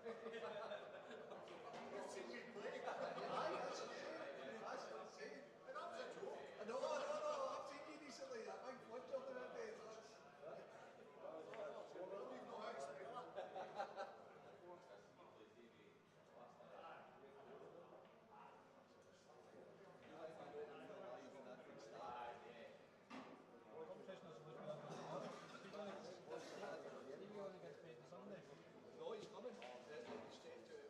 You've seen me play. Aye, that's what I'm saying. And that was a joke. No, I've seen you recently. That big one job in that day. We've not explained that. No, he's coming. He's staying to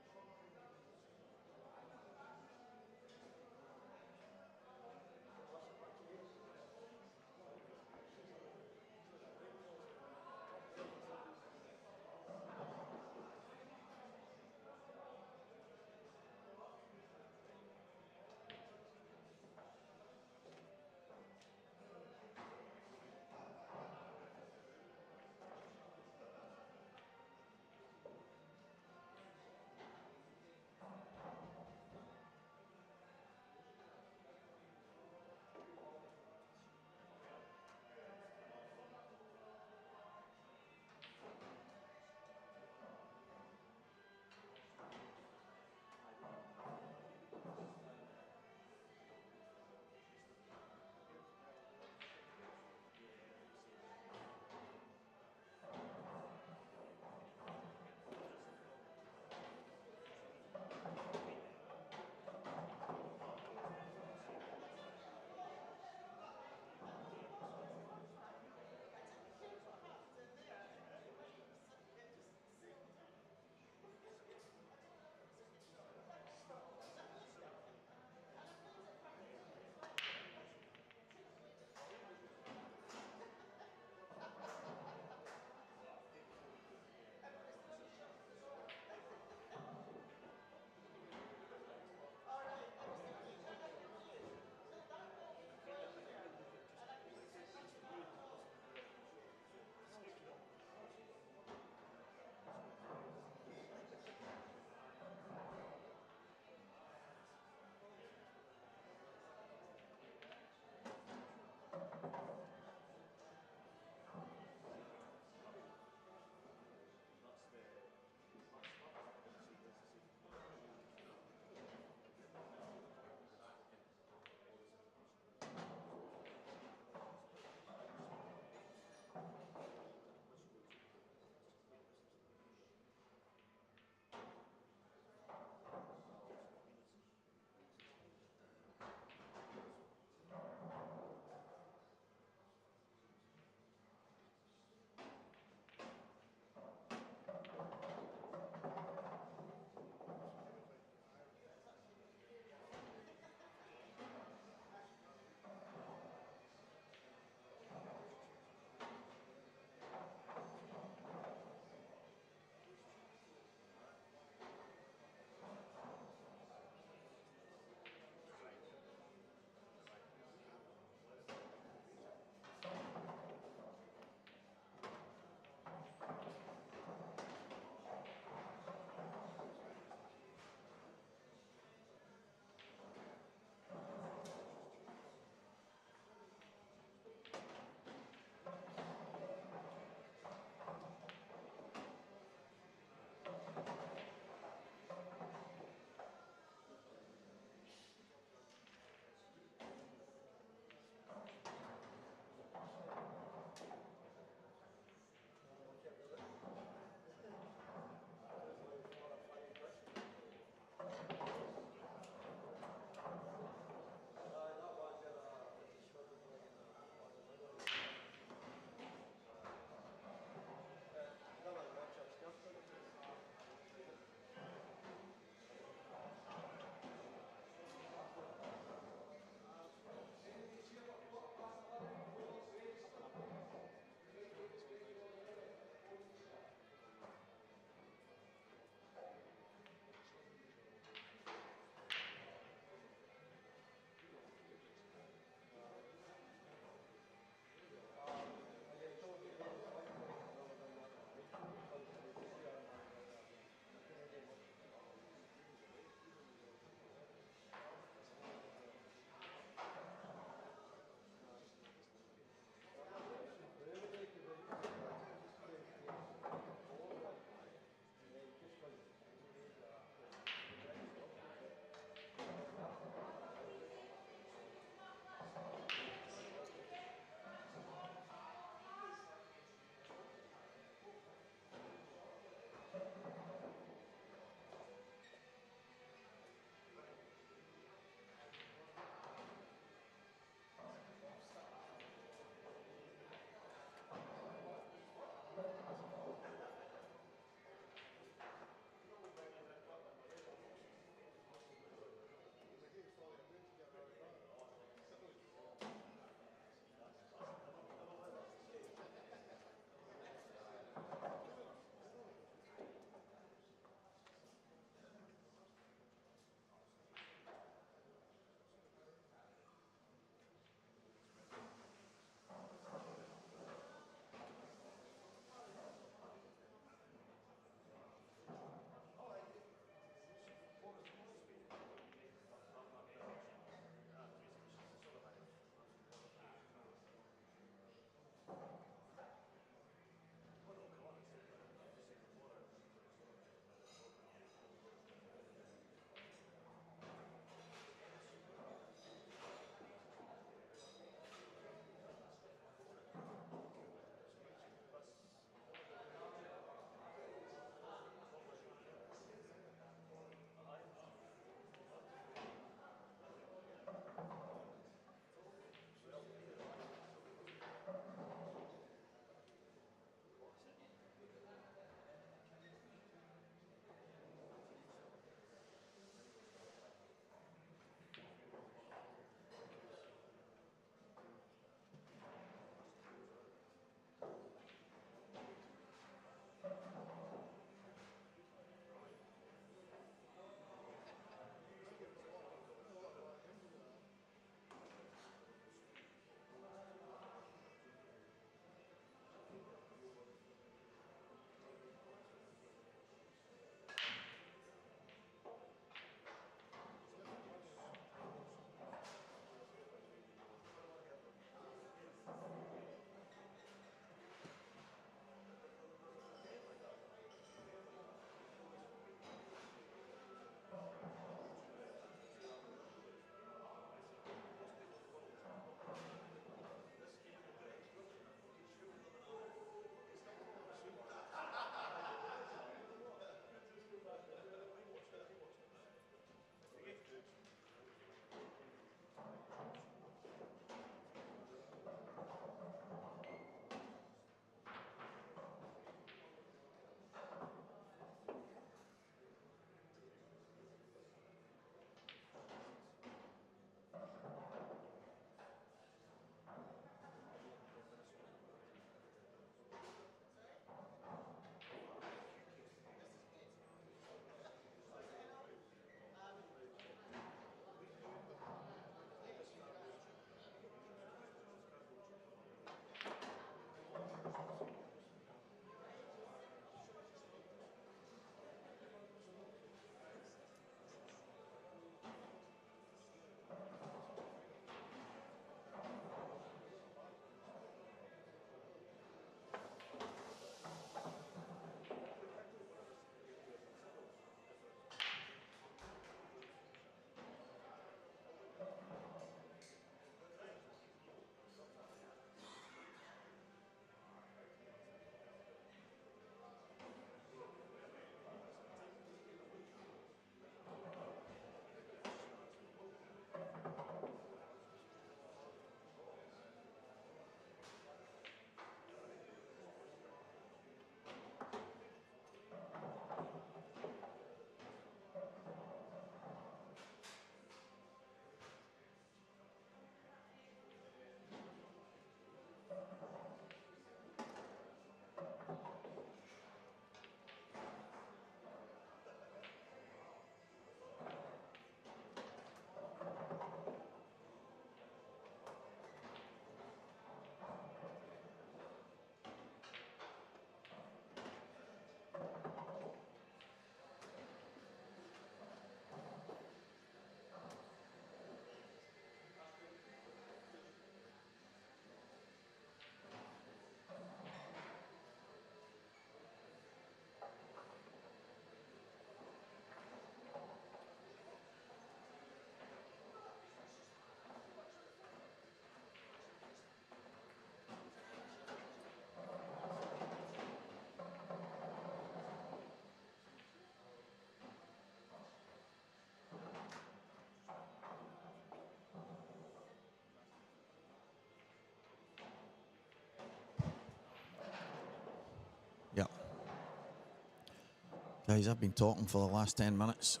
Guys, I've been talking for the last 10 minutes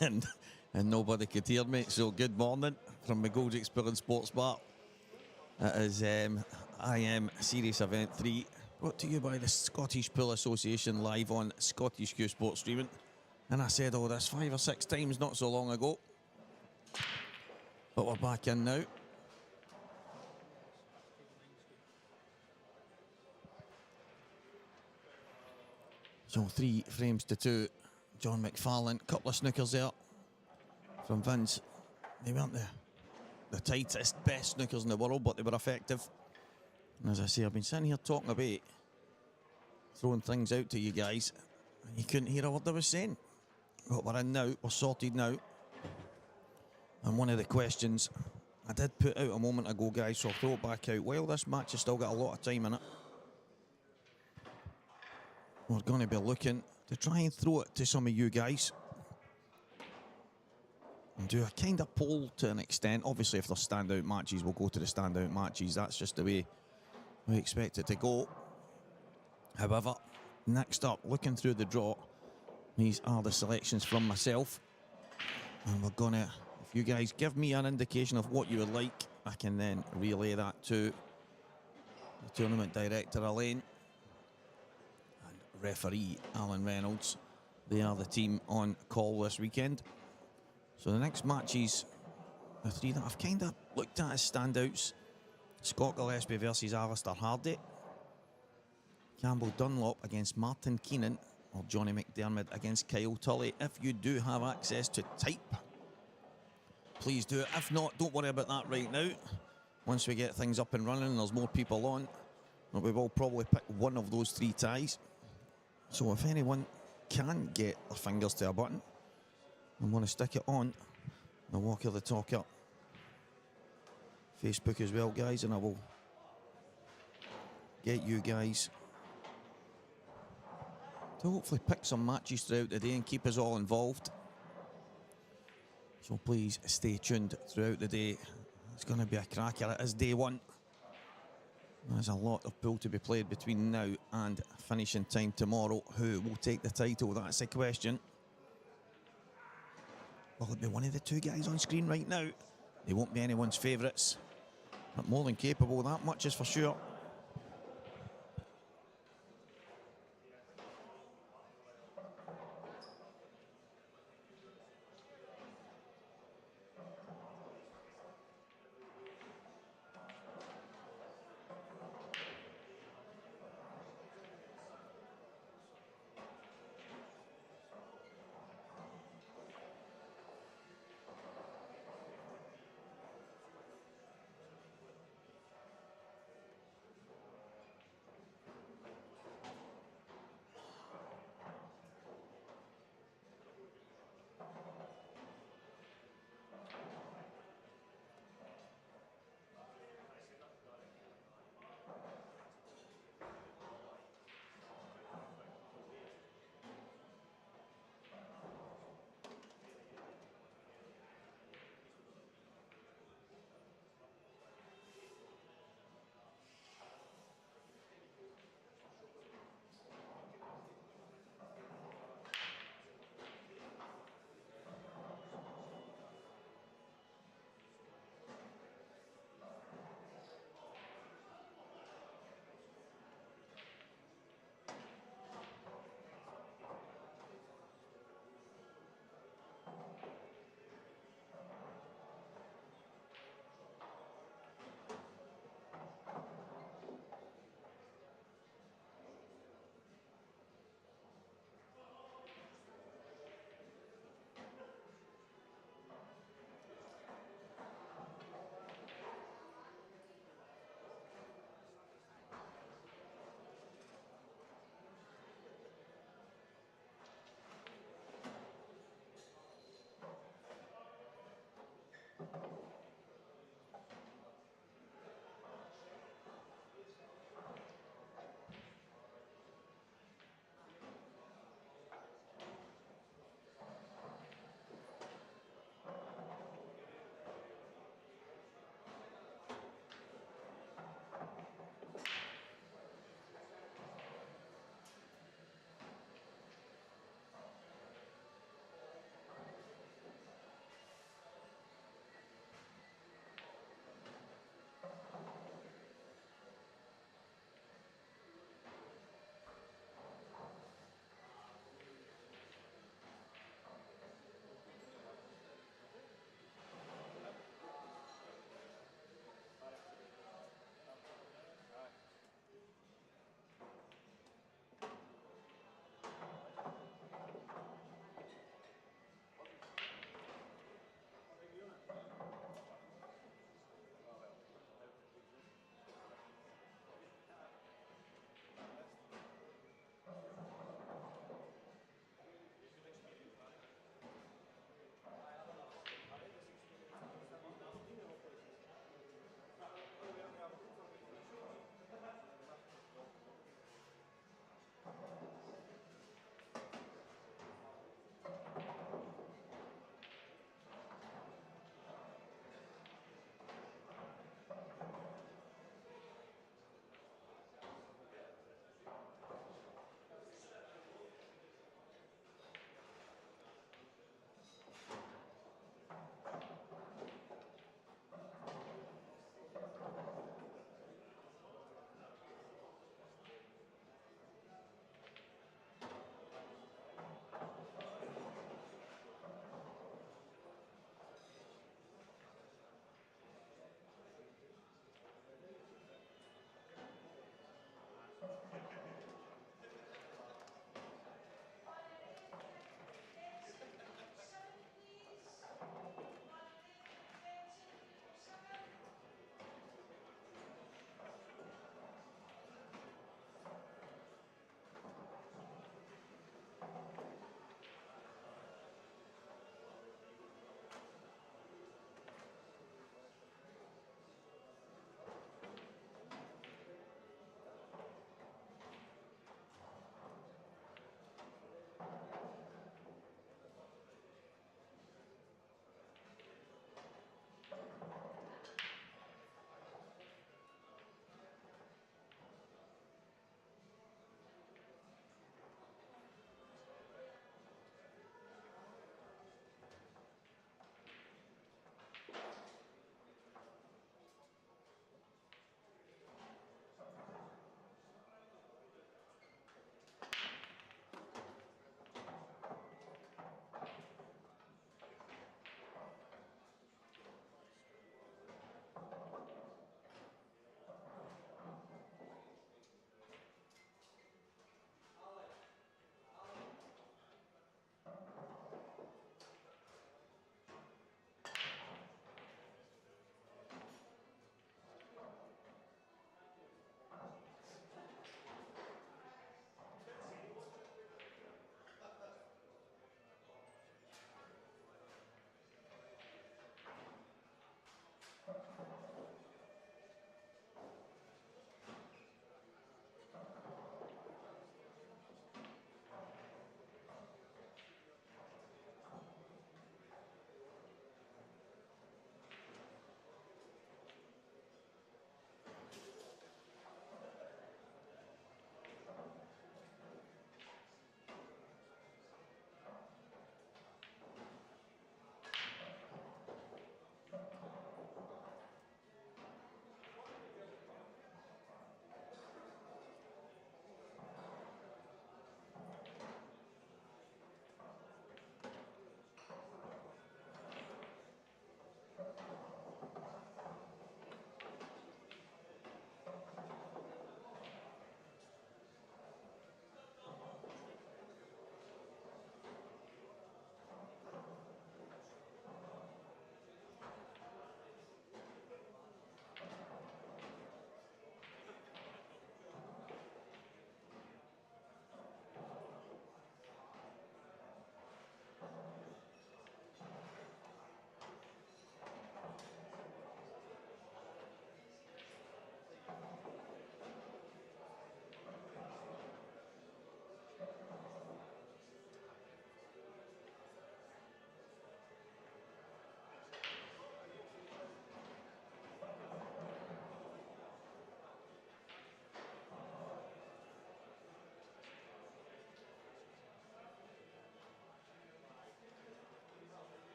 and nobody could hear me. So good morning from McGoldrick's Spirit Sports Bar. It is IM Series Event 3, brought to you by the Scottish Pool Association, live on Scottish Q Sports Streaming. And I said all this 5 or 6 times not so long ago, but we're back in now. So 3 frames to 2. John McFarlane, couple of snookers there from Vince. They weren't the tightest, best snookers in the world, but they were effective. And as I say, I've been sitting here talking about throwing things out to you guys, and you couldn't hear a word I was saying. But we're in now, we're sorted now. And one of the questions I did put out a moment ago, guys, so I'll throw it back out. While this match has still got a lot of time in it, we're going to be looking to try and throw it to some of you guys and do a kind of poll to an extent. Obviously, if there's standout matches, we'll go to the standout matches. That's just the way we expect it to go. However, next up, looking through the draw, these are the selections from myself. And we're going to, if you guys give me an indication of what you would like, I can then relay that to the tournament director, Elaine, and referee, Alan Reynolds. They are the team on call this weekend. So the next matches, the 3 that I've kind of looked at as standouts: Scott Gillespie versus Alistair Hardy, Campbell Dunlop against Martin Keenan, or Johnny McDermott against Kyle Tully. If you do have access to type, please do it. If not, don't worry about that right now. Once we get things up and running and there's more people on, we will probably pick one of those 3 ties. So if anyone can get their fingers to a button and want to stick it on the Walker the Talker Facebook as well, guys, and I will get you guys to hopefully pick some matches throughout the day and keep us all involved. So please stay tuned throughout the day. It's going to be a cracker. It is day 1. There's a lot of pool to be played between now and finishing time tomorrow. Who will take the title? That's the question. Will it be one of the 2 guys on screen right now? They won't be anyone's favourites, but more than capable, that much is for sure.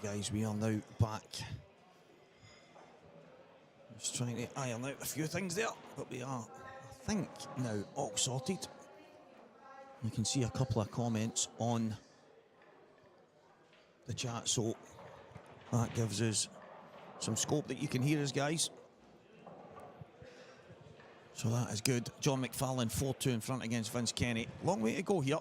guys, we are now back. Just trying to iron out a few things there, but we are, I think, now all sorted. You can see a couple of comments on the chat, so that gives us some scope that you can hear us, guys. So that is good. John McFarlane 4-2 in front against Vince Kenny. Long way to go here.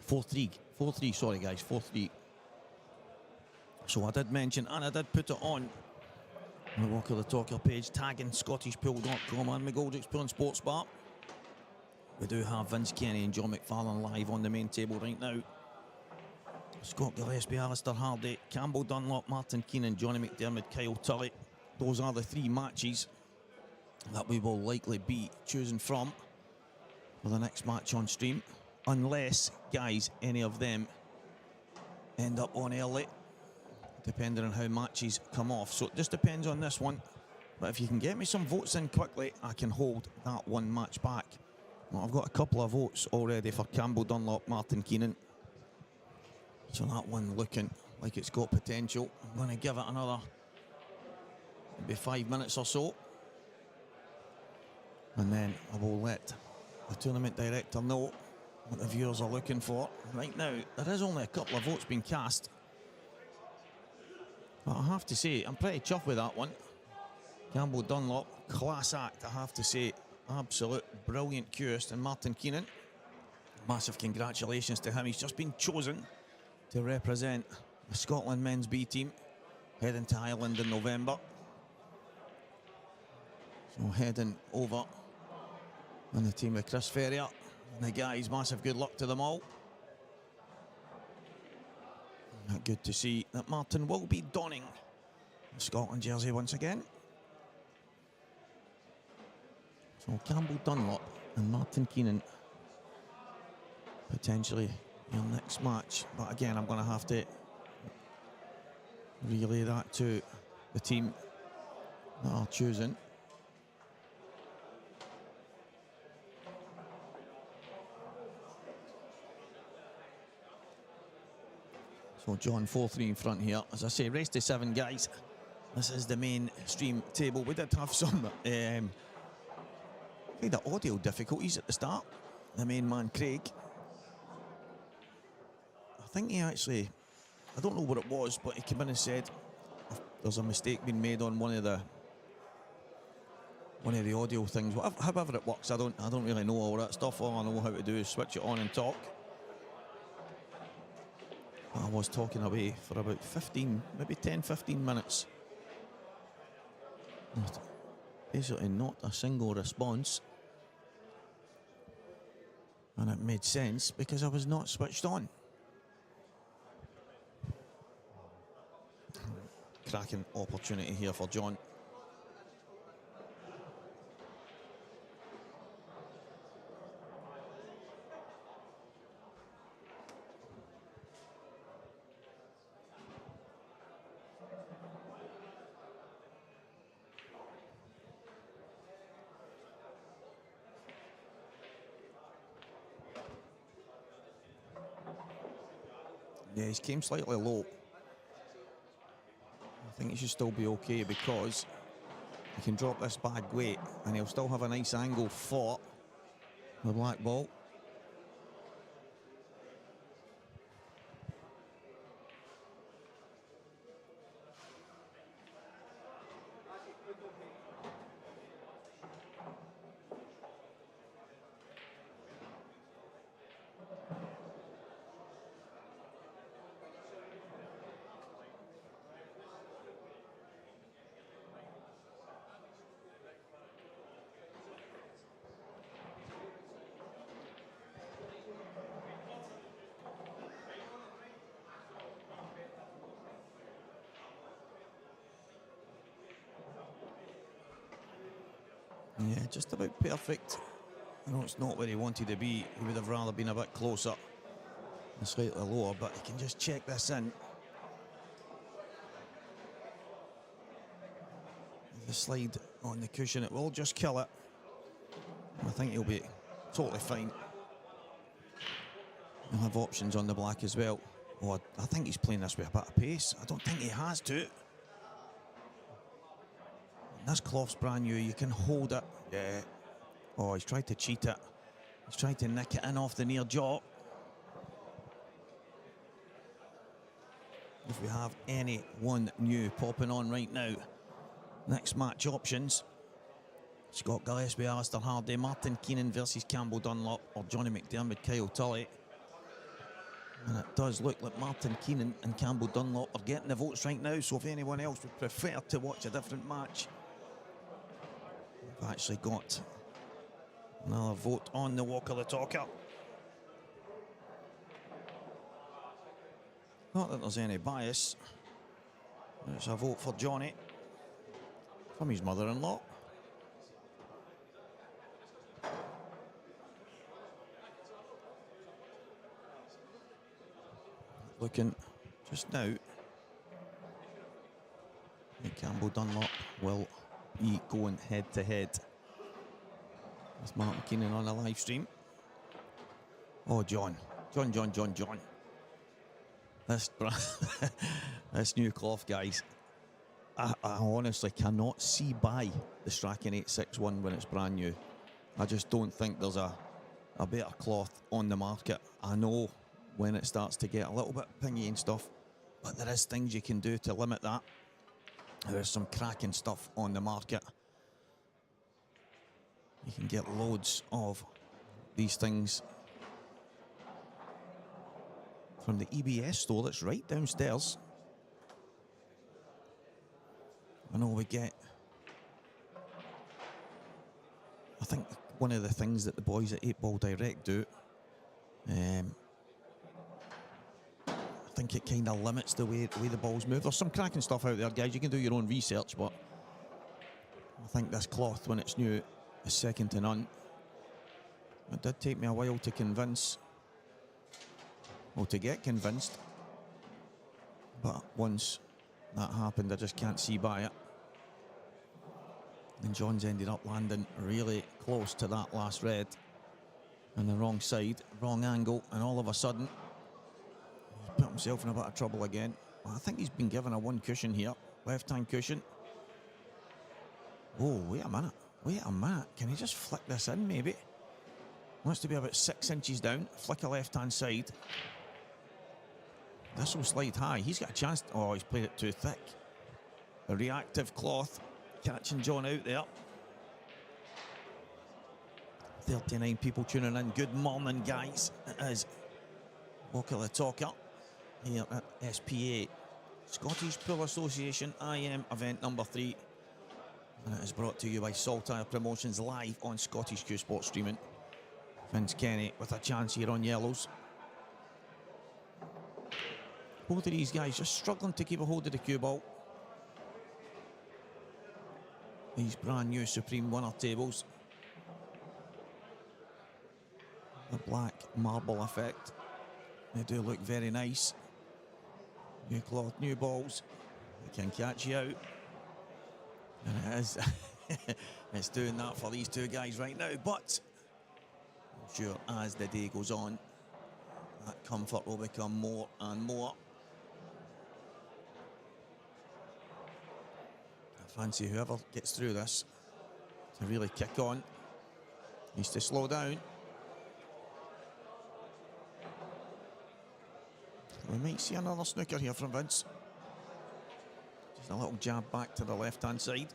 4-3, sorry guys, 4-3. So I did mention, and I did put it on the Walker the Talker page, tagging ScottishPool.com and McGoldrick's Pool and Sports Bar. We do have Vince Kenny and John McFarlane live on the main table right now. Scott Gillespie, Alistair Hardy, Campbell Dunlop, Martin Keenan, Johnny McDermott, Kyle Tully. Those are the 3 matches that we will likely be choosing from for the next match on stream. Unless, guys, any of them end up on early, depending on how matches come off. So it just depends on this one. But if you can get me some votes in quickly, I can hold that one match back. Well, I've got a couple of votes already for Campbell Dunlop, Martin Keenan. So that one looking like it's got potential. I'm going to give it another maybe 5 minutes or so. And then I will let the tournament director know what the viewers are looking for. Right now, there is only a couple of votes being cast. But I have to say, I'm pretty chuffed with that one. Campbell Dunlop, class act, I have to say. Absolute brilliant curist. And Martin Keenan, massive congratulations to him. He's just been chosen to represent the Scotland men's B team heading to Ireland in November. So heading over on the team with Chris Ferrier and the guys. Massive good luck to them all. Good to see that Martin will be donning the Scotland jersey once again. So Campbell Dunlop and Martin Keenan potentially your next match. But again, I'm going to have to relay that to the team that are choosing. So John 4-3 in front here. As I say, race to 7, guys. This is the main stream table. We did have some kind of audio difficulties at the start. The main man, Craig. I think he actually, I don't know what it was, but he came in and said there's a mistake being made on one of the audio things. However it works, I don't really know all that stuff. All I know how to do is switch it on and talk. I was talking away for about 15, maybe 10-15 minutes. Basically not a single response. And it made sense because I was not switched on. Cracking opportunity here for John. Yeah, he's came slightly low. I think he should still be okay because he can drop this bag weight and he'll still have a nice angle for the black ball. Yeah, just about perfect. I know it's not where he wanted to be. He would have rather been a bit closer and slightly lower, but he can just check this in. The slide on the cushion, it will just kill it. I think he'll be totally fine. He'll have options on the black as well. Oh, I think he's playing this with a bit of pace. I don't think he has to. This cloth's brand new. You can hold it. Yeah. Oh, he's tried to cheat it. He's tried to nick it in off the near jaw. If we have anyone new popping on right now, next match options: Scott Gillespie, Alistair Hardy, Martin Keenan versus Campbell Dunlop, or Johnny McDermott, Kyle Tully. And it does look like Martin Keenan and Campbell Dunlop are getting the votes right now, so if anyone else would prefer to watch a different match, we've actually got another vote on the Walk of the Talker. Not that there's any bias. It's a vote for Johnny from his mother-in-law. Looking just now, Campbell Dunlop will be going head-to-head with Martin Keenan on the live stream. Oh, John. This new cloth, guys. I honestly cannot see by the Strachan 861 when it's brand new. I just don't think there's a better cloth on the market. I know when it starts to get a little bit pingy and stuff, but there is things you can do to limit that. There's some cracking stuff on the market. You can get loads of these things from the EBS store that's right downstairs. I know we get, I think one of the things that the boys at 8 Ball Direct do, I think it kind of limits the way the balls move. There's some cracking stuff out there, guys. You can do your own research, but I think this cloth, when it's new, is second to none. It did take me a while to convince, well, to get convinced, but once that happened, I just can't see by it. And John's ended up landing really close to that last red on the wrong side, wrong angle, and all of a sudden he's put himself in a bit of trouble again. Well, I think he's been given a one cushion here, left-hand cushion. Oh, wait a minute. Can he just flick this in, maybe? Wants to be about 6 inches down, flick a left-hand side. This will slide high. He's got a chance. Oh, he's played it too thick. A reactive cloth catching John out there. 39 people tuning in. Good morning, guys. It is Walk of the Talker here at SPA, Scottish Pool Association IM event number 3. And it is brought to you by Saltire Promotions live on Scottish Q Sports Streaming. Vince Kenny with a chance here on yellows. Both of these guys just struggling to keep a hold of the cue ball. These brand new Supreme winner tables. The black marble effect. They do look very nice. New cloth, new balls. They can catch you out. And it is. It's doing that for these two guys right now. But I'm sure as the day goes on, that comfort will become more and more. I fancy whoever gets through this to really kick on needs to slow down. We might see another snooker here from Vince. Just a little jab back to the left-hand side.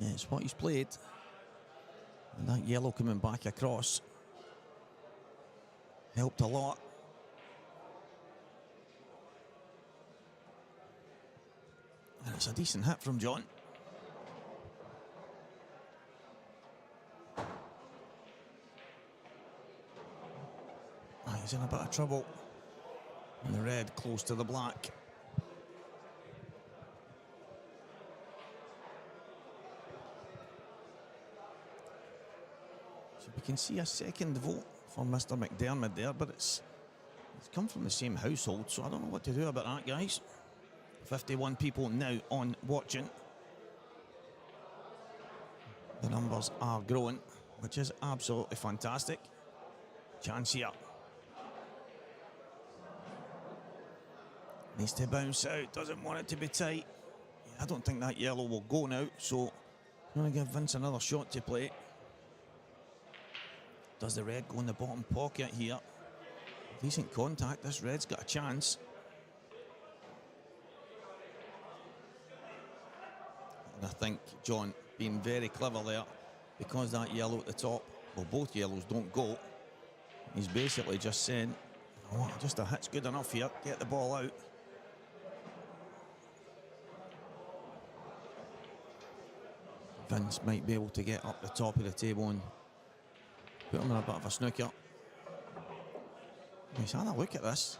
Yeah, it's what he's played. And that yellow coming back across helped a lot. And it's a decent hit from John. He's in a bit of trouble. And the red close to the black. So we can see a second vote for Mr. McDermott there, but it's come from the same household, so I don't know what to do about that, guys. 51 people now on watching. The numbers are growing, which is absolutely fantastic. Chance here. Needs to bounce out, doesn't want it to be tight. I don't think that yellow will go now, so I'm going to give Vince another shot to play. Does the red go in the bottom pocket here? Decent contact, this red's got a chance. And I think John being very clever there, because that yellow at the top, well, both yellows don't go. He's basically just saying, oh, just a hit's good enough here, get the ball out. Vince might be able to get up the top of the table and put him in a bit of a snooker. He's had a look at this.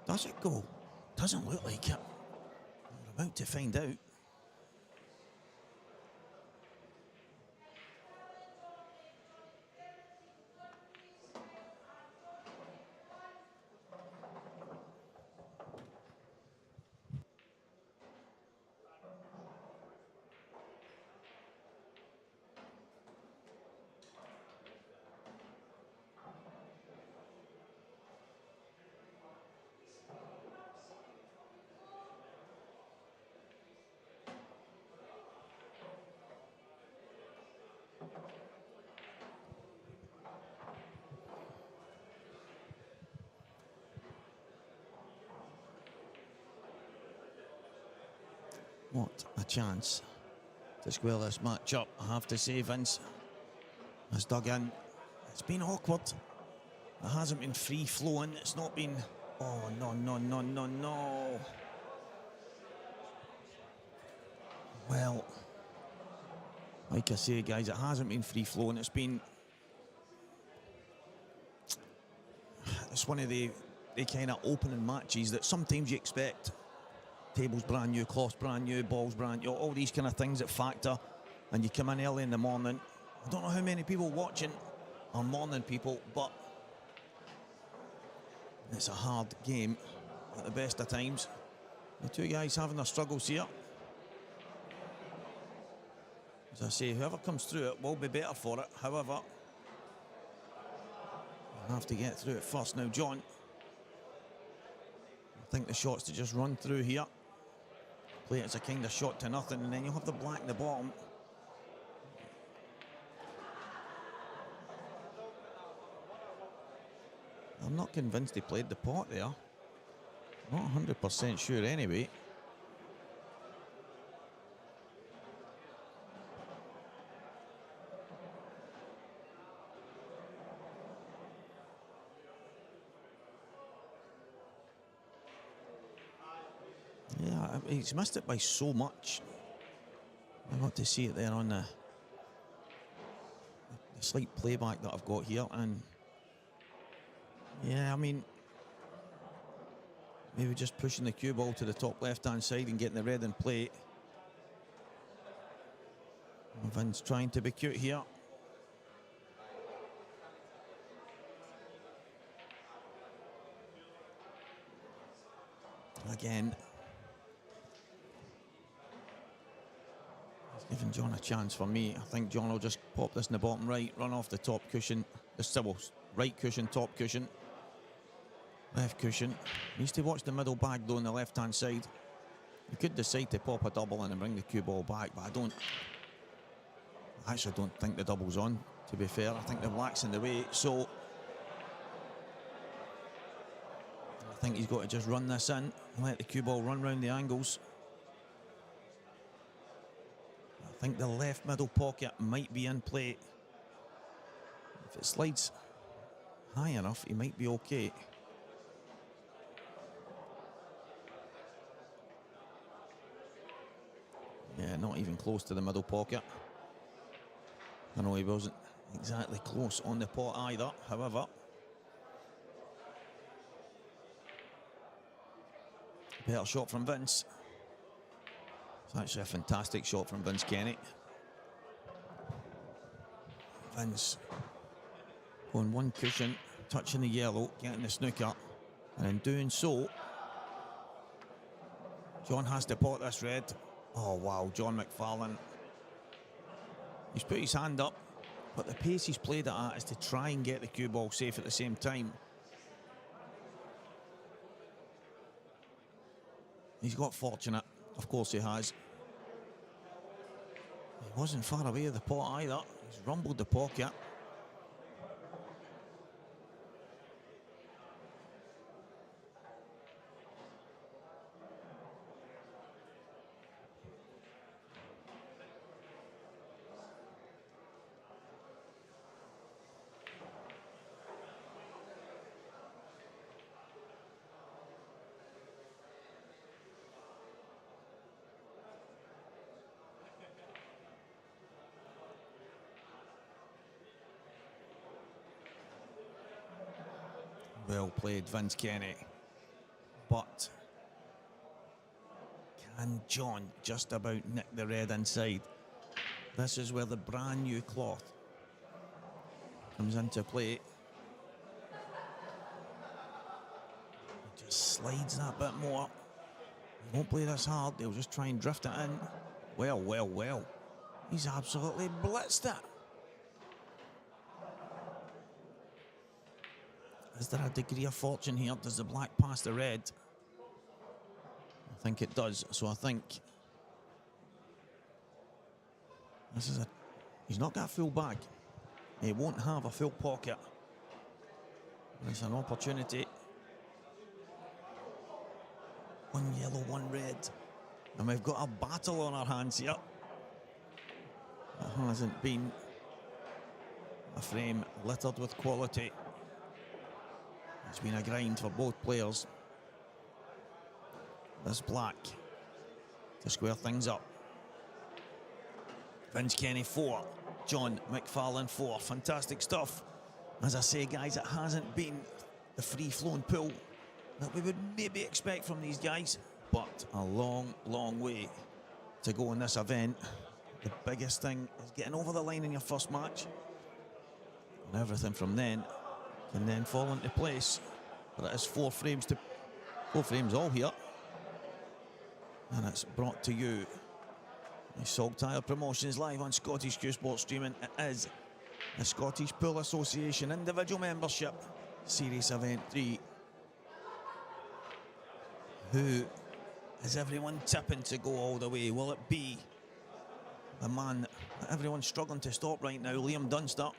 Does it go? Doesn't look like it. We're about to find out. What a chance to square this match up. I have to say, Vince has dug in. It's been awkward. It hasn't been free-flowing. It's not been... Oh, no, no, no, no, no. Well, like I say, guys, it hasn't been free-flowing. It's been... It's one of the kind of opening matches that sometimes you expect. Table's brand new, cloth's brand new, ball's brand new, all these kind of things that factor. And you come in early in the morning. I don't know how many people watching are morning people, but it's a hard game at the best of times. The two guys having their struggles here. As I say, whoever comes through it will be better for it. However, you have to get through it first. Now, John, I think the shot's to just run through here. Play it as a kind of shot to nothing, and then you'll have the black in the bottom. I'm not convinced he played the pot there. Not 100% sure anyway. Yeah, he's missed it by so much. I got to see it there on the slight playback that I've got here, and yeah, I mean, maybe just pushing the cue ball to the top left-hand side and getting the red in play. Vince trying to be cute here. Again. He's giving John a chance for me. I think John will just pop this in the bottom right, run off the top cushion. The civil right cushion, top cushion. Left cushion. Needs to watch the middle bag though on the left-hand side. You could decide to pop a double in and bring the cue ball back, but I actually don't think the double's on, to be fair. I think the black's in the way, so I think he's got to just run this in and let the cue ball run round the angles. I think the left middle pocket might be in play. If it slides high enough, he might be okay. Yeah, not even close to the middle pocket. I know he wasn't exactly close on the pot either, however. Better shot from Vince. It's actually a fantastic shot from Vince Kenny. Vince going one cushion, touching the yellow, getting the snooker, and in doing so, John has to pot this red. Oh wow, John McFarlane. He's put his hand up, but the pace he's played it at is to try and get the cue ball safe at the same time. He's got fortunate, of course he has. He wasn't far away of the pot either. He's rumbled the pocket. Well played, Vince Kenny. But can John just about nick the red inside? This is where the brand new cloth comes into play. He just slides that bit more. He won't play this hard. They'll just try and drift it in. Well, well, well. He's absolutely blitzed it. Is there a degree of fortune here? Does the black pass the red? I think it does. So I think this is he's not got a full bag. He won't have a full pocket. There's an opportunity. One yellow, one red. And we've got a battle on our hands here. It hasn't been a frame littered with quality. It's been a grind for both players. This black to square things up. Vince Kenny 4, John McFarlane 4. Fantastic stuff. As I say, guys, it hasn't been the free-flowing pool that we would maybe expect from these guys, but a long, long way to go in this event. The biggest thing is getting over the line in your first match, and everything from then can then fall into place. But it is four frames all here, and it's brought to you by Saltire Promotions live on Scottish Q Sports Streaming. It is the Scottish Pool Association Individual Membership Series Event 3. Who is everyone tipping to go all the way? Will it be the man that everyone's struggling to stop right now, Liam Dunster?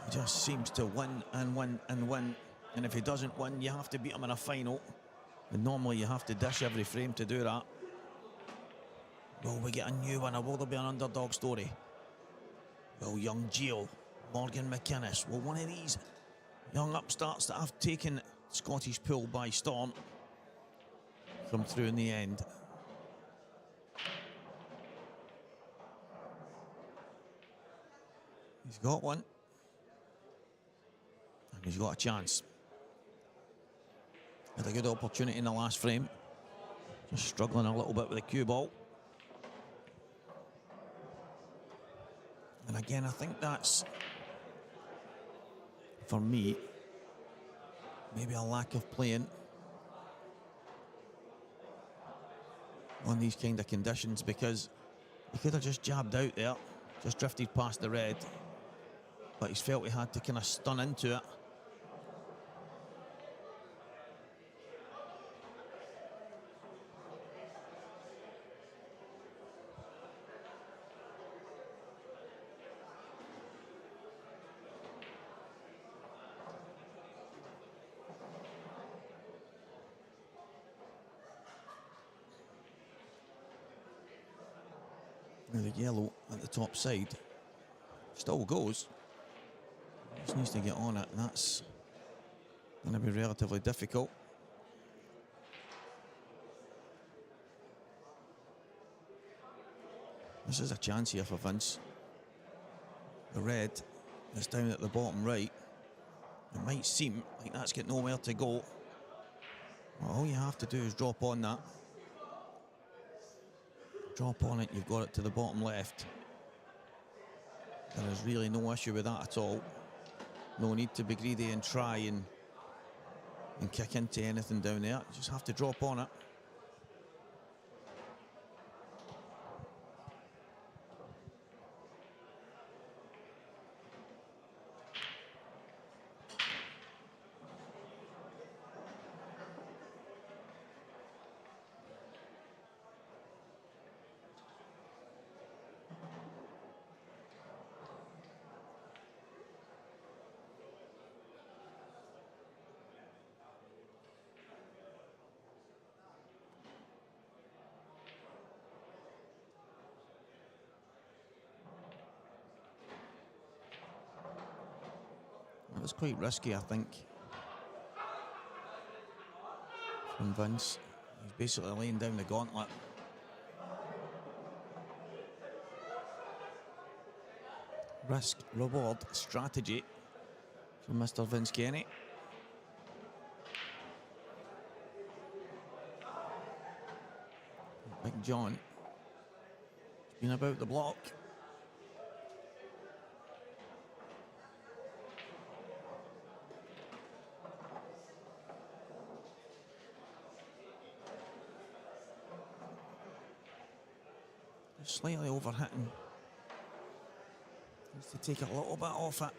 He just seems to win and win and win. And if he doesn't win, you have to beat him in a final. And normally you have to dish every frame to do that. Will we get a new winner? Will there be an underdog story? Will young Gio, Morgan McInnes, will one of these young upstarts that have taken Scottish Pool by storm come through in the end? He's got one. And he's got a chance. Had a good opportunity in the last frame. Just struggling a little bit with the cue ball. And again, I think that's, for me, maybe a lack of playing on these kind of conditions, because he could have just jabbed out there, just drifted past the red, but he's felt he had to kind of stun into it. The yellow at the top side still goes. Just needs to get on it, and that's going to be relatively difficult. This is a chance here for Vince. The red is down at the bottom right. It might seem like that's got nowhere to go. All you have to do is drop on that. Drop on it, you've got it to the bottom left. There is really no issue with that at all. No need to be greedy and try and kick into anything down there. You just have to drop on it. It was quite risky, I think, from Vince. He's basically laying down the gauntlet. Risk, reward, strategy from Mr. Vince Kenny. Big John has been about the block. Slightly overhitting. Needs to take a little bit off it.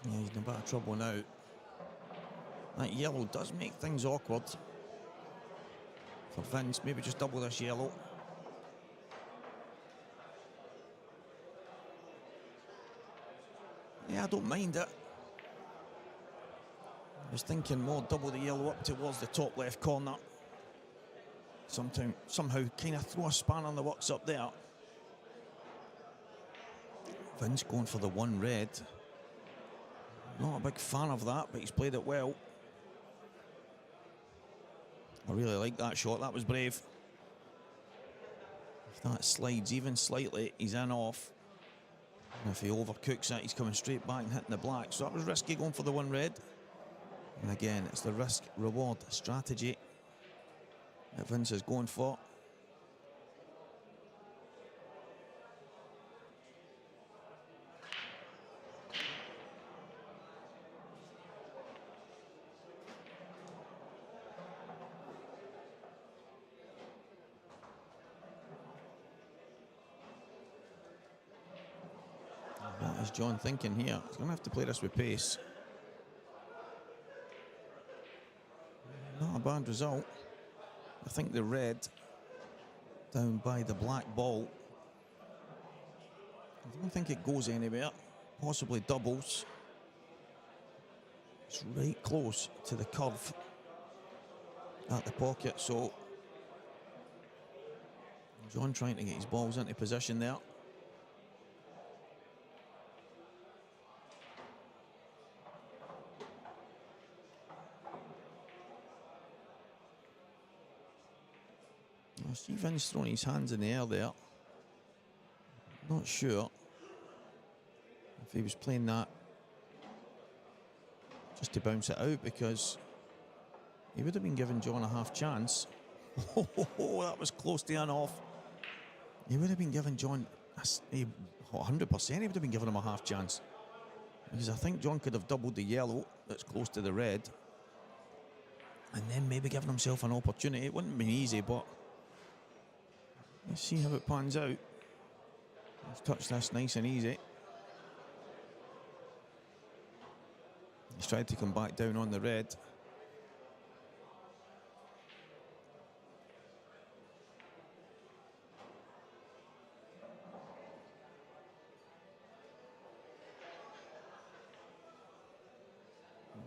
Yeah, he's in a bit of trouble now. That yellow does make things awkward for Vince. Maybe just double this yellow. Yeah, I don't mind it. I was thinking more double the yellow up towards the top left corner. Somehow kind of throw a spanner in the works up there. Vince going for the one red. Not a big fan of that, but he's played it well. I really like that shot. That was brave. If that slides even slightly, he's in off. And if he overcooks it, he's coming straight back and hitting the black. So that was risky going for the one red. And again, it's the risk-reward strategy that Vince is going for. What is John thinking here? He's going to have to play this with pace. Not a bad result. I think the red down by the black ball. I don't think it goes anywhere. Possibly doubles. It's right close to the curve at the pocket. So John trying to get his balls into position there. I see Vince throwing his hands in the air there. Not sure if he was playing that just to bounce it out, because he would have been giving John a half chance. Oh, that was close to an off. He would have been giving John 100%. He would have been giving him a half chance, because I think John could have doubled the yellow that's close to the red, and then maybe given himself an opportunity. It wouldn't have been easy, but let's see how it pans out. Let's touch this nice and easy. He's tried to come back down on the red.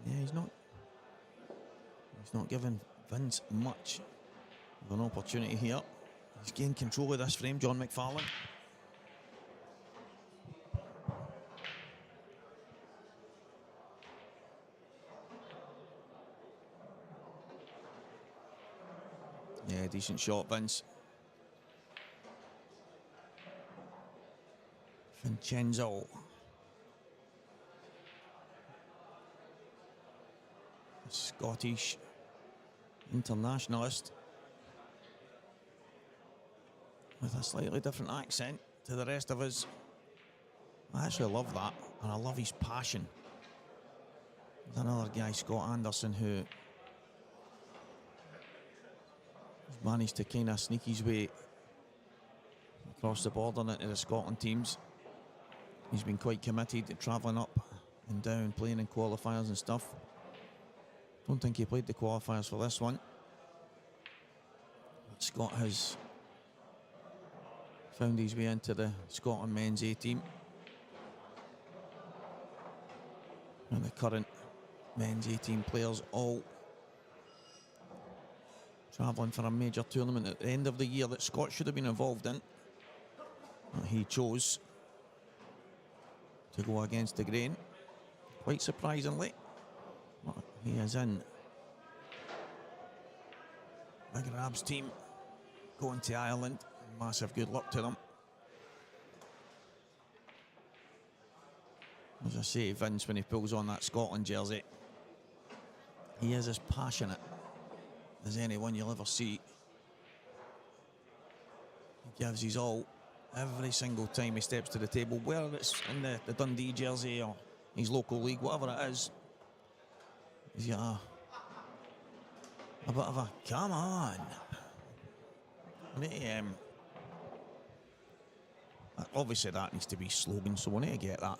Yeah, he's not giving Vince much of an opportunity here. He's gained control of this frame, John McFarlane. Yeah, decent shot, Vince. Vincenzo. Scottish internationalist with a slightly different accent to the rest of us. I actually love that, and I love his passion. There's another guy, Scott Anderson, who has managed to kind of sneak his way across the border into the Scotland teams. He's been quite committed to travelling up and down, playing in qualifiers and stuff. Don't think he played the qualifiers for this one. But Scott has found his way into the Scotland men's A team. And the current men's A team players all travelling for a major tournament at the end of the year that Scott should have been involved in. But he chose to go against the grain, quite surprisingly. Well, he is in the Grabs team going to Ireland. Massive good luck to them. As I say, Vince, when he pulls on that Scotland jersey, he is as passionate as anyone you'll ever see. He gives his all every single time he steps to the table, whether it's in the Dundee jersey or his local league, whatever it is. He's got a bit of a come on. Obviously that needs to be slogan, so we need to get that.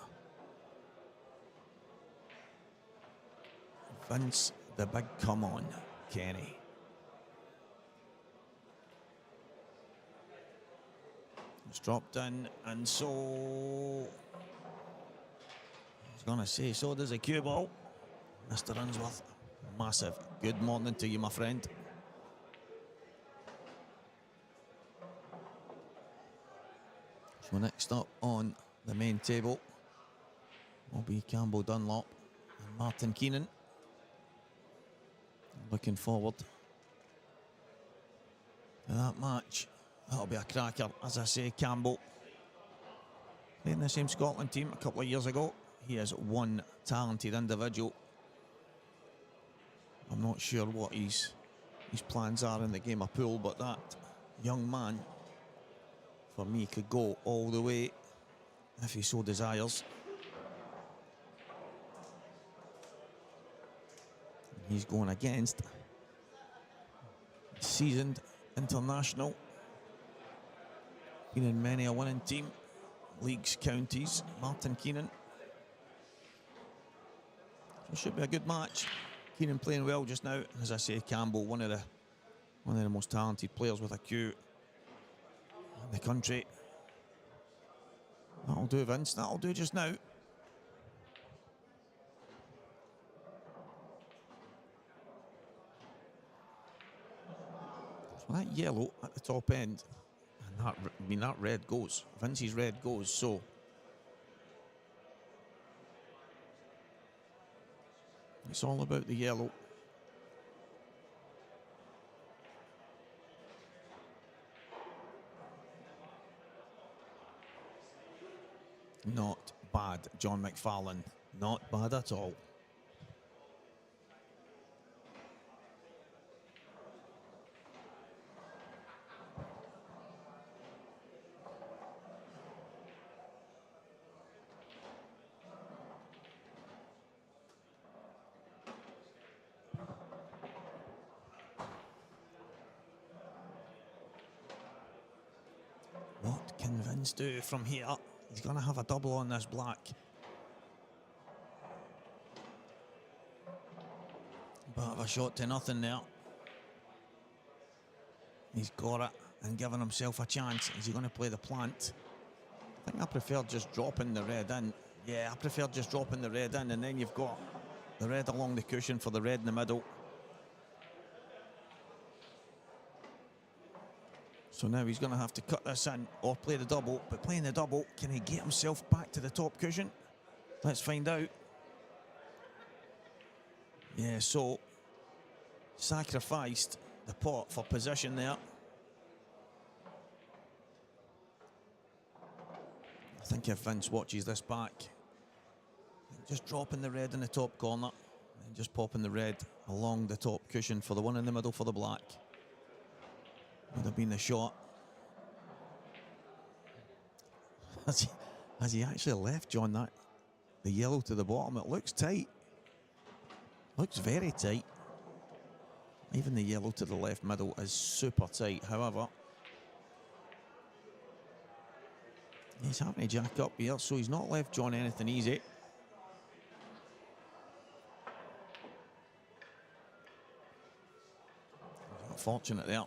Vince, the big come on, Kenny. It's dropped in, and so I was going to say, so does a cue ball. Mr. Unsworth, massive good morning to you, my friend. So next up on the main table will be Campbell Dunlop and Martin Keenan. Looking forward to that match. That'll be a cracker. As I say, Campbell playing the same Scotland team a couple of years ago. He is one talented individual. I'm not sure what his plans are in the game of pool, but that young man, for me, could go all the way if he so desires. He's going against seasoned international. Been in many a winning team, leagues, counties, Martin Keenan. So it should be a good match. Keenan playing well just now. As I say, Campbell, one of the most talented players with a Q in the country. That'll do, Vince. That'll do just now. So that yellow at the top end, and that red goes. Vince's red goes, so it's all about the yellow. Not bad, John McFarlane. Not bad at all. What can Vince do from here? He's going to have a double on this black. Bit of a shot to nothing there. He's got it and given himself a chance. Is he going to play the plant? I think I prefer just dropping the red in. Yeah, I prefer just dropping the red in, and then you've got the red along the cushion for the red in the middle. So now he's going to have to cut this in or play the double. But playing the double, can he get himself back to the top cushion? Let's find out. Yeah, so sacrificed the pot for position there. I think if Vince watches this back, just dropping the red in the top corner and just popping the red along the top cushion for the one in the middle for the black would have been the shot. Has he actually left, John, that the yellow to the bottom? It looks tight. Looks very tight. Even the yellow to the left middle is super tight. However, he's having to jack up here, so he's not left John anything easy. Unfortunate there.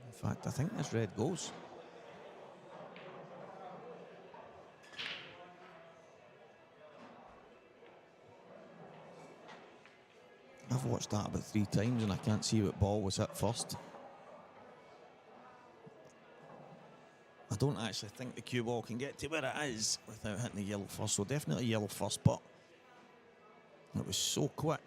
In fact, I think this red goes. I've watched that about 3 times and I can't see what ball was hit first. I don't actually think the cue ball can get to where it is without hitting the yellow first, so definitely yellow first, but it was so quick.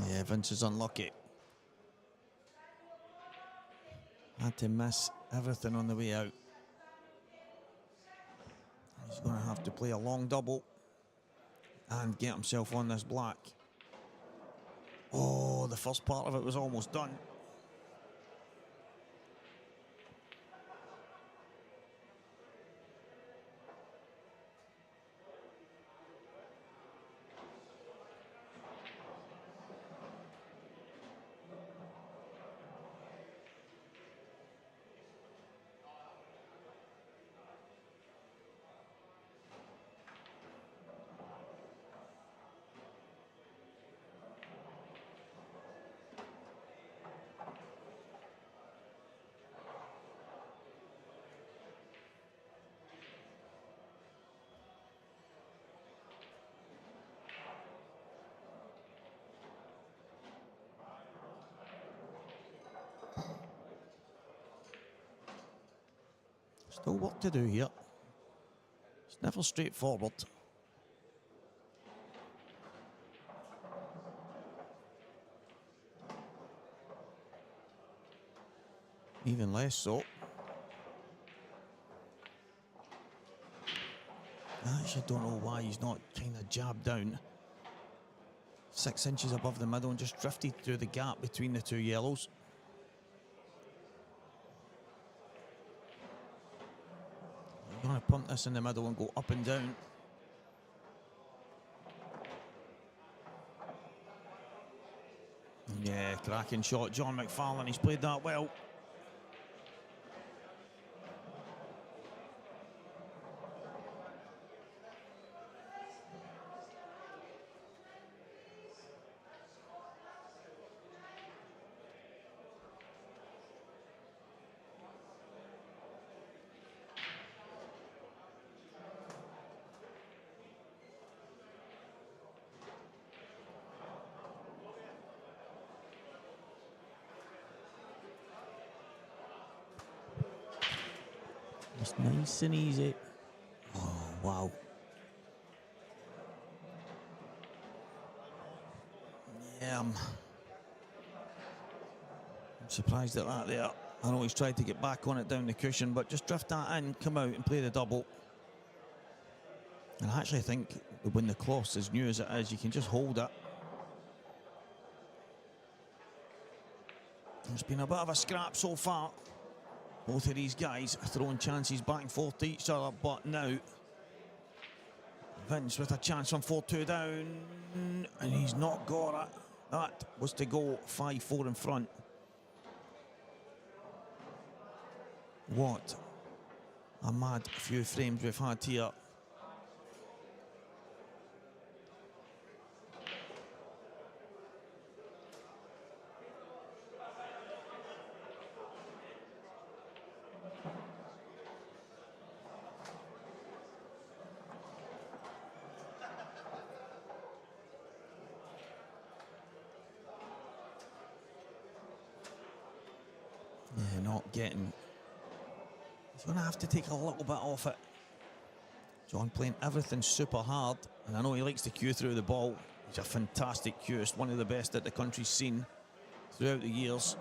Yeah, Vince is unlucky. Had to miss everything on the way out. He's going to have to play a long double and get himself on this black. Oh, the first part of it was almost done. Still work to do here. It's never straightforward. Even less so. I actually don't know why he's not kind of jabbed down 6 inches above the middle and just drifted through the gap between the 2 yellows. I'm going to pump this in the middle and go up and down. Yeah, cracking shot, John McFarlane. He's played that well. Just nice and easy. Oh, wow. Yeah, I'm surprised at that there. I know he's tried to get back on it down the cushion, but just drift that in, come out and play the double. And I actually think when the cloth's as new as it is, you can just hold it. It's been a bit of a scrap so far. Both of these guys are throwing chances back and forth to each other, but now Vince with a chance from 4-2 down, and he's not got it. That was to go 5-4 in front. What a mad few frames we've had here. Yeah, not getting. He's going to have to take a little bit off it. John playing everything super hard, and I know he likes to cue through the ball. He's a fantastic cueist, one of the best that the country's seen throughout the years.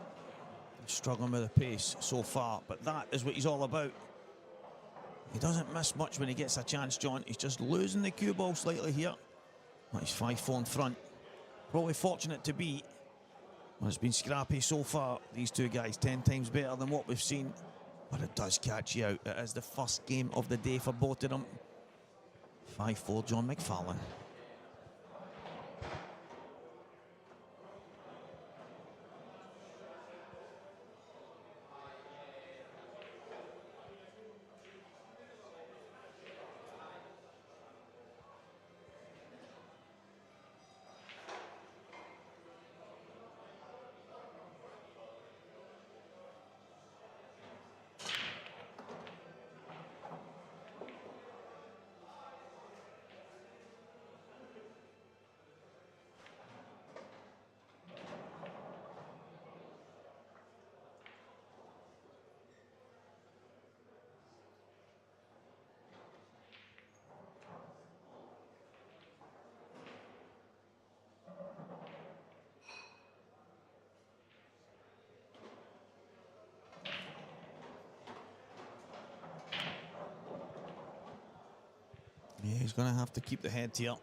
He's struggling with the pace so far, but that is what he's all about. He doesn't miss much when he gets a chance, John. He's just losing the cue ball slightly here. Well, he's 5-4 in front. Probably fortunate to be. Well, it's been scrappy so far. These two guys 10 times better than what we've seen. But it does catch you out. It is the first game of the day for both of them. 5-4, John McFarlane. Yeah, he's going to have to keep the head here.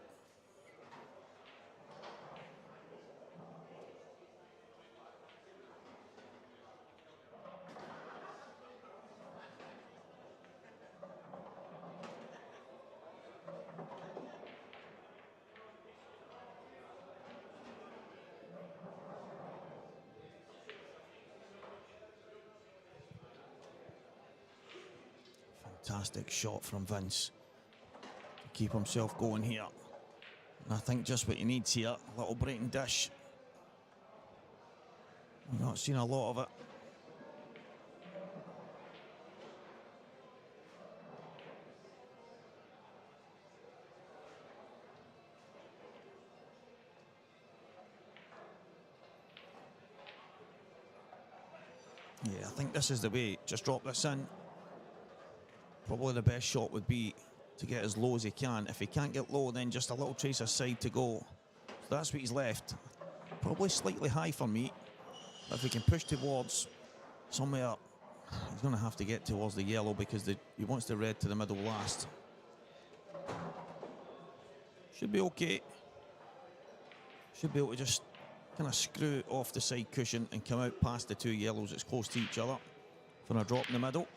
Fantastic shot from Vince to keep himself going here. And I think just what he needs here, a little break and dish. I've not seen a lot of it. Yeah, I think this is the way. Just drop this in. Probably the best shot would be to get as low as he can. If he can't get low, then just a little trace aside to go. So that's what he's left. Probably slightly high for me. But if we can push towards somewhere, he's going to have to get towards the yellow because he wants the red to the middle last. Should be okay. Should be able to just kind of screw off the side cushion and come out past the two yellows. It's close to each other for a drop in the middle.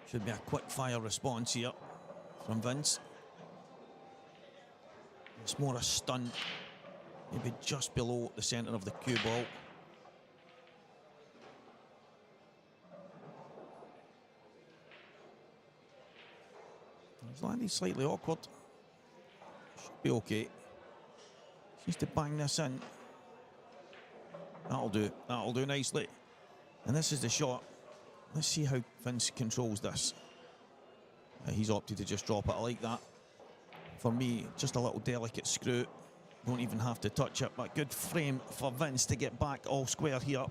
Should be a quick fire response here from Vince. It's more a stunt, maybe just below the centre of the cue ball. He's landing slightly awkward. Should be okay. Needs to bang this in. That'll do nicely. And this is the shot. Let's see how Vince controls this. He's opted to just drop it like that. For me, just a little delicate screw. Don't even have to touch it, but good frame for Vince to get back all square here.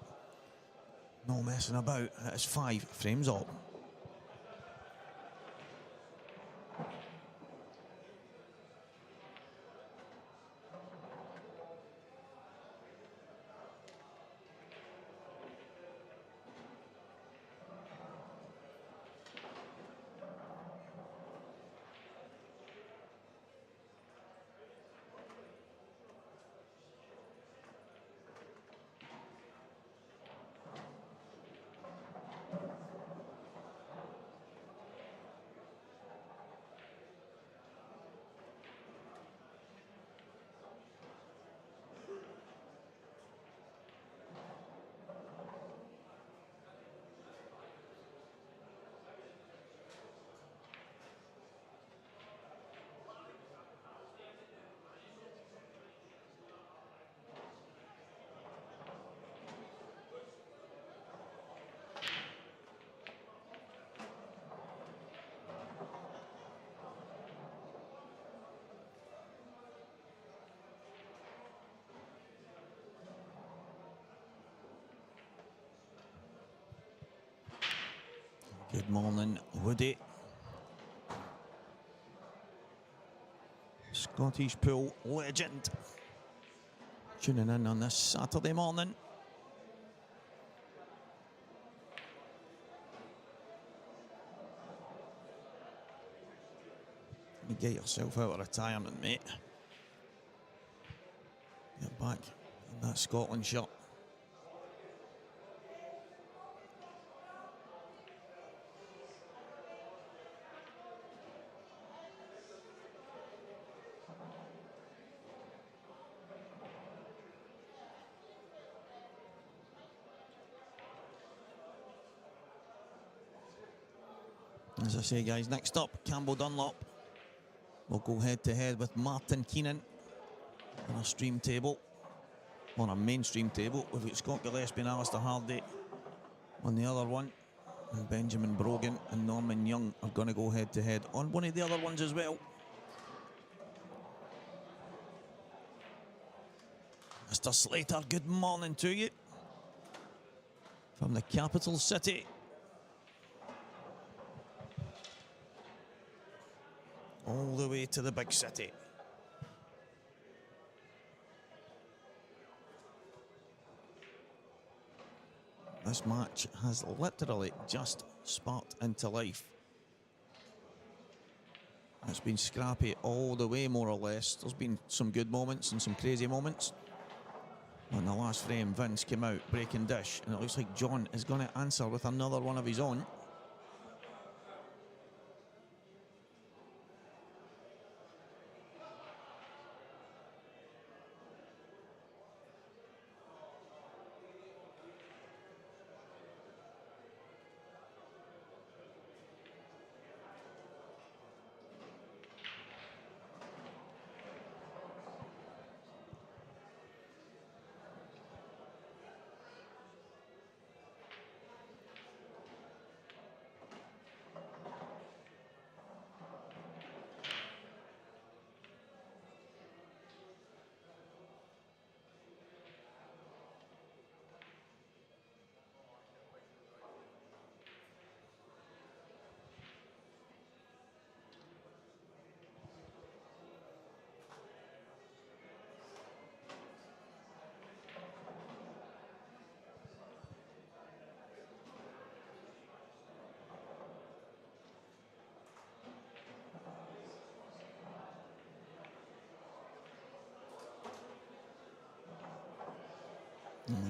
No messing about. It is 5 frames all. Good morning, Woody. Scottish pool legend. Tuning in on this Saturday morning. You get yourself out of retirement, mate. Get back in that Scotland shirt. As I say, guys, next up, Campbell Dunlop will go head-to-head with Martin Keenan on a stream table, on a mainstream table. We've got Scott Gillespie and Alistair Hardy on the other one, and Benjamin Brogan and Norman Young are going to go head-to-head on one of the other ones as well. Mr. Slater, good morning to you from the capital city. All the way to the big city. This match has literally just sparked into life. It's been scrappy all the way, more or less. There's been some good moments and some crazy moments. On the last frame, Vince came out breaking dish, and it looks like John is going to answer with another one of his own.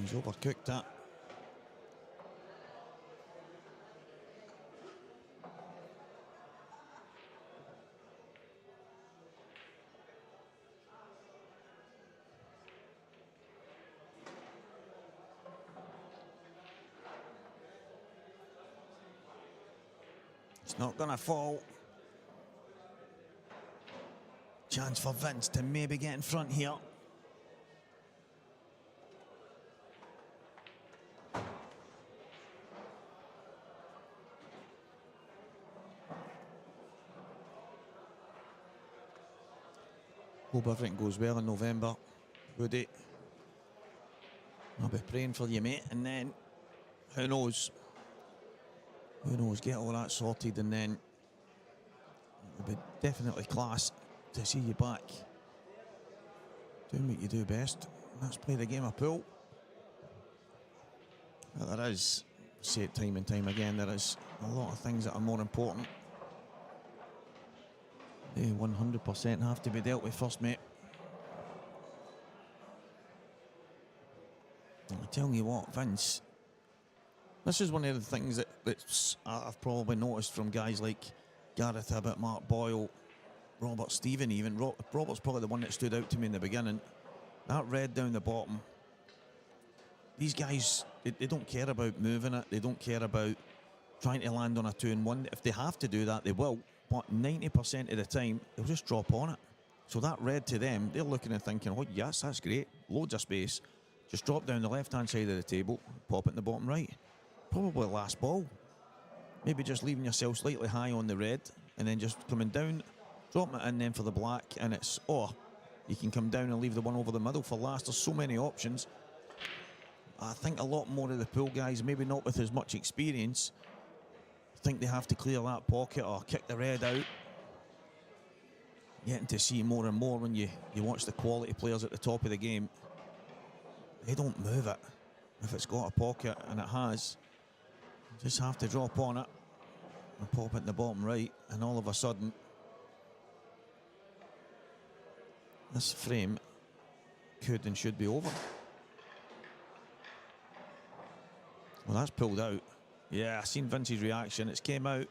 He's overcooked that. It's not going to fall. Chance for Vince to maybe get in front here. Hope everything goes well in November, Woody. I'll be praying for you, mate. And then, who knows? Who knows? Get all that sorted, and then it'll be definitely class to see you back doing what you do best. That's play the game of pool. But there is, say it time and time again, there is a lot of things that are more important. They 100% have to be dealt with first, mate. I tell you what, Vince, this is one of the things that I've probably noticed from guys like Gareth Hibbert, Mark Boyle, Robert Stephen even. Robert's probably the one that stood out to me in the beginning. That red down the bottom. These guys, they don't care about moving it. They don't care about trying to land on a 2-in-1. If they have to do that, they will. But 90% of the time, they'll just drop on it. So that red to them, they're looking and thinking, oh, yes, that's great. Loads of space. Just drop down the left-hand side of the table, pop it in the bottom right. Probably last ball. Maybe just leaving yourself slightly high on the red and then just coming down, dropping it in then for the black, and it's, or you can come down and leave the one over the middle for last. There's so many options. I think a lot more of the pool guys, maybe not with as much experience, think they have to clear that pocket or kick the red out. Getting to see more and more when you watch the quality players at the top of the game. They don't move it. If it's got a pocket, and it has, you just have to drop on it and pop it in the bottom right, and all of a sudden this frame could and should be over. Well, that's pulled out. Yeah, I seen Vince's reaction. It's came out.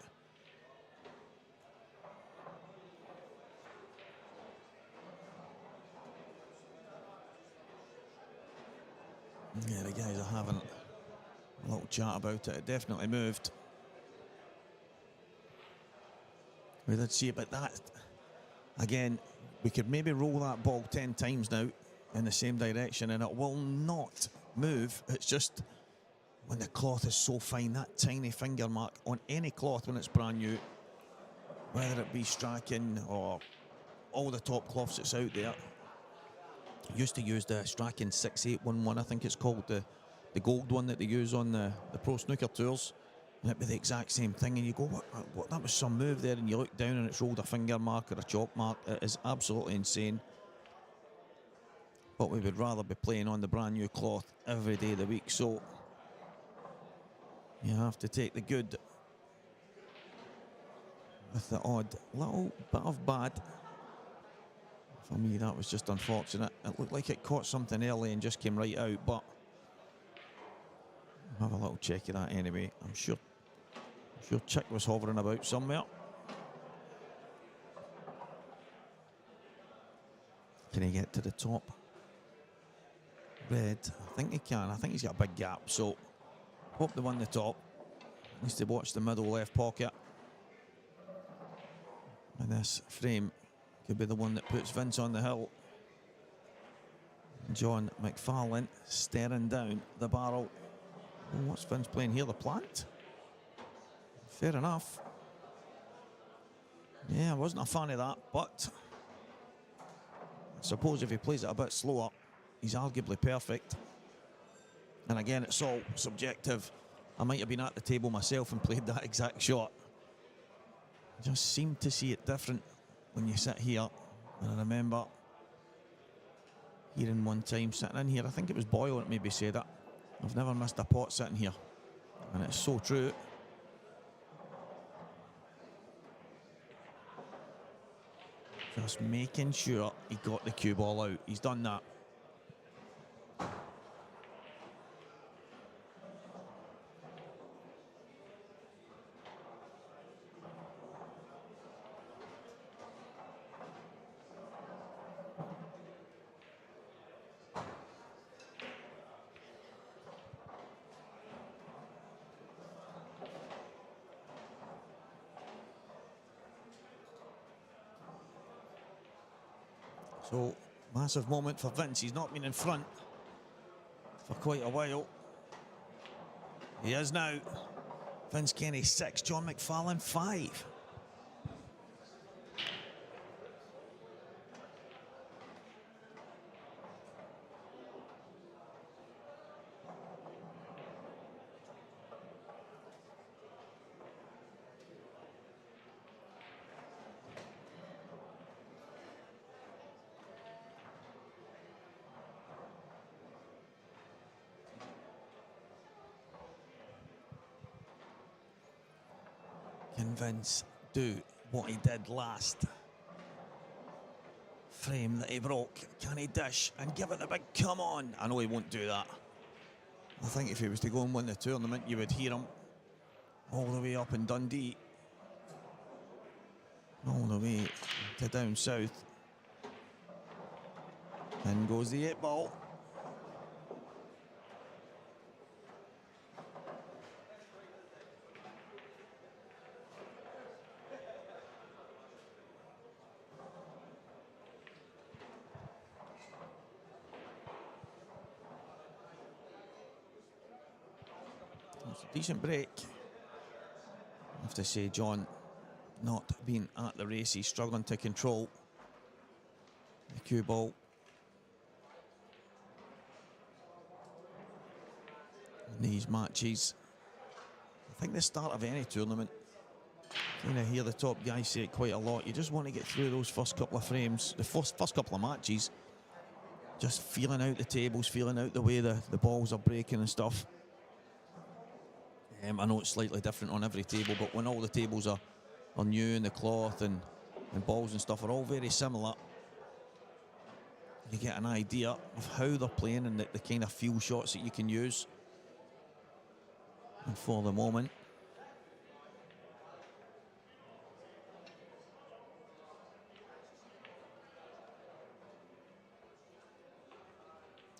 Yeah, the guys are having a little chat about it. It definitely moved. We did see it, but that, again, we could maybe roll that ball 10 times now in the same direction and it will not move. It's just when the cloth is so fine, that tiny finger mark on any cloth when it's brand new, whether it be Strachan or all the top cloths that's out there. Used to use the Strachan 6811, I think it's called, the gold one that they use on the pro snooker tours, and it'd be the exact same thing, and you go, what, that was some move there, and you look down and it's rolled a finger mark or a chalk mark. It is absolutely insane. But we would rather be playing on the brand new cloth every day of the week, so you have to take the good with the odd little bit of bad. For me, that was just unfortunate. It looked like it caught something early and just came right out, but I'll have a little check of that anyway. I'm sure Chick was hovering about somewhere. Can he get to the top? Red, I think he can. I think he's got a big gap, so hope they won the top. Needs to watch the middle left pocket. And this frame could be the one that puts Vince on the hill. John McFarlane staring down the barrel. Oh, what's Vince playing here? The plant? Fair enough. Yeah, I wasn't a fan of that, but I suppose if he plays it a bit slower, he's arguably perfect. And again, it's all subjective. I might have been at the table myself and played that exact shot. Just seem to see it different when you sit here. And I remember hearing one time sitting in here, I think it was Boyle that maybe said it, I've never missed a pot sitting here. And it's so true. Just making sure he got the cue ball out. He's done that. So, massive moment for Vince. He's not been in front for quite a while. He is now. Vince Kenny 6, John McFarlane 5. Can Vince do what he did last frame that he broke? Can he dish and give it the big come on? I know he won't do that. I think if he was to go and win the tournament, you would hear him all the way up in Dundee, all the way to down south. In goes the 8-ball. Decent break. I have to say, John, not being at the race, he's struggling to control the cue ball. In these matches, I think the start of any tournament, Kind of hear the top guys say it quite a lot. You just want to get through those first couple of frames, the first couple of matches, just feeling out the tables, feeling out the way the balls are breaking and stuff. I know it's slightly different on every table, but when all the tables are new and the cloth and balls and stuff are all very similar, you get an idea of how they're playing and the kind of feel shots that you can use. And for the moment,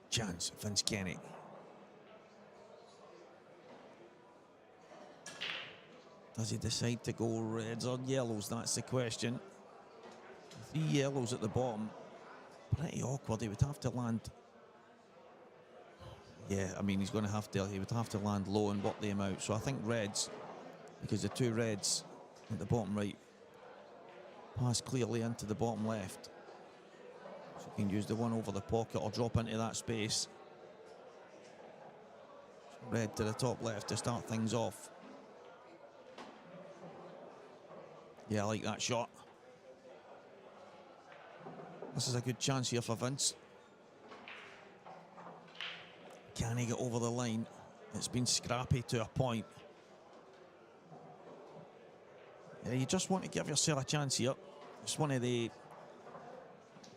chance, Vince Kenny. Does he decide to go reds or yellows? That's the question. 3 yellows at the bottom. Pretty awkward. He would have to land. Yeah, I mean, he would have to land low and work them out. So I think reds, because the 2 reds at the bottom right pass clearly into the bottom left. So you can use the one over the pocket or drop into that space. Red to the top left to start things off. Yeah, I like that shot. This is a good chance here for Vince. Can he get over the line? It's been scrappy to a point. Yeah, you just want to give yourself a chance here. It's one of the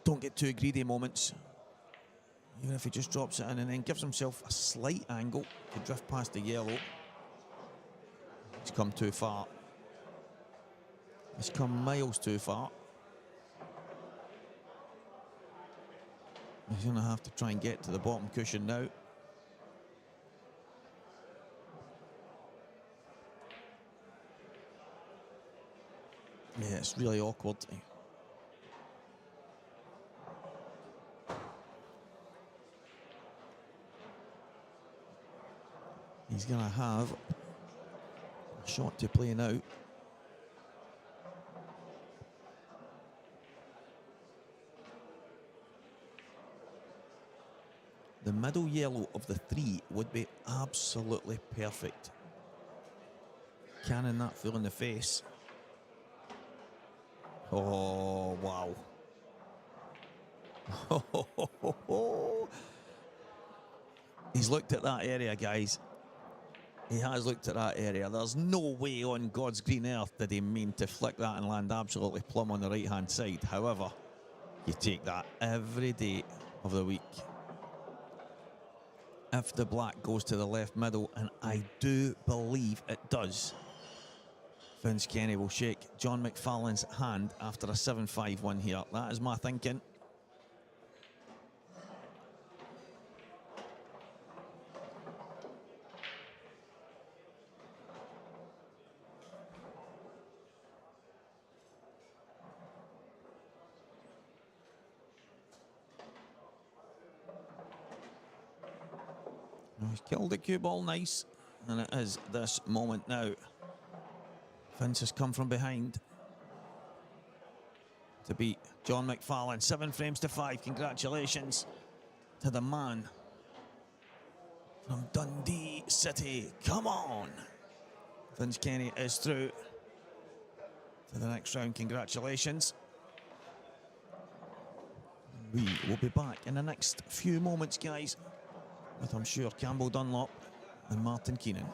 don't get too greedy moments. Even if he just drops it in and then gives himself a slight angle to drift past the yellow. He's come too far. He's come miles too far. He's going to have to try and get to the bottom cushion now. Yeah, it's really awkward. He's going to have a shot to play now. The middle yellow of the 3 would be absolutely perfect. Cannon that full in the face. Oh, wow. He's looked at that area, guys. He has looked at that area. There's no way on God's green earth did he mean to flick that and land absolutely plumb on the right-hand side. However, you take that every day of the week. If the black goes to the left middle, and I do believe it does, Vince Kenny will shake John McFarlane's hand after a 7-5 win here. That is my thinking. He's killed the cue ball nice, and it is this moment now. Vince has come from behind to beat John McFarlane. 7 frames to 5. Congratulations to the man from Dundee City. Come on. Vince Kenny is through to the next round. Congratulations. We will be back in the next few moments, guys, with, I'm sure, Campbell Dunlop and Martin Keenan.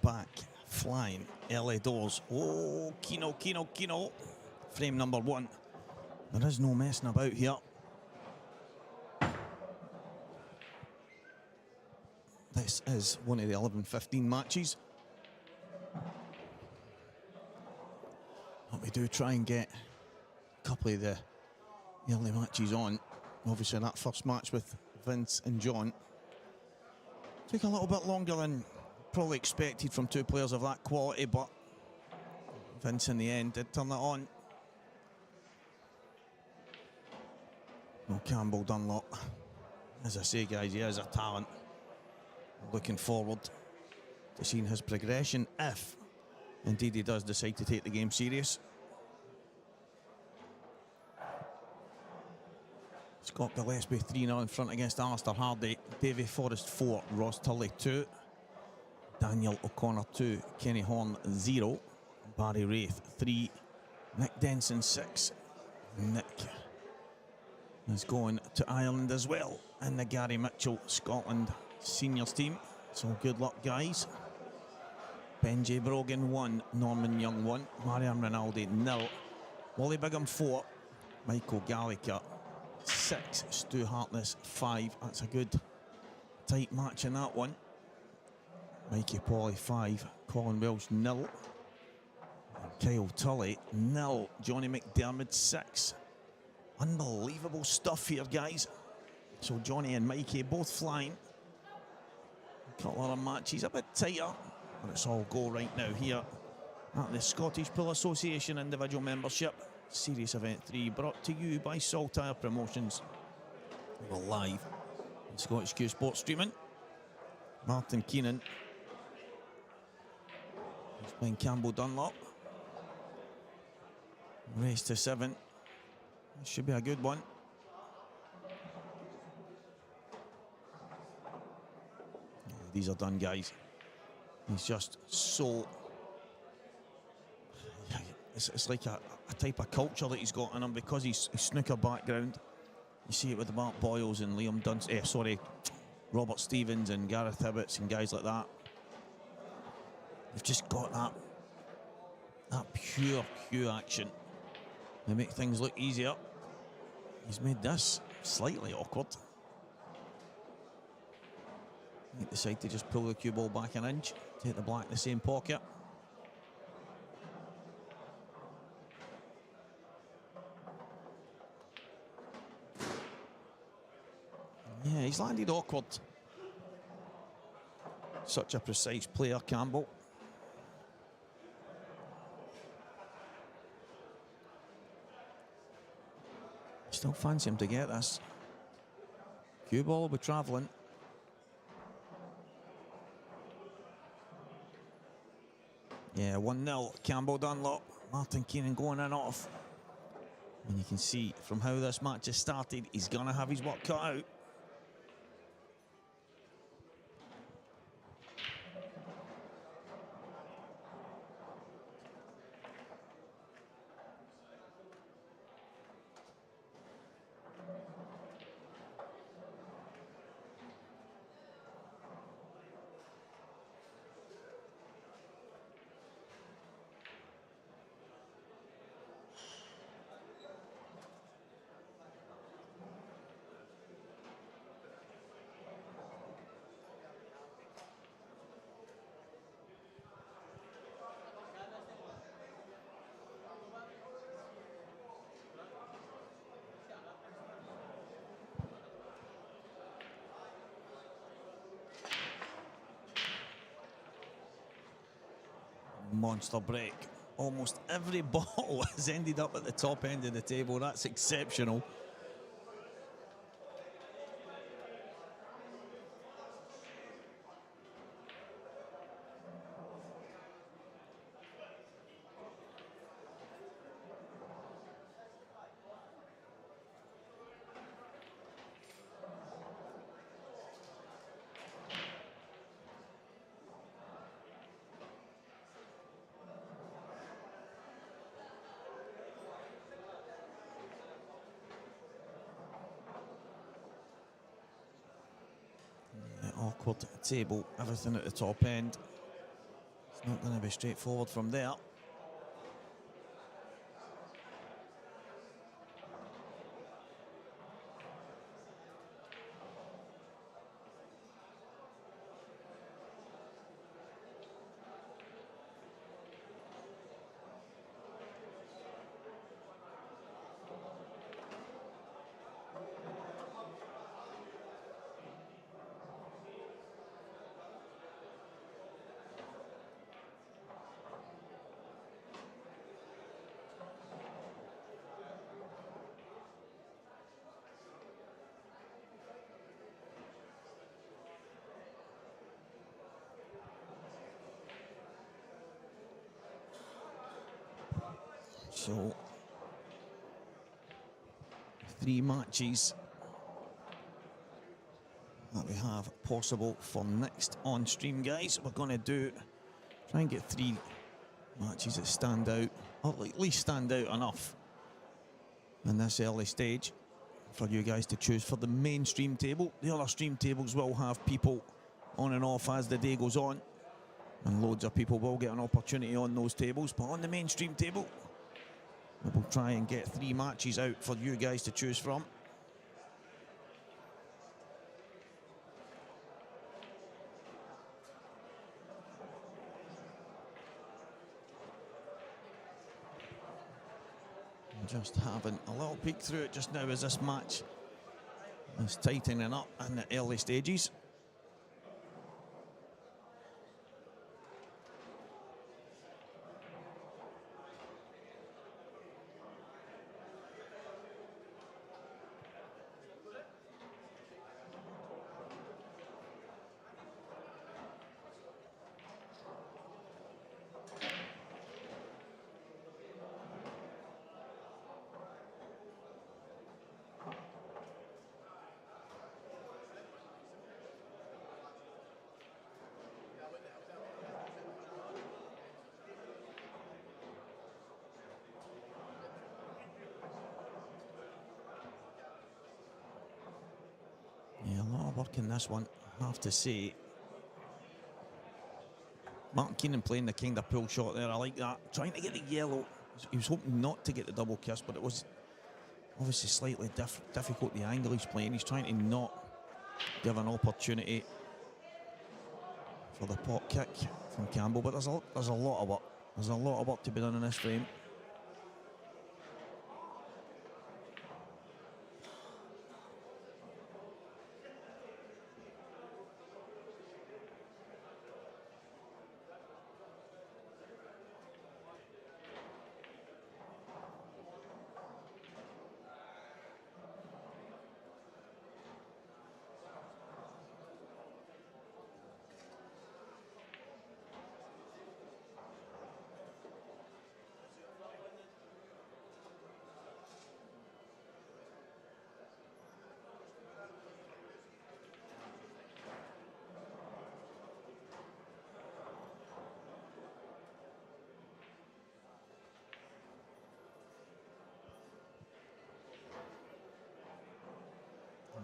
back, flying, early doors. Oh, Kino. Frame number 1. There is no messing about here. This is one of the 11-15 matches. But we do try and get a couple of the early matches on. Obviously that first match with Vince and John took a little bit longer than probably expected from two players of that quality, but Vince in the end did turn it on. No, Campbell Dunlop. As I say, guys, he is a talent. Looking forward to seeing his progression if indeed he does decide to take the game serious. Scott Gillespie 3-0 in front against Alistair Hardy. Davy Forrest 4, Ross Tully 2. Daniel O'Connor 2, Kenny Horn 0. Barry Wraith 3, Nick Denson 6. Nick is going to Ireland as well in the Gary Mitchell Scotland seniors team. So good luck, guys. Benji Brogan 1, Norman Young 1, Mariam Rinaldi 0, Wally Bigham 4, Michael Gallagher 6, Stu Hartness 5. That's a good tight match in that one. Mikey Pauly 5, Colin Welsh 0, Kyle Tully 0, Johnny McDermott 6. Unbelievable stuff here, guys. So Johnny and Mikey both flying. A couple of matches a bit tighter, but it's all go right now here at the Scottish Pool Association Individual Membership Series Event 3, brought to you by Saltire Promotions. We're live on Scottish Q Sports Streaming. Martin Keenan is playing Campbell Dunlop. Race to 7. This should be a good one. Yeah, these are done, guys. He's just so... Yeah, it's like a type of culture that he's got in him because he's a snooker background. You see it with Mark Boyles and Liam Robert Stevens and Gareth Hibbets and guys like that. They've just got that pure action. They make things look easier. He's made this slightly awkward. He decided to just pull the cue ball back an inch, take the black in the same pocket. Yeah, he's landed awkward. Such a precise player, Campbell. Still fancy him to get this. Cue ball will be travelling. Yeah, 1-0, Campbell Dunlop. Martin Keenan going in off. And you can see from how this match has started, he's going to have his work cut out. Monster break. Almost every ball has ended up at the top end of the table. That's exceptional. Awkward table, everything at the top end. Not going to be straightforward from there. So, 3 matches that we have possible for next on stream, guys. We're going to try and get 3 matches that stand out, or at least stand out enough in this early stage for you guys to choose for the main stream table. The other stream tables will have people on and off as the day goes on, and loads of people will get an opportunity on those tables, but on the main stream table, we'll try and get 3 matches out for you guys to choose from. Just having a little peek through it just now as this match is tightening up in the early stages. Yeah, a lot of work in this one, I have to say. Martin Keenan playing the kind of pull shot there, I like that. Trying to get the yellow. He was hoping not to get the double kiss, but it was obviously slightly difficult, the angle he's playing. He's trying to not give an opportunity for the pot kick from Campbell, but there's a lot of work. There's a lot of work to be done in this frame.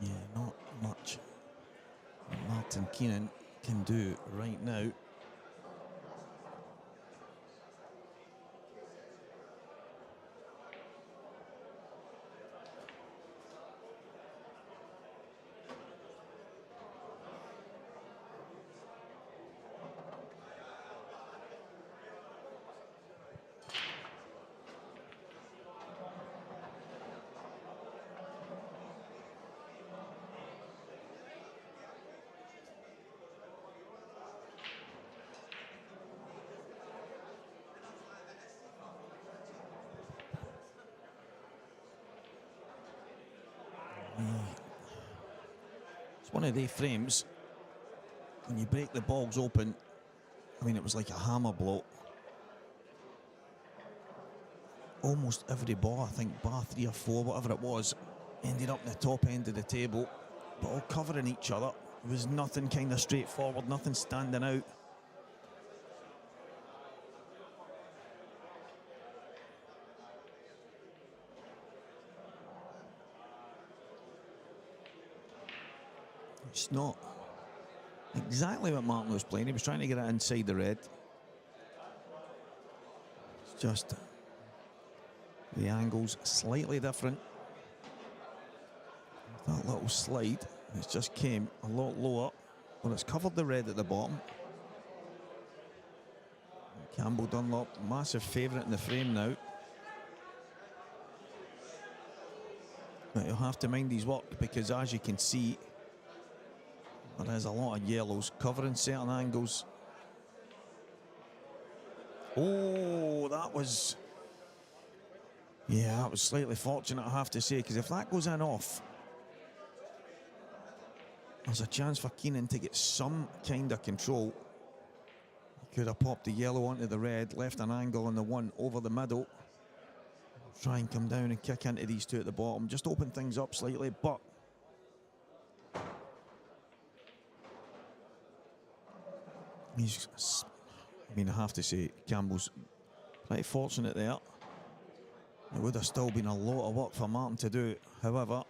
Yeah, not much that Martin Keenan can do right now. It's one of the frames, when you break the balls open, I mean, it was like a hammer blow. Almost every ball, I think, bar 3 or 4, whatever it was, ended up in the top end of the table, but all covering each other. There was nothing kind of straightforward, nothing standing out. It's not exactly what Martin was playing. He was trying to get it inside the red. Just the angle's slightly different. That little slide, it's just came a lot lower, but it's covered the red at the bottom. Campbell Dunlop, massive favourite in the frame now. But he'll have to mind his work, because as you can see, there is a lot of yellows covering certain angles. Oh, that was... yeah, that was slightly fortunate, I have to say, because if that goes in off, there's a chance for Keenan to get some kind of control. He could have popped the yellow onto the red, left an angle on the one over the middle. Try and come down and kick into these two at the bottom. Just open things up slightly, but... I mean, I have to say, Campbell's pretty fortunate there. It would have still been a lot of work for Martin to do. However,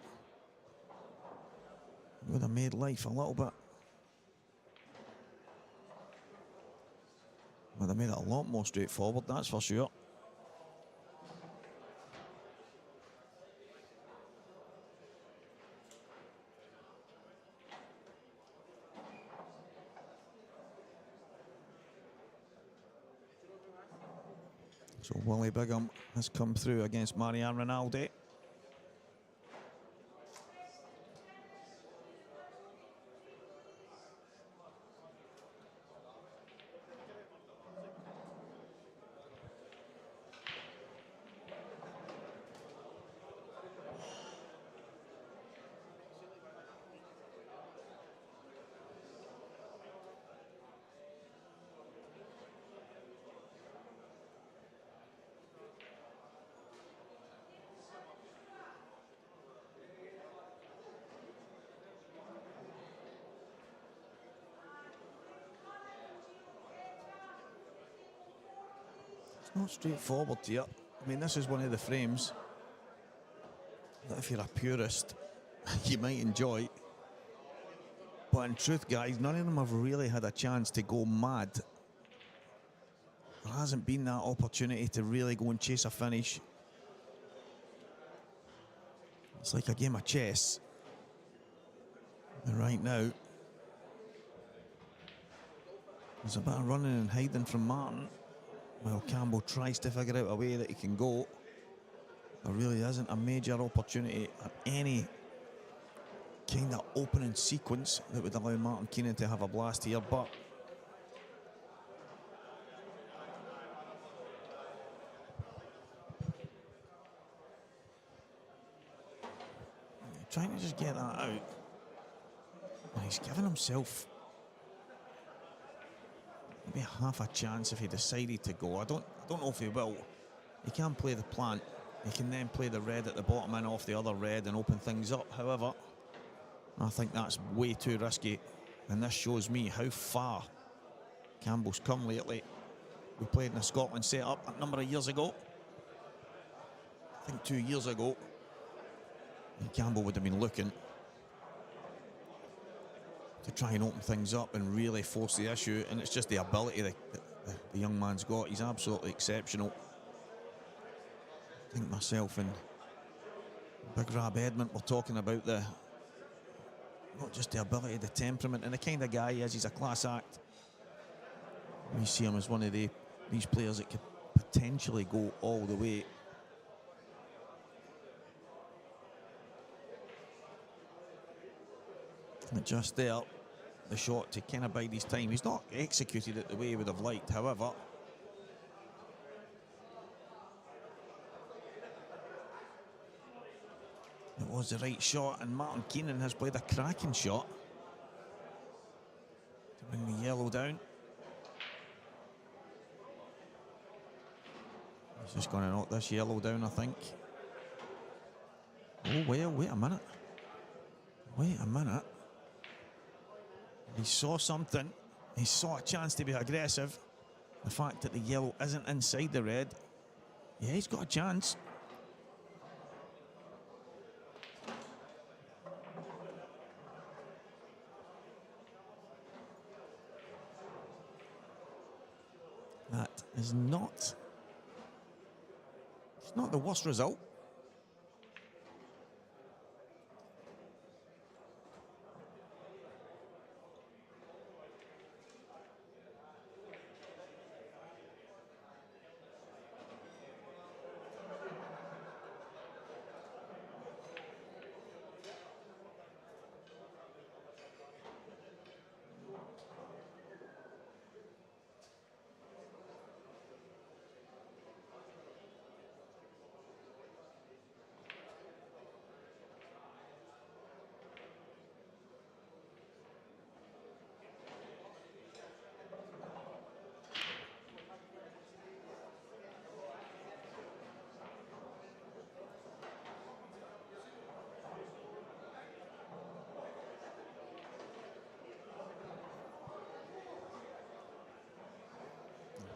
it would have made life a little bit. Would have made it a lot more straightforward, that's for sure. So Wally Bigham has come through against Marianne Rinaldi. Not straightforward here. I mean, this is one of the frames that if you're a purist, you might enjoy. But in truth, guys, none of them have really had a chance to go mad. There hasn't been that opportunity to really go and chase a finish. It's like a game of chess. And right now, there's a bit of running and hiding from Martin. Well, Campbell tries to figure out a way that he can go. There really isn't a major opportunity at any kind of opening sequence that would allow Martin Keenan to have a blast here, but trying to just get that out. And he's given himself maybe half a chance if he decided to go. I don't know if he will. He can play the plant. He can then play the red at the bottom and off the other red and open things up. However, I think that's way too risky. And this shows me how far Campbell's come lately. We played in a Scotland setup a number of years ago. I think 2 years ago. And Campbell would have been looking to try and open things up and really force the issue, and it's just the ability that the young man's got. He's absolutely exceptional. I think myself and Big Rab Edmund were talking about not just the ability, the temperament, and the kind of guy he is. He's a class act. We see him as one of these players that could potentially go all the way. And just there, the shot to kind of bide his time. He's not executed it the way he would have liked, however. It was the right shot, and Martin Keenan has played a cracking shot to bring the yellow down. He's just going to knock this yellow down, I think. Oh, well, wait a minute. Wait a minute. He saw something. He saw a chance to be aggressive. The fact that the yellow isn't inside the red. Yeah, he's got a chance. That is not It's not the worst result.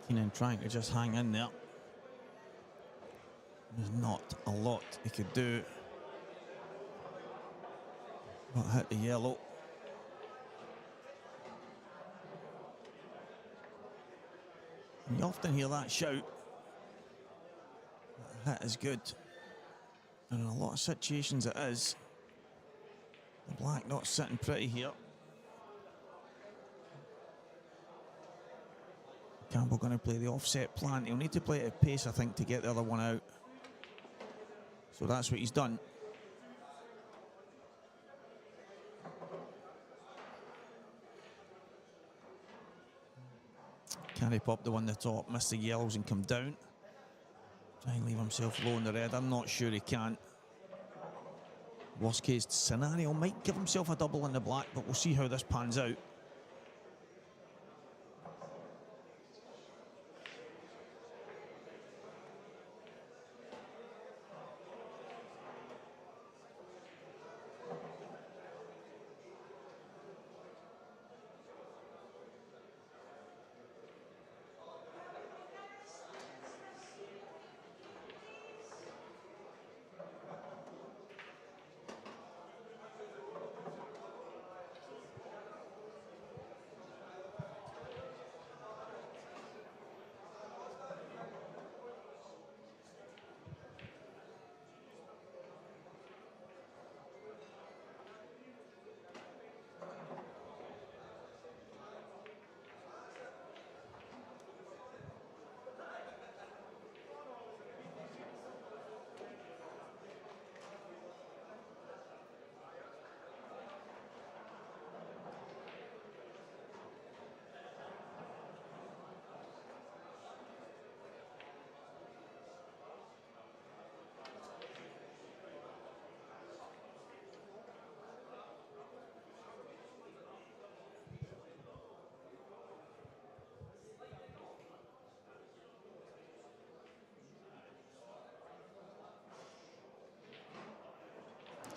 Keenan trying to just hang in there. There's not a lot he could do. But hit the yellow. And you often hear that shout. That hit is good. And in a lot of situations it is. The black not sitting pretty here. Campbell going to play the offset plan. He'll need to play it at pace, I think, to get the other one out. So that's what he's done. Carry up the one at the top, miss the yellows and come down. Try and leave himself low in the red. I'm not sure he can. Worst case scenario, might give himself a double in the black, but we'll see how this pans out.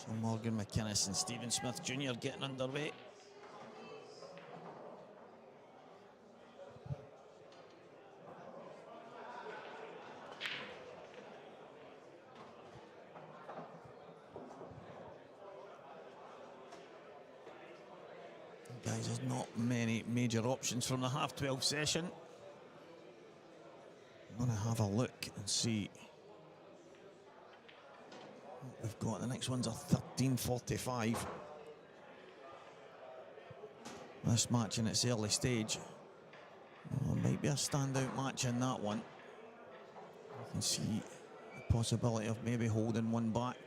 So Morgan McInnes and Stephen Smith Jr. getting underway. Guys, there's not many major options from the half-12 session. I'm going to have a look and see what we've got. The next one's a 13:45. This match in its early stage. Well, there might be a standout match in that one. You can see the possibility of maybe holding one back.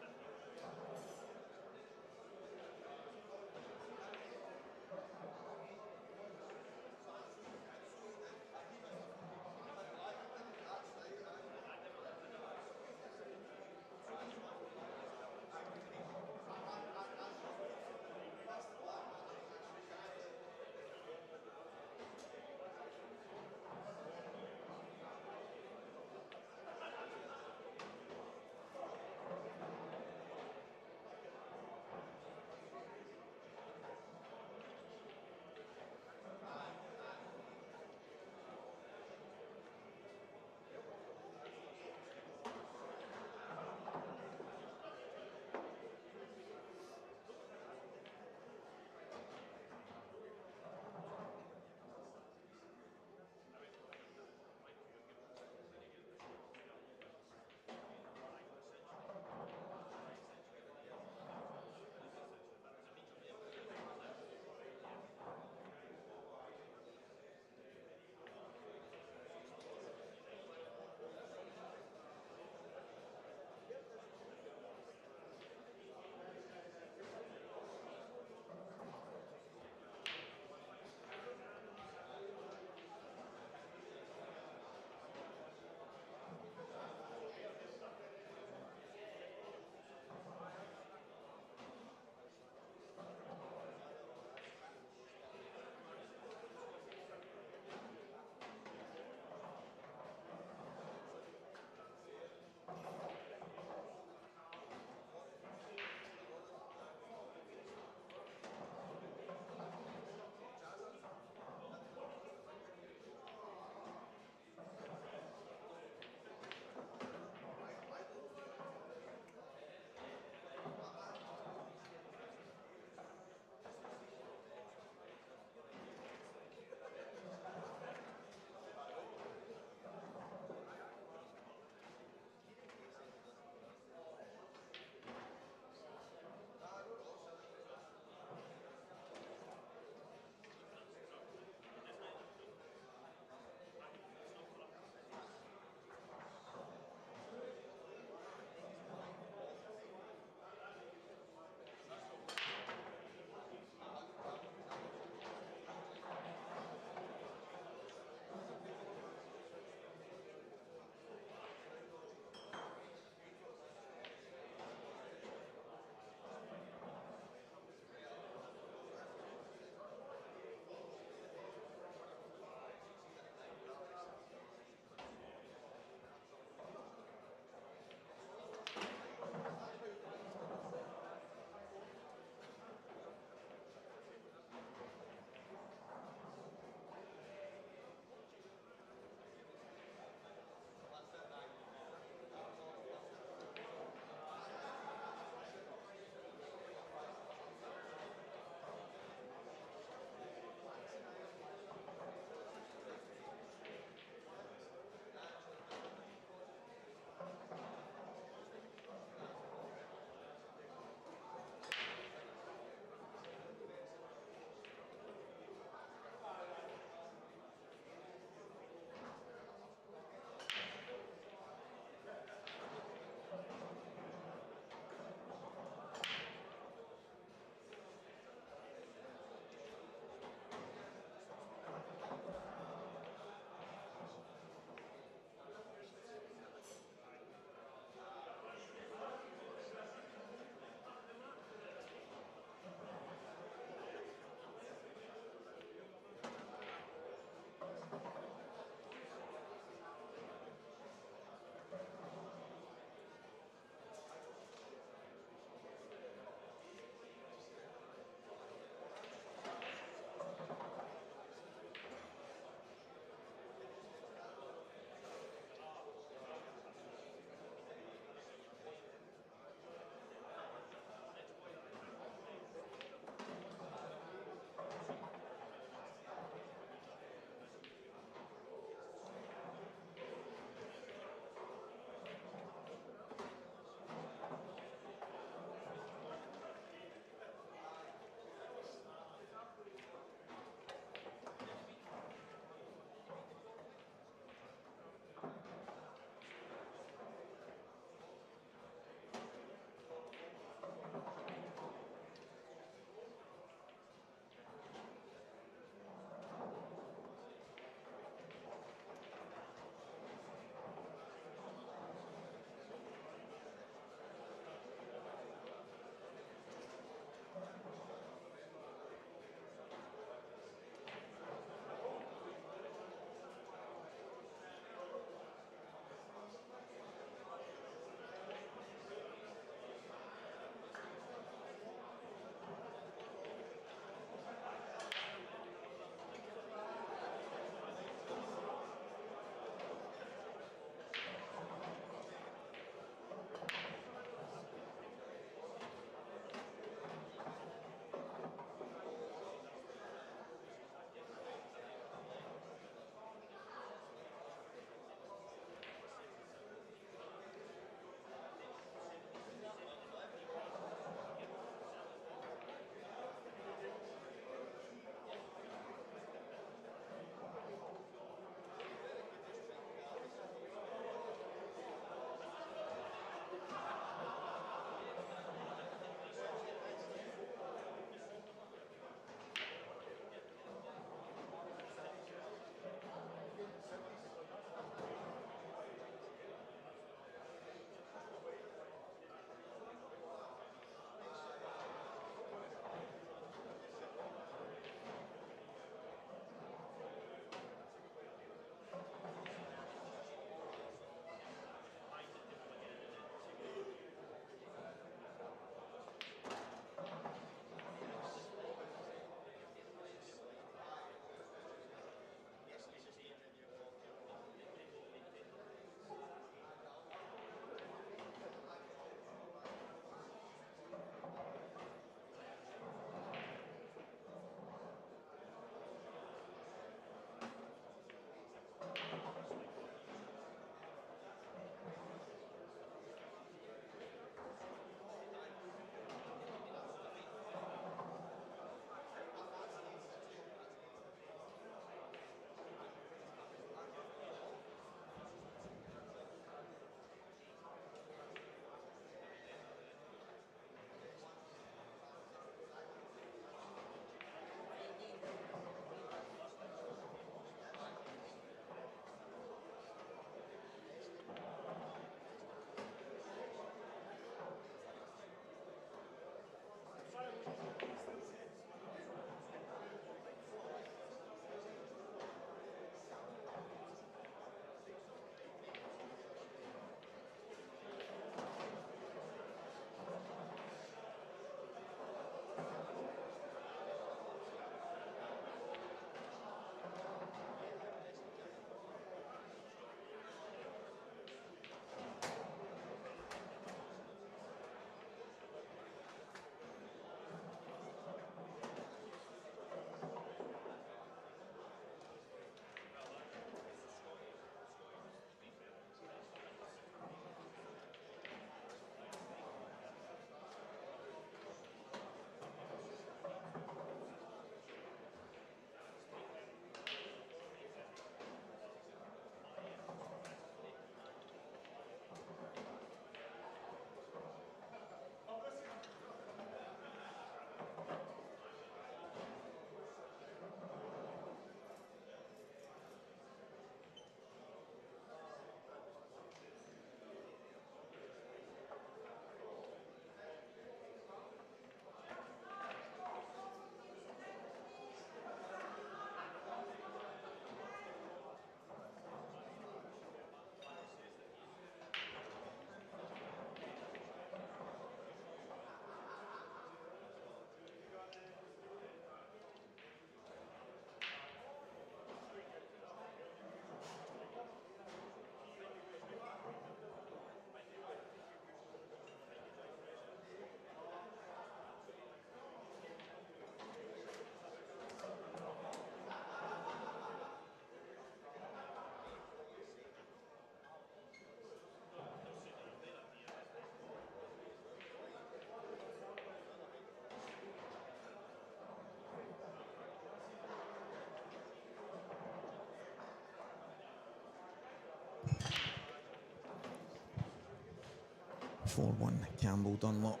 4-1 Campbell Dunlop.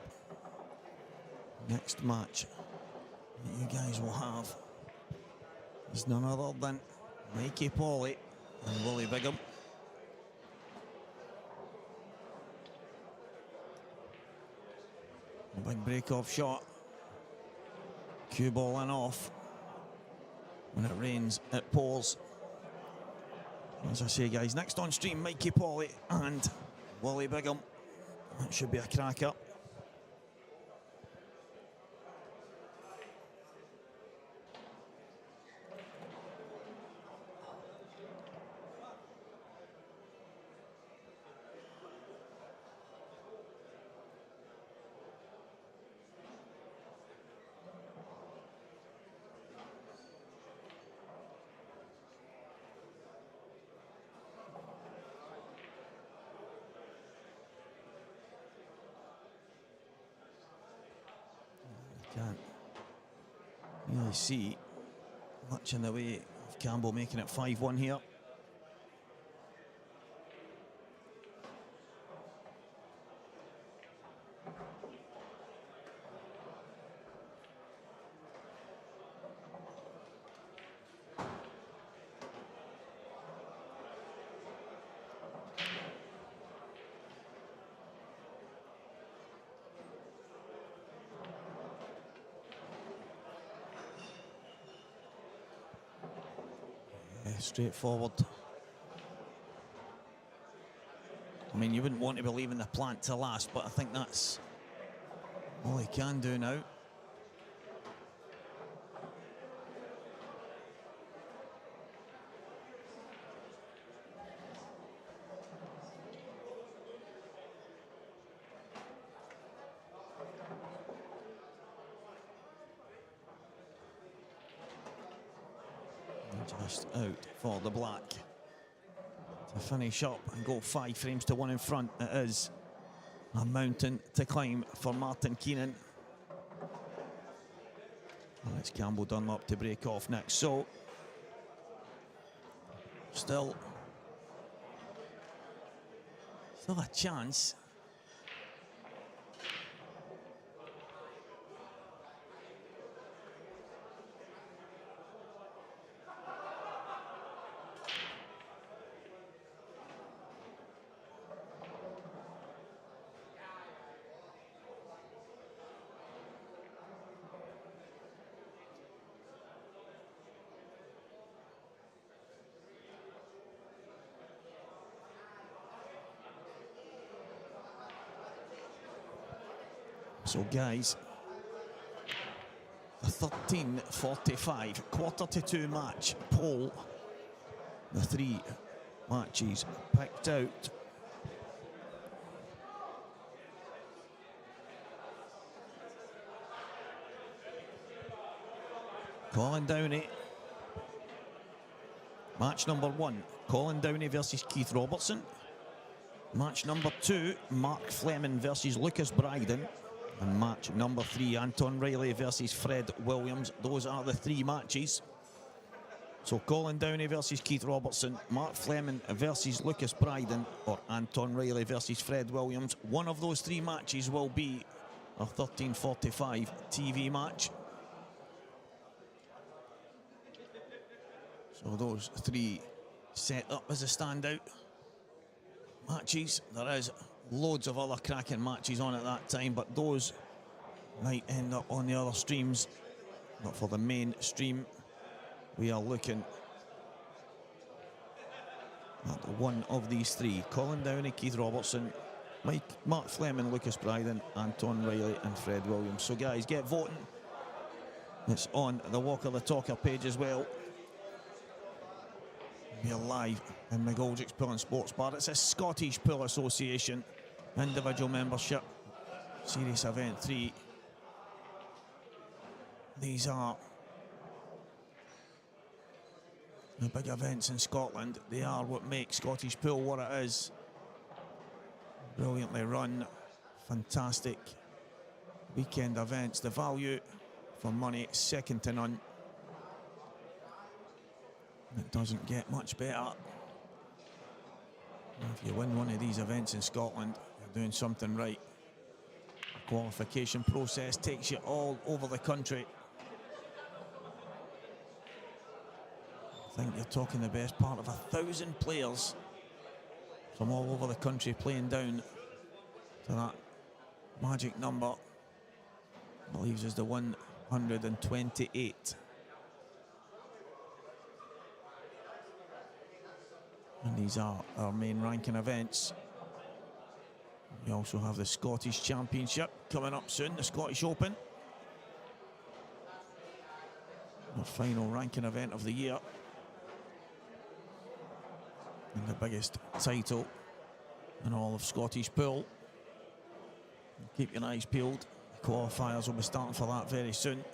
Next match that you guys will have is none other than Mikey Pauly and Wally Bigham. A big break-off shot. Cue ball in off when it rains, it pours. As I say, guys, next on stream, Mikey Pauly and Wally Bigham. That should be a cracker. Can't really see much in the way of Campbell making it 5-1 here. Straightforward. I mean, you wouldn't want to be leaving the plant to last, but I think that's all he can do now. Just out for the black to finish up and go 5 frames to 1 in front. It is a mountain to climb for Martin Keenan. And it's Campbell Dunlop to break off next. So still a chance. So guys, the 13:45 1/4-2 match poll, the 3 matches picked out. Colin Downey, match number 1, Colin Downey versus Keith Robertson. Match number 2, Mark Fleming versus Lucas Brydon. And match number 3, Anton Riley versus Fred Williams. Those are the 3 matches. So Colin Downey versus Keith Robertson, Mark Fleming versus Lucas Brydon, or Anton Riley versus Fred Williams. One of those 3 matches will be a 13:45 TV match. So those 3 set up as a standout matches. There is loads of other cracking matches on at that time, but those might end up on the other streams. But for the main stream, we are looking at one of these 3. Colin Downey, Keith Robertson, Mark Fleming, Lucas Brydon, Anton Riley and Fred Williams. So guys, get voting. It's on the Walker the Talker page as well. We are live in McGoldrick's Pool and Sports Bar. It's a Scottish Pool Association individual membership series event 3. These are the big events in Scotland. They are what make Scottish Pool what it is. Brilliantly run, fantastic weekend events. The value for money second to none. It doesn't get much better. If you win one of these events in Scotland, you're doing something right. The qualification process takes you all over the country. I think you're talking the best part of 1,000 players from all over the country playing down to that magic number. That leaves us the 128. And these are our main ranking events. We also have the Scottish Championship coming up soon, the Scottish Open. Our final ranking event of the year. And the biggest title in all of Scottish pool. Keep your eyes peeled. The qualifiers will be starting for that very soon.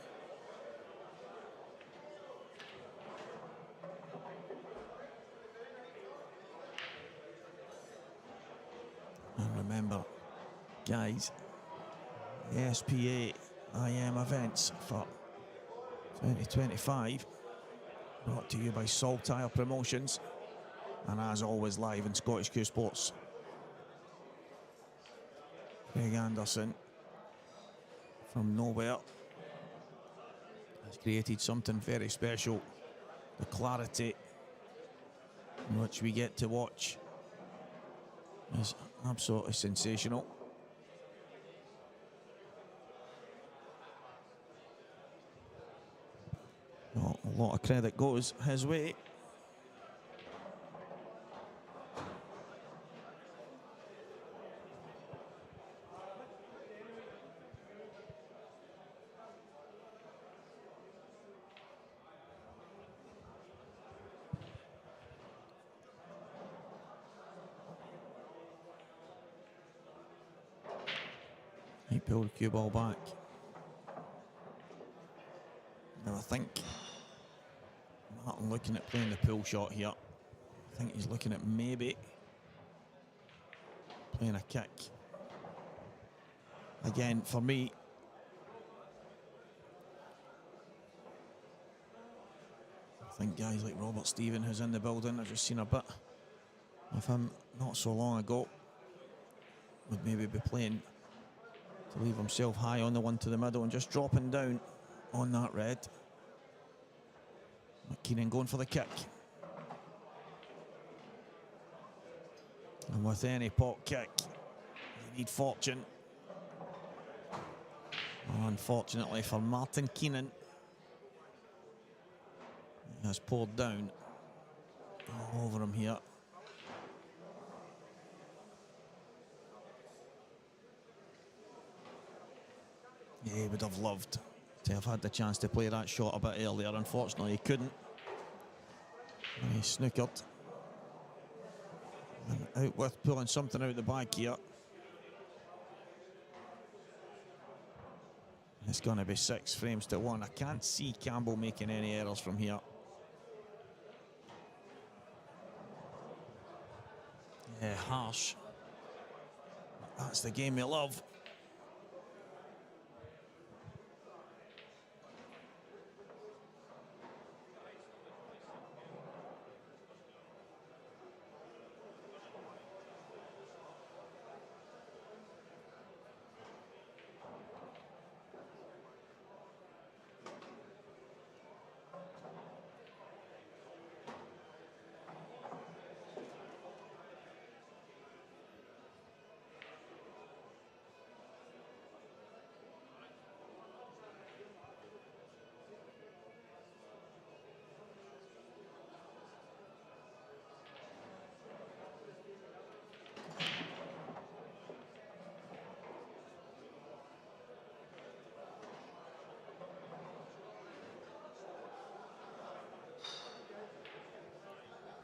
And remember, guys, the SPA IM events for 2025 brought to you by Saltire Promotions, and as always live in Scottish Q Sports. Craig Anderson from nowhere has created something very special. The clarity in which we get to watch is absolutely sensational. Well, a lot of credit goes his way. He pulled the cue ball back. Now I think Martin looking at playing the pull shot here. I think he's looking at maybe playing a kick. Again, for me, I think guys like Robert Stephen, who's in the building, I've just seen a bit of him not so long ago, would maybe be playing to leave himself high on the one to the middle and just dropping down on that red. McKeenan going for the kick. And with any pot kick, you need fortune. Unfortunately for Martin Keenan, he has pulled down all over him here. Yeah, he would have loved to have had the chance to play that shot a bit earlier. Unfortunately, he couldn't. And he snookered. And out with pulling something out the back here. It's going to be 6 frames to 1. I can't see Campbell making any errors from here. Yeah, harsh. That's the game you love.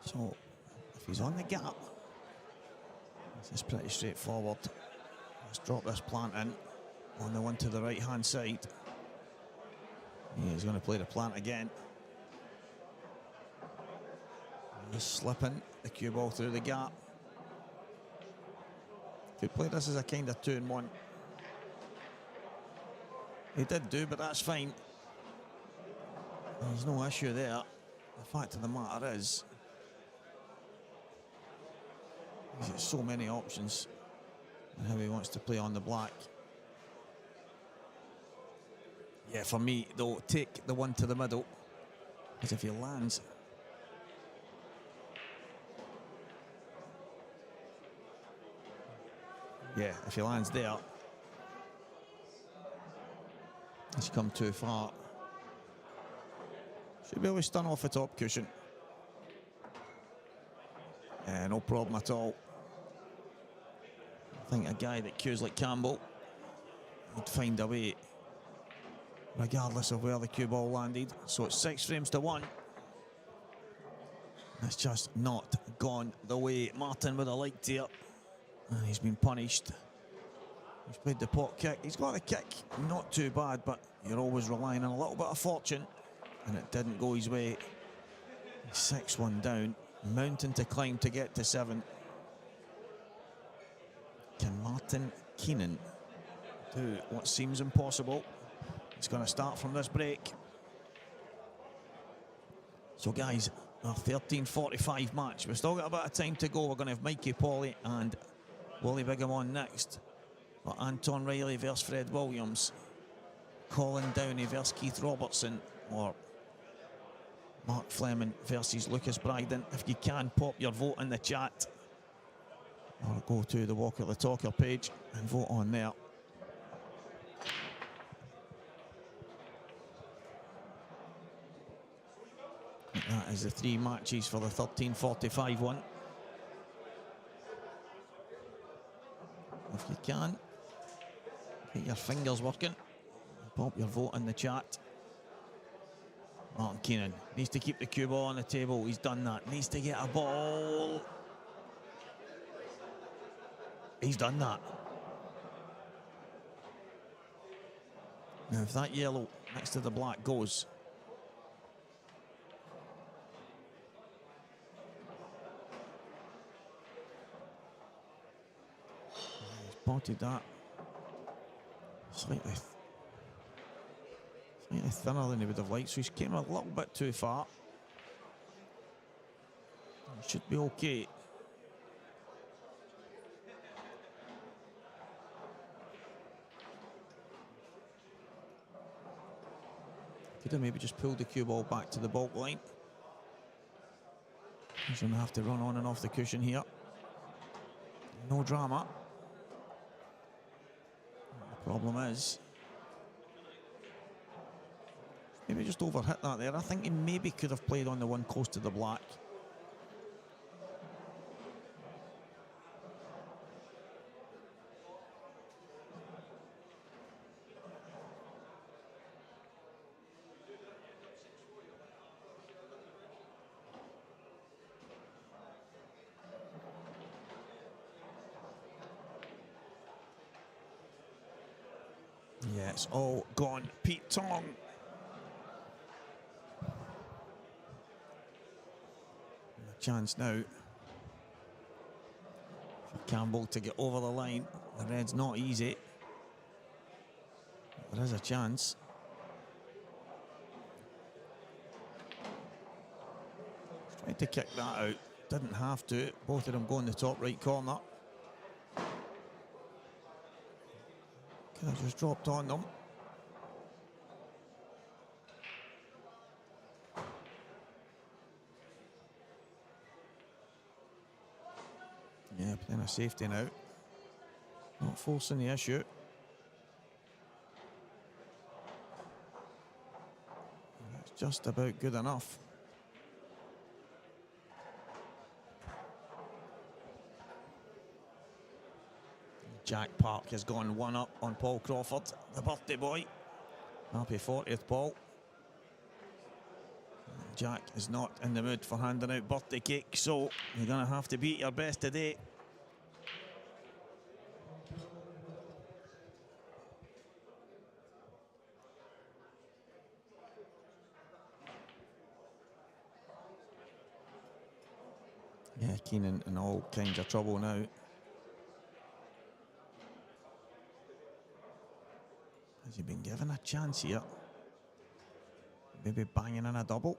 So, if he's on the gap, this is pretty straightforward. Let's drop this plant in on the one to the right-hand side. He's going to play the plant again. He's slipping the cue ball through the gap. Could play this as a kind of 2-in-1. He did do, but that's fine. There's no issue there. The fact of the matter is, there's so many options and how he wants to play on the black. Yeah, for me, though, take the one to the middle, because if he lands... Yeah, if he lands there, he's come too far. Should be able to stun off the top cushion. Yeah, no problem at all. I think a guy that cues like Campbell would find a way, regardless of where the cue ball landed. So it's 6 frames to 1. It's just not gone the way Martin would have liked here. And he's been punished. He's played the pot kick. He's got the kick. Not too bad, but you're always relying on a little bit of fortune. And it didn't go his way. 6-1 down. Mountain to climb to get to 7. Can Martin Keenan do what seems impossible? It's going to start from this break. So guys, our 13:45 match. We've still got a bit of time to go. We're going to have Mikey, Polly and Wally Bigham on next. But Anton Riley versus Fred Williams. Colin Downey versus Keith Robertson. Or Mark Fleming versus Lucas Brydon. If you can, pop your vote in the chat. Or go to the Walker the Talker page and vote on there. That is the 3 matches for the 13:45 one. If you can, get your fingers working. Pop your vote in the chat. Martin Keenan needs to keep the cue ball on the table. He's done that. Needs to get a ball. He's done that. Now, if that yellow next to the black goes, he's spotted that. Slightly thinner than he would have liked, so he's came a little bit too far. He should be okay. Could have maybe just pulled the cue ball back to the baulk line. He's going to have to run on and off the cushion here. No drama. The problem is, maybe just overhit that there. I think he maybe could have played on the one close to the black. Yeah, it's all gone Pete Tong. Chance now for Campbell to get over the line. The red's not easy. There is a chance. Tried to kick that out. Didn't have to. Both of them go in the top right corner. Could have just dropped on them. Yeah, playing a safety now. Not forcing the issue. That's just about good enough. Jack Park has gone 1 up on Paul Crawford, the birthday boy. Happy 40th, Paul. Jack is not in the mood for handing out birthday cake, so you're going to have to beat your best today. Yeah, Keenan in all kinds of trouble now. Has he been given a chance here? Maybe banging in a double.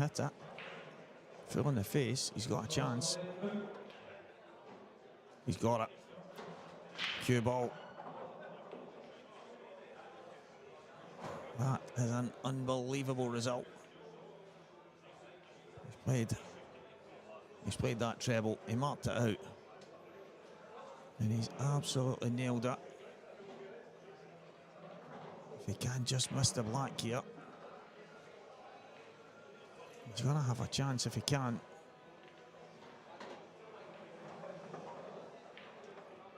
hit it. Full in the face. He's got a chance. He's got it. Cue ball. That is an unbelievable result. He's played that treble. He marked it out. And he's absolutely nailed it. If he can just miss the black here, he's going to have a chance if he can.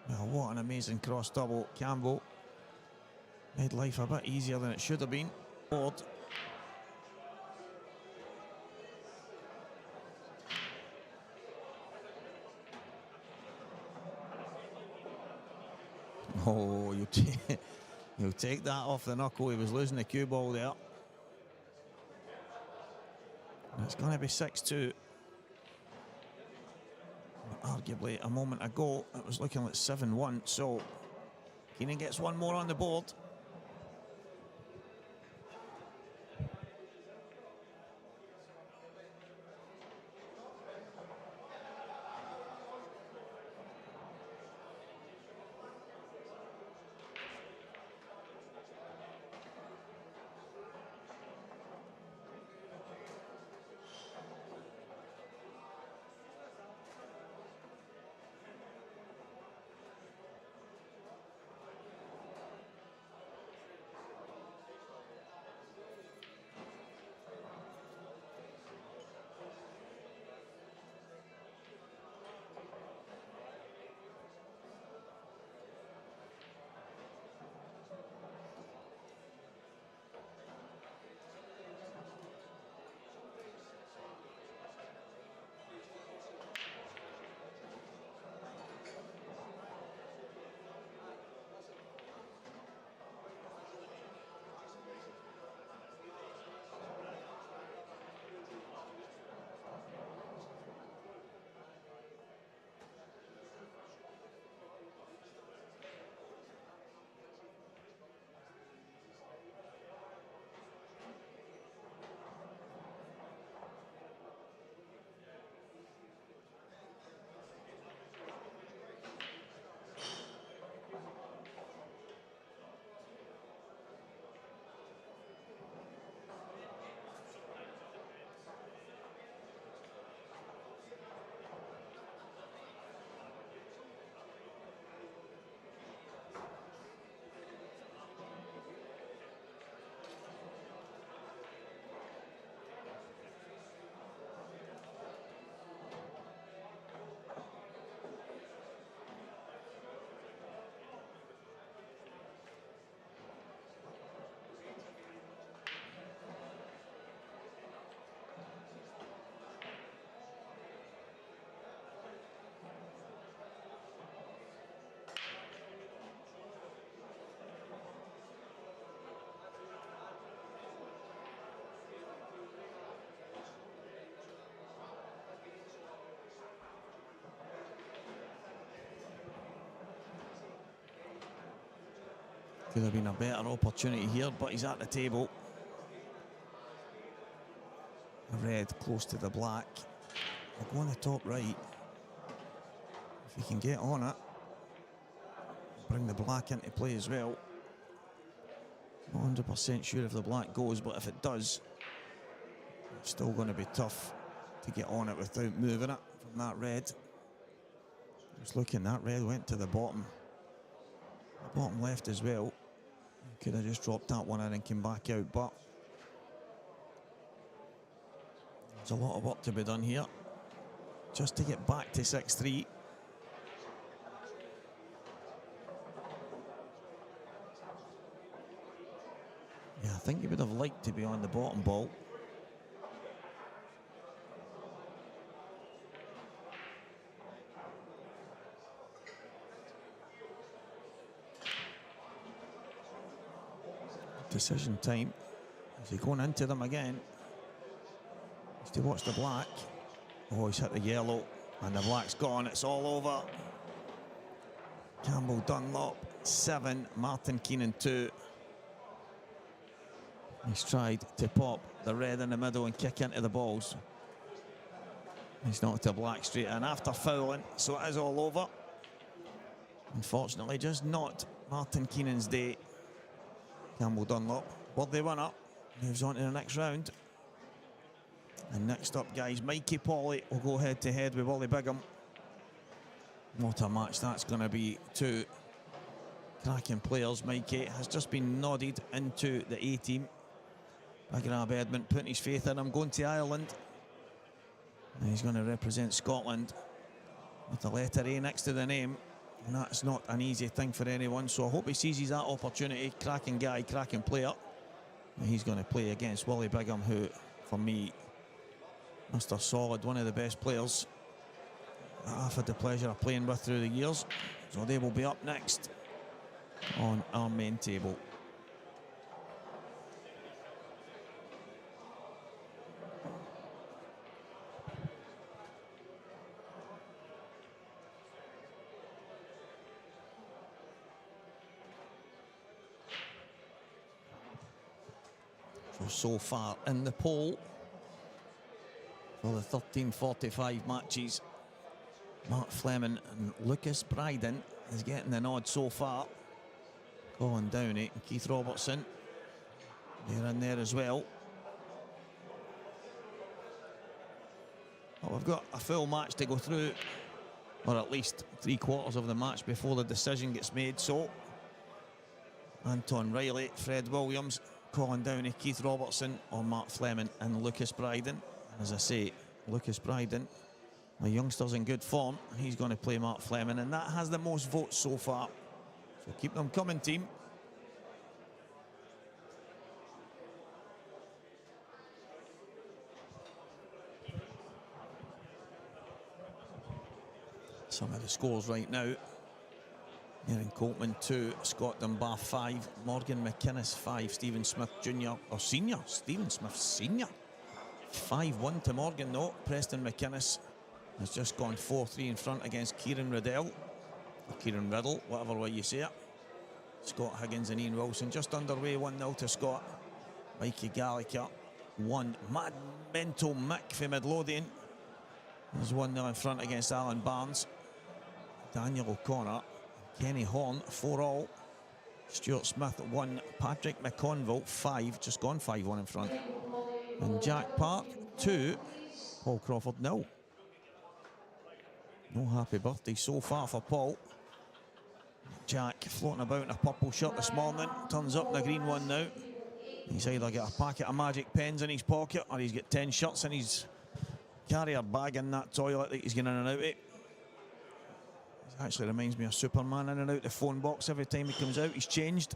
Well, what an amazing cross double. Campbell made life a bit easier than it should have been. Board. Oh, you'll take that off the knuckle. He was losing the cue ball there. And it's going to be 6-2. Arguably, a moment ago, it was looking like 7-1. So, Keenan gets one more on the board. Could have been a better opportunity here, but he's at the table. The red close to the black. I'll go on the top right. If he can get on it, bring the black into play as well. Not 100% sure if the black goes, but if it does, it's still going to be tough to get on it without moving it from that red. Just looking, that red went to the bottom left as well. Could have just dropped that one in and came back out, but there's a lot of work to be done here just to get back to 6-3. Yeah, I think he would have liked to be on the bottom ball. Decision time. Is he going into them again? Has to watch the black. Oh, he's hit the yellow and the black's gone. It's all over. Campbell Dunlop 7, Martin Keenan 2. He's tried to pop the red in the middle and kick into the balls. He's knocked a black straight in after fouling, so it is all over. Unfortunately, just not Martin Keenan's day. Campbell Dunlop, worthy winner, moves on to the next round. And next up, guys, Mikey Polly will go head-to-head with Wally Bigham. What a match that's going to be. Two cracking players. Mikey has just been nodded into the A-team. Grab Edmund putting his faith in him, going to Ireland. And he's going to represent Scotland with the letter A next to the name. And that's not an easy thing for anyone, so I hope he seizes that opportunity. Cracking guy, cracking player. And he's going to play against Wally Bigham, who, for me, Mr. Solid, one of the best players I've had the pleasure of playing with through the years. So they will be up next on our main table. So far in the poll for the 13:45 matches, Mark Fleming and Lucas Bryden is getting the nod so far. Colin Downey and Keith Robertson, they're in there as well. Well, we've got a full match to go through, or at least 3/4 of the match before the decision gets made. So Anton Riley, Fred Williams, Colin Downey, Keith Robertson, or Mark Fleming and Lucas Bryden. As I say, Lucas Bryden, the youngster's in good form. He's going to play Mark Fleming, and that has the most votes so far. So keep them coming, team. Some of the scores right now. Aaron Coltman 2, Scott Dunbar 5, Morgan McInnes 5, Stephen Smith Jr. or Senior, Stephen Smith Senior 5-1 to Morgan though. Preston McInnes has just gone 4-3 in front against Kieran Riddell, or Kieran Riddle, whatever way you say it. Scott Higgins and Ian Wilson just underway, 1-0 to Scott. Mikey Gallagher 1, Mad Mental Mick for Midlothian is 1-0 in front against Alan Barnes. Daniel O'Connor, Kenny Horn 4-all. Stuart Smith 1, Patrick McConville 5, just gone 5-1 in front. And Jack Park 2, Paul Crawford 0. No happy birthday so far for Paul. Jack floating about in a purple shirt this morning, turns up in a green one now. He's either got a packet of magic pens in his pocket or he's got 10 shirts in his carrier bag in that toilet that he's getting in and out of. Actually reminds me of Superman, in and out the phone box every time he comes out. He's changed.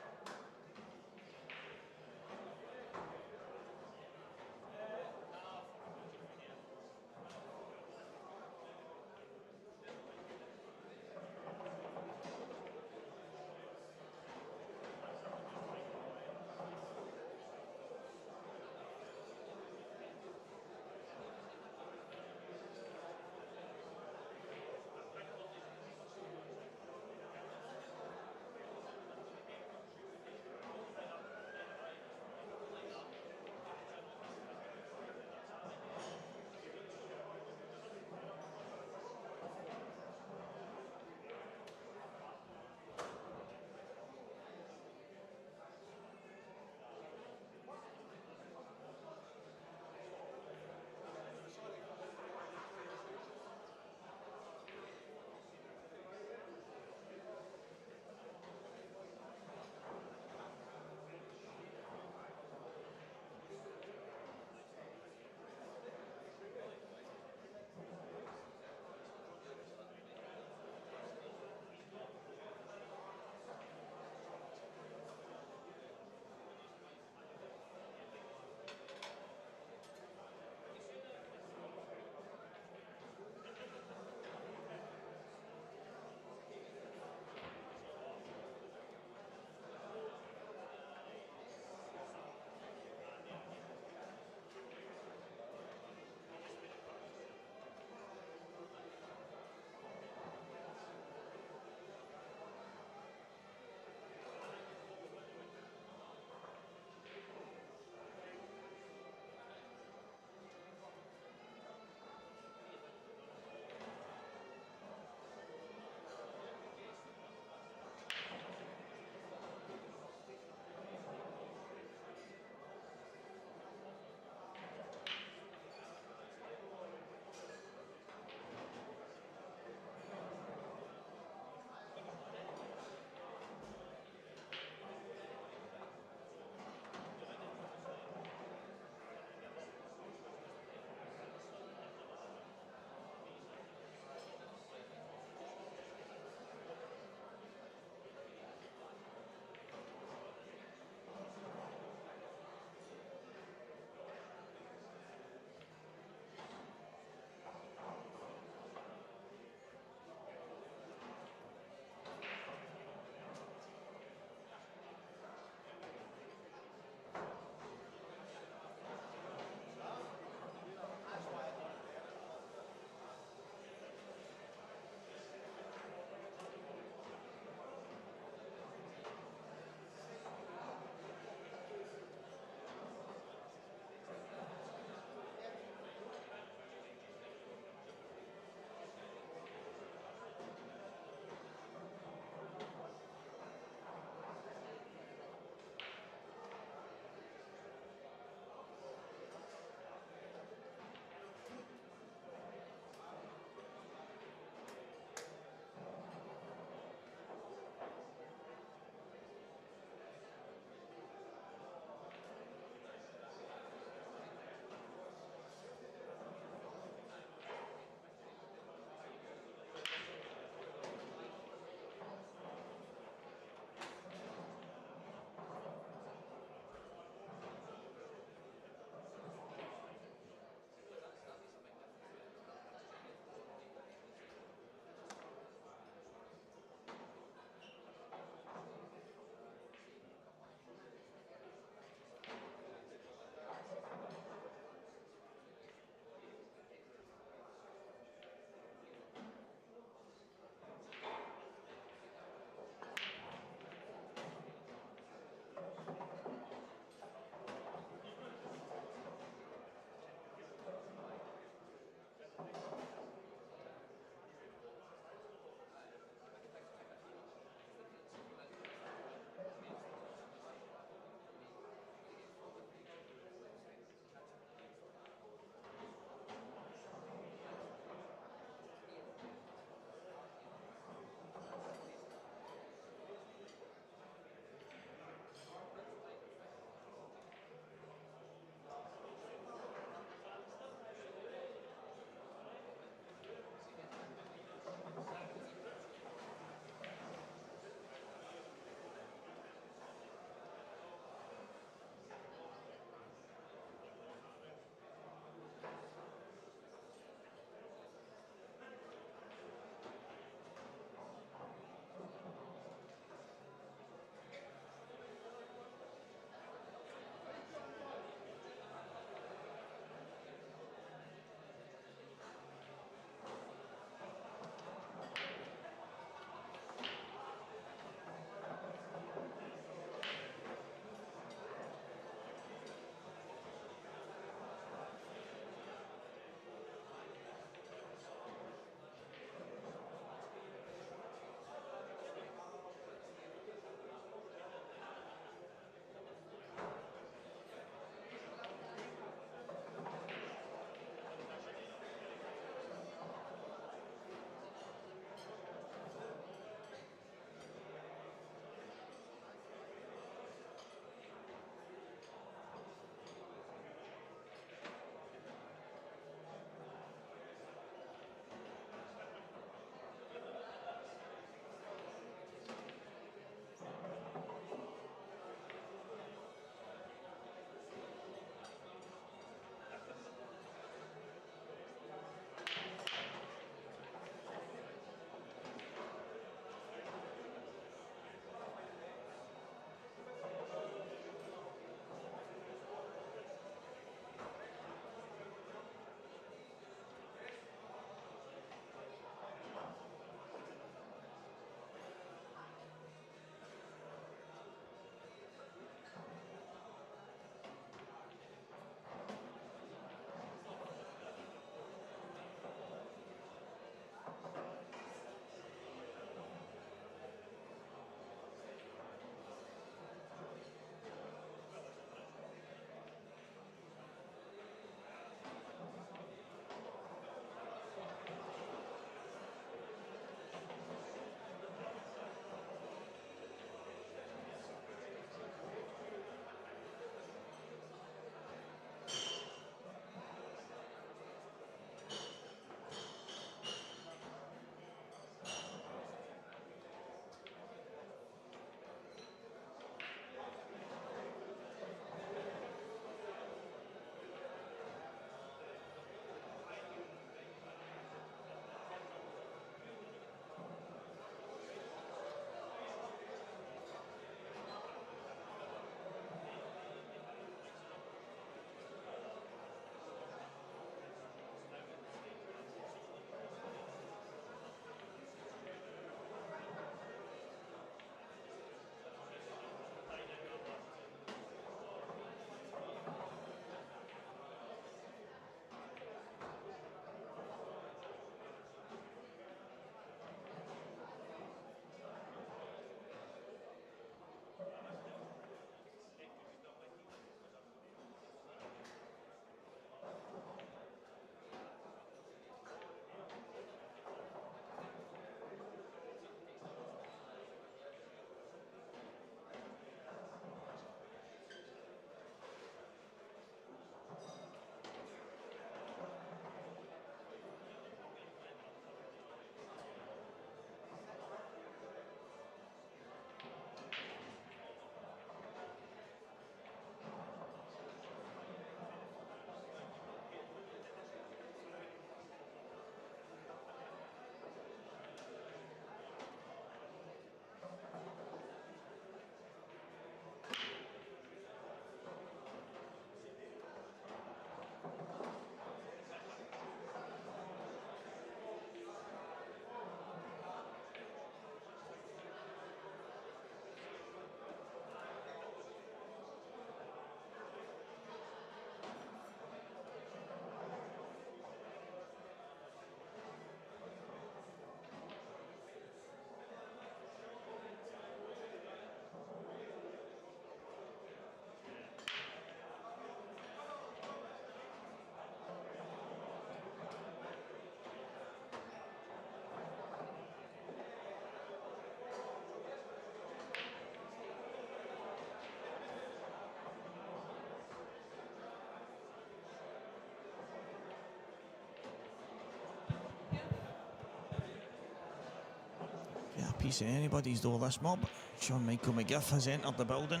piece of anybody's door, this mob. Sean Michael McGiff has entered the building.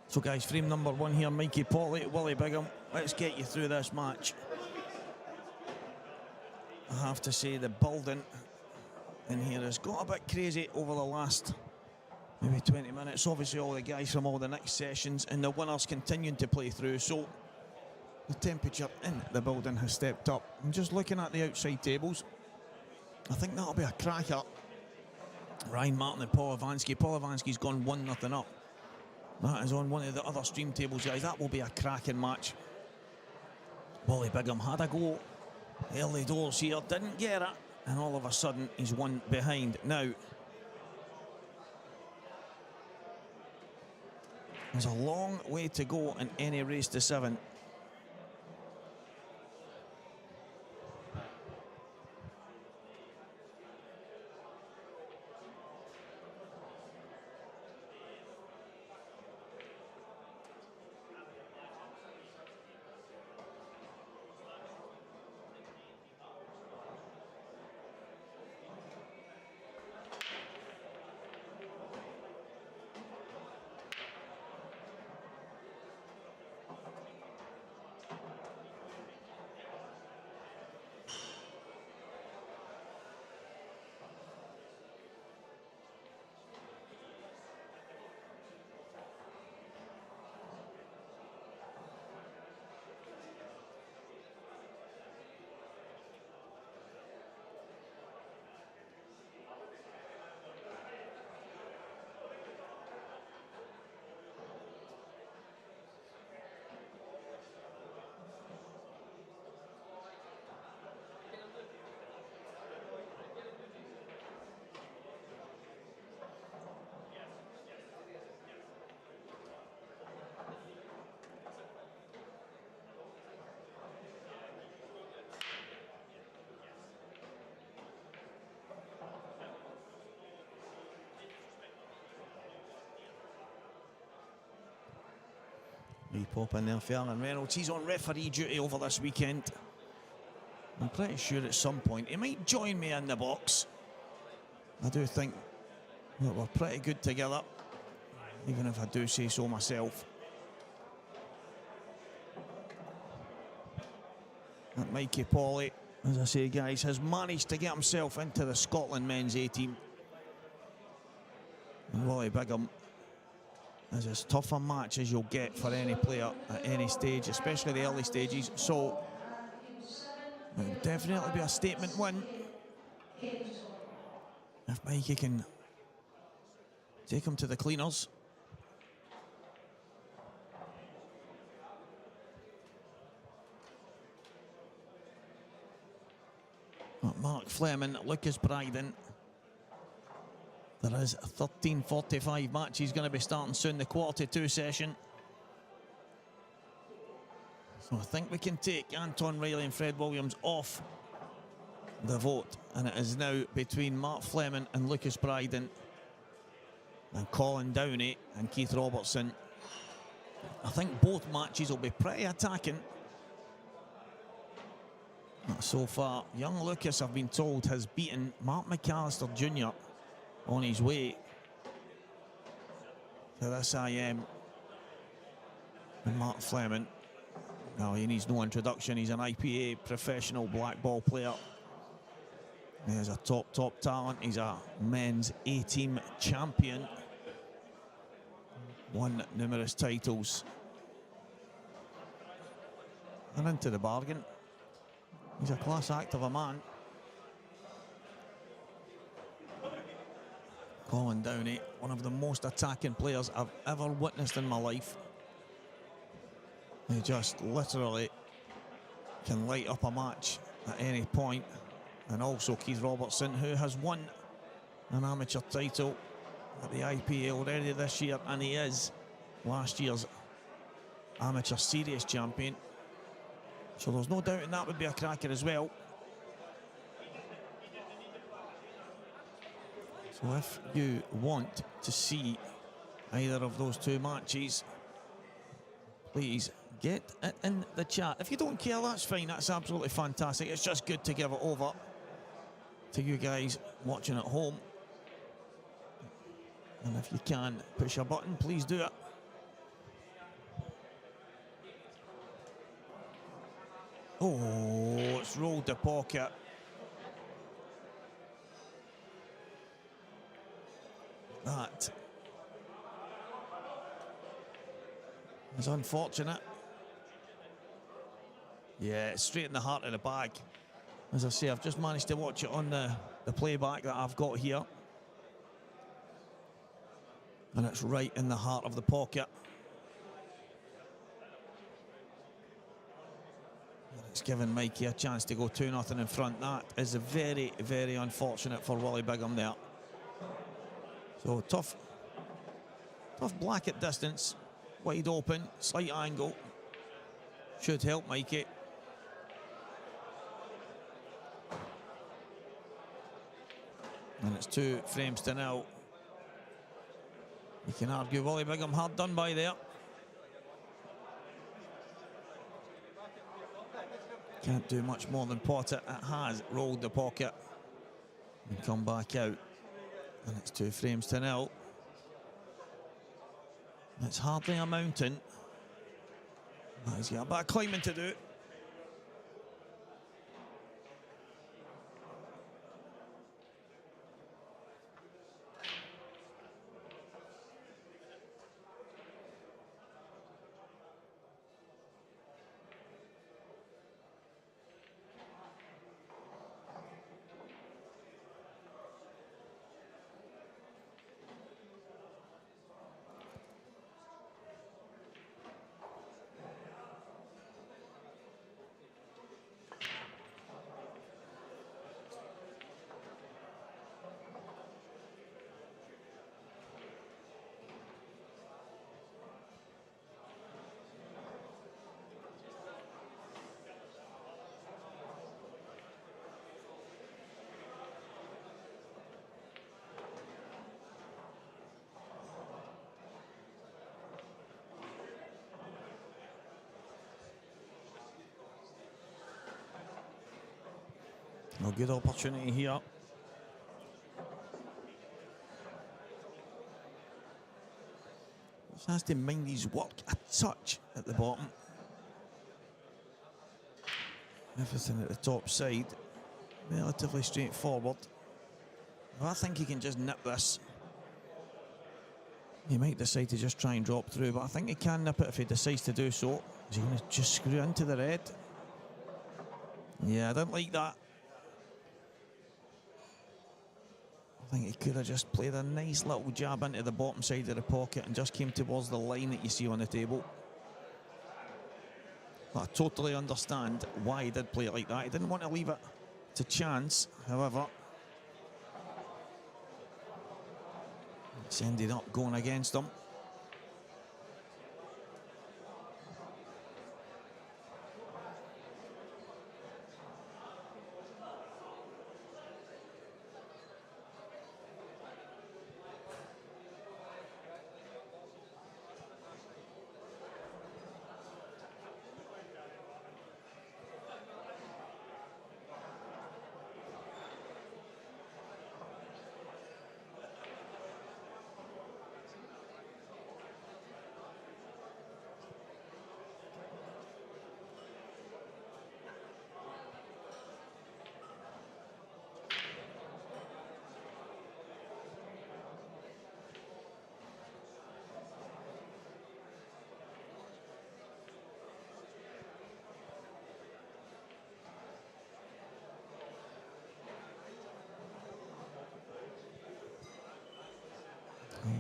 So guys, frame number 1 here, Mikey Polly, Wally Bigham. Let's get you through this match. I have to say the building in here has got a bit crazy over the last maybe 20 minutes. Obviously all the guys from all the next sessions and the winners continuing to play through. So the temperature in the building has stepped up. I'm just looking at the outside tables. I think that'll be a cracker. Ryan Martin and Paul Ivansky. Paul Ivansky's gone 1-0 up. That is on one of the other stream tables, guys. That will be a cracking match. Wally Bigham had a go early doors here, didn't get it, and all of a sudden he's one behind. Now, there's a long way to go in any race to 7. Pop in there, Fernand Reynolds. He's on referee duty over this weekend. I'm pretty sure at some point he might join me in the box. I do think that we're pretty good together, even if I do say so myself. And Mikey Polly, as I say, guys, has managed to get himself into the Scotland men's A team. And Wally Bigham is as tough a match as you'll get for any player at any stage, especially the early stages. So it'll definitely be a statement win if Mikey can take him to the cleaners. Mark Fleming, Lucas Bryden. There is a 13:45 match. He's going to be starting soon, the quarter-to-2 session. So I think we can take Anton Riley and Fred Williams off the vote. And it is now between Mark Fleming and Lucas Bryden and Colin Downey and Keith Robertson. I think both matches will be pretty attacking. So far, young Lucas, I've been told, has beaten Mark McAllister Jr. on his way to this IM. And Mark Fleming, now he needs no introduction. He's an IPA professional black ball player. He's a top talent. He's a men's A-team champion. Won numerous titles. And into the bargain, he's a class act of a man. Colin Downey, one of the most attacking players I've ever witnessed in my life. He just literally can light up a match at any point. And also Keith Robertson, who has won an amateur title at the IPA already this year, and he is last year's amateur series champion. So there's no doubt that would be a cracker as well. So if you want to see either of those two matches, please get it in the chat. If you don't care, that's fine. That's absolutely fantastic. It's just good to give it over to you guys watching at home. And if you can push a button, please do it. Oh, it's rolled the pocket. That is unfortunate. Yeah, it's straight in the heart of the bag. As I say, I've just managed to watch it on the playback that I've got here. And it's right in the heart of the pocket. And it's given Mikey a chance to go 2-0 in front. That is very, very unfortunate for Wally Bigham there. So tough black at distance. Wide open, slight angle. Should help Mikey. And it's 2 frames to 0. You can argue Wally Bigham hard done by there. Can't do much more than pot it. It has rolled the pocket and come back out. And it's 2 frames to 0. It's hardly a mountain. He's got a bit of climbing to do. A good opportunity here. Just has to mind his work a touch at the bottom. Everything at the top side, relatively straightforward. Well, I think he can just nip this. He might decide to just try and drop through, but I think he can nip it if he decides to do so. Is he going to just screw into the red? Yeah, I don't like that. I think he could have just played a nice little jab into the bottom side of the pocket and just came towards the line that you see on the table. But I totally understand why he did play it like that. He didn't want to leave it to chance, however. It's ended up going against him.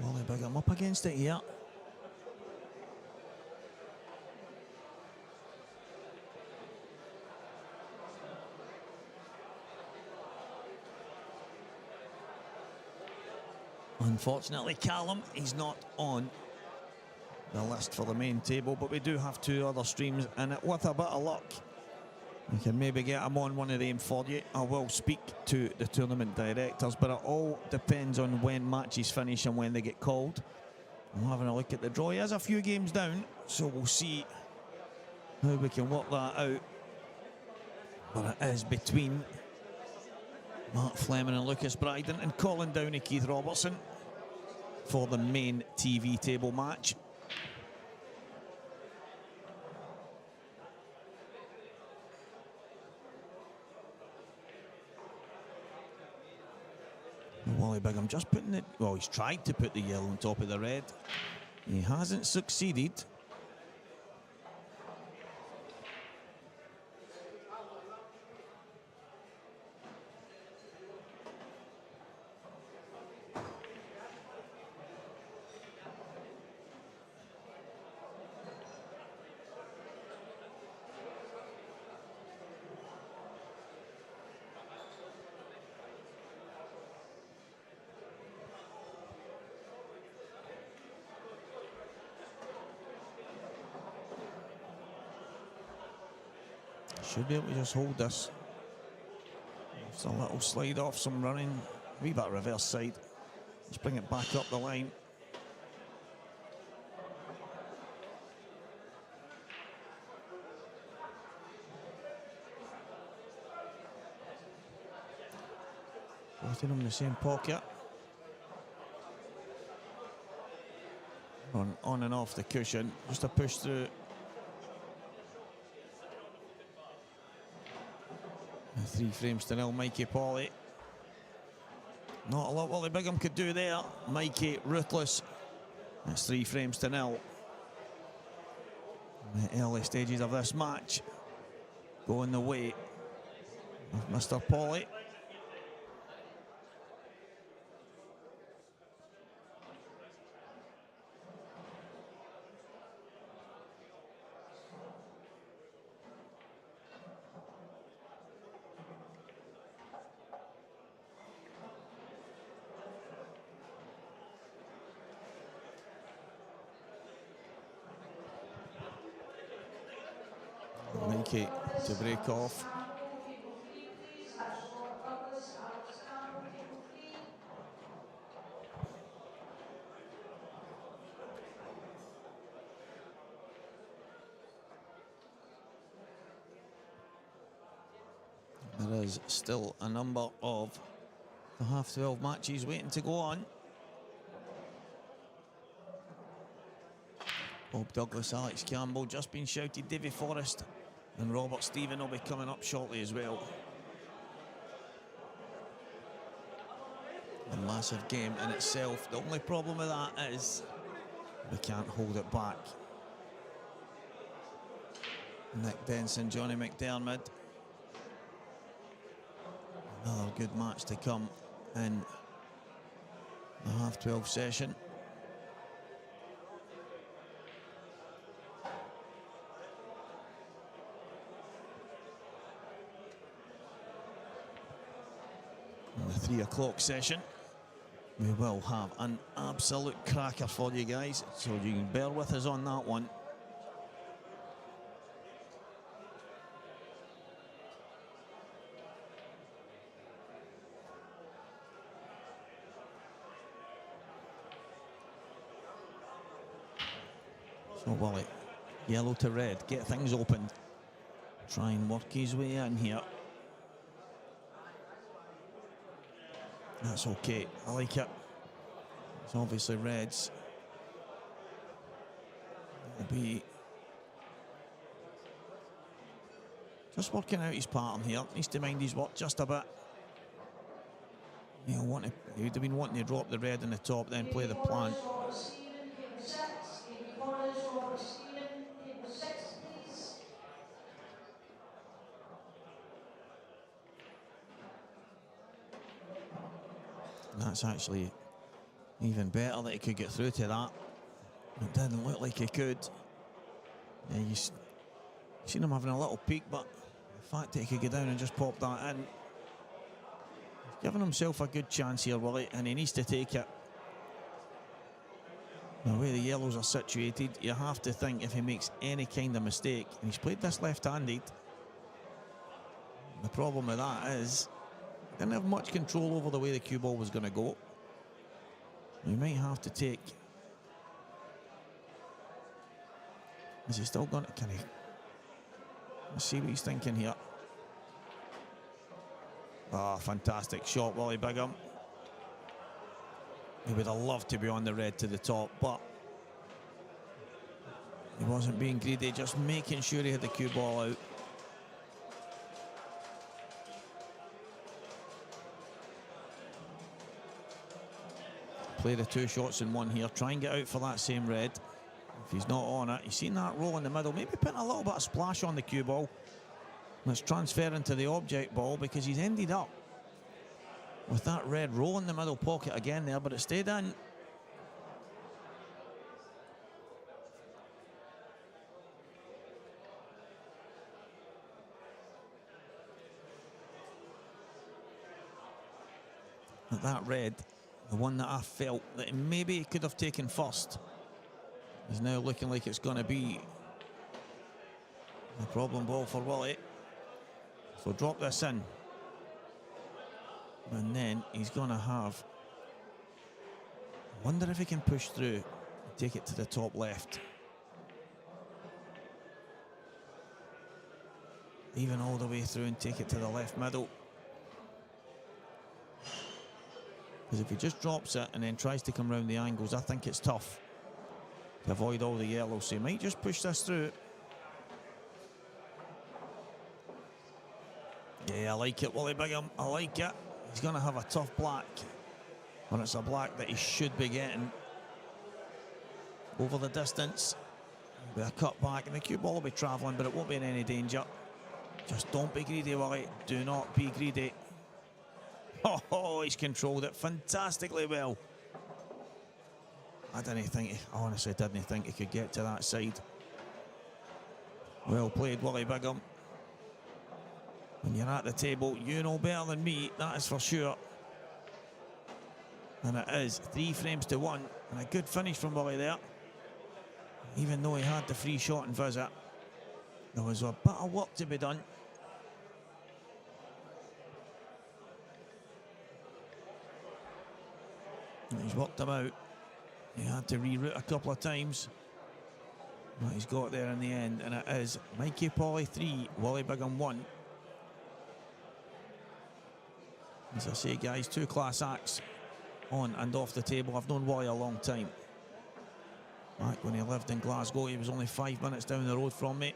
Wally Bigham up against it here. Unfortunately, Callum, he's not on the list for the main table, but we do have 2 other streams, and with a bit of luck, we can maybe get him on one of them for you. I will speak to the tournament directors, but it all depends on when matches finish and when they get called. I'm having a look at the draw. He has a few games down, so we'll see how we can work that out. But it is between Mark Fleming and Lucas Bryden and Colin Downey, Keith Robertson for the main TV table match. Wally Bigham just putting it, well, he's tried to put the yellow on top of the red. He hasn't succeeded. Should be able to just hold this. Just a little slide off, some running. A wee bit of reverse side. Just bring it back up the line. Both of them in the same pocket. On and off the cushion. Just a push through. 3 frames to 0, Mikey Polly. Not a lot Wally Bigham could do there. Mikey ruthless. That's 3 frames to 0. The early stages of this match going the way of Mr. Polly. Mikey to break off. There is still a number of the half-12 matches waiting to go on. Bob Douglas, Alex Campbell, just been shouted. Davy Forrest and Robert Stephen will be coming up shortly as well. A massive game in itself. The only problem with that is we can't hold it back. Nick Denson, Johnny McDermott. Another good match to come in the half-12 session. In the 3 o'clock session, we will have an absolute cracker for you guys, so you can bear with us on that one. So Wally, yellow to red, get things open. Try and work his way in here. That's okay, I like it. It's obviously reds. It'll be just working out his pattern here. Needs to mind his work just a bit. He'd have been wanting to drop the red in the top, then play the plant. That's actually even better that he could get through to that. It didn't look like he could. Yeah, you seen him having a little peek, but the fact that he could get down and just pop that in, he's giving himself a good chance here, Wally, and he needs to take it. The way the yellows are situated, you have to think if he makes any kind of mistake, and he's played this left-handed, the problem with that is didn't have much control over the way the cue ball was going to go. We might have to take. Is he still going to? Can he? Let's see what he's thinking here. Ah, fantastic shot, Wally Bigham. He would have loved to be on the red to the top, but he wasn't being greedy, just making sure he had the cue ball out. Play the 2 shots in one here, try and get out for that same red. If he's not on it, you've seen that roll in the middle, maybe putting a little bit of splash on the cue ball. Let's transfer into the object ball, because he's ended up with that red roll in the middle pocket again there, but it stayed in. But that red, the one that I felt that maybe he could have taken first, is now looking like it's going to be a problem ball for Wally. So drop this in. And then he's going to have... I wonder if he can push through and take it to the top left. Even all the way through and take it to the left middle. Because if he just drops it and then tries to come round the angles, I think it's tough to avoid all the yellow. So he might just push this through. Yeah, I like it, Wally Bigham. I like it. He's going to have a tough black. And it's a black that he should be getting. Over the distance. With a cut back. And the cue ball will be travelling, but it won't be in any danger. Just don't be greedy, Wally. Do not be greedy. Oh, he's controlled it fantastically well. I honestly didn't think he could get to that side. Well played, Wally Bigham. When you're at the table, you know better than me, that is for sure. And it is 3 frames to 1, and a good finish from Wally there. Even though he had the free shot and visit, there was a bit of work to be done. And he's worked him out. He had to reroute a couple of times. But he's got there in the end, and it is Mikey Polly 3, Wally Bigham 1. As I say, guys, 2 class acts on and off the table. I've known Wally a long time. Back when he lived in Glasgow, he was only 5 minutes down the road from me.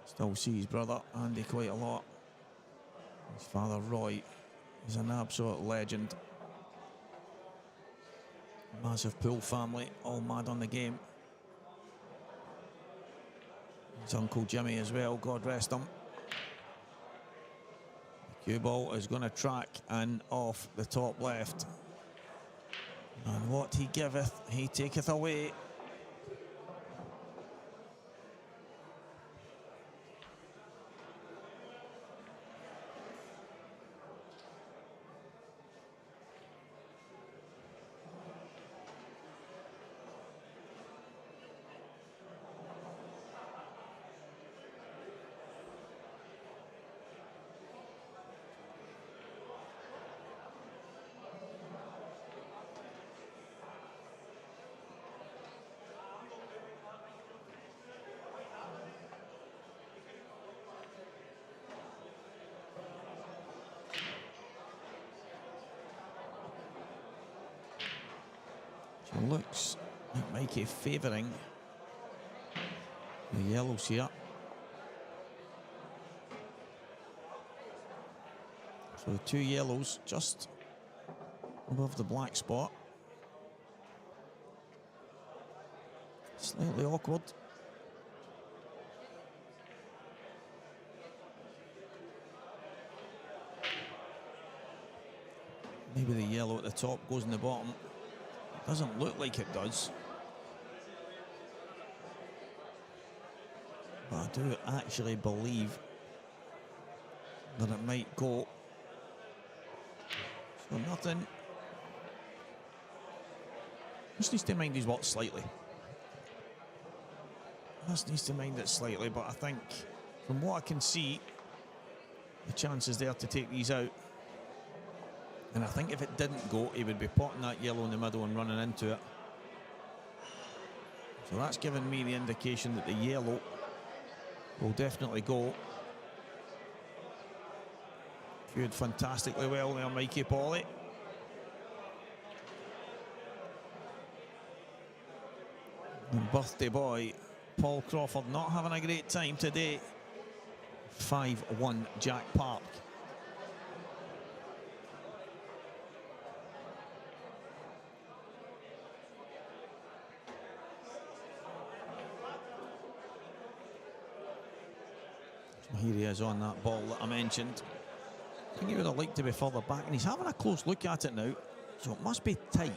Still see his brother Andy quite a lot. His father Roy is an absolute legend. Massive pool family, all mad on the game. His uncle Jimmy as well, God rest him. Cue ball is going to track and off the top left. And what he giveth, he taketh away. Looks like Mikey favouring the yellows here. So 2 yellows just above the black spot. Slightly awkward. Maybe the yellow at the top goes in the bottom. Doesn't look like it does. But I do actually believe that it might go. So nothing. Just needs to mind his watch slightly. Just needs to mind it slightly, but I think from what I can see, the chance is there to take these out. And I think if it didn't go, he would be potting that yellow in the middle and running into it. So that's given me the indication that the yellow will definitely go. Cued fantastically well there, Mikey Polly. And birthday boy Paul Crawford not having a great time today. 5-1 Jack Park. So here he is on that ball that I mentioned. I think he would have liked to be further back, and he's having a close look at it now, so it must be tight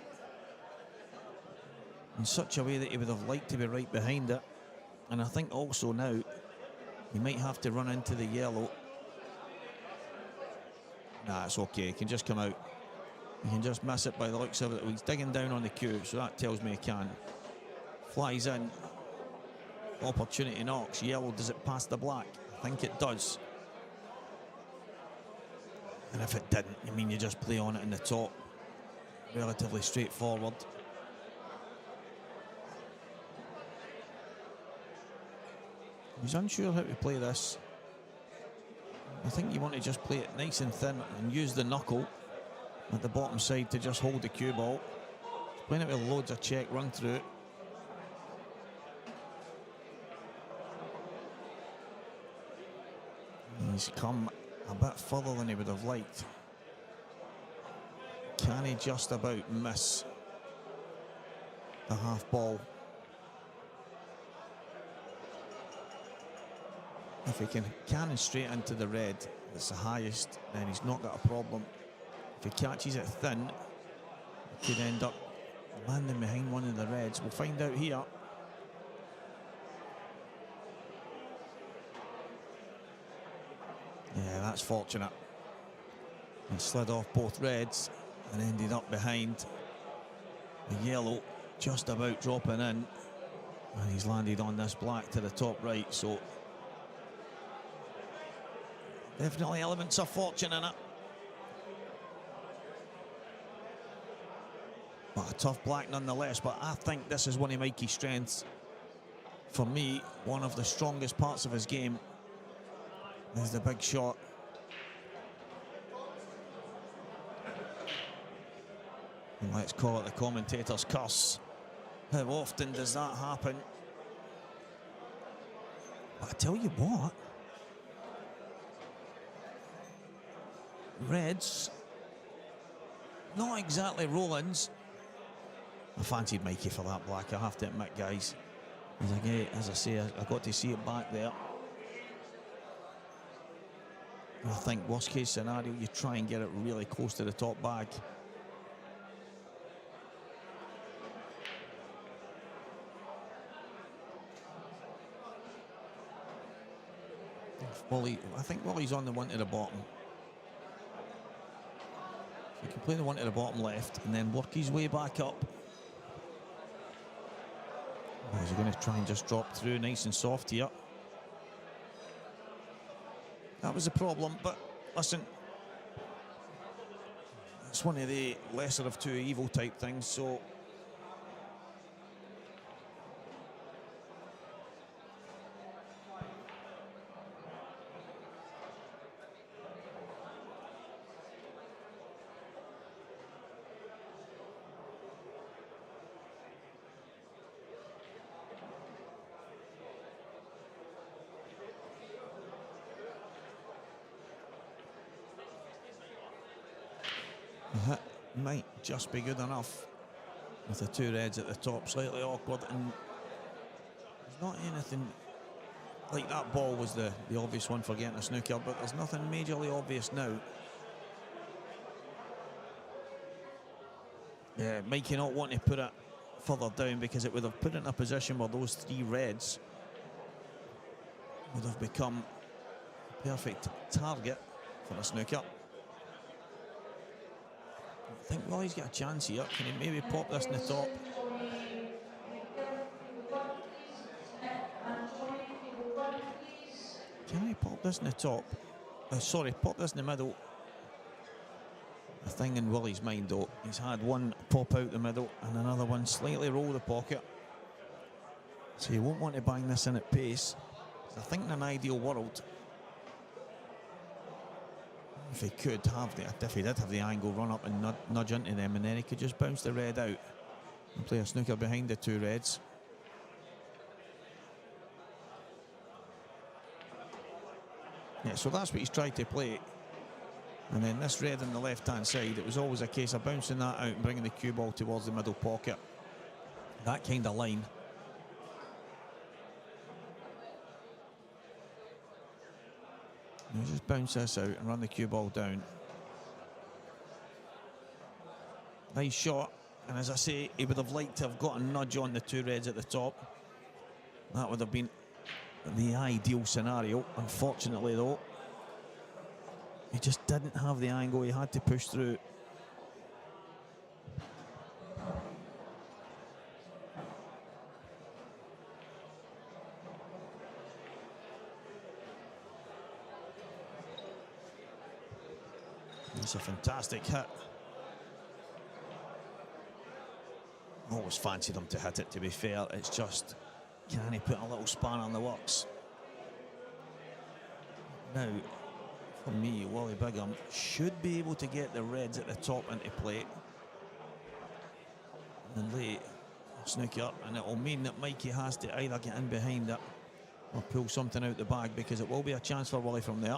in such a way that he would have liked to be right behind it. And I think also now he might have to run into the yellow. Nah, it's okay, he can just come out. He can just miss it by the looks of it. He's digging down on the cue, so that tells me he can. Flies in. Opportunity knocks. Yellow, does it pass the black? I think it does. And if it didn't, I mean, you just play on it in the top. Relatively straightforward. He's unsure how to play this. I think you want to just play it nice and thin and use the knuckle at the bottom side to just hold the cue ball. He's playing it with loads of check run through it. He's come a bit further than he would have liked. Can he just about miss the half ball? If he can cannon straight into the red, that's the highest, then he's not got a problem. If he catches it thin, he could end up landing behind one of the reds. We'll find out here. Yeah, that's fortunate. He slid off both reds and ended up behind the yellow, just about dropping in. And he's landed on this black to the top right, so definitely elements of fortune in it. But a tough black nonetheless, but I think this is one of Mikey's strengths. For me, one of the strongest parts of his game is the big shot. And let's call it the commentator's curse. How often does that happen? But I tell you what, reds, not exactly Rollins. I fancied Mikey for that black, I have to admit, guys. As I say, I got to see it back there. I think worst case scenario, you try and get it really close to the top bag. Wally, I think Wally's on the one to the bottom. So he can play the one to the bottom left and then work his way back up. Oh, he's going to try and just drop through nice and soft here. That was a problem, but listen, it's one of the lesser of two evil type things, so that might just be good enough with the two reds at the top. Slightly awkward, and there's not anything like that ball was the obvious one for getting a snooker, but there's nothing majorly obvious now. Yeah, Mikey not wanting to put it further down because it would have put it in a position where those three reds would have become a perfect target for a snooker. I think Wally's got a chance here. Can he maybe pop this in the top? Can he pop this in the top? Sorry, pop this in the middle. The thing in Wally's mind, though, he's had one pop out the middle and another one slightly roll the pocket. So he won't want to bang this in at pace. So I think in an ideal world, if he could have if he did have the angle, run up and nudge into them, and then he could just bounce the red out and play a snooker behind the two reds. Yeah, so that's what he's tried to play. And then this red on the left-hand side, it was always a case of bouncing that out and bringing the cue ball towards the middle pocket. That kind of line. And you just bounce this out and run the cue ball down. Nice shot. And as I say, he would have liked to have got a nudge on the two reds at the top. That would have been the ideal scenario. Unfortunately, though, he just didn't have the angle. He had to push through. It's a fantastic hit. Always fancied him to hit it, to be fair. It's just, can he put a little spanner in the works? Now, for me, Wally Bigham should be able to get the reds at the top into play. And late, sneak up, and it will mean that Mikey has to either get in behind it or pull something out the bag, because it will be a chance for Wally from there.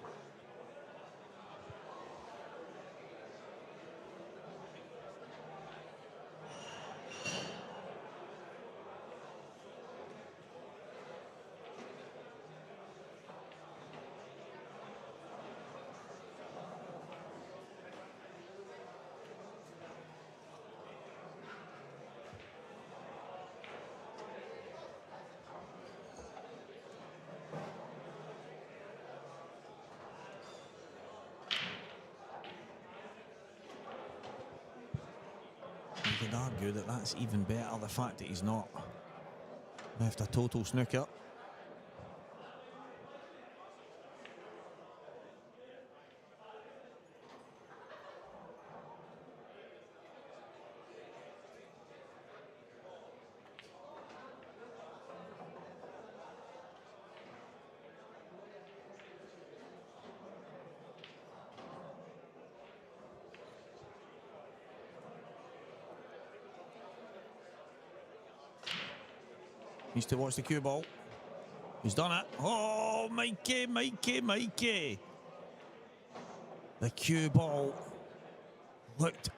You could argue that that's even better, the fact that he's not left a total snooker. Needs to watch the cue ball. He's done it. Oh, Mikey, Mikey, Mikey. The cue ball looked,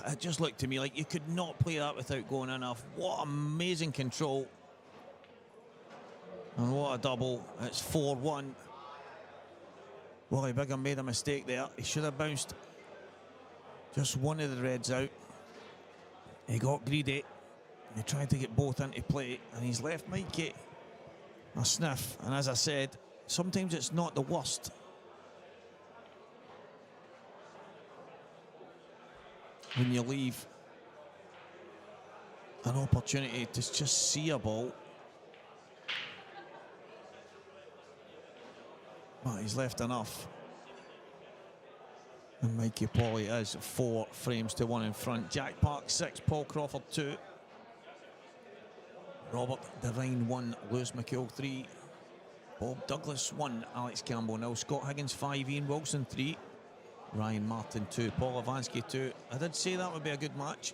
it just looked to me like you could not play that without going enough. What amazing control. And what a double. It's 4-1. Wally Bigham made a mistake there. He should have bounced just one of the reds out. He got greedy. He tried to get both into play, and he's left Mikey a sniff. And as I said, sometimes it's not the worst when you leave an opportunity to just see a ball. But he's left enough. And Mikey Polly is 4 frames to 1 in front. Jack Park 6, Paul Crawford 2. Robert Devine 1, Lewis McKill 3, Bob Douglas 1, Alex Campbell 0, Scott Higgins 5, Ian Wilson 3, Ryan Martin 2, Paul Avansky 2. I did say that would be a good match.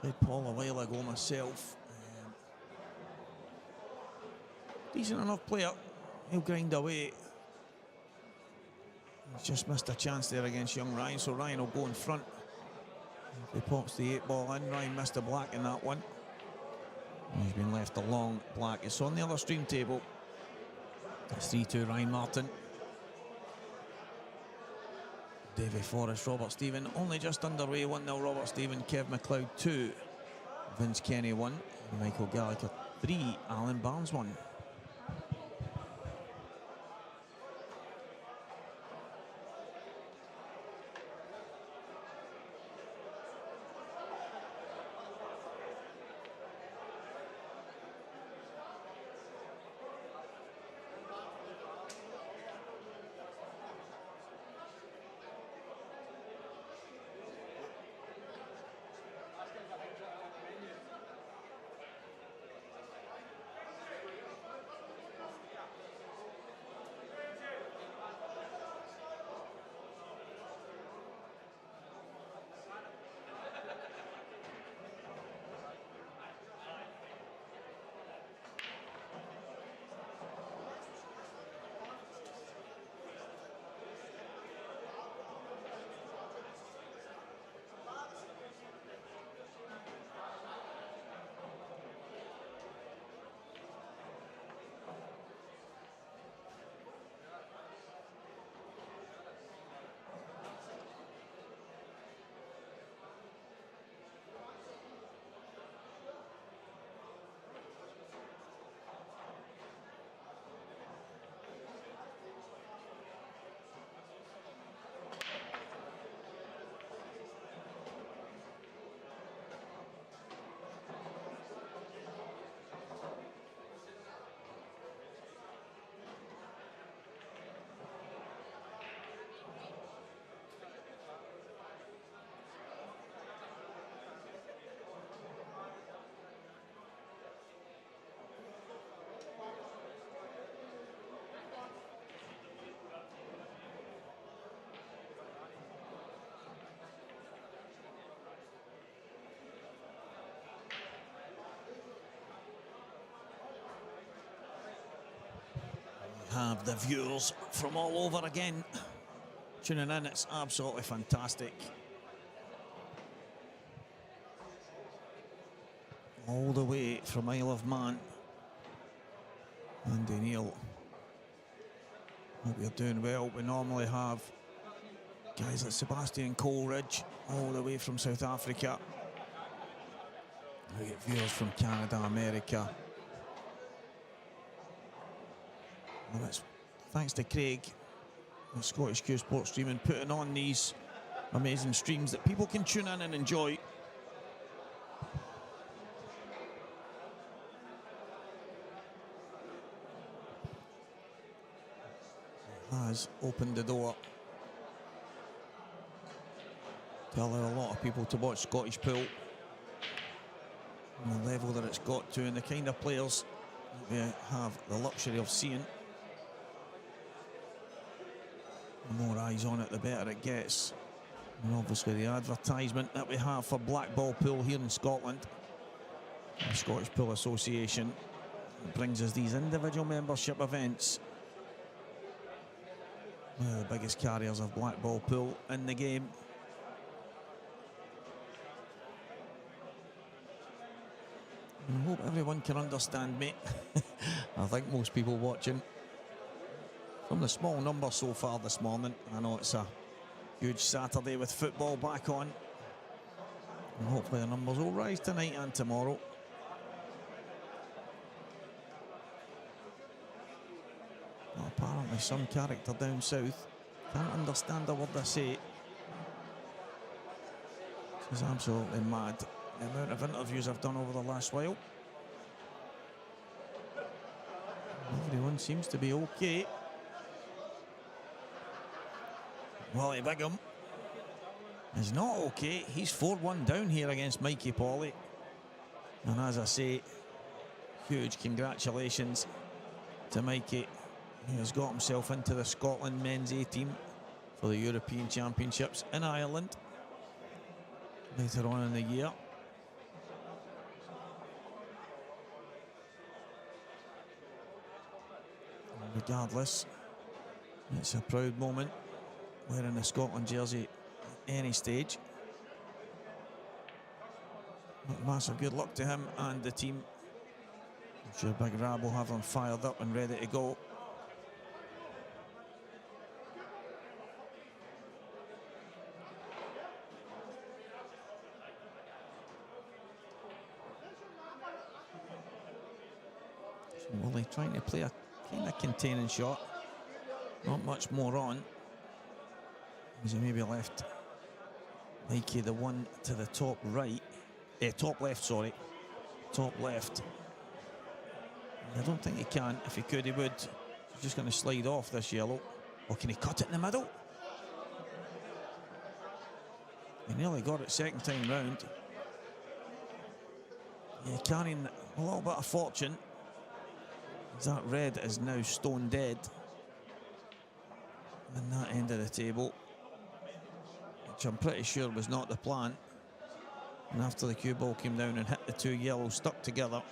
Played Paul a while ago myself. Decent enough player. He'll grind away. He's just missed a chance there against young Ryan, so Ryan will go in front. He pops the 8 ball in. Ryan missed a black in that one. He's been left a long black. It's on the other stream table. It's 3-2 Ryan Martin. Davy Forrest, Robert Stephen only just underway. 1-0 Robert Stephen, Kev McLeod 2, Vince Kenny 1, Michael Gallagher 3, Alan Barnes 1. have the viewers from all over again tuning in. It's absolutely fantastic. All the way from Isle of Man. Andy Neil, hope you're doing well. We normally have guys like Sebastian Coleridge all the way from South Africa. We get viewers from Canada, America. Well, it's thanks to Craig and Scottish Q Sports Streaming putting on these amazing streams that people can tune in and enjoy. Has opened the door to allow a lot of people to watch Scottish pool on the level that it's got to and the kind of players that we have the luxury of seeing. The more eyes on it, the better it gets. And obviously the advertisement that we have for Black Ball Pool here in Scotland, the Scottish Pool Association, brings us these individual membership events. One of the biggest carriers of black ball pool in the game. I hope everyone can understand me. I think most people watching, from the small number so far this morning, I know it's a huge Saturday with football back on. And hopefully the numbers will rise tonight and tomorrow. Well, apparently some character down south can't understand a word they say. This is absolutely mad, the amount of interviews I've done over the last while. Everyone seems to be okay. Wally Bigham is not okay. He's 4-1 down here against Mikey Polly. And as I say, huge congratulations to Mikey. He has got himself into the Scotland men's A team for the European Championships in Ireland later on in the year. And regardless, it's a proud moment wearing a Scotland jersey at any stage. Massive good luck to him and the team. I'm sure Big Rab will have them fired up and ready to go. Wally trying to play a kind of containing shot. Not much more on. As he maybe left Mikey the one to the top right. Top left, sorry. Top left. I don't think he can. If he could, he would. He's just going to slide off this yellow. Or can he cut it in the middle? He nearly got it second time round. Yeah, carrying a little bit of fortune. That red is now stone dead in that end of the table, which I'm pretty sure was not the plan. And after the cue ball came down and hit the two yellows stuck together,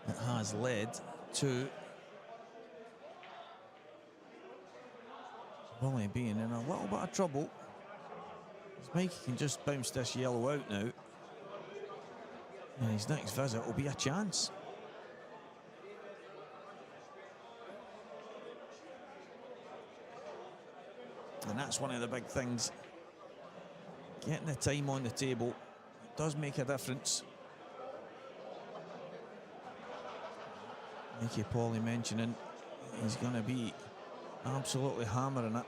it has led to Wally being in a little bit of trouble. As Mikey can just bounce this yellow out now, and his next visit will be a chance. And that's one of the big things. Getting the time on the table does make a difference. Mikey Polly mentioning he's going to be absolutely hammering it.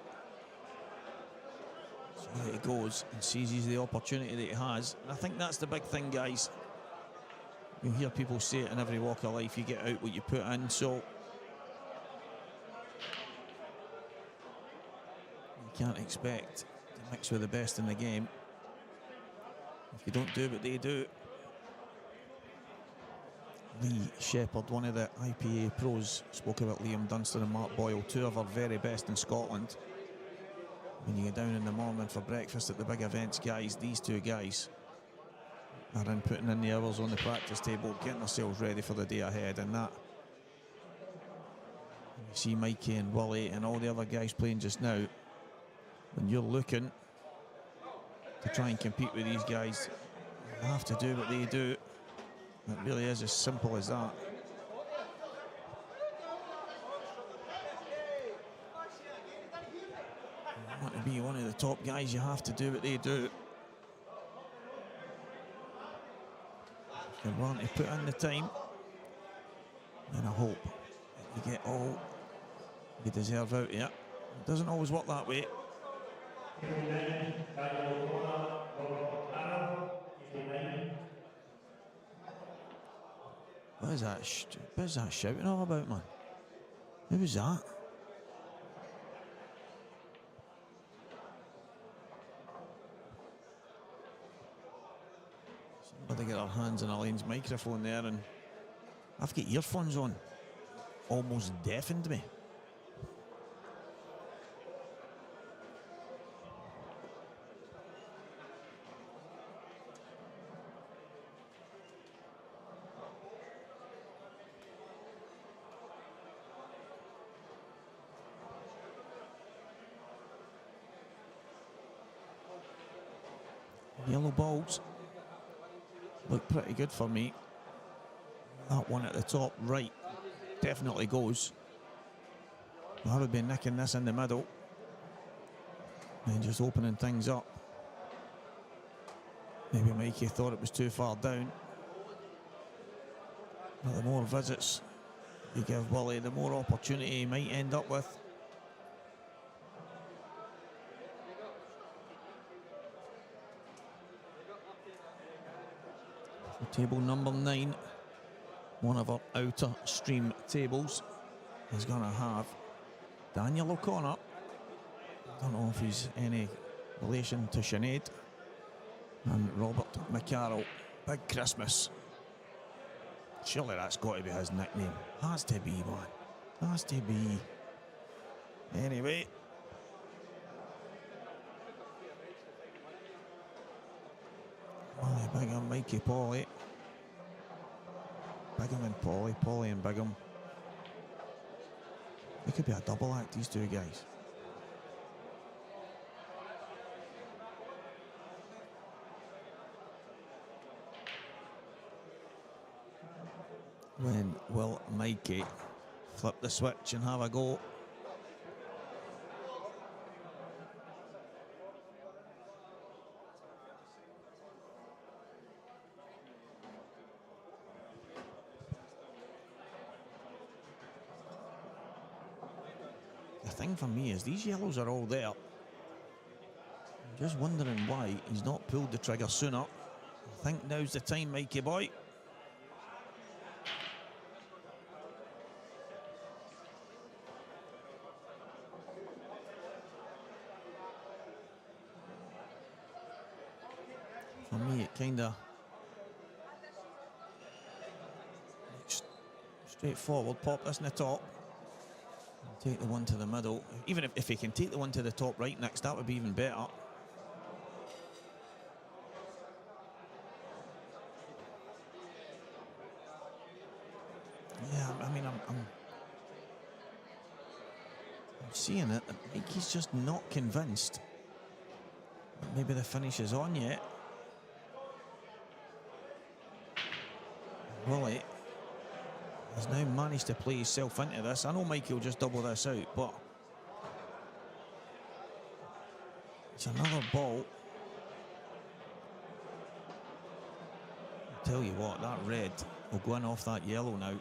So there he goes and seizes the opportunity that he has. And I think that's the big thing, guys. You hear people say it in every walk of life, you get out what you put in. So can't expect to mix with the best in the game if you don't do what they do. Lee Shepherd, one of the IPA pros, spoke about Liam Dunstan and Mark Boyle, two of our very best in Scotland. When you go down in the morning for breakfast at the big events, guys, these two guys are in putting in the hours on the practice table, getting themselves ready for the day ahead, and that You see Mikey and Wally and all the other guys playing just now. When you're looking to try and compete with these guys, you have to do what they do. It really is as simple as that. You want to be one of the top guys, you have to do what they do. If you're willing to put in the time, then I hope that you get all you deserve out here. It doesn't always work that way. What is that shouting all about, man? Who was that? Somebody get their hands on Elaine's microphone there, and I've got earphones on. Almost deafened me. Yellow balls look pretty good for me. That one at the top right definitely goes. I would be nicking this in the middle and just opening things up. Maybe Mikey thought it was too far down. But the more visits you give Wally, the more opportunity he might end up with. Table number 9, one of our outer stream tables, is going to have Daniel O'Connor. Don't know if he's any relation to Sinead, and Robert McCarroll. Big Christmas. Surely that's got to be his nickname. Has to be, man. Has to be. Anyway. Wally, Bigham, Mikey, Polly. Bigham and Polly, Polly and Bigham. It could be a double act, these two guys. When will Mikey flip the switch and have a go? The thing for me is these yellows are all there. I'm just wondering why he's not pulled the trigger sooner. I think now's the time, Mikey boy. For me, it kind of straightforward. Pop this in the top. Take the one to the middle. Even if he can take the one to the top right next, that would be even better. Yeah, I mean, I'm seeing it. Mikey's just not convinced that maybe the finish is on yet. Wally has now managed to play himself into this. I know Mikey will just double this out, but it's another ball. I'll tell you what, that red will go in off that yellow now. You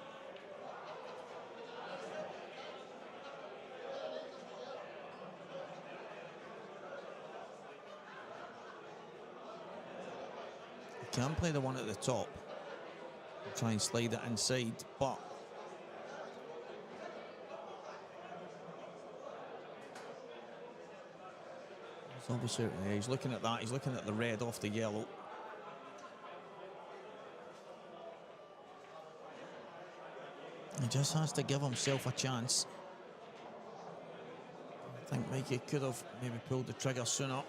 can play the one at the top. Try and slide it inside, but it's obviously, yeah, he's looking at that. He's looking at the red off the yellow. He just has to give himself a chance. I think Mikey could have maybe pulled the trigger sooner.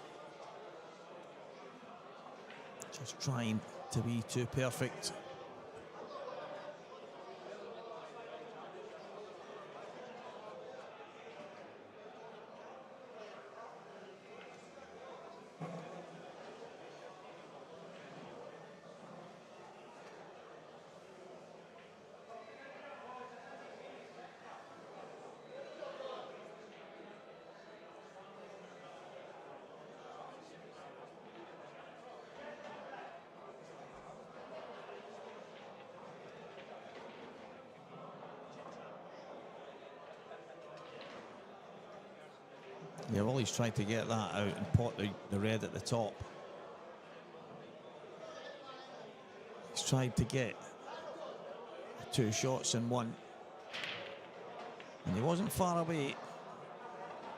Just trying to be too perfect. Yeah, Wally's tried to get that out and pot the red at the top. He's tried to get 2 shots in one. And he wasn't far away.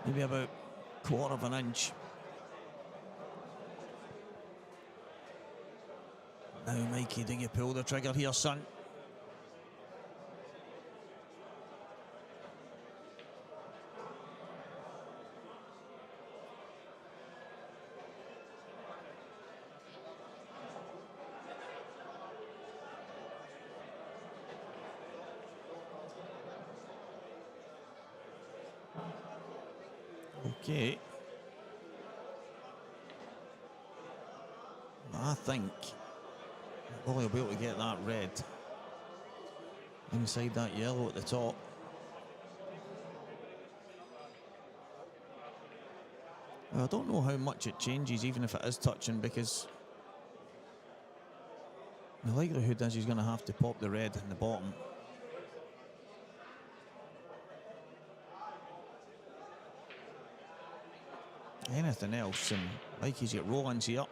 Maybe about 1/4 of an inch. Now, Mikey, do you pull the trigger here, son? Okay. I think Wally will be able to get that red inside that yellow at the top. Well, I don't know how much it changes, even if it is touching, because the likelihood is he's going to have to pop the red in the bottom. Anything else, and Mikey's got roll-ins here.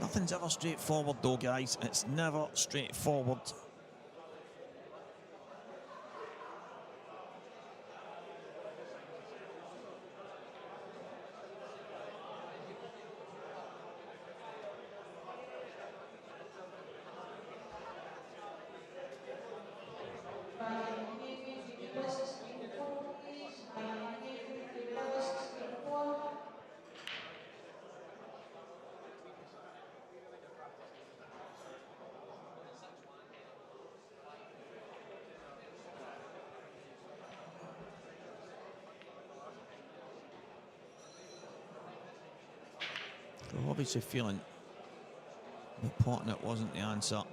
Nothing's ever straightforward though, guys. It's never straightforward. We're obviously feeling the potting it wasn't the answer. I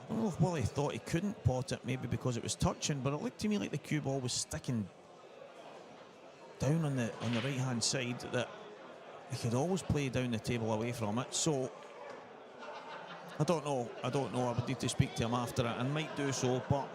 don't know if Wally thought he couldn't pot it, maybe because it was touching, but it looked to me like the cue ball was sticking down on the right hand side, that he could always play down the table away from it. So I don't know. I would need to speak to him after it, and might do so, but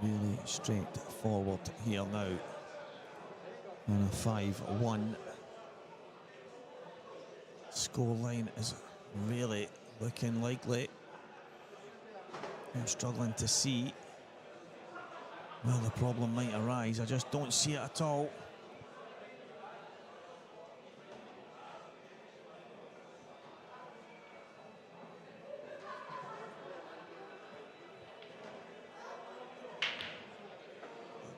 really straightforward here now. And a 5-1 scoreline is really looking likely. I'm struggling to see where the problem might arise. I just don't see it at all.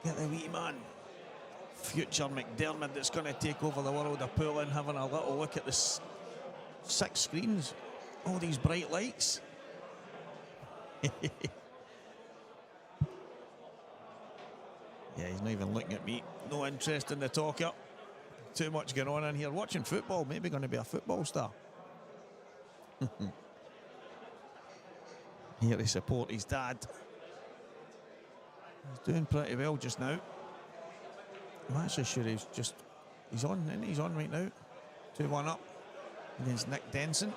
Get the wee man, future McDermott, that's going to take over the world of pooling, having a little look at the 6 screens, all these bright lights. Yeah, he's not even looking at me. No interest in the talker. Too much going on in here. Watching football, maybe going to be a football star. Here to support his dad. He's doing pretty well just now. I'm actually sure he's on, isn't he? He's on right now. 2-1 up against Nick Denson.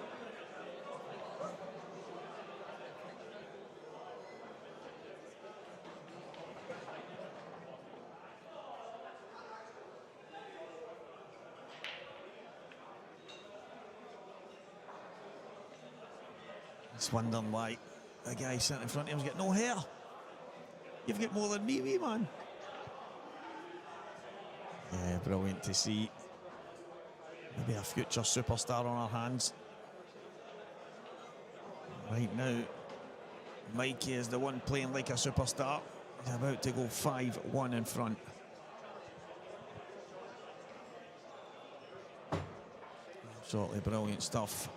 He's wondering why the guy sitting in front of him's got no hair. You've got more than me, wee man. Yeah, brilliant to see. Maybe a future superstar on our hands. Right now, Mikey is the one playing like a superstar. He's about to go 5-1 in front. Absolutely brilliant stuff.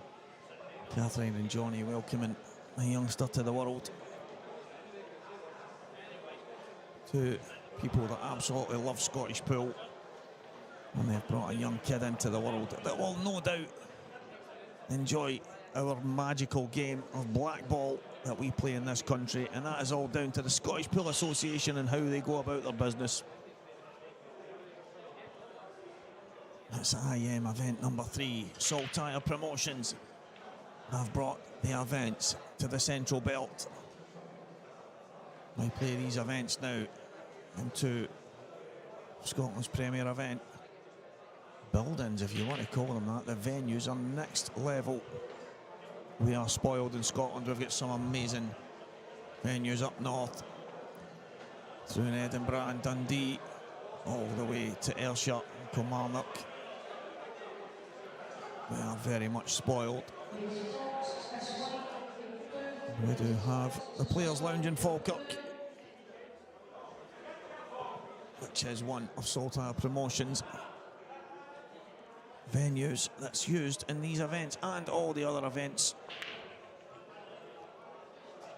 Catherine and Johnny welcoming a youngster to the world. Two people that absolutely love Scottish pool. And they've brought a young kid into the world that will no doubt enjoy our magical game of black ball that we play in this country, and that is all down to the Scottish Pool Association and how they go about their business. It's IM event number 3. Saltire Promotions have brought the events to the Central Belt. We play these events now into Scotland's premier event. Buildings, if you want to call them that. The venues are next level. We are spoiled in Scotland. We've got some amazing venues up north, through in Edinburgh and Dundee, all the way to Ayrshire and Kilmarnock. We are very much spoiled. We do have the Players' Lounge in Falkirk, which is one of Saltire Promotions' venues that's used in these events and all the other events.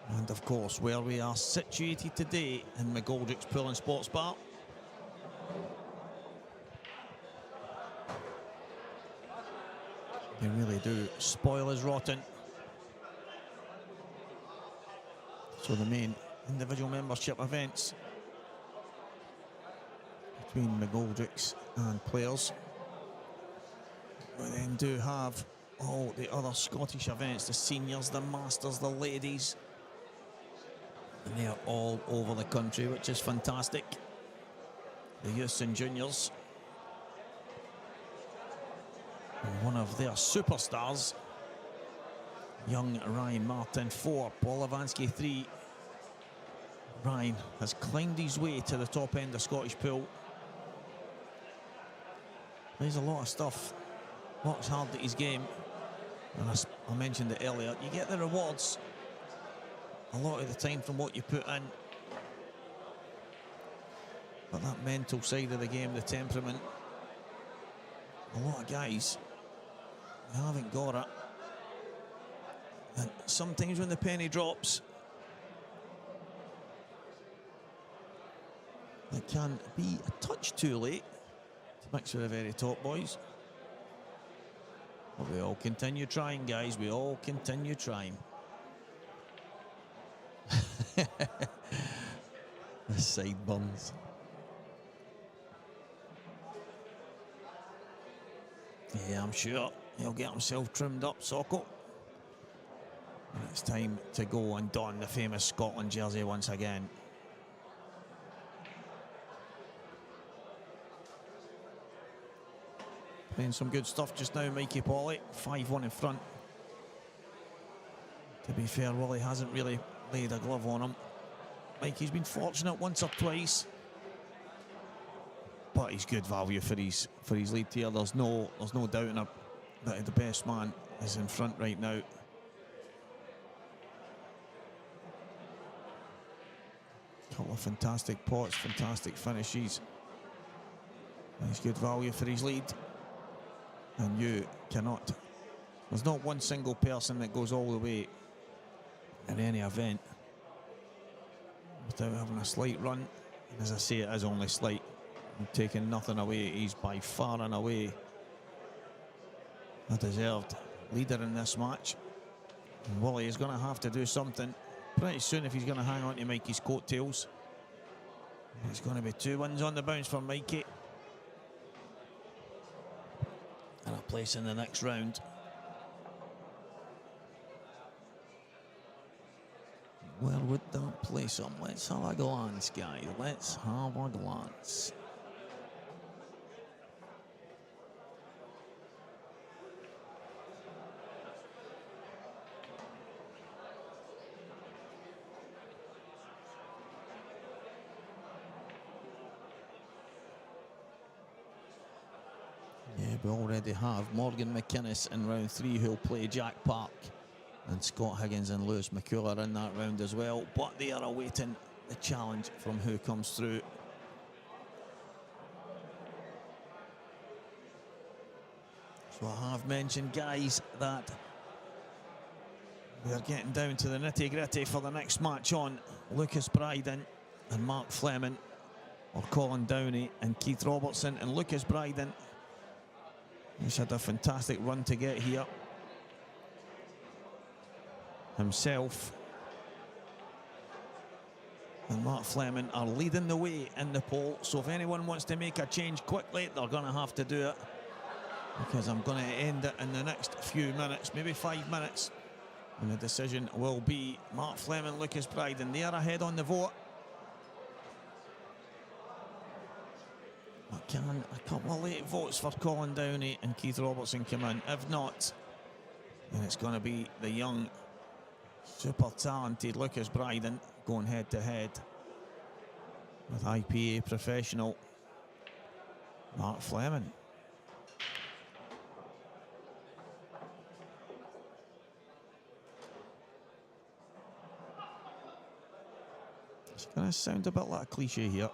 And of course, where we are situated today in McGoldrick's Pool and Sports Bar. They really do spoil us rotten. So the main individual membership events between McGoldrick's and Players. We then do have all the other Scottish events, the seniors, the masters, the ladies. And they are all over the country, which is fantastic. The youths and juniors. And one of their superstars, young Ryan Martin 4, Paul Avansky 3. Ryan has climbed his way to the top end of Scottish pool. Plays a lot of stuff. Works hard at his game. And I mentioned it earlier, you get the rewards a lot of the time from what you put in. But that mental side of the game, the temperament, a lot of guys, they haven't got it. And sometimes when the penny drops, it can be a touch too late to mix with the very top boys. But we all continue trying, guys. We all continue trying. The sideburns. Yeah, I'm sure he'll get himself trimmed up, Socko. And it's time to go and don the famous Scotland jersey once again. Playing some good stuff just now, Mikey Polly. 5-1 in front. To be fair, Wally hasn't really laid a glove on him. Mikey's been fortunate once or twice, but he's good value for his lead here. There's no doubting it that the best man is in front right now. Couple of fantastic pots, fantastic finishes. He's good value for his lead. And you cannot, there's not one single person that goes all the way in any event without having a slight run. And as I say, it is only slight. I'm taking nothing away. He's by far and away a deserved leader in this match. And Wally is going to have to do something pretty soon if he's going to hang on to Mikey's coattails. It's going to be 2 wins on the bounce for Mikey. And a place in the next round. Where would that place him? Let's have a glance, guys. Let's have a glance. We already have Morgan McInnes in round 3 who'll play Jack Park, and Scott Higgins and Lewis McCuller in that round as well, but they are awaiting the challenge from who comes through. So I have mentioned, guys, that we are getting down to the nitty-gritty for the next match on. Lucas Bryden and Mark Fleming, or Colin Downey and Keith Robertson. And Lucas Bryden, he's had a fantastic run to get here himself, and Mark Fleming are leading the way in the poll. So if anyone wants to make a change quickly, they're going to have to do it, because I'm going to end it in the next few minutes, maybe 5 minutes, and the decision will be Mark Fleming, Lucas Bryden. They are ahead on the vote. Can a couple of late votes for Colin Downey and Keith Robertson come in? If not, then it's going to be the young, super talented Lucas Bryden going head to head with IPA professional Mark Fleming. It's going to sound a bit like a cliche here.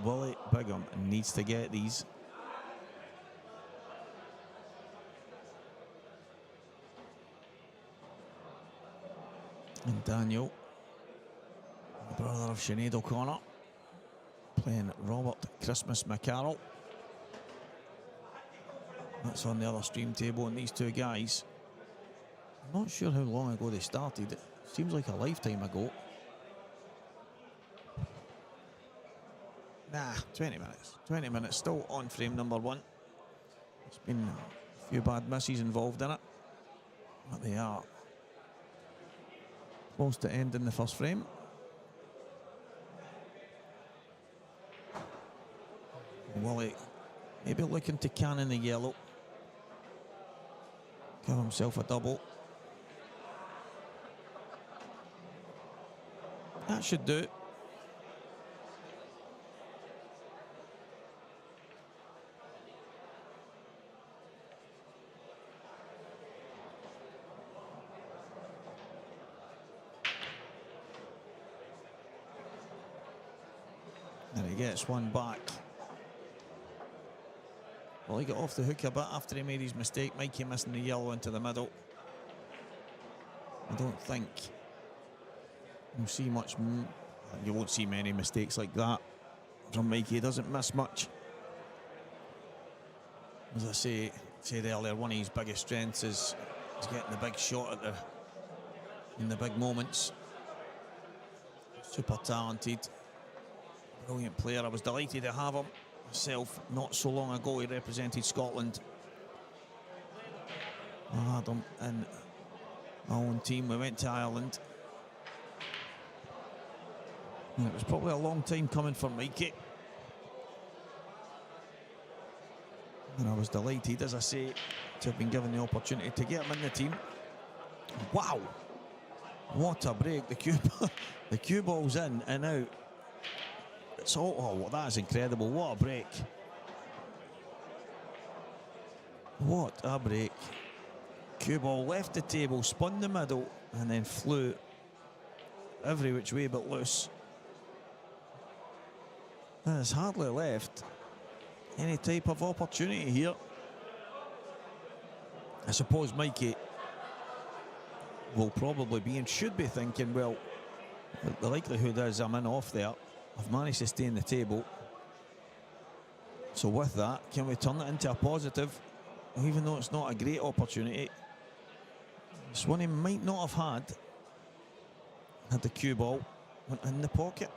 Wally Bigham needs to get these. And Daniel, the brother of Sinead O'Connor, playing Robert Christmas McCarroll. That's on the other stream table, and these two guys, I'm not sure how long ago they started. It seems like a lifetime ago. Nah, 20 minutes. 20 minutes, still on frame number 1. There's been a few bad misses involved in it, but they are close to ending the first frame. Wally maybe looking to cannon the yellow, give himself a double. That should do it. And he gets one back. Well, he got off the hook a bit after he made his mistake. Mikey missing the yellow into the middle. I don't think you'll see much. You won't see many mistakes like that from Mikey. He doesn't miss much. As I said earlier, one of his biggest strengths is getting the big shot in the big moments. Super talented. Brilliant player. I was delighted to have him myself not so long ago. He represented Scotland. I had him in my own team. We went to Ireland. And it was probably a long time coming for Mikey. And I was delighted, as I say, to have been given the opportunity to get him in the team. Wow! What a break. The cue ball's in and out. It's all, oh, that is incredible. What a break. What a break. Cue ball left the table, spun the middle, and then flew every which way but loose. There's hardly left any type of opportunity here. I suppose Mikey will probably be and should be thinking, well, the likelihood is I'm in off there. I've managed to stay in the table. So with that, can we turn it into a positive? Even though it's not a great opportunity, it's one he might not have had the cue ball in the pocket.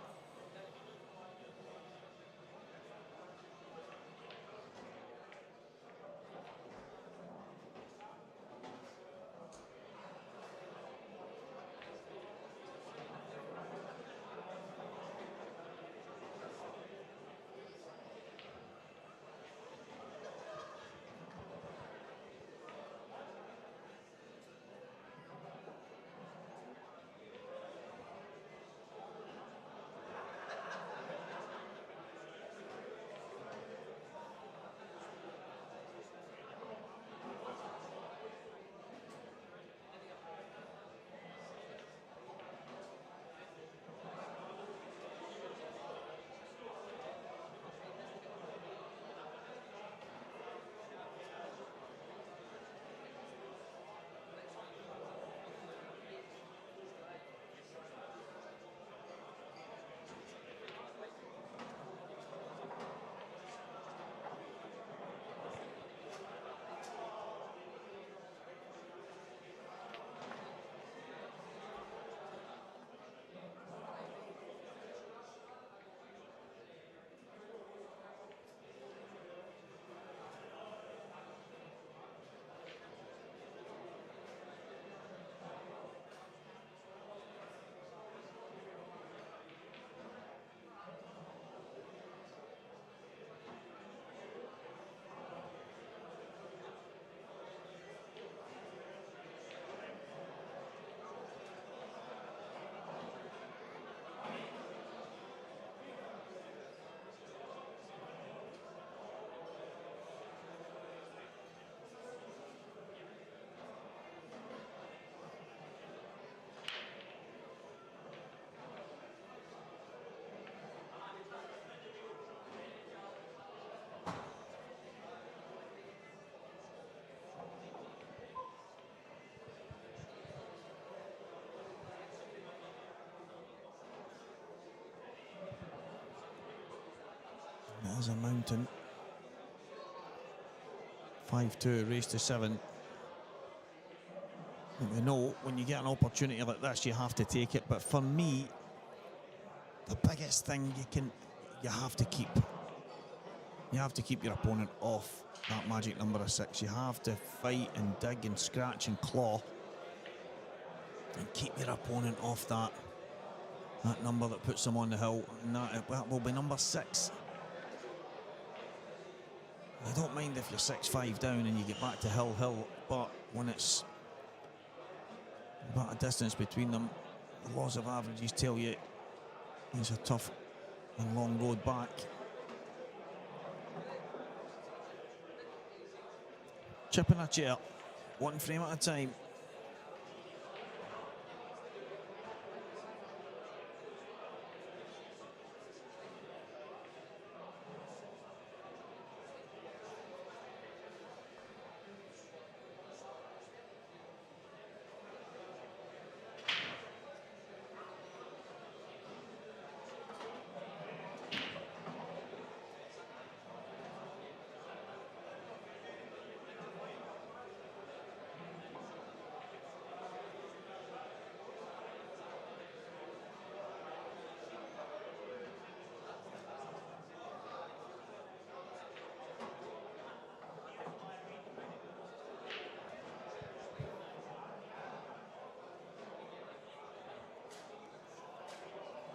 It is a mountain. 5-2, race to 7. You know, when you get an opportunity like this, you have to take it. But for me, the biggest thing you have to keep your opponent off that magic number of 6. You have to fight and dig and scratch and claw and keep your opponent off that number that puts them on the hill, and that will be number 6. I don't mind if you're 6-5 down and you get back to hill, but when it's about a distance between them, the laws of averages tell you it's a tough and long road back. Chipping a chair, one frame at a time.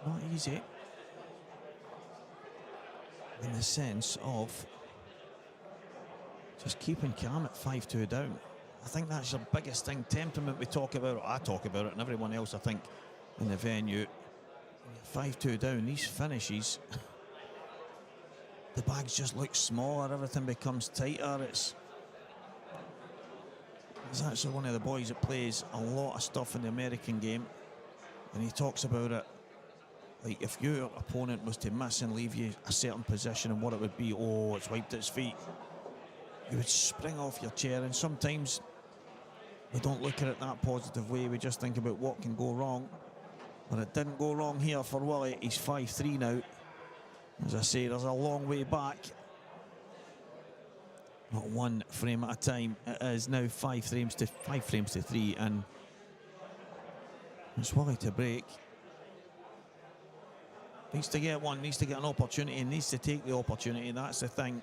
Not easy in the sense of just keeping calm at 5-2 down. I think that's your biggest thing. Temperament, we talk about it, I talk about it, and everyone else, I think, in the venue. 5-2 down, these finishes, the bags just look smaller, everything becomes tighter. It's actually one of the boys that plays a lot of stuff in the American game, and he talks about it. Like, if your opponent was to miss and leave you a certain position and what it would be, oh, it's wiped its feet, you would spring off your chair. And sometimes we don't look at it that positive way. We just think about what can go wrong. But it didn't go wrong here for Wally. He's 5-3 now. As I say, there's a long way back. Not one frame at a time. It is now 5 frames to 3, and it's Wally to break. Needs to get one, needs to get an opportunity, needs to take the opportunity. That's the thing.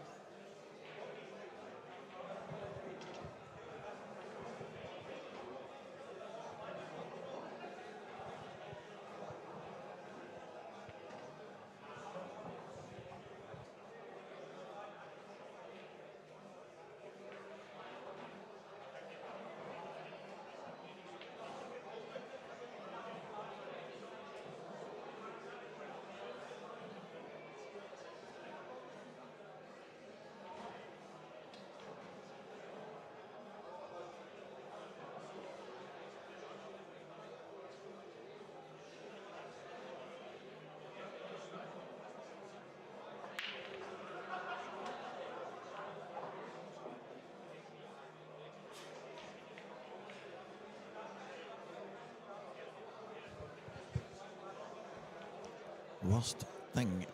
Worst thing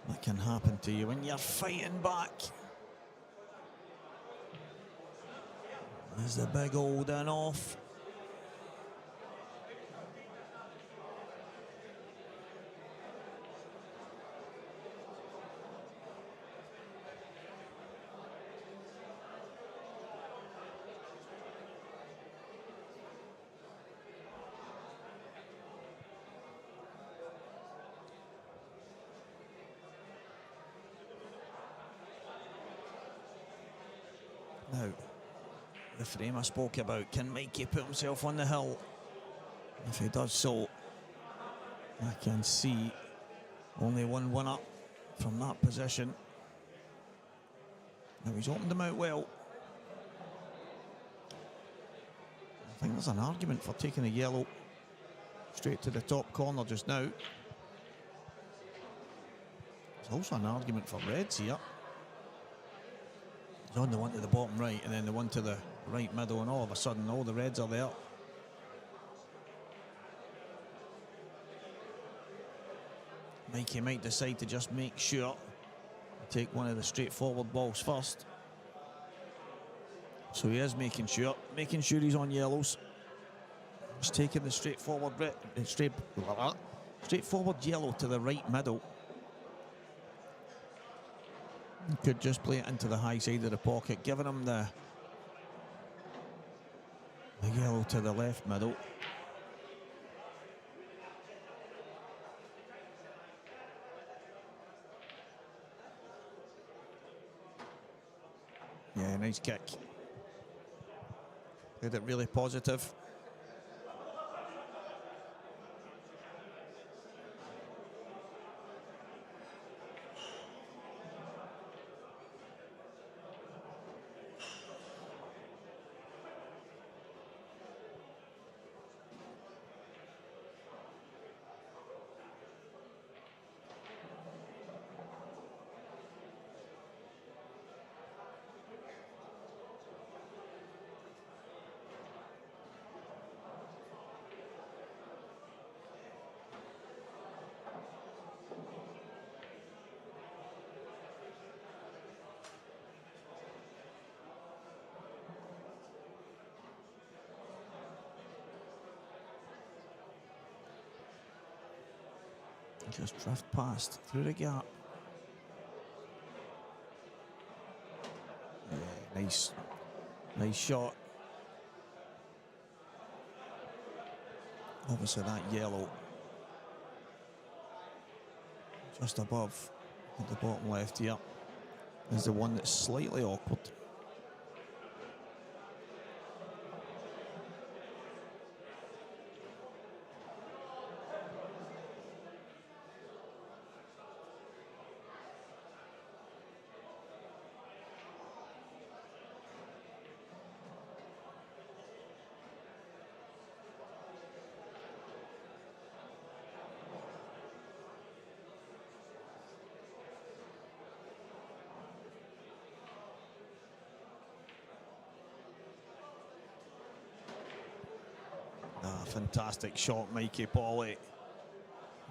that can happen to you when you're fighting back is the big old and off. Now, the frame I spoke about, can Mikey put himself on the hill? If he does so, I can see only one winner from that position. Now, he's opened them out well. I think there's an argument for taking the yellow straight to the top corner just now. There's also an argument for reds here. He's on the one to the bottom right and then the one to the right middle, and all of a sudden all the reds are there. Mikey might decide to just make sure take one of the straightforward balls first. So he is making sure he's on yellows. He's taking the straightforward yellow to the right middle. He could just play it into the high side of the pocket, giving him the yellow to the left middle. Yeah, nice kick. Did it really positive. Just drift past through the gap. Yeah, nice shot. Obviously that yellow just above at the bottom left here is the one that's slightly awkward. Fantastic shot, Mikey Polly.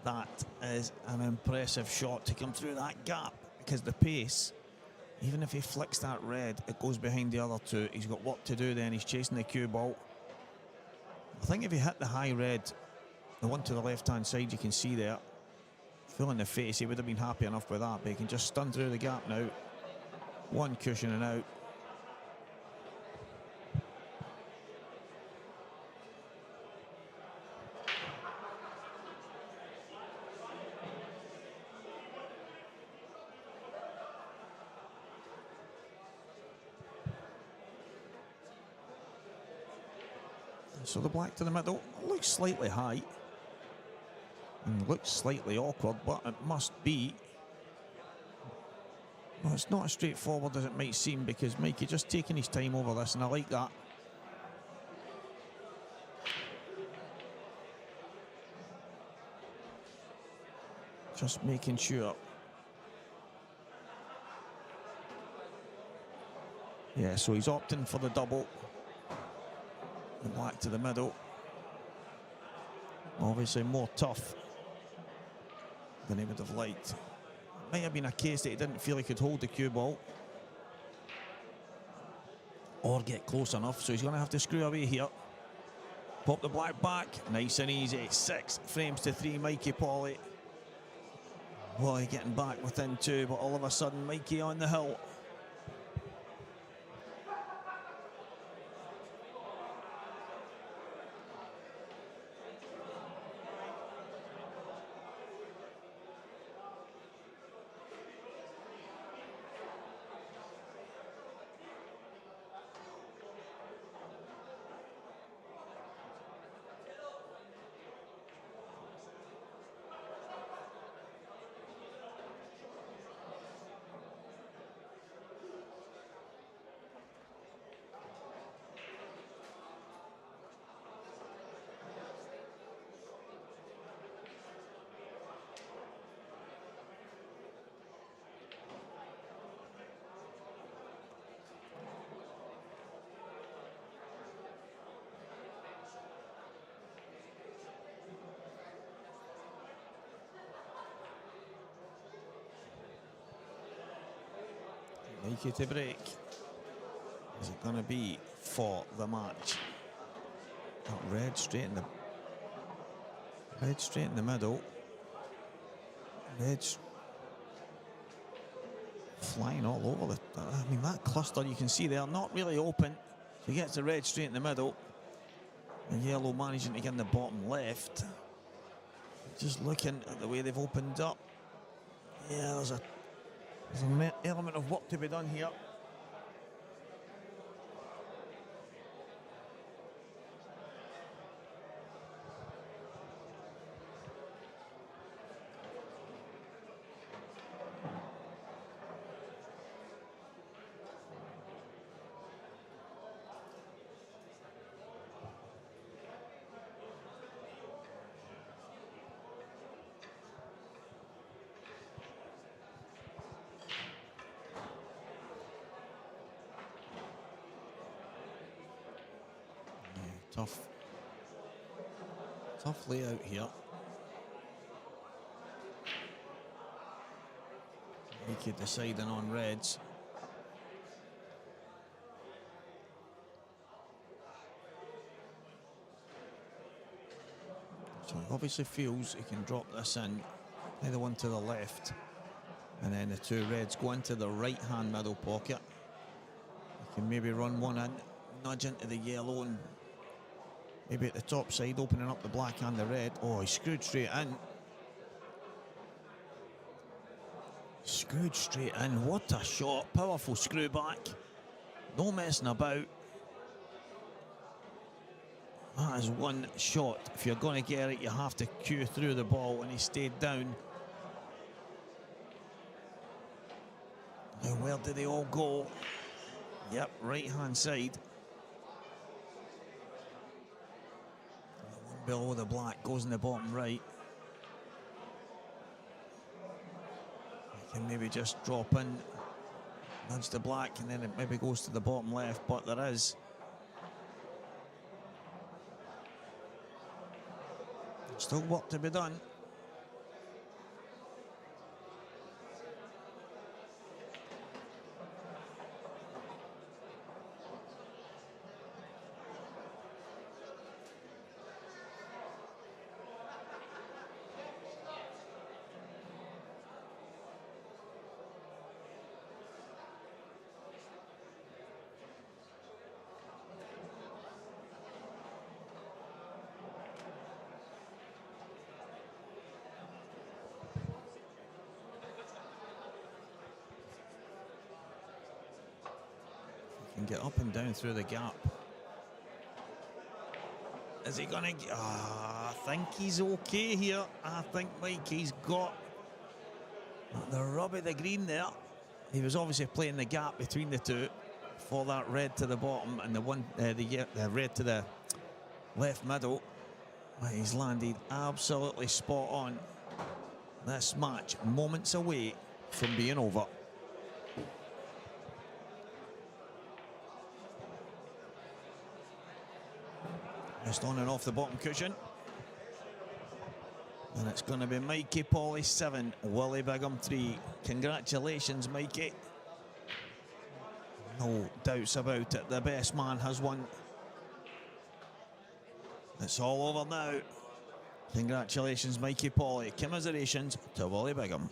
That is an impressive shot to come through that gap, because the pace, even if he flicks that red, it goes behind the other two. He's got work to do then. He's chasing the cue ball. I think if he hit the high red, the one to the left-hand side you can see there, full in the face, he would have been happy enough with that, but he can just stun through the gap now. One cushion and out. So the black to the middle looks slightly high and looks slightly awkward, but it must be. Well, it's not as straightforward as it might seem, because Mikey just taking his time over this, and I like that. Just making sure. Yeah, so he's opting for the double. The black to the middle. Obviously more tough than he would have liked. Might have been a case that he didn't feel he could hold the cue ball or get close enough, so he's going to have to screw away here. Pop the black back, nice and easy. 6 frames to 3, Mikey Polly. Wally getting back within 2, but all of a sudden Mikey on the hill. Mikey to break. Is it going to be for the match? Got red straight in the middle. Red's flying all over the. I mean, that cluster you can see there, not really open. So he gets the red straight in the middle. The yellow managing to get in the bottom left. Just looking at the way they've opened up. Yeah, there's an element of work to be done here. Tough layout here. Mikey deciding on reds. So he obviously feels he can drop this in, either one to the left, and then the two reds go into the right hand middle pocket. He can maybe run one in, nudge into the yellow, and maybe at the top side, opening up the black and the red. Oh, he screwed straight in. Screwed straight in. What a shot. Powerful screw back. No messing about. That is one shot. If you're going to get it, you have to cue through the ball, and he stayed down. Now, where do they all go? Yep, right-hand side. One below the black goes in the bottom right. Can maybe just drop in, nudge the black, and then it maybe goes to the bottom left, but there is still work to be done. Can get up and down through the gap. Is he gonna get, I think he's okay here. I think Mikey's got the rub of the green there. He was obviously playing the gap between the two for that red to the bottom and the red to the left middle. But he's landed absolutely spot on. This match moments away from being over. Just on and off the bottom cushion. And it's going to be Mikey Polly 7, Wally Bigham 3. Congratulations, Mikey. No doubts about it. The best man has won. It's all over now. Congratulations, Mikey Polly. Commiserations to Wally Bigham.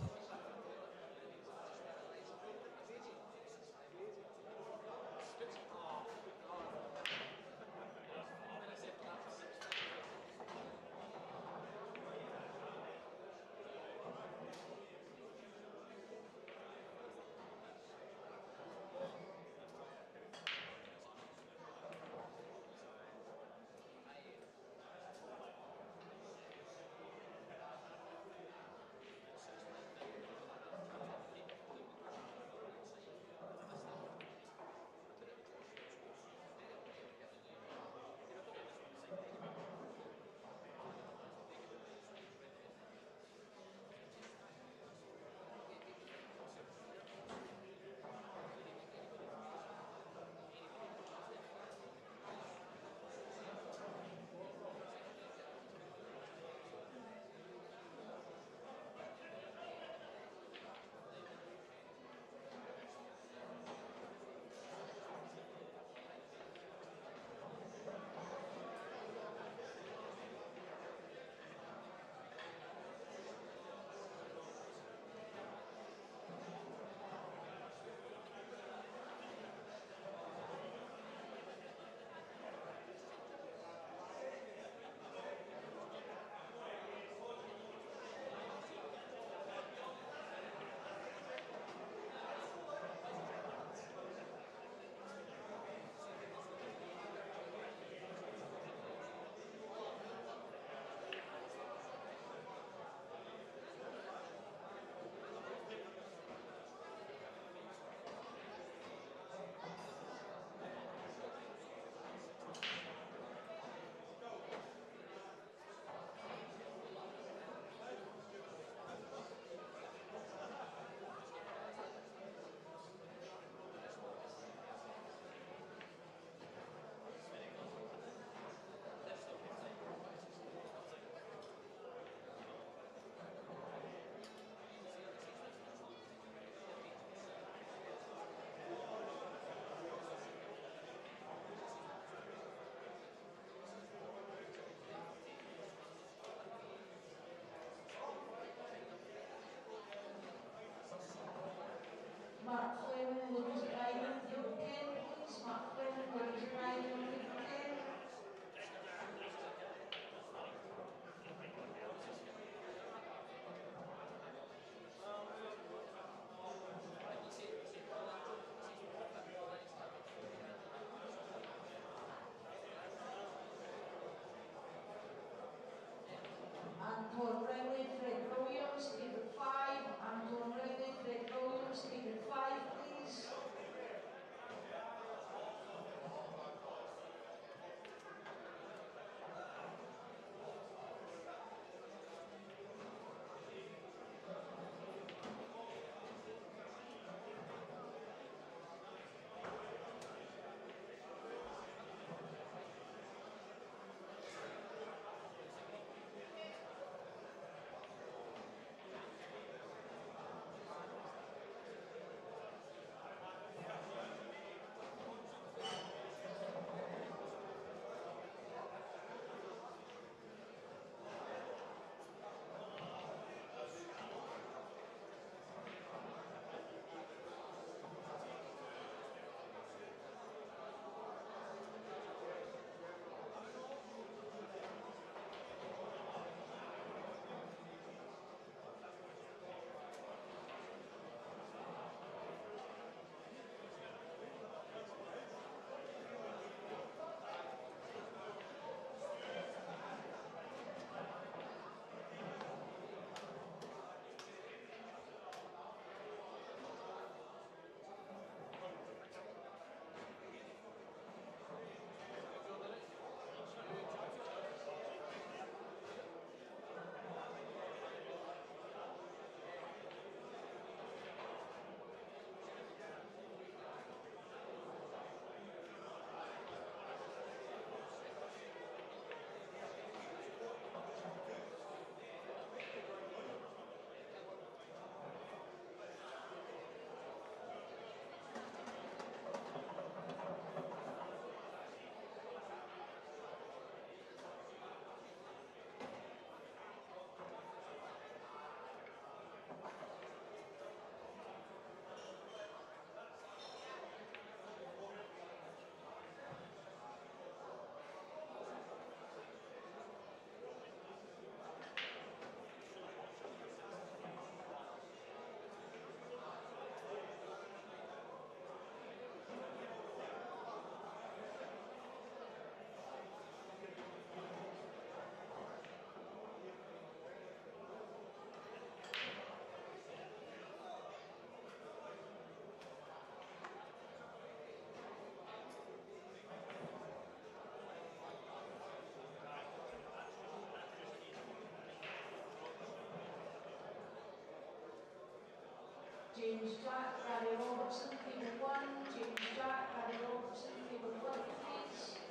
James Jack, Gary Robertson, table 1, James Jack, Gary Robertson, table 20, please.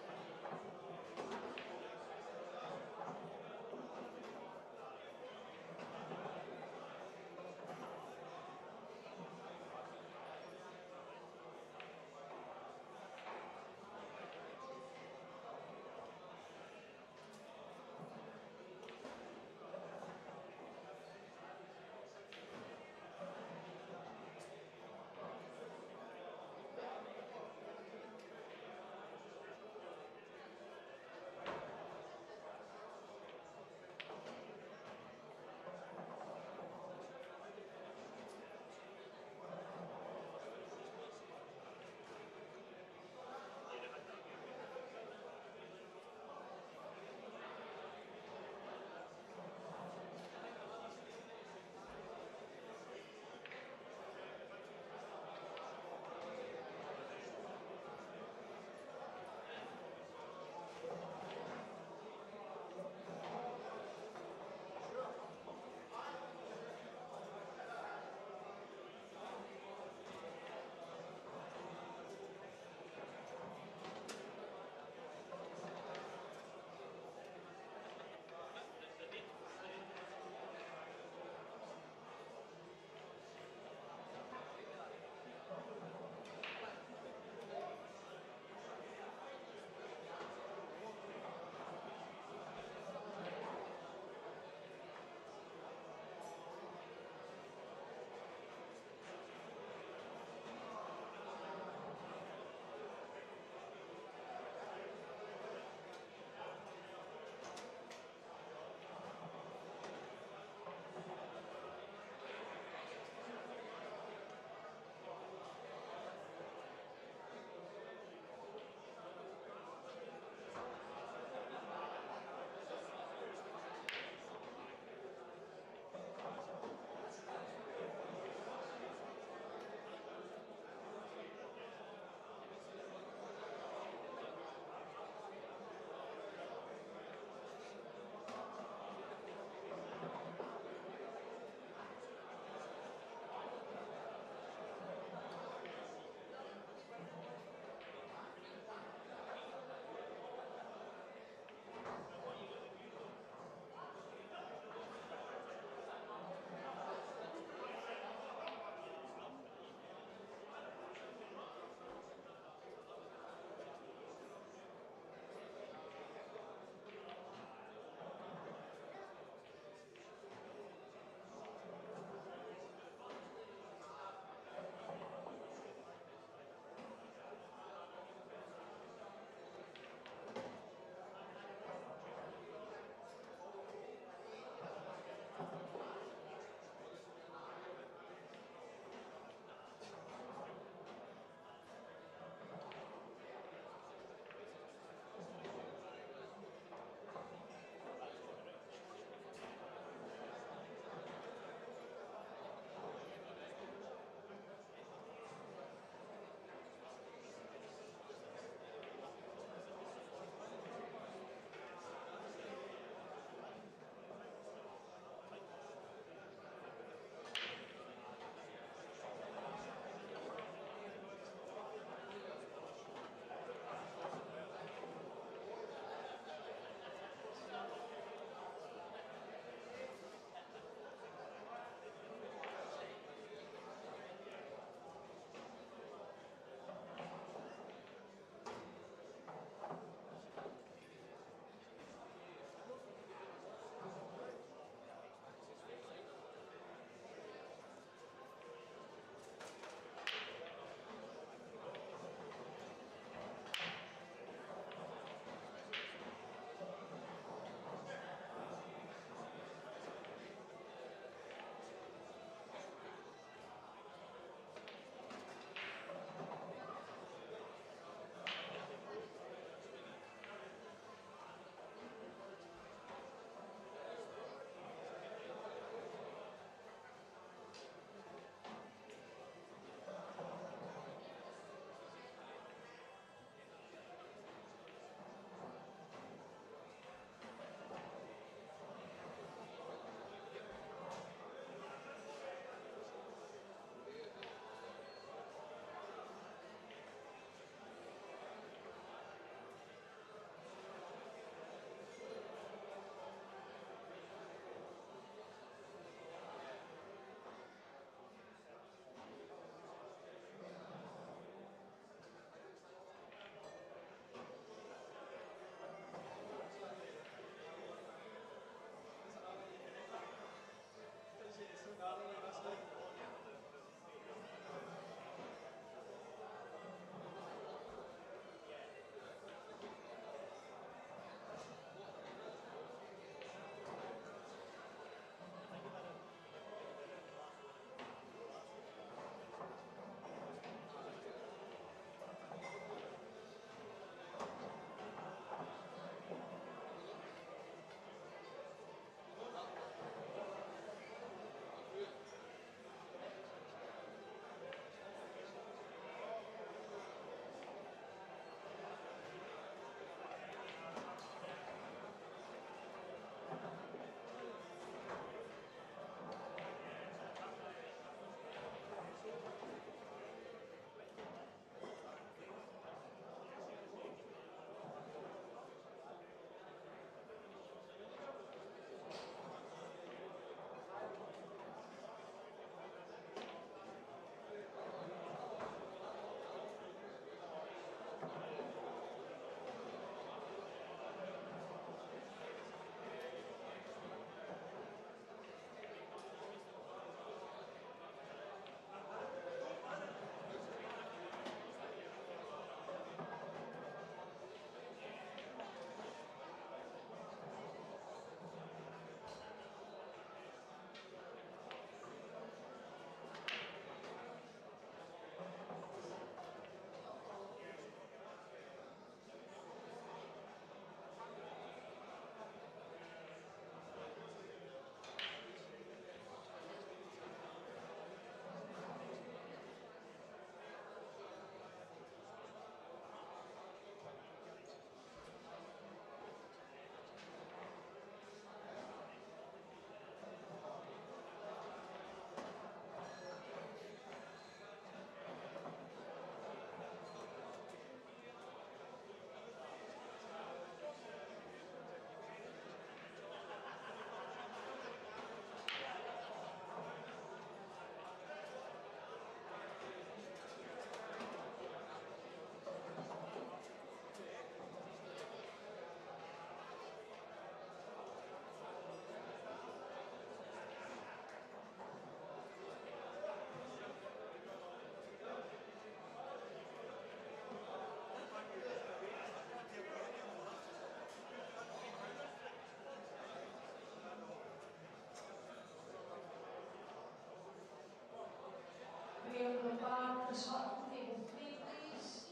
William Barnes, Hutton, table 3, please.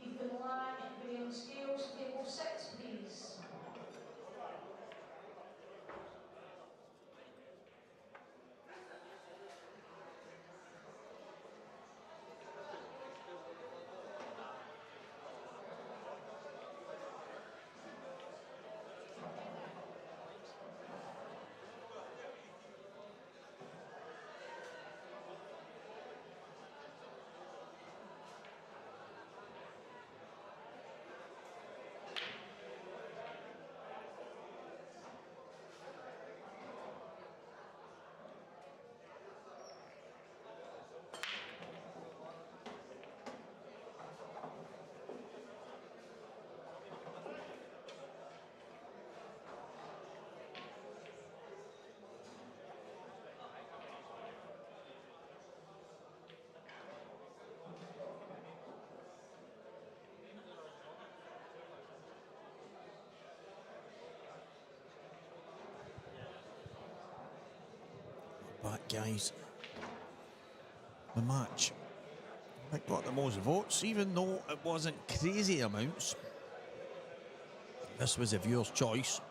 Ethan Lang, Graham Scales, table 6, please. Back, guys. The match that got the most votes, even though it wasn't crazy amounts. This was a viewer's choice.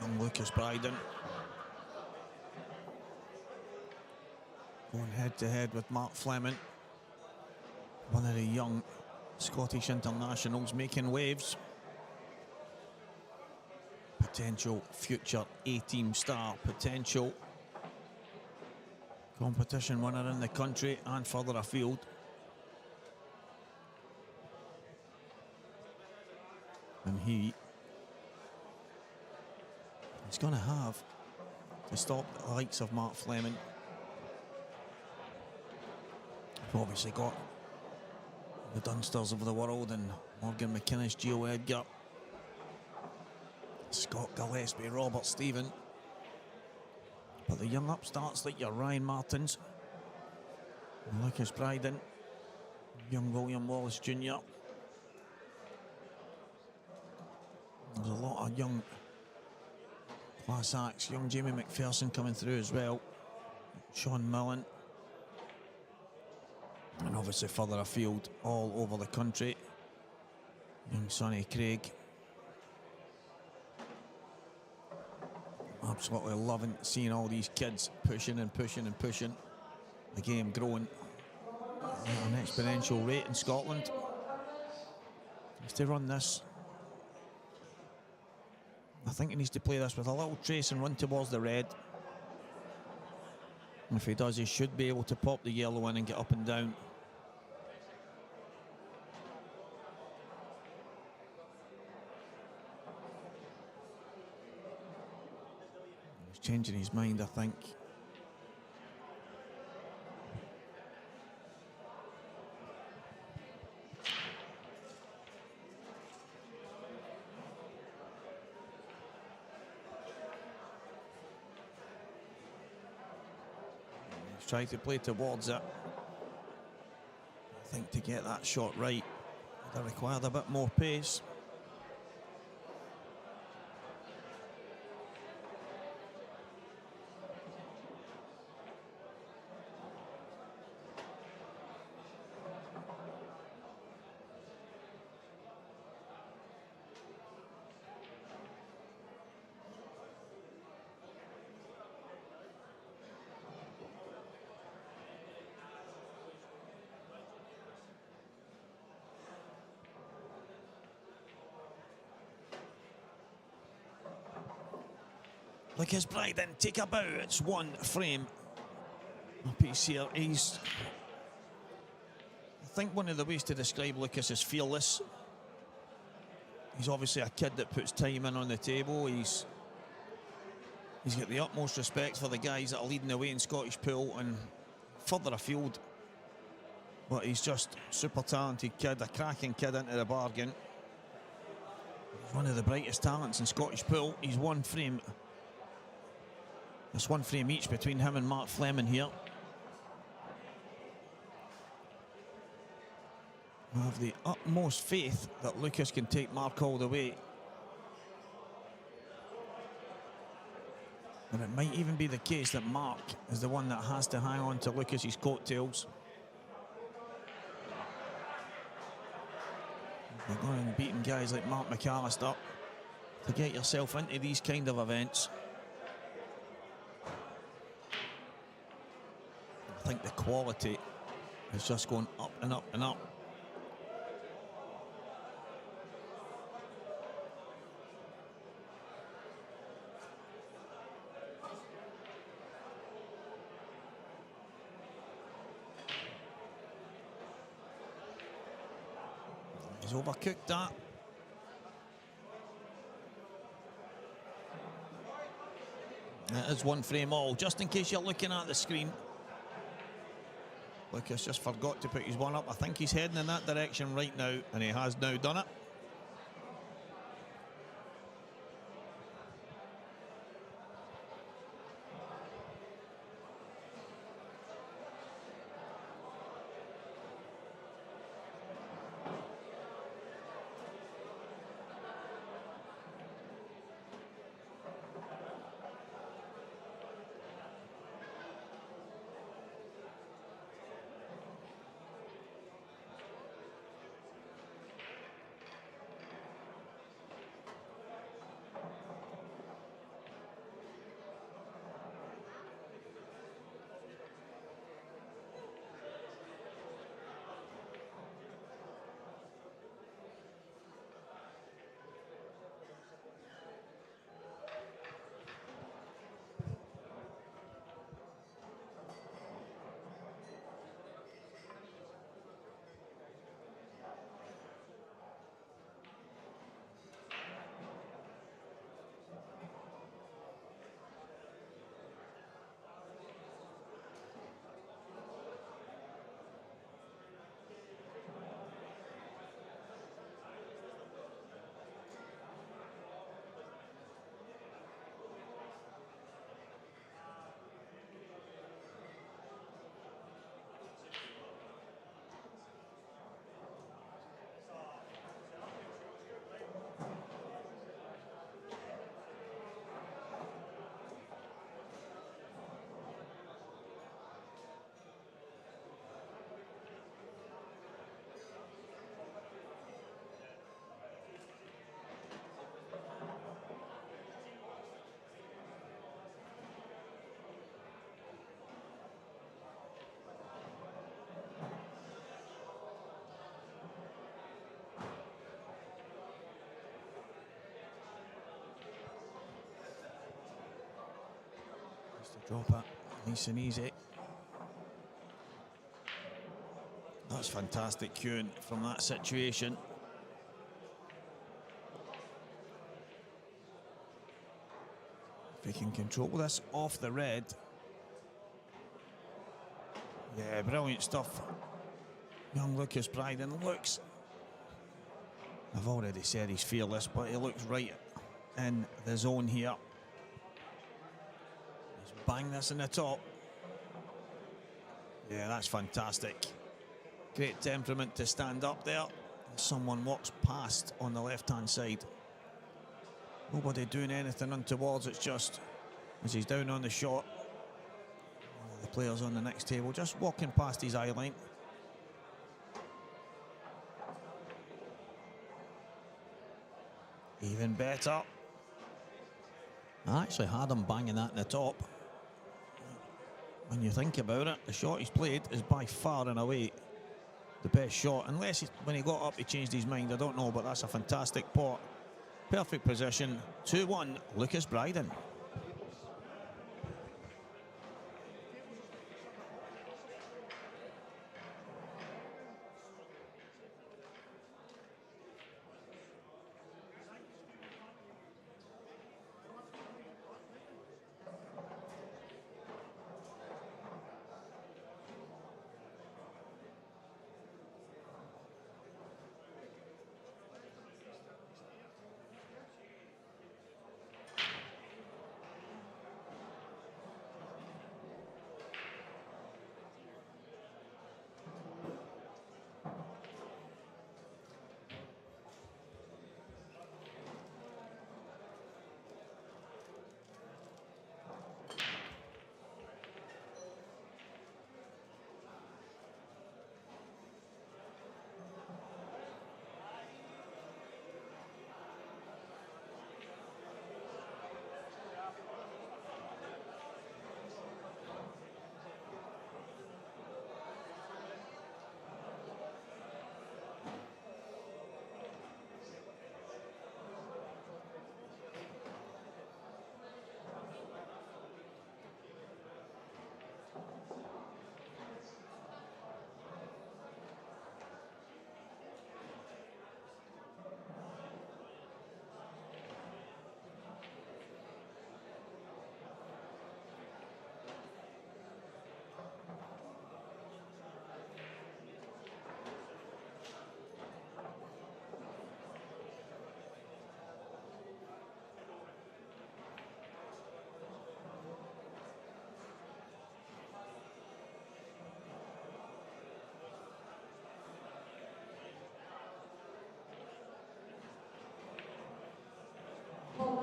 Young Lucas Bryden going head to head with Mark Fleming, one of the young Scottish internationals making waves. Potential future A-team star, potential competition winner in the country and further afield. And he's going to have to stop the likes of Mark Fleming. We've obviously got the Dunsters of the world and Morgan McInnes, Gio Edgar, Scott Gillespie, Robert Stephen. But the young upstarts like your Ryan Martins, Lucas Bryden, young William Wallace Jr. There's a lot of young class acts, young Jamie McPherson coming through as well, Sean Millen, and obviously further afield all over the country, young Sonny Craig. Absolutely loving seeing all these kids pushing and pushing and pushing. The game growing at an exponential rate in Scotland. Needs to run this. I think he needs to play this with a little trace and run towards the red. And if he does, he should be able to pop the yellow in and get up and down. Changing his mind, I think. He's trying to play towards it. I think to get that shot right, that required a bit more pace. Lucas Bryden, take a bow. It's one frame apiece here. I think one of the ways to describe Lucas is fearless. He's obviously a kid that puts time in on the table. He's got the utmost respect for the guys that are leading the way in Scottish pool and further afield. But he's just a super talented kid, a cracking kid into the bargain. He's one of the brightest talents in Scottish pool. He's one frame. There's one frame each between him and Mark Fleming here. I have the utmost faith that Lucas can take Mark all the way. And it might even be the case that Mark is the one that has to hang on to Lucas's coattails. You're going and beating guys like Mark McAllister to get yourself into these kind of events. I think the quality is just going up and up and up. He's overcooked that. That is one frame all, just in case you're looking at the screen. Lucas just forgot to put his one up. I think he's heading in that direction right now, and he has now done it. Drop it, nice and easy. That's fantastic cueing from that situation. If he can control this off the red. Yeah, brilliant stuff. Young Lucas Bryden looks, I've already said he's fearless, but he looks right in the zone here. Bang this in the top. Yeah, that's fantastic. Great temperament to stand up there. Someone walks past on the left-hand side. Nobody doing anything untowards. It's just as he's down on the shot. The players on the next table just walking past his eye line. Even better. I actually had him banging that in the top. When you think about it, the shot he's played is by far and away the best shot. Unless when he got up, he changed his mind. I don't know, but that's a fantastic pot. Perfect position. 2-1, Lucas Bryden.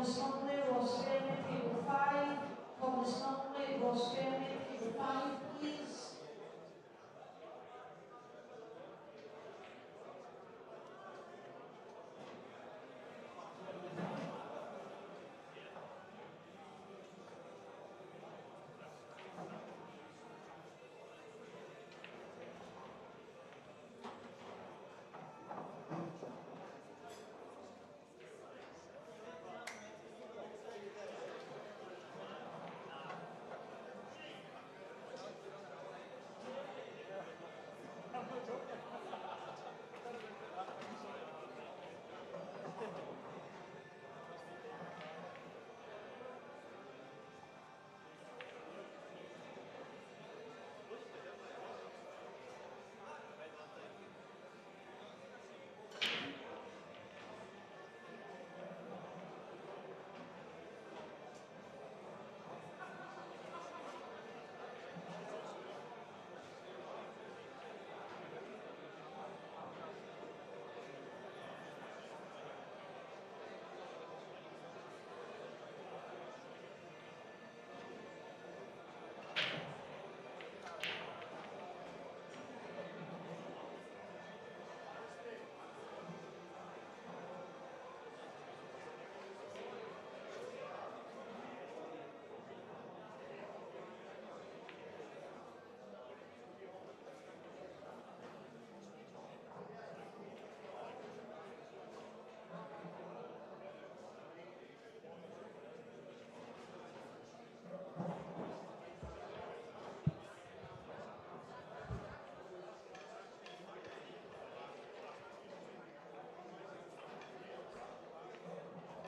Thomas Lumley, Ross Fairman, table 5. Thomas Lumley, Ross Fairman, table 5, please.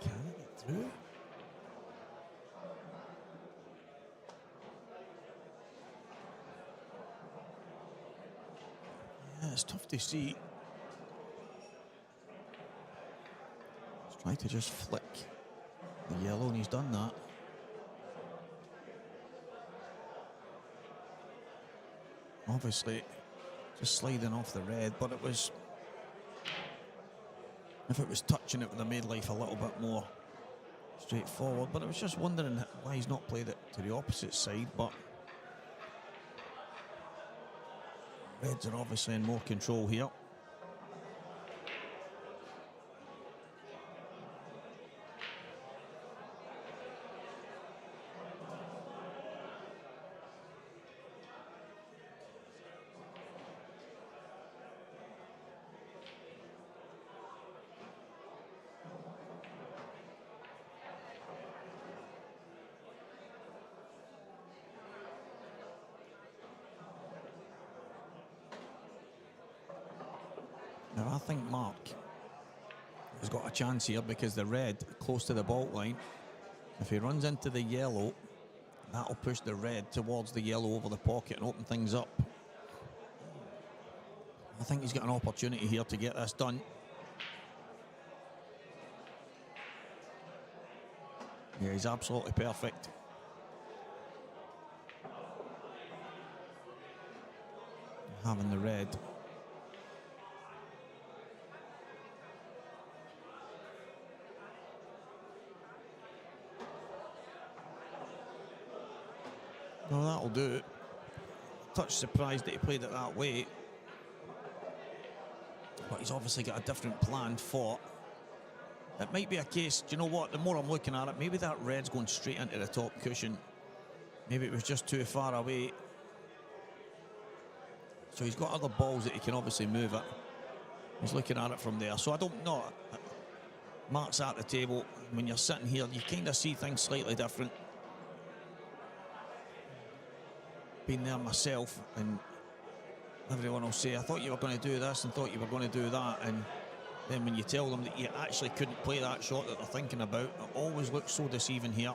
Can I get through? Yeah, it's tough to see. He's tried to just flick the yellow and he's done that. Obviously, just sliding off the red, but it was... If it was touching, it would have made life a little bit more straightforward. But I was just wondering why he's not played it to the opposite side. But Reds are obviously in more control here. Now, I think Mark has got a chance here because the red close to the baulk line. If he runs into the yellow, that'll push the red towards the yellow over the pocket and open things up. I think he's got an opportunity here to get this done. Yeah, he's absolutely perfect. Having the red. Well, that'll do it. Touch surprised that he played it that way. But he's obviously got a different plan for it. It might be a case, do you know what, the more I'm looking at it, maybe that red's going straight into the top cushion. Maybe it was just too far away. So he's got other balls that he can obviously move it. He's looking at it from there. So I don't know. Mark's at the table. When you're sitting here, you kind of see things slightly different. Been there myself, and everyone will say, I thought you were going to do this and thought you were going to do that, and then when you tell them that you actually couldn't play that shot that they're thinking about, it always looks so deceiving here.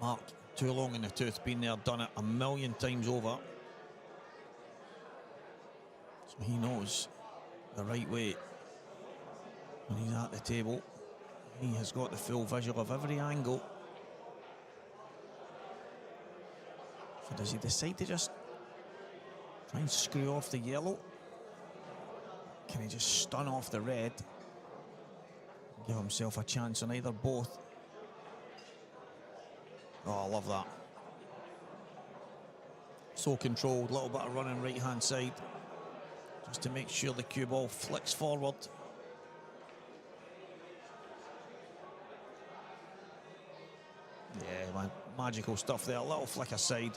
Mark, too long in the tooth, been there, done it a million times over. So he knows the right way. When he's at the table, he has got the full visual of every angle. So does he decide to just try and screw off the yellow? Can he just stun off the red? give himself a chance on either both. Oh, I love that. So controlled, little bit of running right hand side, just to make sure the cue ball flicks forward. Yeah, man, magical stuff there. A little flick aside,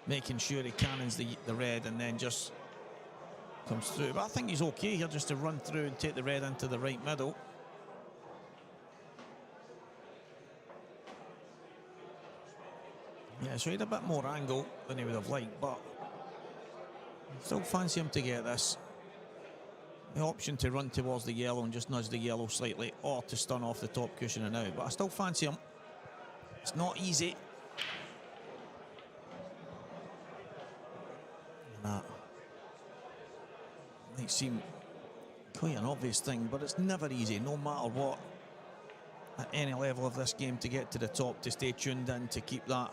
making sure he cannons the red and then just comes through. But I think he's okay here just to run through and take the red into the right middle. Yeah, so he had a bit more angle than he would have liked, but still fancy him to get this. The option to run towards the yellow and just nudge the yellow slightly, or to stun off the top cushion and out, but I still fancy him. It's not easy. And that might seem quite an obvious thing, but it's never easy, no matter what, at any level of this game, to get to the top, to stay tuned in, to keep that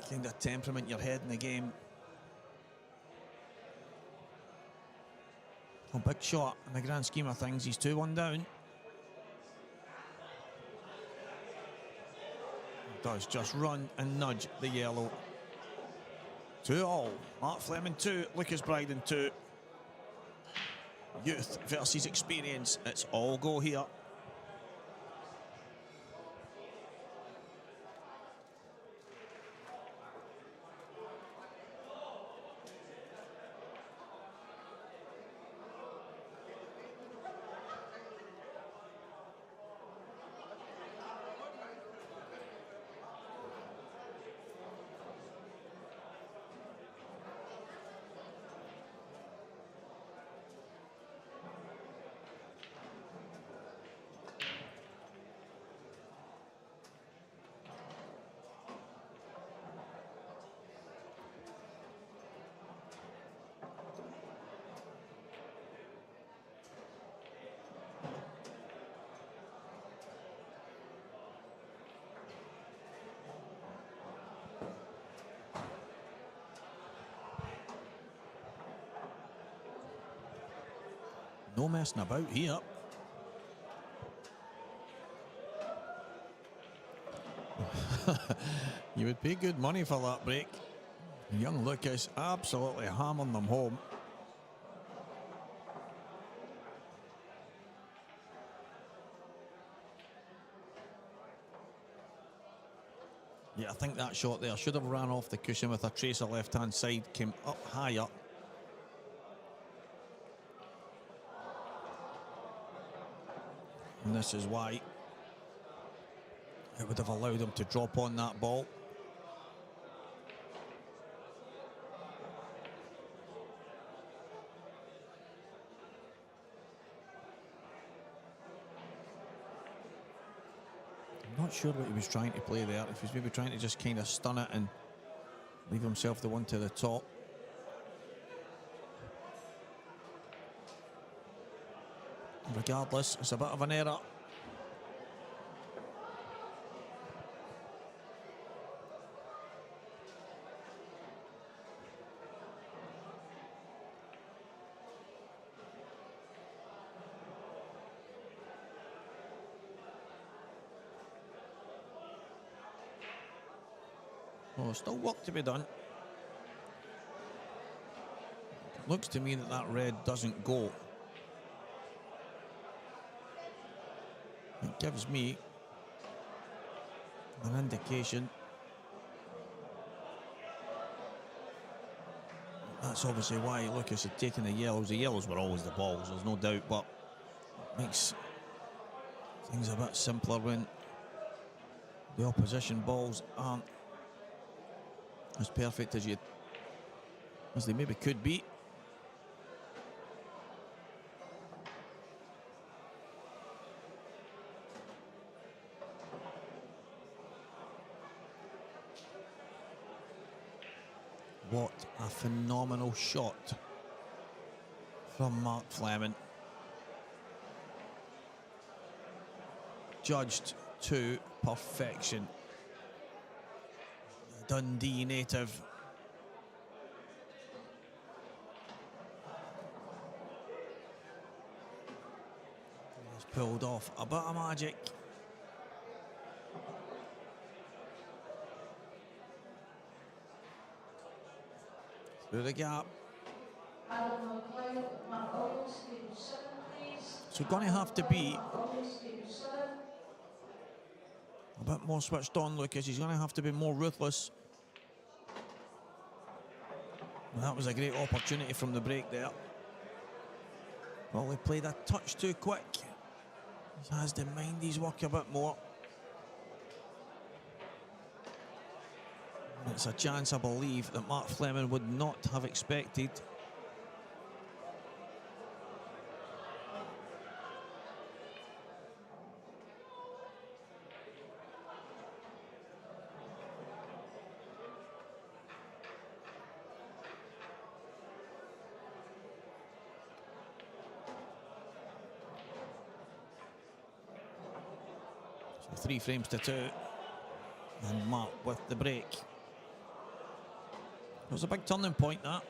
kind of temperament in your head in the game. A big shot in the grand scheme of things. He's 2-1 down. Does just run and nudge the yellow. 2-all. Mark Fleming 2, Lucas Bryden 2. Youth versus experience. It's all go here. No messing about here. You would pay good money for that break. Young Lucas absolutely hammering them home. Yeah, I think that shot there should have ran off the cushion with a tracer left-hand side, came up higher. And this is why it would have allowed him to drop on that ball. I'm not sure what he was trying to play there. If he was maybe trying to just kind of stun it and leave himself the one to the top. Regardless, it's a bit of an error. Oh, still work to be done. Looks to me that that red doesn't go. It gives me an indication. That's obviously why Lucas had taken the yellows. The yellows were always the balls, there's no doubt, but it makes things a bit simpler when the opposition balls aren't as perfect as they maybe could be. What a phenomenal shot from Mark Fleming. Judged to perfection. The Dundee native. He's pulled off a bit of magic. Through the gap. So going to have to be a bit more switched on, Lucas. He's going to have to be more ruthless. Well, that was a great opportunity from the break there. Probably played a touch too quick. He has to mind his work a bit more. It's a chance, I believe, that Mark Fleming would not have expected. So 3 frames to 2. And Mark with the break. It was a big turning point, that.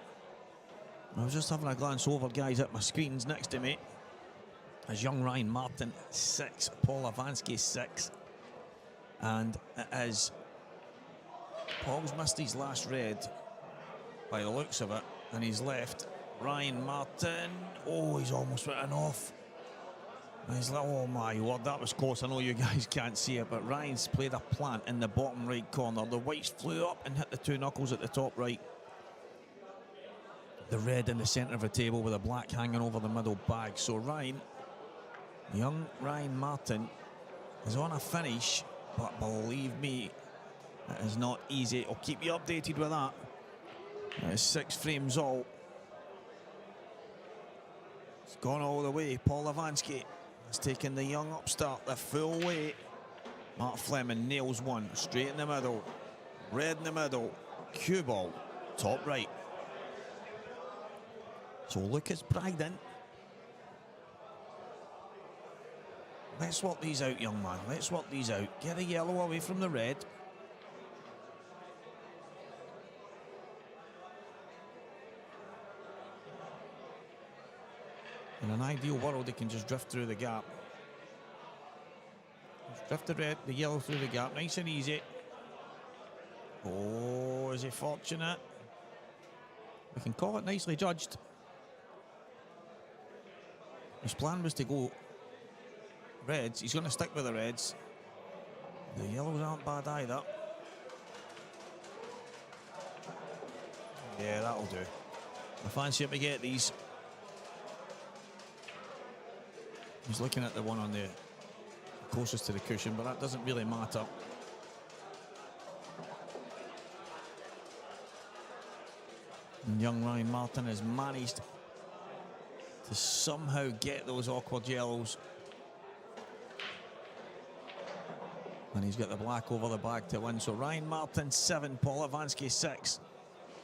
I was just having a glance over, guys, at my screens next to me. As young Ryan Martin, 6. Paul Avansky, 6. And it is... Paul's missed his last red, by the looks of it. And he's left Ryan Martin. Oh, he's almost written off. And he's like, oh my word, that was close. I know you guys can't see it, but Ryan's played a plant in the bottom right corner. The whites flew up and hit the 2 knuckles at the top right. The red in the centre of the table with the black hanging over the middle bag. So Ryan, young Ryan Martin, is on a finish, but believe me, it is not easy. I'll keep you updated with that. It is 6 frames all. It's gone all the way. Paul Avansky has taken the young upstart the full way. Mark Fleming nails one straight in the middle. Red in the middle. Cue ball, top right. So Lucas Brydon. Let's work these out, young man. Let's work these out. Get the yellow away from the red. In an ideal world, they can just drift through the gap. Just drift the yellow through the gap, nice and easy. Oh, is he fortunate? We can call it nicely judged. His plan was to go reds. He's going to stick with the reds. The yellows aren't bad either. Yeah, that'll do. I fancy him to get these. He's looking at the one on the closest to the cushion, but that doesn't really matter. And young Ryan Martin has managed to somehow get those awkward yellows. And he's got the black over the bag to win. So Ryan Martin 7, Paul Avansky 6.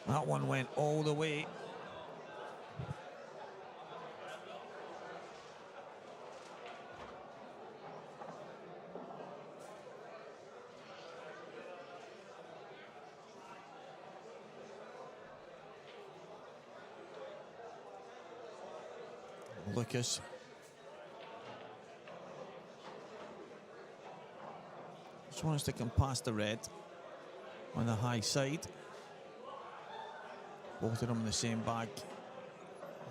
That one went all the way. Lucas. Just wants to come past the red on the high side. Both of them in the same bag.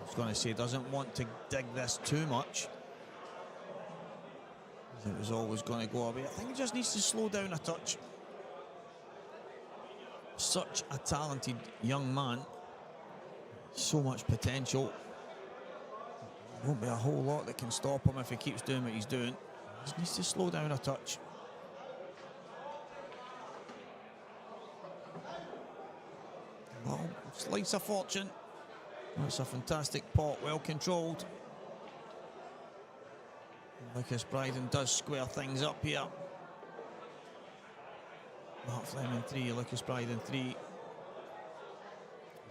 I was going to say, doesn't want to dig this too much. It was always going to go away. I think he just needs to slow down a touch. Such a talented young man. So much potential. Won't be a whole lot that can stop him if he keeps doing what he's doing. He just needs to slow down a touch. Well, slice of fortune. That's a fantastic pot, well controlled. Lucas Brydon does square things up here. Mark Fleming 3, Lucas Brydon 3.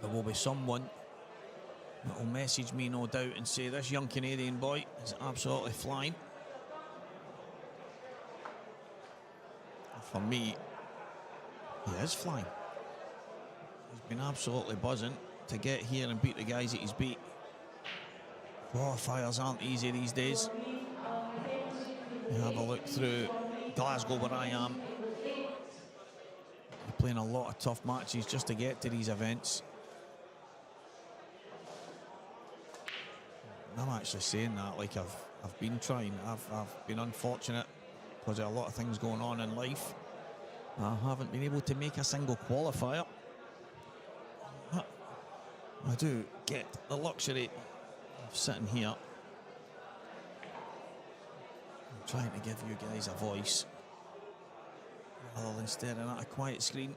There will be someone that will message me, no doubt, and say this young Canadian boy is absolutely flying. For me, he is flying. He's been absolutely buzzing to get here and beat the guys that he's beat. Qualifiers aren't easy these days. You have a look through Glasgow where I am. You're playing a lot of tough matches just to get to these events. And I'm actually saying that like I've been trying. I've been unfortunate because of a lot of things going on in life. I haven't been able to make a single qualifier. But I do get the luxury of sitting here and trying to give you guys a voice rather than staring at a quiet screen.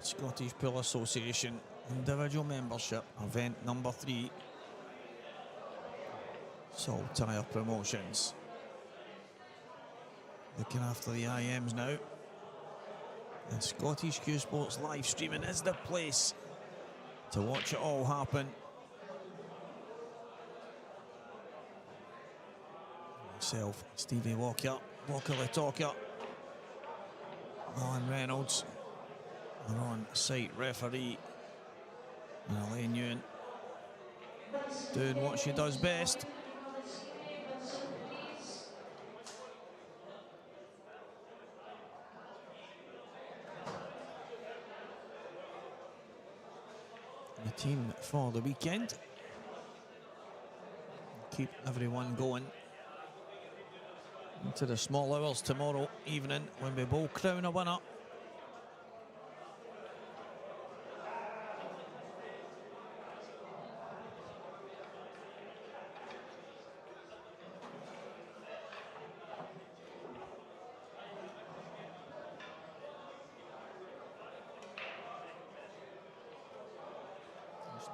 Scottish Pool Association individual membership event number 3. Saltire Promotions looking after the IMs now, and Scottish Q Sports live streaming is the place to watch it all happen. Myself, Stevie Walker, Walker the Talker, Alan Reynolds, our on-site referee, and Elaine Ewan doing what she does best. The team for the weekend. Keep everyone going into the small hours tomorrow evening when we will crown a winner.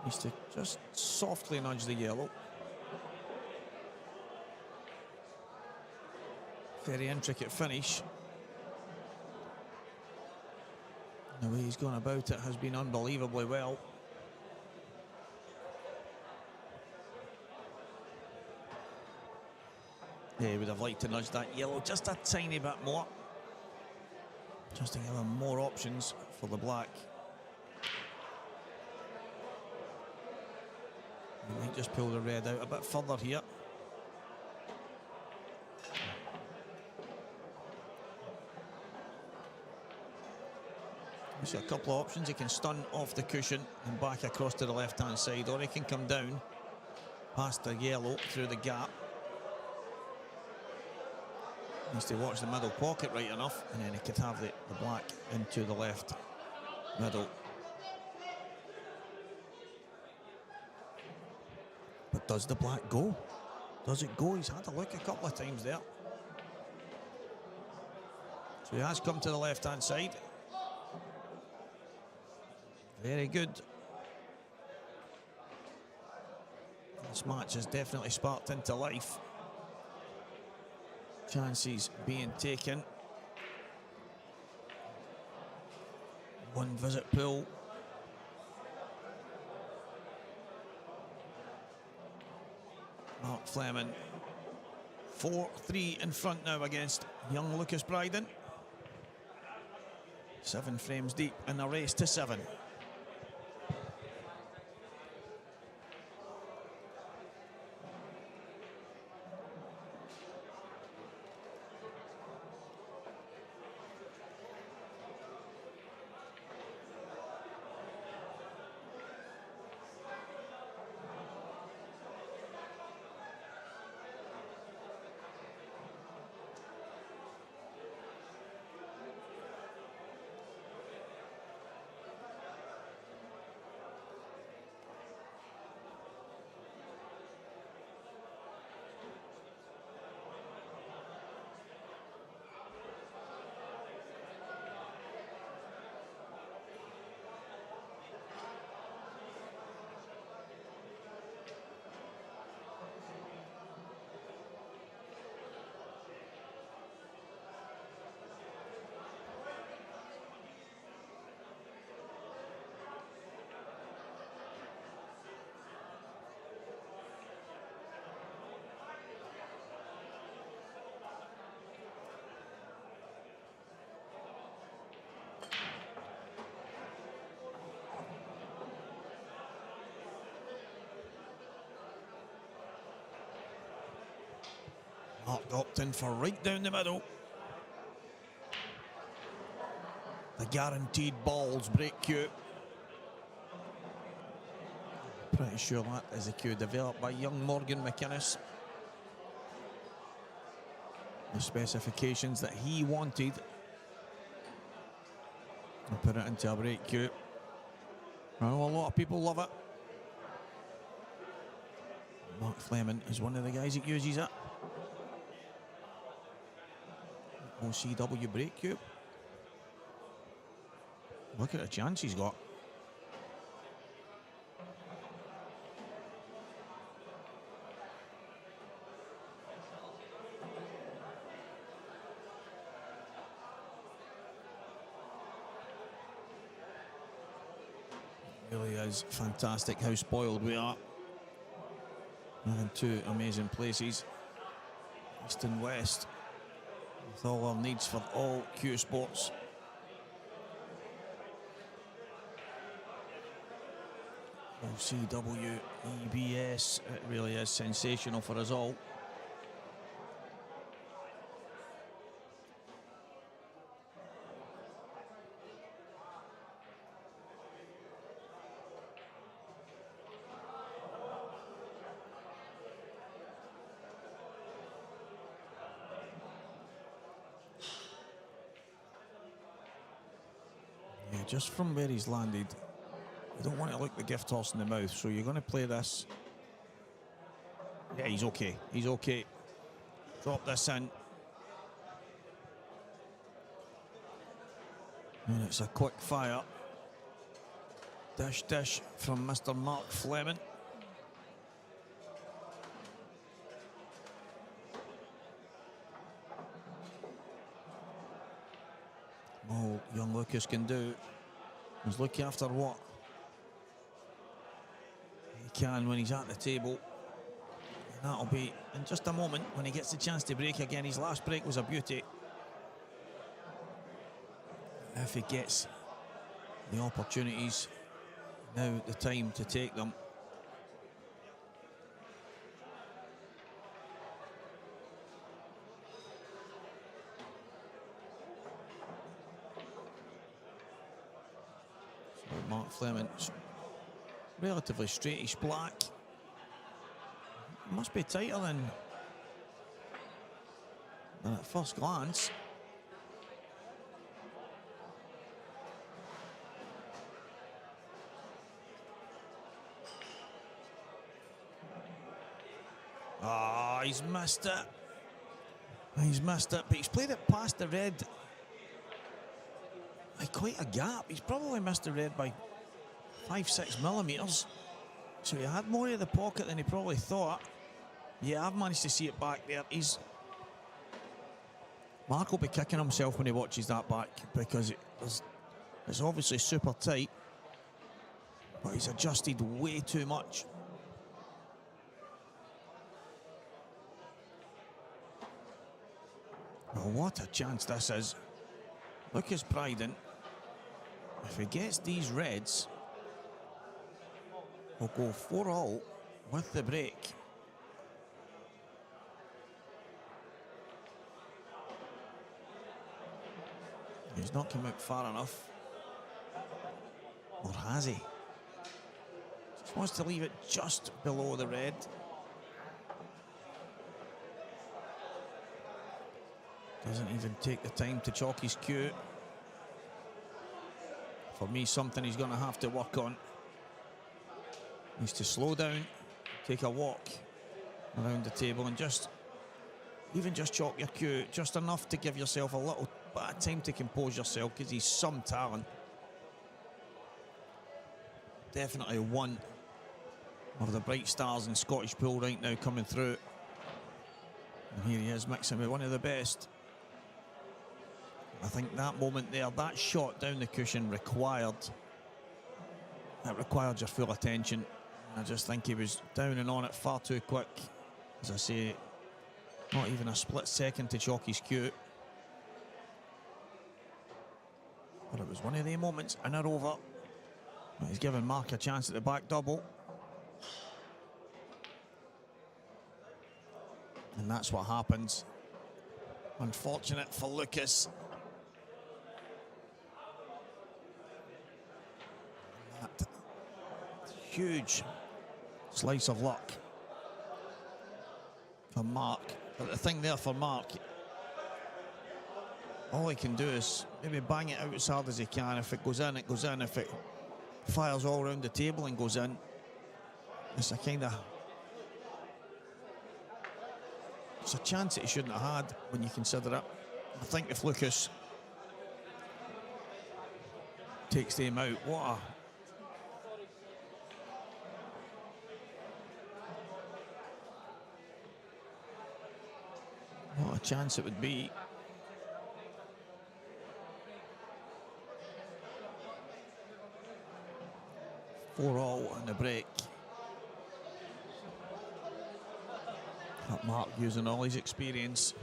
Needs to just softly nudge the yellow. Very intricate finish. The way he's gone about it has been unbelievably well. Yeah, he would have liked to nudge that yellow just a tiny bit more, just to give him more options for the black. He might just pull the red out a bit further here. There's a couple of options. He can stun off the cushion and back across to the left-hand side, or he can come down past the yellow through the gap. Needs to watch the middle pocket right enough, and then he could have the black into the left middle. But does the black go? Does it go? He's had a look a couple of times there. So he has come to the left-hand side. Very good. This match has definitely sparked into life. Chances being taken. One visit pool. Mark Fleming 4-3 in front now against young Lucas Bryden. 7 frames deep in a race to 7. Mark Upton for right down the middle. The guaranteed balls break cue. Pretty sure that is a cue developed by young Morgan McInnes. The specifications that he wanted. And put it into a break cue. I know a lot of people love it. Mark Fleming is one of the guys that uses it. OCW break cue. Look at the chance he's got. Really is fantastic how spoiled we are. Having two amazing places, East and West, with all our needs for all Q sports. OCW, EBS, it really is sensational for us all. Yeah, just from where he's landed, you don't want to look the gift horse in the mouth, so you're going to play this. Yeah, he's okay. He's okay. Drop this in. And it's a quick fire. Dish from Mr. Mark Fleming. All young Lucas can do is look after what he can when he's at the table. And that'll be in just a moment when he gets the chance to break again. His last break was a beauty. If he gets the opportunities, now the time to take them. Mark Fleming, relatively straightish black. Must be tighter than at first glance. Ah, he's missed it. He's missed it, but he's played it past the red. Quite a gap. He's probably missed the red by 5-6 millimeters. So he had more of the pocket than he probably thought. Yeah, I've managed to see it back there. Mark will be kicking himself when he watches that back, because it's obviously super tight, but he's adjusted way too much. Well, what a chance this is. Lucas Bryden, if he gets these reds, will go 4-all with the break. He's not come out far enough. Or has he? Just wants to leave it just below the red. Doesn't even take the time to chalk his cue. For me, something he's going to have to work on. Needs to slow down, take a walk around the table, and just chalk your cue, just enough to give yourself a little bit of time to compose yourself, because he's some talent. Definitely one of the bright stars in Scottish pool right now coming through. And here he is mixing with one of the best. I think that moment there, that shot down the cushion required your full attention. I just think he was down and on it far too quick. As I say, not even a split second to chalk his cue. But it was one of the moments in a over. He's given Mark a chance at the back double. And that's what happens. Unfortunate for Lucas. That huge slice of luck for Mark. But the thing there for Mark, all he can do is maybe bang it out as hard as he can. If it goes in, it goes in. If it fires all around the table and goes in, it's a kind of... It's a chance that he shouldn't have had when you consider it. I think if Lucas takes the him out, what a chance it would be. Four all on the break. Mark using all his experience.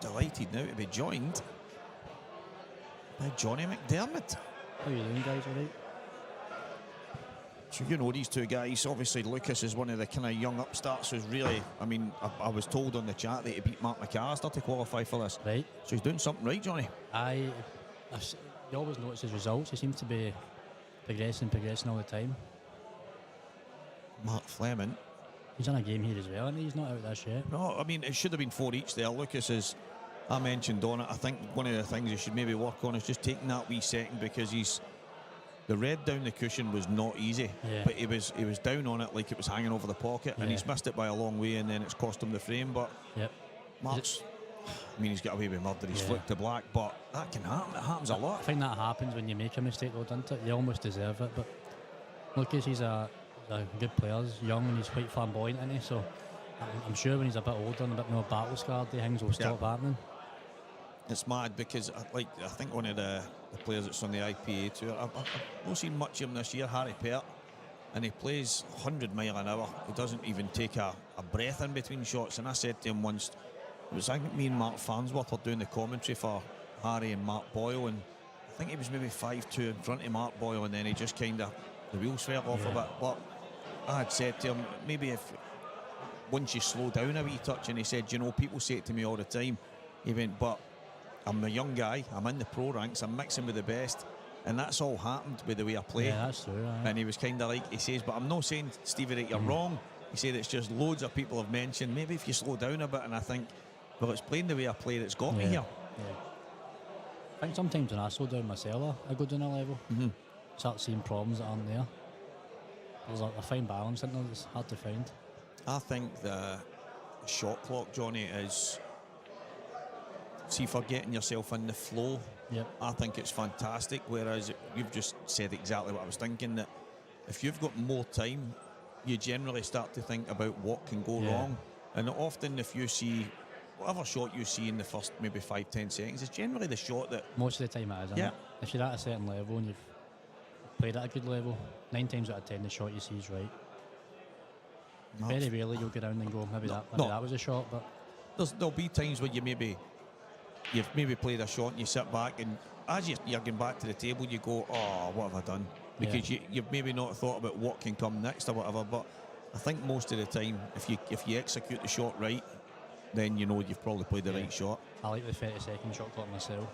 Delighted now to be joined by Johnny McDermott. How are you doing, guys? All right? So you know these two guys. Obviously Lucas is one of the kind of young upstarts who's really, I mean, I was told on the chat that he beat Mark McAllister to qualify for this. Right. So he's doing something right, Johnny. You always notice his results. He seems to be progressing all the time. Mark Fleming. He's in a game here as well, and he's not out this yet. No, I mean, it should have been 4 each there. Lucas is, I mentioned on it, I think one of the things he should maybe work on is just taking that wee second, because the red down the cushion was not easy, but he was down on it like it was hanging over the pocket, and he's missed it by a long way, and then it's cost him the frame. But Mark's, I mean, he's got away with murder, he's flicked to black, but that can happen. It happens a lot. I think that happens when you make a mistake, though, doesn't it? You almost deserve it. But Lucas, he's a good player. He's young and he's quite flamboyant, isn't he? So I'm sure when he's a bit older and a bit more battle scarred, the things will stop happening. It's mad because I think one of the players that's on the IPA tour, I've not seen much of him this year, Harry Pert, and he plays 100 mile an hour. He doesn't even take a breath in between shots. And I said to him once, it was, I think me and Mark Farnsworth were doing the commentary for Harry and Mark Boyle, and I think he was maybe 5'2" in front of Mark Boyle, and then he just kind of, the wheels fell off a bit. But I had said to him, maybe if once you slow down a wee touch, and he said, you know, people say it to me all the time. He went, but I'm a young guy, I'm in the pro ranks, I'm mixing with the best, and that's all happened with the way I play. Yeah, that's true. And he was kind of like, he says, but I'm not saying, Stevie, that you're wrong. He said it's just loads of people have mentioned, maybe if you slow down a bit. And I think, well, it's playing the way I play that's got me here. Yeah. I think sometimes when I slow down myself, I go down a level, start seeing problems that aren't there. There's a fine balance in there that's hard to find. I think the shot clock, Johnny, is, see, for getting yourself in the flow, I think it's fantastic. Whereas you've just said exactly what I was thinking, that if you've got more time, you generally start to think about what can go wrong. And often if you see, whatever shot you see in the first maybe 5-10 seconds, it's generally the shot that... Most of the time it is, isn't it? If you're at a certain level and you've played at a good level, 9 times out of 10 the shot you see is right. Very rarely you'll get down and go, maybe that was a shot, but... There'll be times where you've maybe played a shot and you sit back, and as you're getting back to the table you go, oh, what have I done? Because you've maybe not thought about what can come next or whatever. But I think most of the time, if you execute the shot right, then you know you've probably played the right shot. I like the 30-second shot clock myself.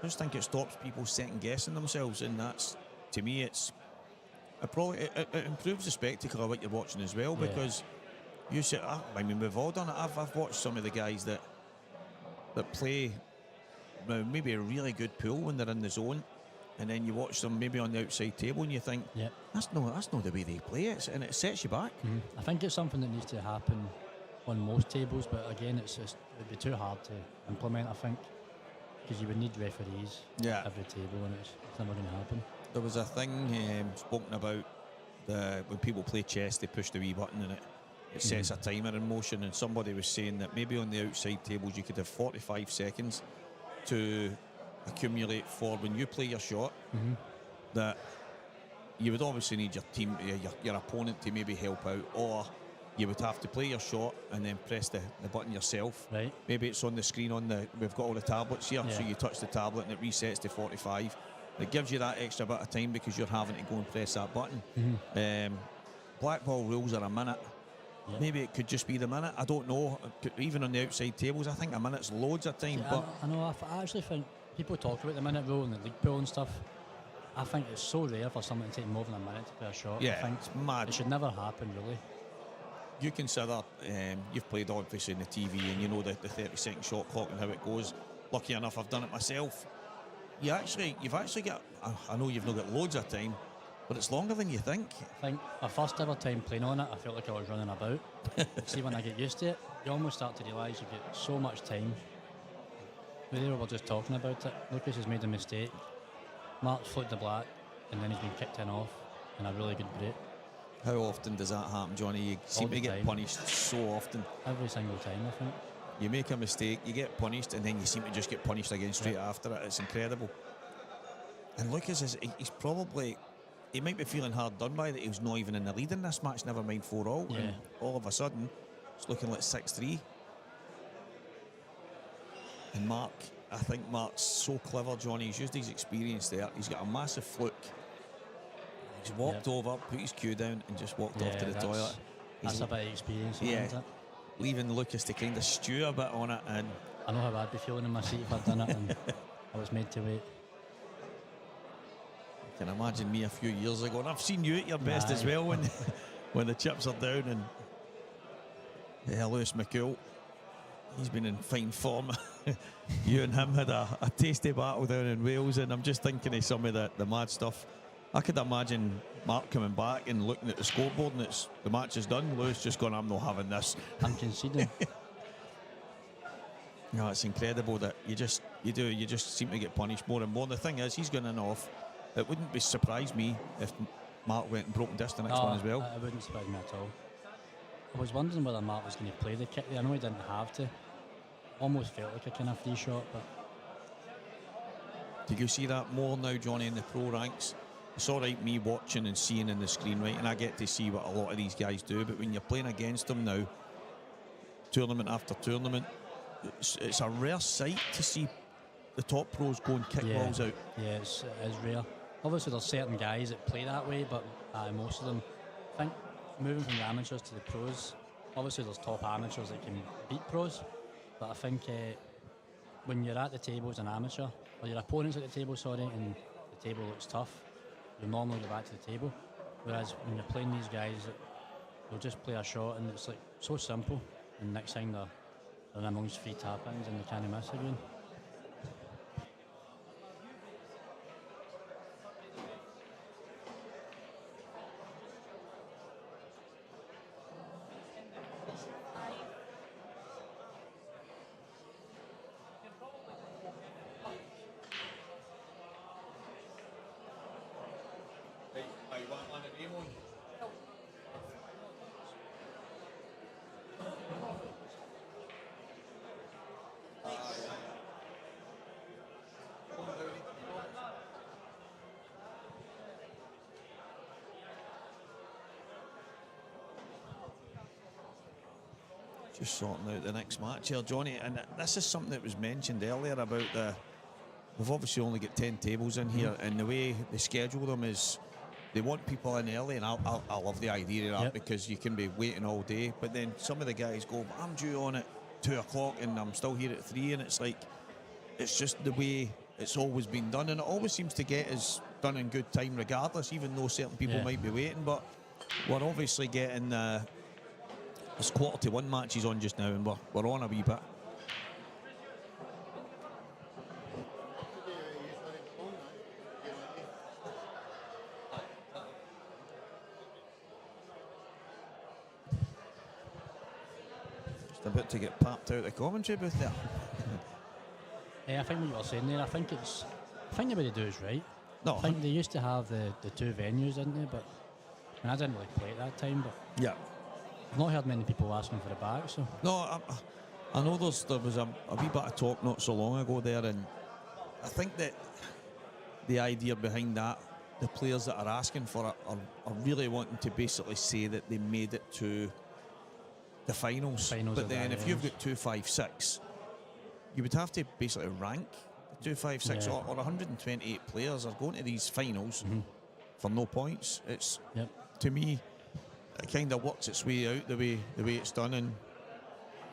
I just think it stops people second guessing themselves, and that's, to me, it improves the spectacle of what you're watching as well. Because you say, I mean, we've all done it. I've watched some of the guys that play maybe a really good pool when they're in the zone, and then you watch them maybe on the outside table and you think, that's not the way they play it, and it sets you back. I think it's something that needs to happen on most tables, but again, it'd be too hard to implement, I think, because you would need referees at every table, and it's never going to happen. There was a thing spoken about when people play chess, they push the wee button and it sets a timer in motion, and somebody was saying that maybe on the outside tables you could have 45 seconds to accumulate for when you play your shot, that you would obviously need your team, your opponent to maybe help out, or you would have to play your shot and then press the button yourself. Right. Maybe it's on the screen we've got all the tablets here, so you touch the tablet and it resets to 45. It gives you that extra bit of time because you're having to go and press that button. Black ball rules are a minute. Yep. Maybe it could just be the minute. I don't know. Even on the outside tables, I think a minute's loads of time. But I know. I actually think people talk about the minute rule and the league pool and stuff. I think it's so rare for someone to take more than a minute to play a shot. yeah, I think it's mad. it should never happen, really. You consider you've played obviously in the TV and you know the 30-second shot clock and how it goes. Lucky enough, I've done it myself. You've actually got. I know you've not got loads of time, but it's longer than you think. I think my first ever time playing on it, I felt like I was running about. See, when I get used to it, you almost start to realise you get so much time. We were just talking about it. Lucas has made a mistake. Mark's flipped the black, and then he's been kicked in off in a really good break. How often does that happen, Johnny? You seem to get punished so often. Every single time, I think. You make a mistake, you get punished, and then you seem to just get punished again straight after it. It's incredible. And Lucas he might be feeling hard done by that he was not even in the lead in this match, never mind 4-all. Yeah. And all of a sudden, it's looking like 6-3. And I think Mark's so clever, Johnny. He's used his experience there. He's got a massive fluke. He's walked over, put his cue down, and just walked off to the toilet. That's a bit of experience, isn't it? Leaving Lucas to kind of stew a bit on it. And I know how I'd be feeling in my seat if I'd done it and I was made to wait. I can imagine me a few years ago, and I've seen you at your best as well when the chips are down. And Lewis McCool, he's been in fine form. You and him had a tasty battle down in Wales, and I'm just thinking of some of the mad stuff. I could imagine Mark coming back and looking at the scoreboard and the match is done. Lewis just going, I'm not having this. I'm conceding. No, it's incredible that you just seem to get punished more and more. The thing is, he's going in off. It wouldn't surprise me if Mark went and broke disc the next one as well. It wouldn't surprise me at all. I was wondering whether Mark was going to play the kick there. I know he didn't have to. Almost felt like a kind of free shot, but... Did you see that more now, Johnny, in the pro ranks? It's all right me watching and seeing in the screen, right, and I get to see what a lot of these guys do, but when you're playing against them now, tournament after tournament, it's a rare sight to see the top pros go and kick balls out. Yeah, it is rare. Obviously there's certain guys that play that way, but most of them, I think, moving from the amateurs to the pros, obviously there's top amateurs that can beat pros, but I think when you're at the table as an amateur, or your opponent's at the table, and the table looks tough, you normally go back to the table. Whereas when you're playing these guys, they'll just play a shot and it's like so simple, and next thing they're in amongst 3 tap-ins and they can't miss again. Just sorting out the next match here, Johnny, and this is something that was mentioned earlier about we've obviously only got 10 tables in here, and the way they schedule them is they want people in early, and I love the idea of that because you can be waiting all day, but then some of the guys go, I'm due on at 2 o'clock and I'm still here at 3, and it's like, it's just the way it's always been done, and it always seems to get us done in good time regardless, even though certain people might be waiting, but we're obviously getting it's 1:45 matches on just now, and we're on a wee bit. Just about to get papped out of the commentary booth there. I think what you were saying there, I think the way they do is right. No, I think they used to have the 2 venues, didn't they? But I didn't really play at that time. But yeah. I've not heard many people asking for it back, so No, I know there was a wee bit of talk not so long ago there, and I think that the idea behind that, the players that are asking for it are really wanting to basically say that they made it to the finals. But then if you've got 256, you would have to basically rank the 256 or 128 players are going to these finals for no points. It's to me, it kind of works its way out the way it's done, and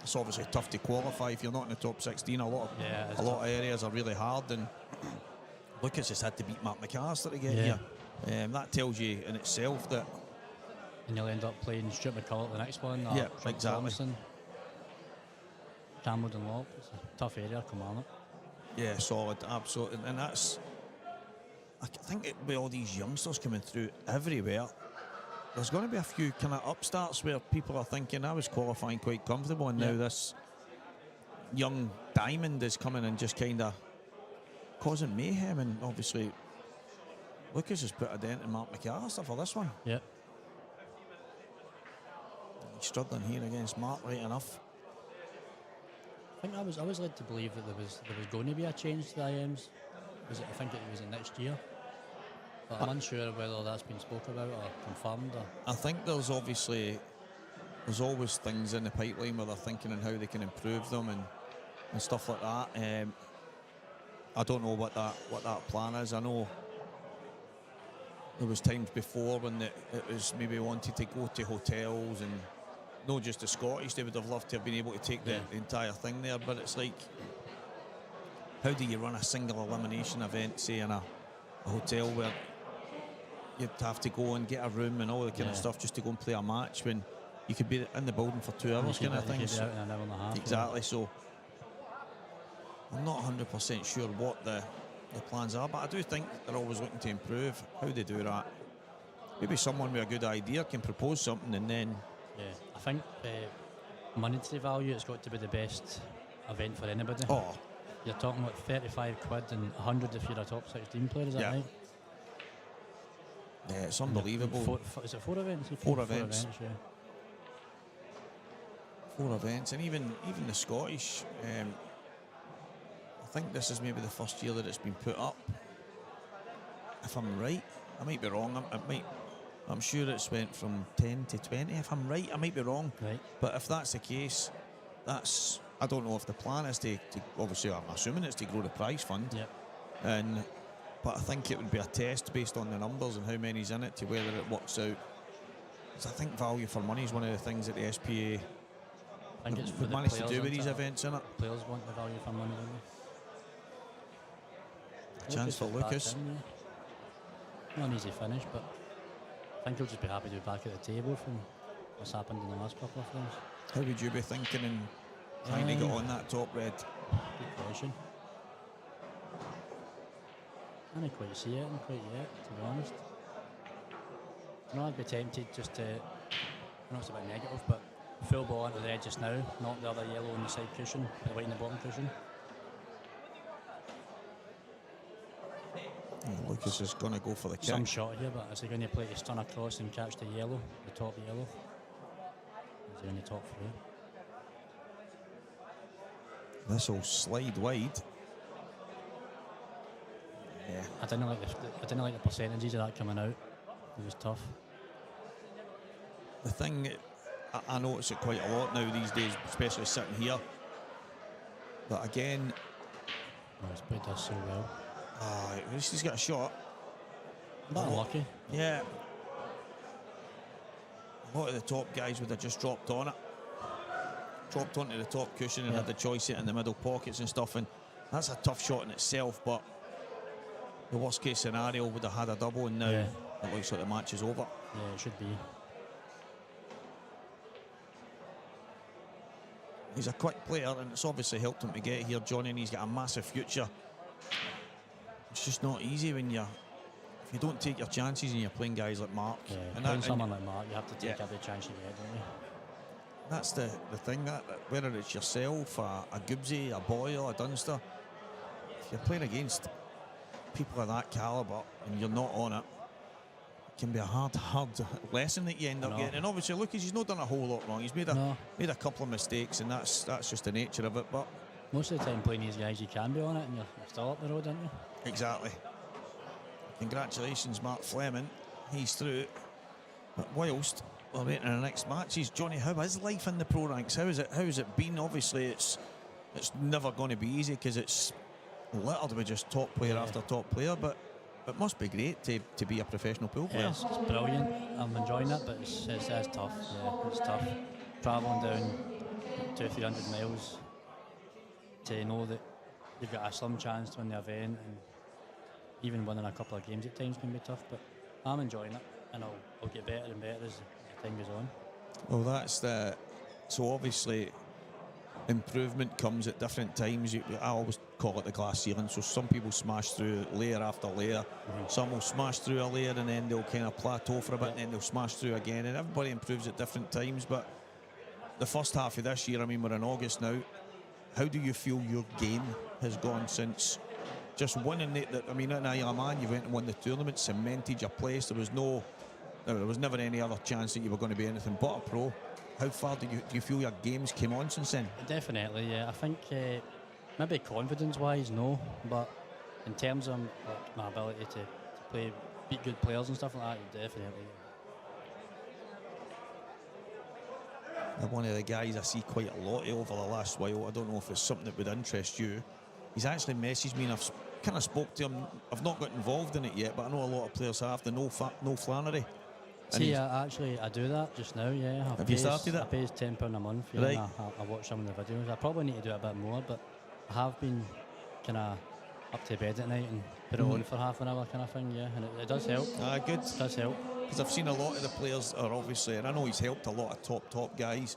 it's obviously tough to qualify if you're not in the top 16. A lot of areas are really hard, and Lucas has had to beat Mark McAllister to get here. That tells you in itself that. And you'll end up playing Stuart McCullough the next one. Yeah, exactly. Thompson, Campbell and Lop. It's a tough area, come on. Yeah, solid, absolutely. And that's, I think with all these youngsters coming through everywhere, there's going to be a few kind of upstarts where people are thinking, I was qualifying quite comfortable, and now this young diamond is coming and just kind of causing mayhem. And obviously, Lucas has put a dent in Mark McAllister for this one. Yeah. He's struggling here against Mark, right enough. I think I was led to believe that there was going to be a change to the IMs. I think it was next year. But I'm unsure whether that's been spoken about or confirmed. I think there's always things in the pipeline where they're thinking on how they can improve them and stuff like that. I don't know what that plan is. I know there was times before when it was maybe wanted to go to hotels, and not just the Scottish, they would have loved to have been able to take the entire thing there, but it's like, how do you run a single elimination event, say in a hotel where you'd have to go and get a room and all the kind of stuff just to go and play a match, when you could be in the building for 2 hours kind of thing. Be out in an hour and a half, exactly, so I'm not 100% sure what the plans are, but I do think they're always looking to improve. How they do that, maybe someone with a good idea can propose something, and then I think monetary value, it's got to be the best event for anybody. You're talking about 35 quid and 100 if you're a top 16 player, is that right? Yeah, it's unbelievable. Is it 4 events? Four events, yeah. 4 events, and even the Scottish, I think this is maybe the first year that it's been put up, if I'm right. I might be wrong. I'm sure it's went from 10 to 20, if I'm right. I might be wrong. Right. But if that's the case, I don't know if the plan is to obviously, I'm assuming it's to grow the prize fund. Yep. But I think it would be a test based on the numbers and how many's in it to whether it works out. So I think value for money is one of the things that the SPA would manage to do with these events, innit? Players want the value for money, don't they? Chance for Lucas. Not an easy finish, but I think he'll just be happy to be back at the table from what's happened in the last couple of things. How would you be thinking in trying to get on that top red? Good question. I don't quite see it, not quite yet, to be honest. I'd be tempted just to, I know it's a bit negative, but full ball into the edge just now, not the other yellow on the side cushion, the white on the bottom cushion. Lucas is going to go for the kick. Some shot here, but is he going to play to stun across and catch the yellow, the top yellow? Is he on the top through? This will slide wide. Yeah. I didn't like the percentages of that coming out. It was tough. The thing, I notice it quite a lot now these days, especially sitting here. But again, He's played this so well. at least he's got a shot. Not unlucky. Yeah. A lot of the top guys would have just dropped on it. Dropped onto the top cushion and had the choice in the middle pockets and stuff. And that's a tough shot in itself, but the worst case scenario would have had a double, and now it looks like the match is over. Yeah, it should be. He's a quick player, and it's obviously helped him to get here, Johnny, and he's got a massive future. It's just not easy when if you don't take your chances and you're playing guys like Mark. Yeah, and playing someone like Mark, you have to take every chance you get, don't you? That's the thing, that whether it's yourself, a Gibbsy, a Boyle, a Dunster, if you're playing against people of that calibre and you're not on it, you can be a hard lesson that you end up getting. And obviously, Lucas, he's not done a whole lot wrong. He's made a couple of mistakes, and that's just the nature of it. But most of the time playing these guys, you can be on it, and you're still up the road, aren't you? Exactly. Congratulations, Mark Fleming. He's through. But whilst we're waiting on the next matches, Johnny, how is life in the pro ranks? How's it been? Obviously, it's never going to be easy because it's littered with just top player after top player. But it must be great to be a professional pool player. Yeah, it's brilliant. I'm enjoying it, but it's tough. Yeah, it's tough. Travelling down 200-300 miles to know that you've got a slim chance to win the event, and even winning a couple of games at times can be tough. But I'm enjoying it, and I'll get better and better as time goes on. Well, that's the. So obviously, improvement comes at different times. I always call it the glass ceiling. So some people smash through layer after layer. Some will smash through a layer and then they'll kind of plateau for a bit, and then they'll smash through again. And everybody improves at different times. But the first half of this year, I mean, we're in August now. How do you feel your game has gone since just winning it? I mean, at Isle of Man, you went and won the tournament, cemented your place. There was never any other chance that you were going to be anything but a pro. How far do you feel your games came on since then? Definitely, yeah. I think maybe confidence-wise, no. But in terms of my ability to beat good players and stuff like that, definitely. One of the guys I see quite a lot over the last while, I don't know if it's something that would interest you, he's actually messaged me, and I've kind of spoke to him. I've not got involved in it yet, but I know a lot of players have the no Flannery. See, I do that just now, yeah. Have you started it? I pay £10 a month, yeah, right. and I watch some of the videos. I probably need to do it a bit more, but I have been kind of up to bed at night and put it on for half an hour kind of thing, yeah, and it does help. Good. It does help. Because I've seen a lot of the players are obviously, and I know he's helped a lot of top guys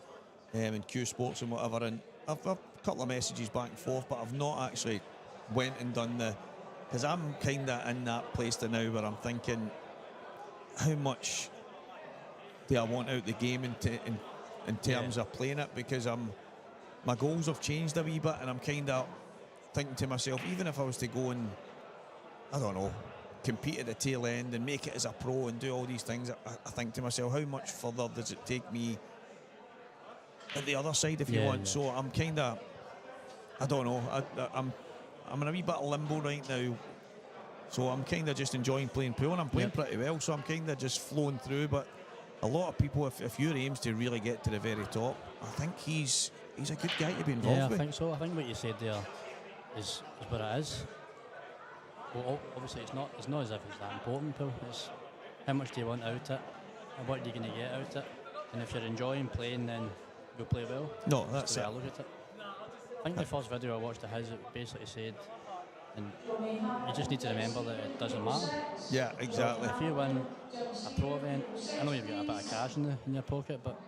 in Q Sports and whatever, and I've a couple of messages back and forth, but I've not actually went and done because I'm kind of in that place now where I'm thinking, how much do I want out the game in terms of playing it? Because my goals have changed a wee bit, and I'm kind of thinking to myself, even if I was to go and, I don't know, compete at the tail end and make it as a pro and do all these things, I think to myself, how much further does it take me at the other side, if you want? Yeah. So I'm kind of, I don't know, I'm in a wee bit of limbo right now. So I'm kind of just enjoying playing pool, and I'm playing pretty well, so I'm kind of just flowing through. But a lot of people, if your aim's to really get to the very top, I think he's a good guy to be involved with. Yeah, I think so. I think what you said there is what it is. Well, obviously it's not as if it's that important, Paul. It's how much do you want out of it, and what are you going to get out of it. And if you're enjoying playing, then you'll play well. No, that's the way it. I look at it. I think the first video I watched of his, it basically said, and you just need to remember that it doesn't matter. Yeah, exactly. So if you win a pro event, I know you've got a bit of cash in your pocket, but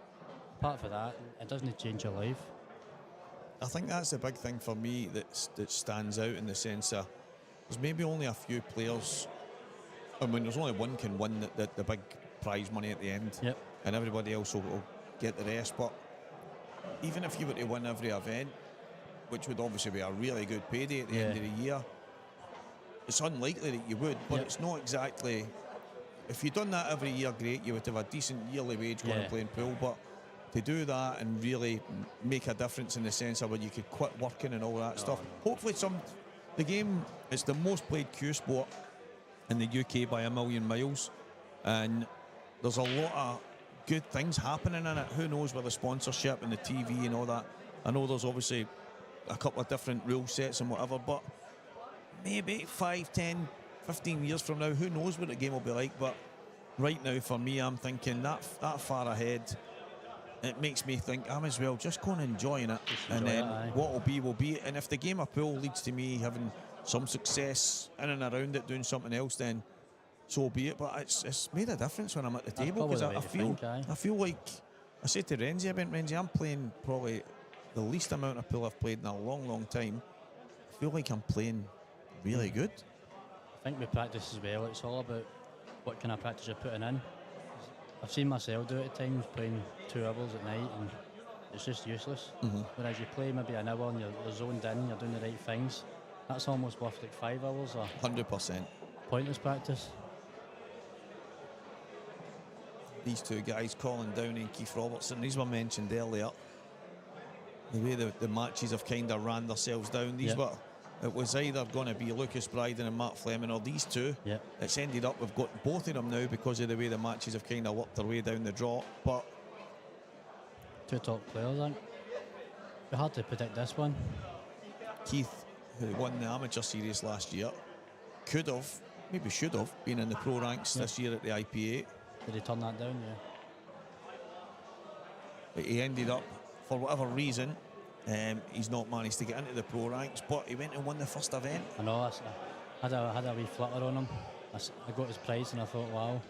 apart from that, it doesn't change your life. I think that's the big thing for me that stands out, in the sense of there's maybe only a few players. I mean, there's only one can win the big prize money at the end, yep, and everybody else will get the rest. But even if you were to win every event, which would obviously be a really good payday at the end of the year, it's unlikely that you would, but it's not exactly. If you'd done that every year, great, you would have a decent yearly wage going and playing pool. But to do that and really make a difference in the sense of where you could quit working and all that stuff. Hopefully the game is the most played Q sport in the UK by a million miles, and there's a lot of good things happening in it. Who knows with the sponsorship and the TV and all that. I know there's obviously a couple of different rule sets and whatever, but maybe 5, 10, 15 years from now, who knows what the game will be like. But right now, for me, I'm thinking that far ahead. It makes me think I'm as well just going and enjoying it, and then what will be. And if the game of pool leads to me having some success in and around it, doing something else, then so be it. But it's made a difference when I'm at the table, because I feel like I said to Renzi, I'm playing probably the least amount of pool I've played in a long, long time. I feel like I'm playing really good. I think we practice as well. It's all about what kind of practice you're putting in. I've seen myself do it at times, playing 2 hours at night, and it's just useless. Whereas you play maybe an hour and you're zoned in, you're doing the right things, that's almost worth like 5 hours or 100%. pointless practice. these two guys, Colin Downey and Keith Robertson, these were mentioned earlier. The way the matches have kind of ran themselves down. These were, it was either going to be Lucas Bryden and Mark Fleming or these two. Yep. It's ended up we've got both of them now because of the way the matches have kind of worked their way down the draw. But two top players, I think. It's hard to predict this one. Keith, who won the amateur series last year, could have, maybe should have, been in the pro ranks this year at the IPA. Did he turn that down? Yeah. But he ended up, for whatever reason, he's not managed to get into the pro ranks, but he went and won the first event. I know, I had a wee flutter on him. I got his price and I thought, wow,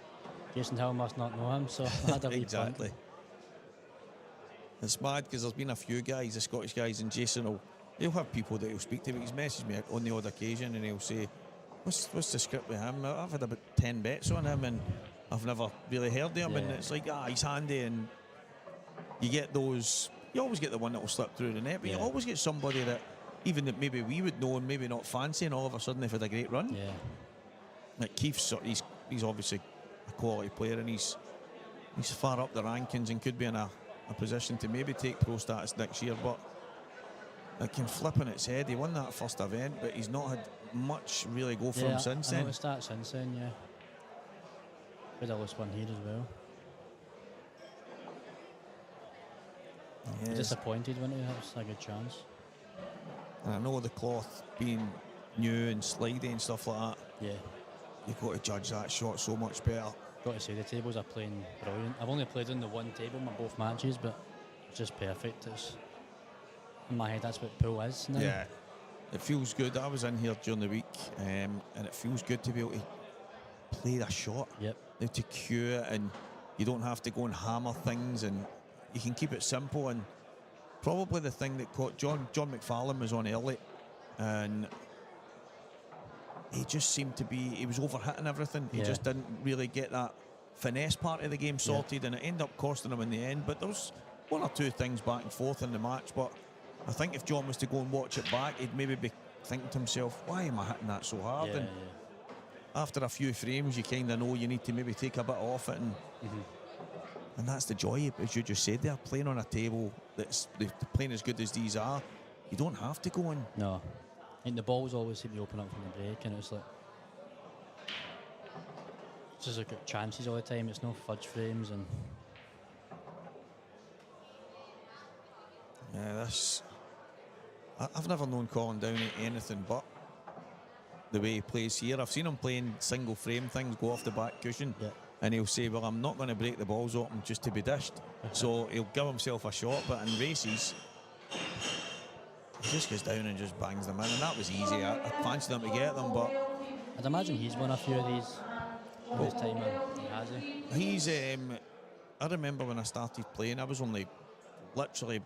Jason Hill must not know him, so I had a wee Exactly. It's mad because there's been a few guys, the Scottish guys, and Jason he'll have people that he'll speak to, but he's messaged me on the odd occasion and he'll say, what's the script with him? I've had about 10 bets on him and I've never really heard of him. Yeah. And it's like, he's handy, and you get those, you always get the one that will slip through the net, but you always get somebody that even that maybe we would know and maybe not fancy, and all of a sudden they've had a great run. Yeah. Like Keith's, he's obviously a quality player, and he's far up the rankings and could be in a position to maybe take pro status next year, but it can flip on its head. He won that first event, but he's not had much really go for him since I then. noticed that since then, yeah. Could have lost one here as well. Yes. Disappointed when he has a good chance. And I know the cloth being new and slidey and stuff like that, Yeah. you've got to judge that shot so much better. Got to say, the tables are playing brilliant. I've only played on the one table in both matches, but it's just perfect. It's, in my head, that's what pool is now. Yeah, it feels good. I was in here during the week, and it feels good to be able to play the shot. Yep. Now to cue it, and you don't have to go and hammer things, and you can keep it simple. And probably the thing that caught John McFarlane was on early, and he just seemed to be, he was overhitting everything. He just didn't really get that finesse part of the game sorted, and it ended up costing him in the end. But there was one or two things back and forth in the match, but I think if John was to go and watch it back, he'd maybe be thinking to himself, why am I hitting that so hard? And after a few frames, you kind of know you need to maybe take a bit off it, and that's the joy, as you just said there, playing on a table that's playing as good as these are. You don't have to go and... No. And the balls always seem to open up from the break, and it's like... It's just like chances all the time, it's no fudge frames, and... Yeah, this... I've never known Colin Downey anything but the way he plays here. I've seen him playing single frame things, go off the back cushion, and he'll say, well, I'm not going to break the balls open just to be dished. So he'll give himself a shot, but in races, he just goes down and just bangs them in, and that was easy. I fancied him to get them, but... I'd imagine he's won a few of these in his time, has he? He's... I remember when I started playing, I was only literally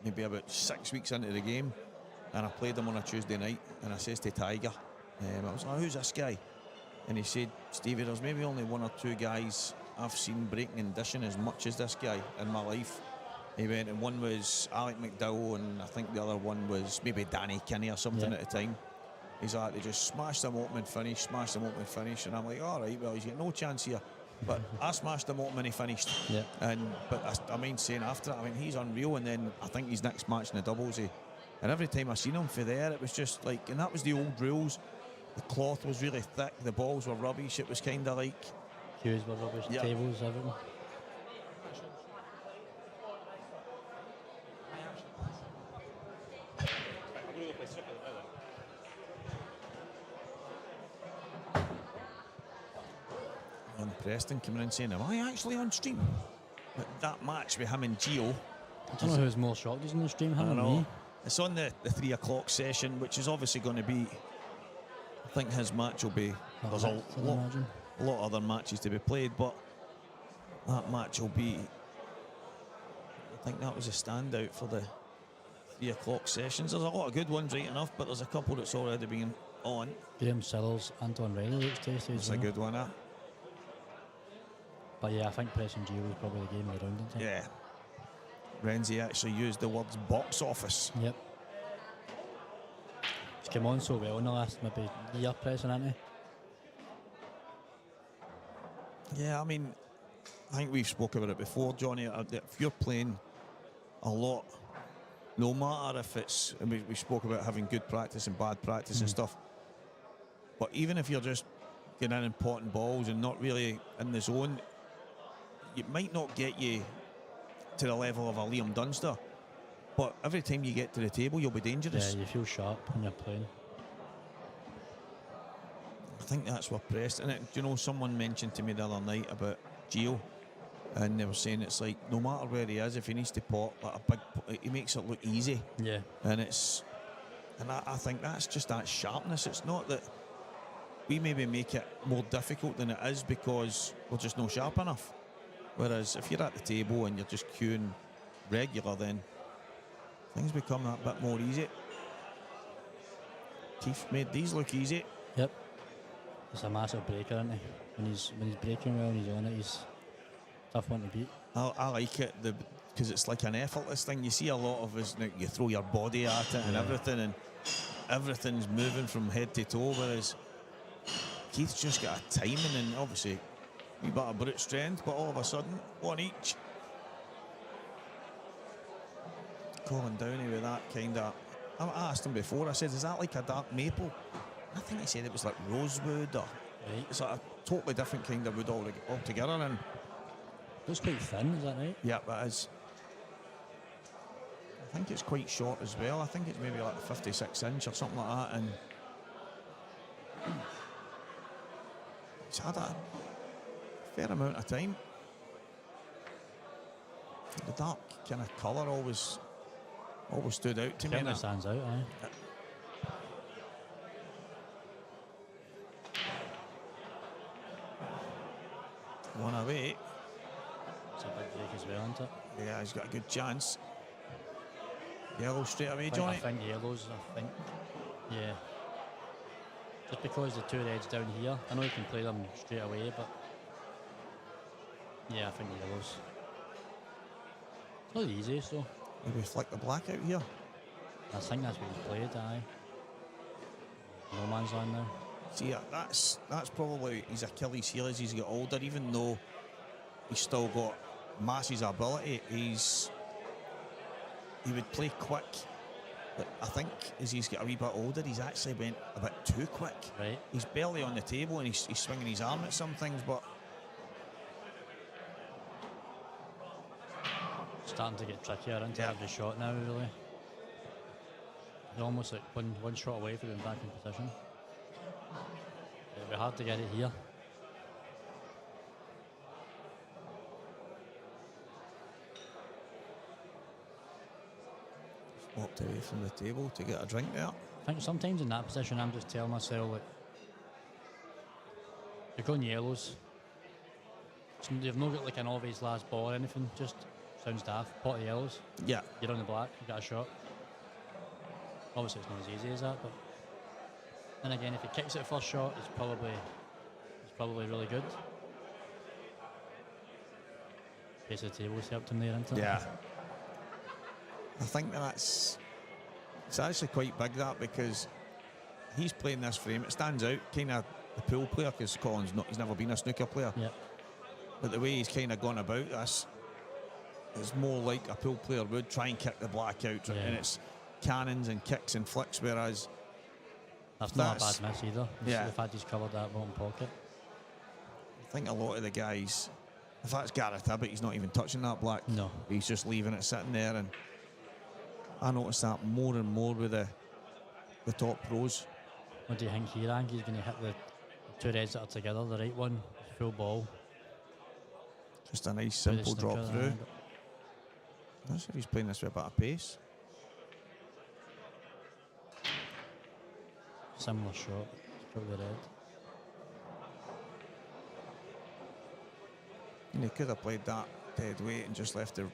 maybe about 6 weeks into the game, and I played him on a Tuesday night, and I says to Tiger, I was like, who's this guy? And he said, Stevie, there's maybe only one or two guys I've seen breaking and dishing as much as this guy in my life. He went, and one was Alec McDowell, and I think the other one was maybe Danny Kinney or something at the time. He's like, they just smashed them open and finished, smashed them open and finished, and I'm like, all right, well, he's got no chance here. But I smashed them open and he finished. Yeah. But I mean, saying after that, I mean, he's unreal. And then I think his next match in the doubles, and every time I seen him for there, it was just like, and that was the old rules. The cloth was really thick, the balls were rubbish. It was kind of like... Cues were rubbish, tables, everything. And Preston coming in saying, am I actually on stream? But that match with him and Gio... I don't know who's more shocked he's on the stream, him or me. It's on the 3 o'clock session, which is obviously going to be... I think his match will be... There's a lot of other matches to be played, but that match will be... I think that was a standout for the 3 o'clock sessions. There's a lot of good ones, right enough, but there's a couple that's already been on. Graham Sillers, Anton Riley looks tasty as well. That's a good one, huh? But yeah, I think Preston Gio was probably the game of the round, didn't he? Yeah. Renzi actually used the words box office. Yep. He's come on so well in the last maybe year, Preston, hasn't he? Yeah, I mean, I think we've spoken about it before, Johnny. That if you're playing a lot, no matter if it's, and we spoke about having good practice and bad practice and stuff, but even if you're just getting in important balls and not really in the zone, it might not get you to the level of a Liam Dunster, but every time you get to the table, you'll be dangerous. Yeah, you feel sharp when you're playing. I think that's what Preston. And you know, someone mentioned to me the other night about Gio, and they were saying it's like no matter where he is, if he needs to pot like a big, he makes it look easy. Yeah. And I think that's just that sharpness. It's not that we maybe make it more difficult than it is because we're just not sharp enough. Whereas if you're at the table and you're just queuing regular, then things become that bit more easy. Keith made these look easy. Yep. He's a massive breaker, isn't he? When he's breaking well and he's on it, he's a tough one to beat. I like it because it's like an effortless thing. You see a lot of us, you throw your body at it and everything, and everything's moving from head to toe, whereas Keith's just got a timing and obviously a bit of brute strength, but all of a sudden, one each. Colin Downey with that kind of, I asked him before, I said, is that like a dark maple? I think he said it was like rosewood, or it's like a totally different kind of wood altogether. And looks quite thin, is that right? yeah, it is. I think it's quite short as well. I think it's maybe like 56 inch or something like that. And it's had a fair amount of time. The dark kind of colour always stood out to me. Certainly stands out, aye. One away. It's a big break as well, isn't it? Yeah, he's got a good chance. Yellow straight away, I Johnny. think yellows, yeah. Just because the two reds down here, I know you can play them straight away, but yeah, I think yellows. It's not the easiest though. Maybe flick the black out here. I think that's what he's played, aye. No man's land now. See, that's probably his Achilles heel as he's got older, even though he's still got massive ability. He would play quick, but I think as he's got a wee bit older, he's actually went a bit too quick. Right. He's barely on the table and he's swinging his arm at some things, but Starting to get trickier into every shot now, really. You're almost like one shot away from being back in position. It'll be hard to get it here. walked away from the table to get a drink there. I think sometimes in that position I'm just telling myself, like, you're going yellows. You've not got like an obvious last ball or anything, just sounds daft. Pot of yellows. Yeah. You're on the black, you got a shot. Obviously it's not as easy as that, but then again, if he kicks it first shot, it's probably really good. Pace of the table's helped him there, isn't it? Yeah. I think it's actually quite big, that, because he's playing this frame. It stands out, kind of the pool player, because he's never been a snooker player. Yeah. But the way he's kind of gone about this is more like a pool player would try and kick the black out, Yeah. and it's cannons and kicks and flicks, whereas That's not a bad miss either. Yeah. The fact he's covered that bottom pocket. I think a lot of the guys, in fact, Gareth Abbott, he's not even touching that black. No. He's just leaving it sitting there, and I notice that more and more with the top pros. What do you think here, Ang? He's going to hit the two reds that are together, the right one, full ball. Just a nice, With simple the drop snooker, through. aye. Not sure he's playing this with a bit of pace. Similar shot, struck the red. And he could have played that dead weight and just left the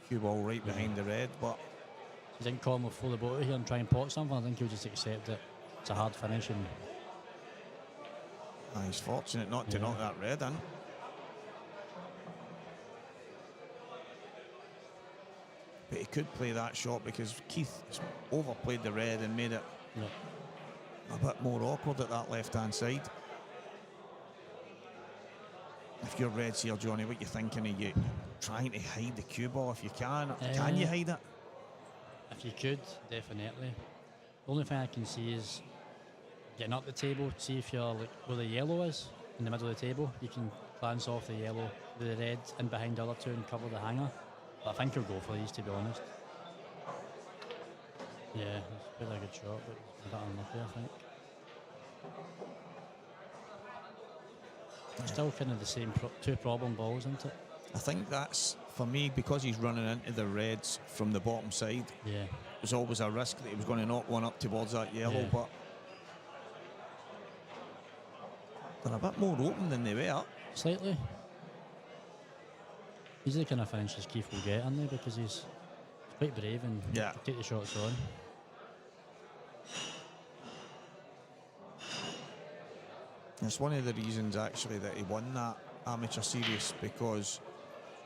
cue ball right behind the red, but I think Colin will flow the boat here and try and pot something. I think he'll just accept it. It's a hard finish, and he's fortunate not to knock that red in. But he could play that shot because Keith overplayed the red and made it a bit more awkward at that left-hand side. If you're Reds here, Johnny, what you thinking? Are you trying to hide the cue ball if you can? Can you hide it? If you could, definitely. The only thing I can see is getting up the table, see if you're like where the yellow is, in the middle of the table. You can glance off the yellow with the red in behind the other two and cover the hanger. But I think he'll go for these, to be honest. Yeah, it's been a good shot, but a bit unlucky, I think. Still kind of the same two problem balls, isn't it? I think that's, for me, because he's running into the Reds from the bottom side. Yeah. There's always a risk that he was going to knock one up towards that yellow, but they're a bit more open than they were. Slightly. He's the kind of finishes Keith will get, isn't he? Because he's quite brave and Yeah. take the shots on. It's one of the reasons actually that he won that amateur series, because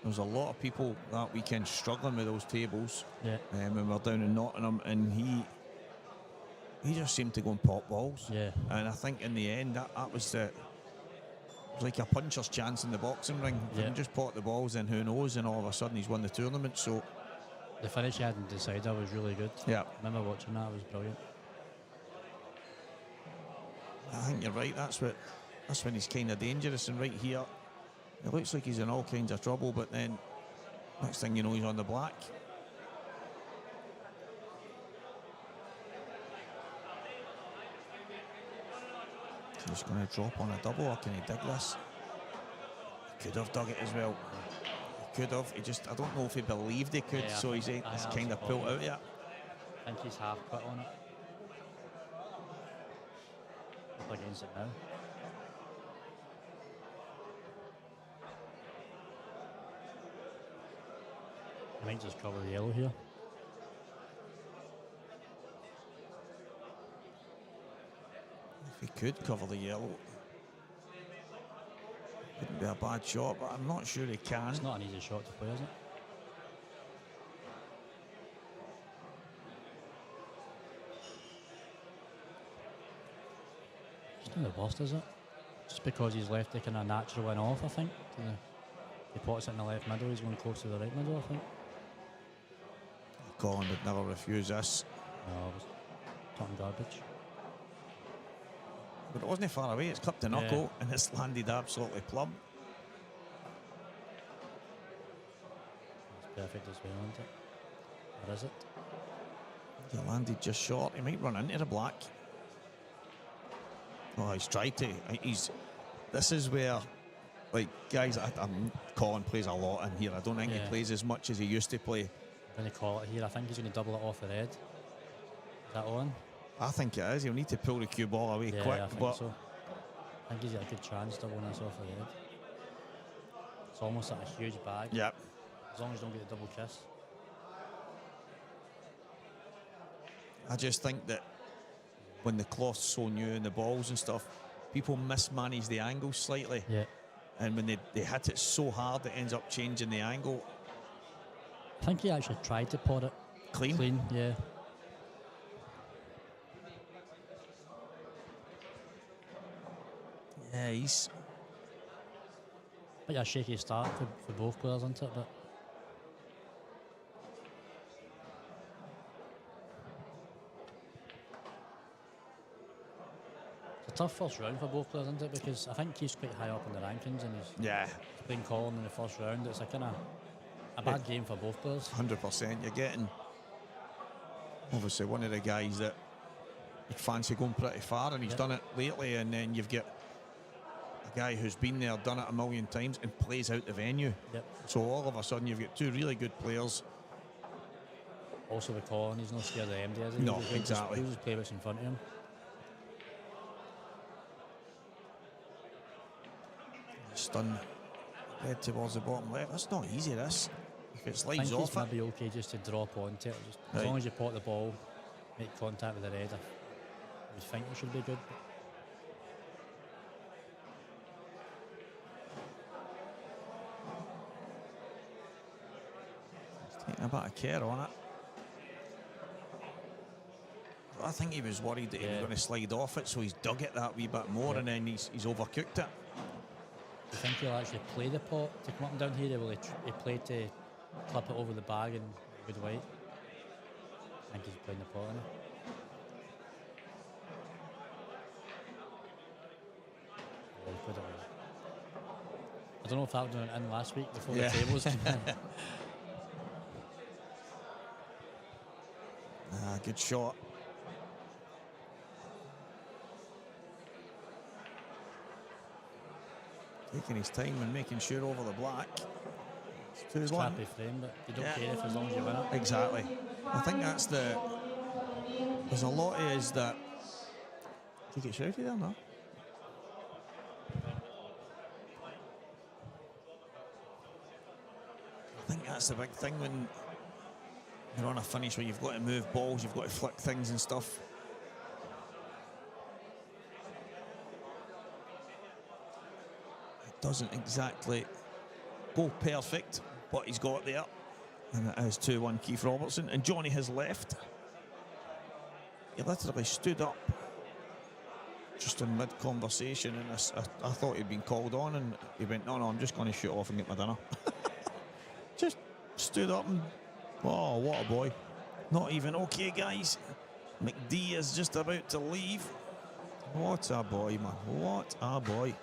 there was a lot of people that weekend struggling with those tables. Yeah. When we were down in Nottingham, and he just seemed to go and pop balls. Yeah. And I think in the end that was it was like a puncher's chance in the boxing ring. If he can just pot the balls, then who knows? And all of a sudden he's won the tournament. So the finish he had in decider was really good. Yeah. I remember watching that, it was brilliant. I think you're right. That's when he's kind of dangerous. And right here, it looks like he's in all kinds of trouble. But then next thing you know, he's on the black. So he's going to drop on a double, or can he dig this? He could have dug it as well. He could have. He just, I don't know if he believed he could. Yeah, so he's kind of pulled out. Yeah. I think he's half quit on it. Up against it now. I might just cover the yellow here. If he could cover the yellow, wouldn't be a bad shot, but I'm not sure he can. It's not an easy shot to play, is it? It's not the worst, is it? Just because he's left the kind of natural one off, I think. He pots it in the left middle, he's going close to the right middle, I think. Colin would never refuse this. No, it was talking garbage. But it wasn't far away, it's clipped the knuckle and it's landed absolutely plumb. It's perfect as well, isn't it? Or is it? He landed just short, he might run into the black. Oh, he's tried to. This is where, like, guys, Colin plays a lot in here. I don't think he plays as much as he used to play. I'm going to call it here. I think he's going to double it off the red. Is that on? I think it is. He'll need to pull the cue ball away quick. I think but so. I think he's got a good chance doubling this off the red. It's almost like a huge bag. Yep. As long as you don't get the double kiss. I just think that when the cloth's so new and the balls and stuff, people mismanage the angle slightly. Yeah. And when they hit it so hard, it ends up changing the angle. I think he actually tried to pot it clean, yeah. Yeah, he's Bit of a shaky start for both players, isn't it? But it's a tough first round for both players, isn't it? Because I think he's quite high up in the rankings and he's playing Colin in the first round. It's a kind of a bad game for both players. 100%. You're getting, obviously, one of the guys that you fancy going pretty far, and he's done it lately, and then you've got a guy who's been there, done it a million times, and plays out the venue. Yep. So all of a sudden, you've got two really good players. Also with Colin, he's not scared of the MD, is he? No, He'll exactly. He'll just play what's in front of him. Stun head towards the bottom left. That's not easy, this. If it I slides think off it's it. maybe okay just to drop onto it. Just, as Right. long as you pot the ball, make contact with the red, I would think it should be good. He's taking a bit of care on it. I think he was worried that he was going to slide off it, so he's dug it that wee bit more, and then he's overcooked it. you think he'll actually play the pot to come up and down here, or will he play to clip it over the bag and good white? I think he's playing the pot, isn't he? Yeah, he put it away. I don't know if that was in last week before Yeah. the tables came in. Good shot. Taking his time and making sure over the black. It's 2-1. Crappy frame, but you don't care if as long as you win it. Exactly. I think that's the. There's a lot of is that. Did you get shouty there, no? I think that's the big thing when you're on a finish where you've got to move balls, you've got to flick things and stuff. It doesn't exactly go perfect, but he's got there. And it is 2-1 Keith Robertson. And Johnny has left. He literally stood up just in mid-conversation, and I thought he'd been called on, and he went, no, I'm just going to shoot off and get my dinner. Just stood up and, oh, what a boy. Not even okay, guys. McD is just about to leave. What a boy, man. What a boy.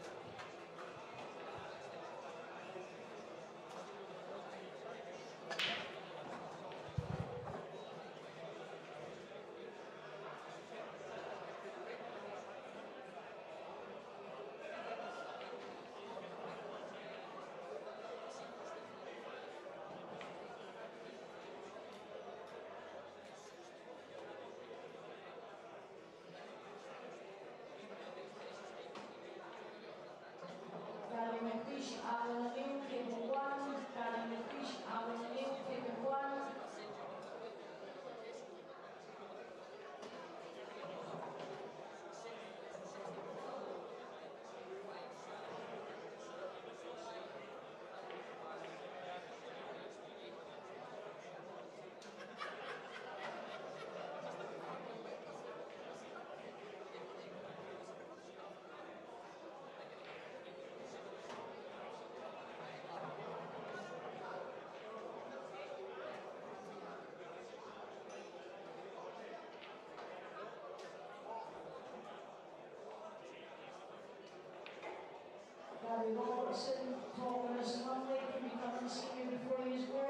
Gary Robertson, Thomas Lumley, can you come and see me before you go?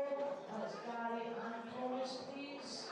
That's Gary and Thomas, please.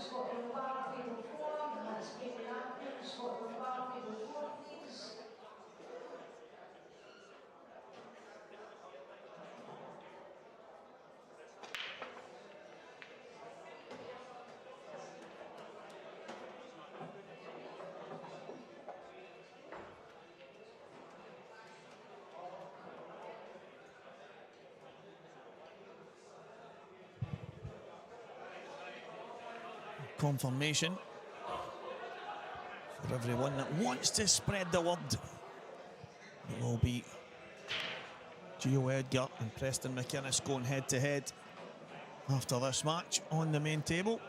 Scotland Bar Table 4, that's Katie Andrews, Scotland Bar Table 4, please. Confirmation for everyone that wants to spread the word. It will be Gio Edgar and Preston McInnes going head to head after this match on the main table.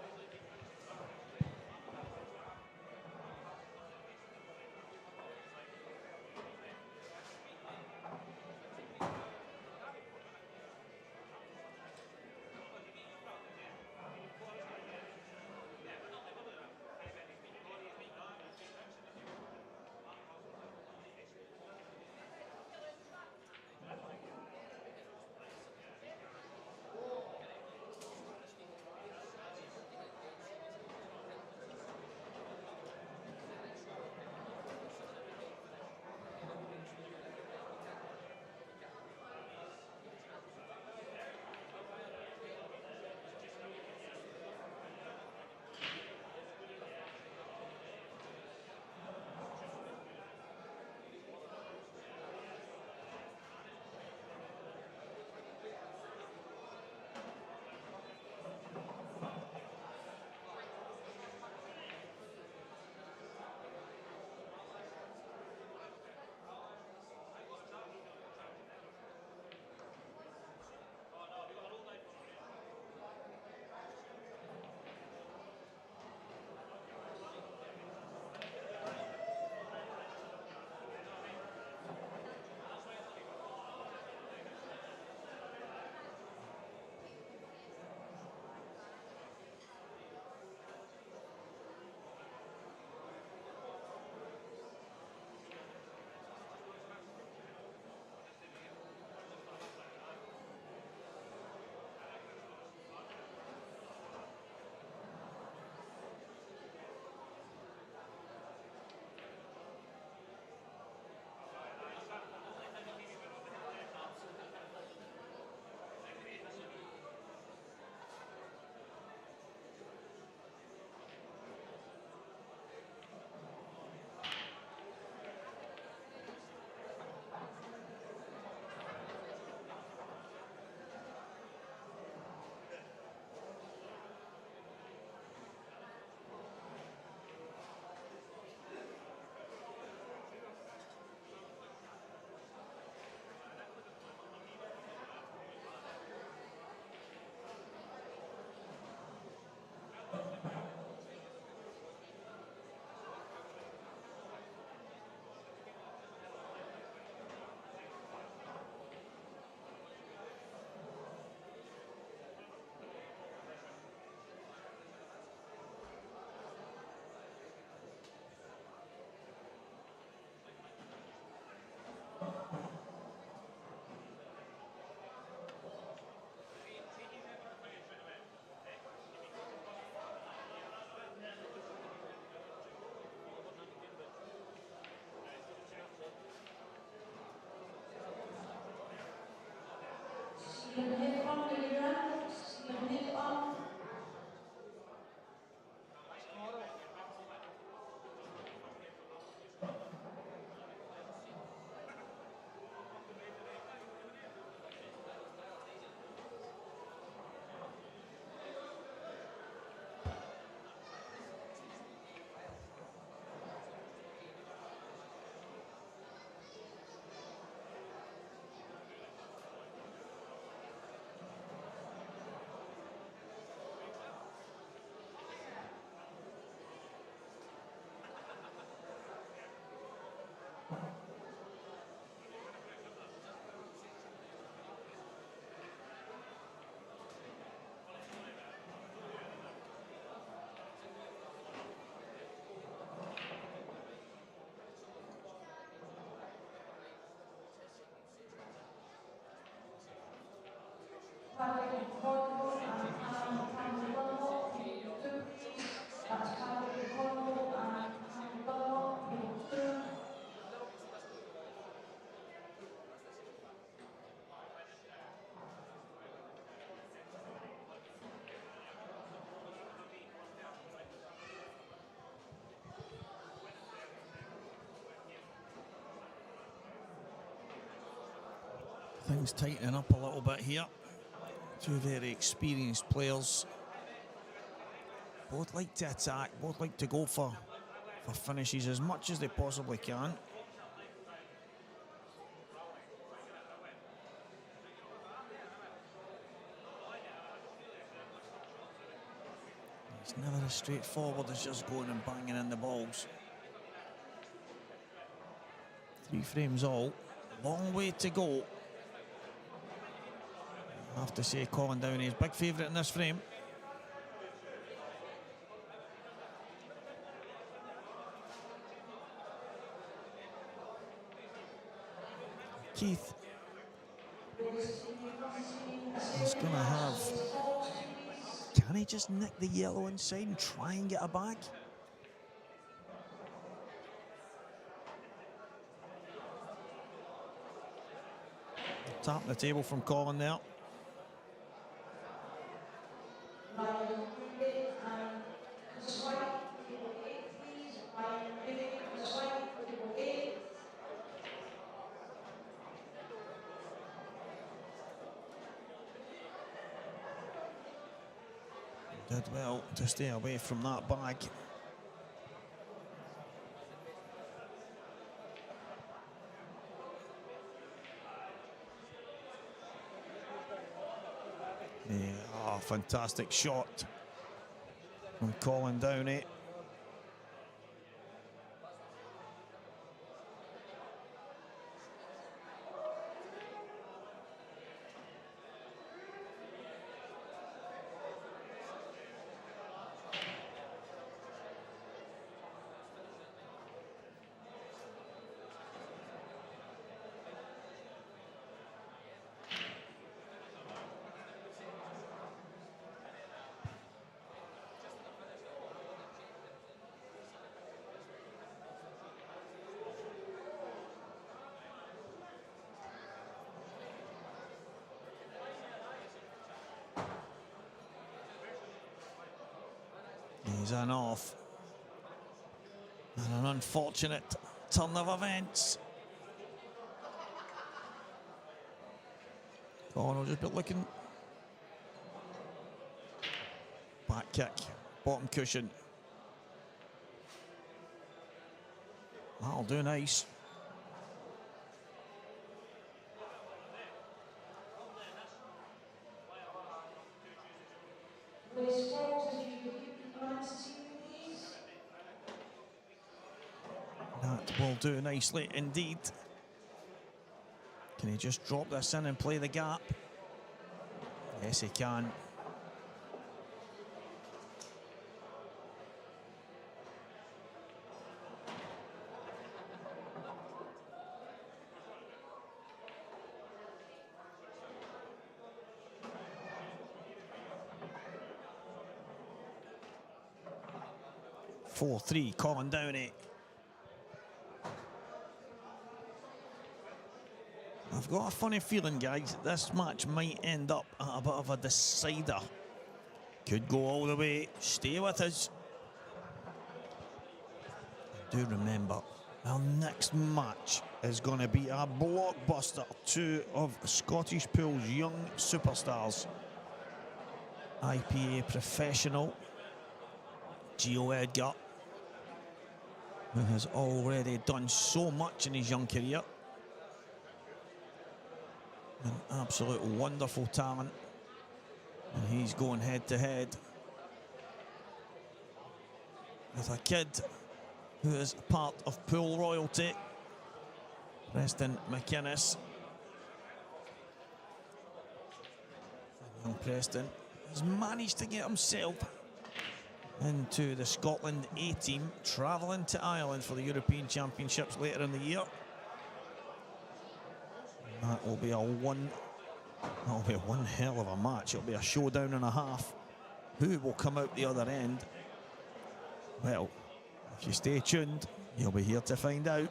Things tightening up a little bit here. Two very experienced players. Both like to attack, both like to go for finishes as much as they possibly can. It's never as straightforward as just going and banging in the balls. 3 frames all. Long way to go. I have to say Colin Downey is big favourite in this frame. Keith is going to have... Can he just nick the yellow inside and try and get a bag? Tapping the table from Colin there. Did well to stay away from that bag. Yeah, oh, fantastic shot from Colin Downey. He's an off. And an unfortunate turn of events. Colin will just be looking. Back kick, bottom cushion. That'll do nice. That will do nicely indeed. Can he just drop this in and play the gap? Yes, he can. (4-3) Colin Downey. I've got a funny feeling, guys, this match might end up at a bit of a decider. Could go all the way. Stay with us. Do remember, our next match is going to be a blockbuster. Two of Scottish Pool's young superstars. IPA professional Gio Edgar, who has already done so much in his young career. An absolute wonderful talent, and he's going head to head with a kid who is part of pool royalty, Preston McInnes. And young Preston has managed to get himself into the Scotland A team, travelling to Ireland for the European Championships later in the year. That will be one hell of a match. It'll be a showdown and a half. Who will come out the other end? Well, if you stay tuned, you'll be here to find out.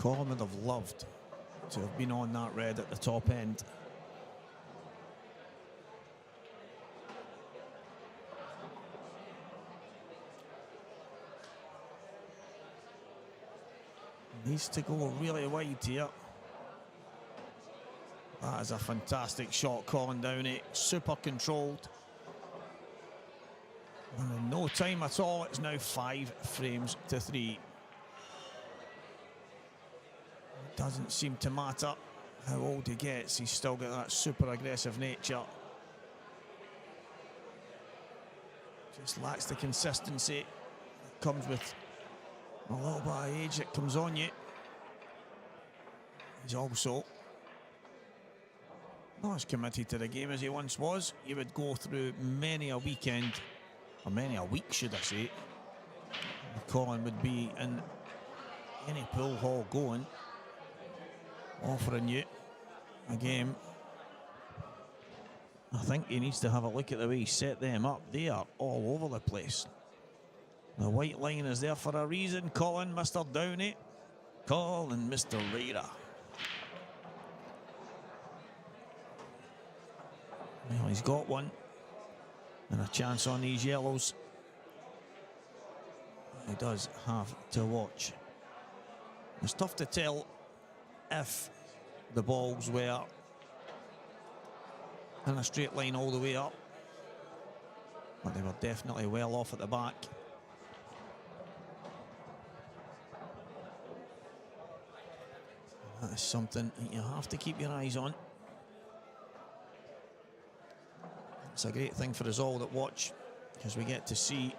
Colin would have loved to have been on that red at the top end. Needs to go really wide here. That is a fantastic shot, Colin Downey. Super controlled. And in no time at all, it's now 5 frames to 3. It doesn't seem to matter how old he gets. He's still got that super aggressive nature. Just lacks the consistency that comes with a little bit of age that comes on you. He's also not as committed to the game as he once was. He would go through many a weekend, or many a week should I say. Colin would be in any pool hall going, offering you a game. I think he needs to have a look at the way he set them up. They are all over the place. The white line is there for a reason. Colin, Mr. Downey. Colin, Mr. Raider. Well, he's got one. And a chance on these yellows. He does have to watch. It's tough to tell if the balls were in a straight line all the way up. But they were definitely well off at the back. That is something you have to keep your eyes on. It's a great thing for us all that watch, because we get to see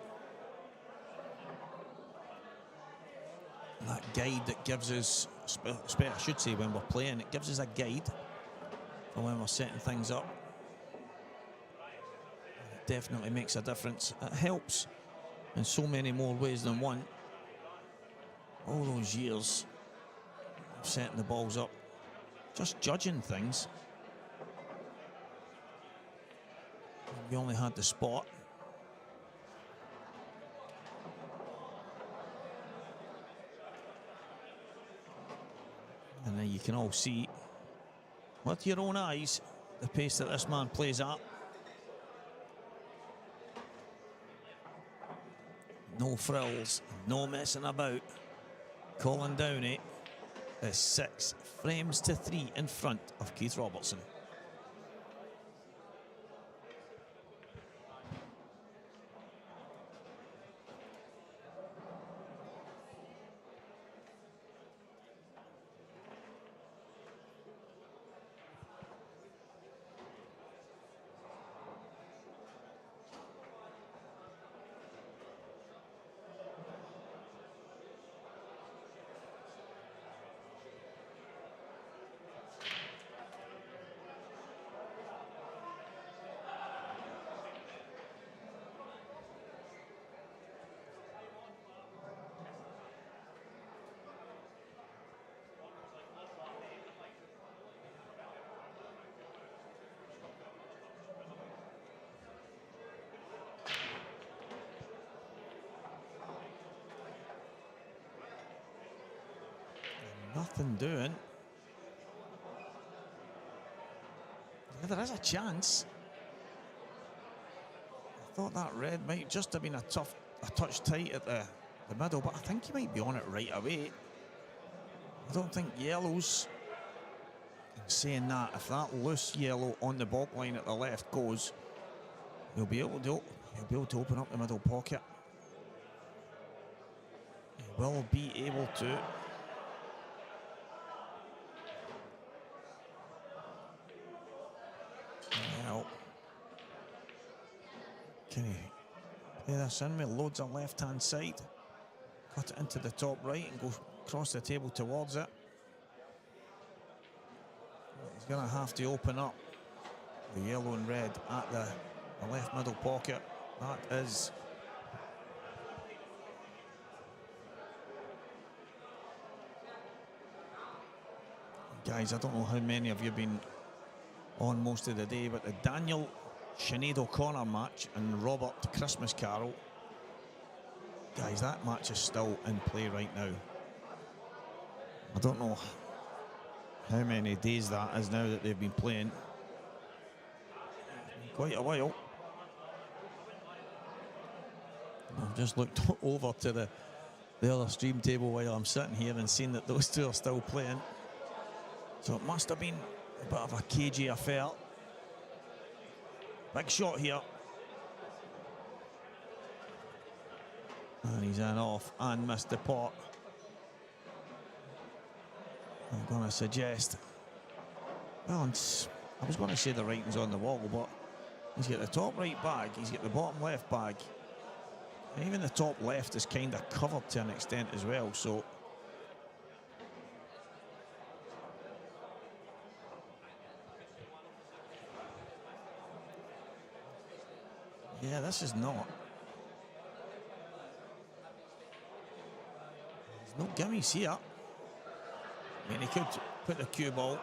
that guide that gives us, I should say when we're playing, it gives us a guide for when we're setting things up. It definitely makes a difference. It helps in so many more ways than one. All those years of setting the balls up, just judging things. We only had the spot. And then you can all see with your own eyes the pace that this man plays at. No frills, no messing about. Colin Downey is 6 frames to 3 in front of Keith Robertson. Nothing doing. Yeah, there is a chance. I thought that red might just have been a touch tight at the middle, but I think he might be on it right away. I don't think yellows. In saying that, if that loose yellow on the baulk line at the left goes, he'll be able to open up the middle pocket. He will be able to. Can he play this in with loads of left-hand side? Cut it into the top right and go across the table towards it. He's going to have to open up the yellow and red at the left middle pocket. That is guys, I don't know how many of you have been on most of the day, but the Daniel Sinead O'Connor match and Robert Christmas Carol, guys, that match is still in play right now. I don't know how many days that is now that they've been playing. Quite a while. I've just looked over to the other stream table while I'm sitting here and seen that those two are still playing. So it must have been a bit of a cagey affair. Big shot here. And he's in off and missed the pot. I'm going to suggest, well, I was going to say the writing's on the wall, but he's got the top right bag, he's got the bottom left bag, and even the top left is kind of covered to an extent as well, so yeah, this is not. There's no gimmies here. I mean, he could put the cue ball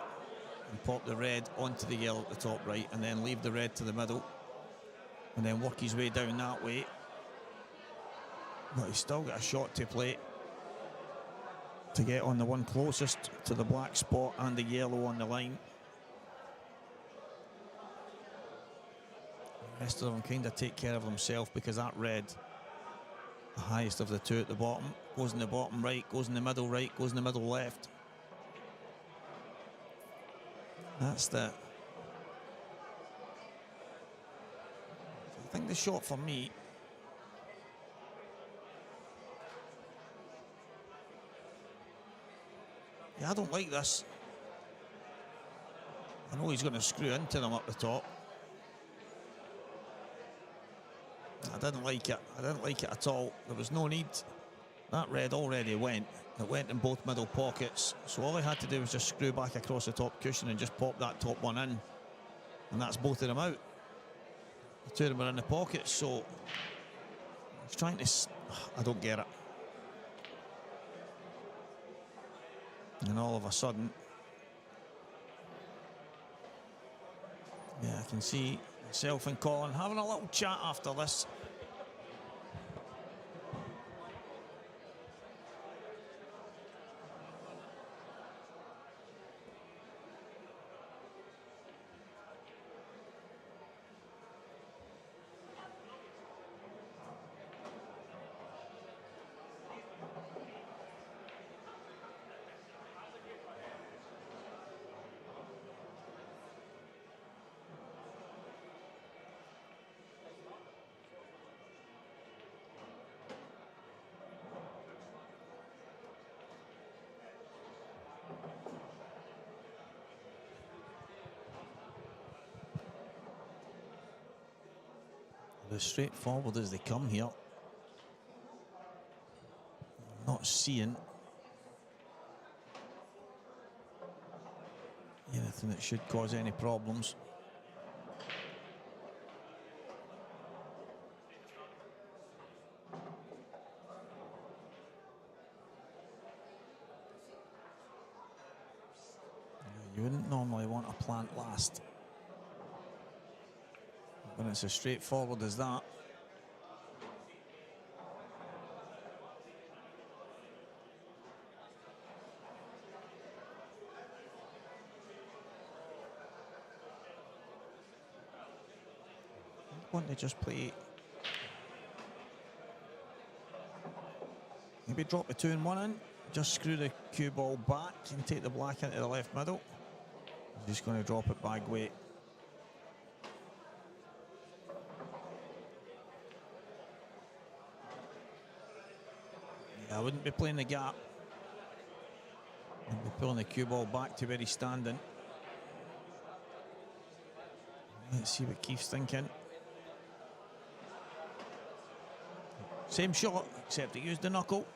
and pop the red onto the yellow at the top right and then leave the red to the middle and then work his way down that way. But he's still got a shot to play to get on the one closest to the black spot and the yellow on the line. The rest of them kind of take care of themselves because that red, the highest of the two at the bottom, goes in the bottom right, goes in the middle right, goes in the middle left. That's the... I think the shot for me... Yeah, I don't like this. I know he's going to screw into them up the top. I didn't like it. I didn't like it at all. There was no need. That red already went. It went in both middle pockets. So all I had to do was just screw back across the top cushion and just pop that top one in. And that's both of them out. The two of them are in the pockets, so... He's trying to... I don't get it. And all of a sudden... Yeah, I can see myself and Colin having a little chat after this. As straightforward as they come here. I'm not seeing anything that should cause any problems. You wouldn't normally want to plant last when it's as straightforward as that. I want to just play, maybe drop the 2 and 1 in, just screw the cue ball back and take the black into the left middle. I'm just going to drop it bag weight. I wouldn't be playing the gap. I'd be pulling the cue ball back to where he's standing. Let's see what Keith's thinking. Same shot, except he used the knuckle.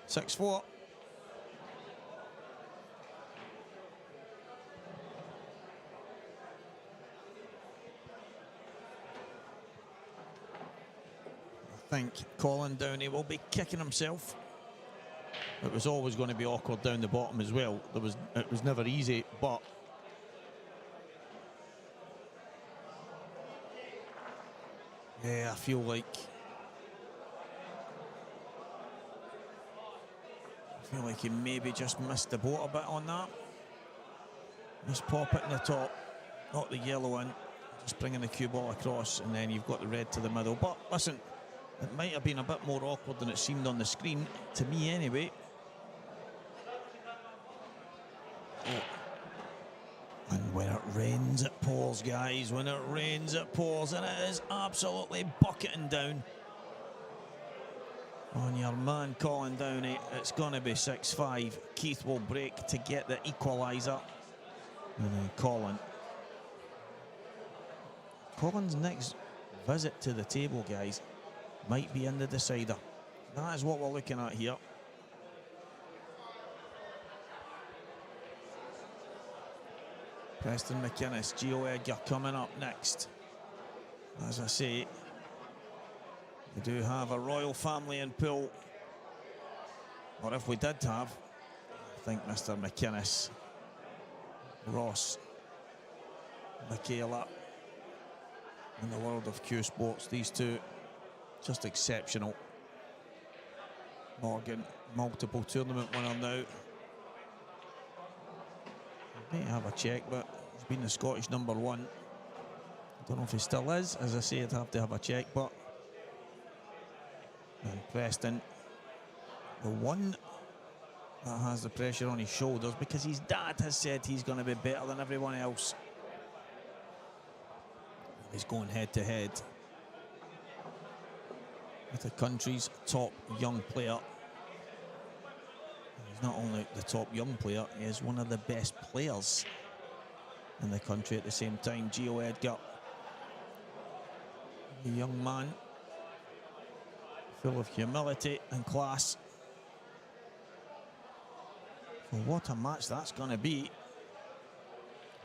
6-4. I think Colin Downey will be kicking himself. It was always going to be awkward down the bottom as well. It was never easy, but yeah, I feel feel like he maybe just missed the boat a bit on that. Just pop it in the top, not the yellow one. Just bringing the cue ball across, and then you've got the red to the middle. But listen, it might have been a bit more awkward than it seemed on the screen, to me anyway. Oh. And when it rains, it pours, guys. When it rains, it pours, and it is absolutely bucketing down on your man Colin Downey. It's going to be 6-5. Keith will break to get the equaliser. And then Colin's next visit to the table, guys, might be in the decider. That is what we're looking at here. Preston McInnes, Gio Edgar coming up next. As I say, we do have a royal family in pool. Or if we did have, I think Mr. McInnes, Ross, Michaela, in the world of Q Sports, these two just exceptional. Morgan, multiple tournament winner now. I may have a check, but he's been the Scottish #1. I don't know if he still is. As I say, I'd have to have a check, but and Preston, the one that has the pressure on his shoulders because his dad has said he's going to be better than everyone else. He's going head to head with the country's top young player. He's not only the top young player, he is one of the best players in the country at the same time. Gio Edgar, a young man full of humility and class. Well, what a match that's going to be.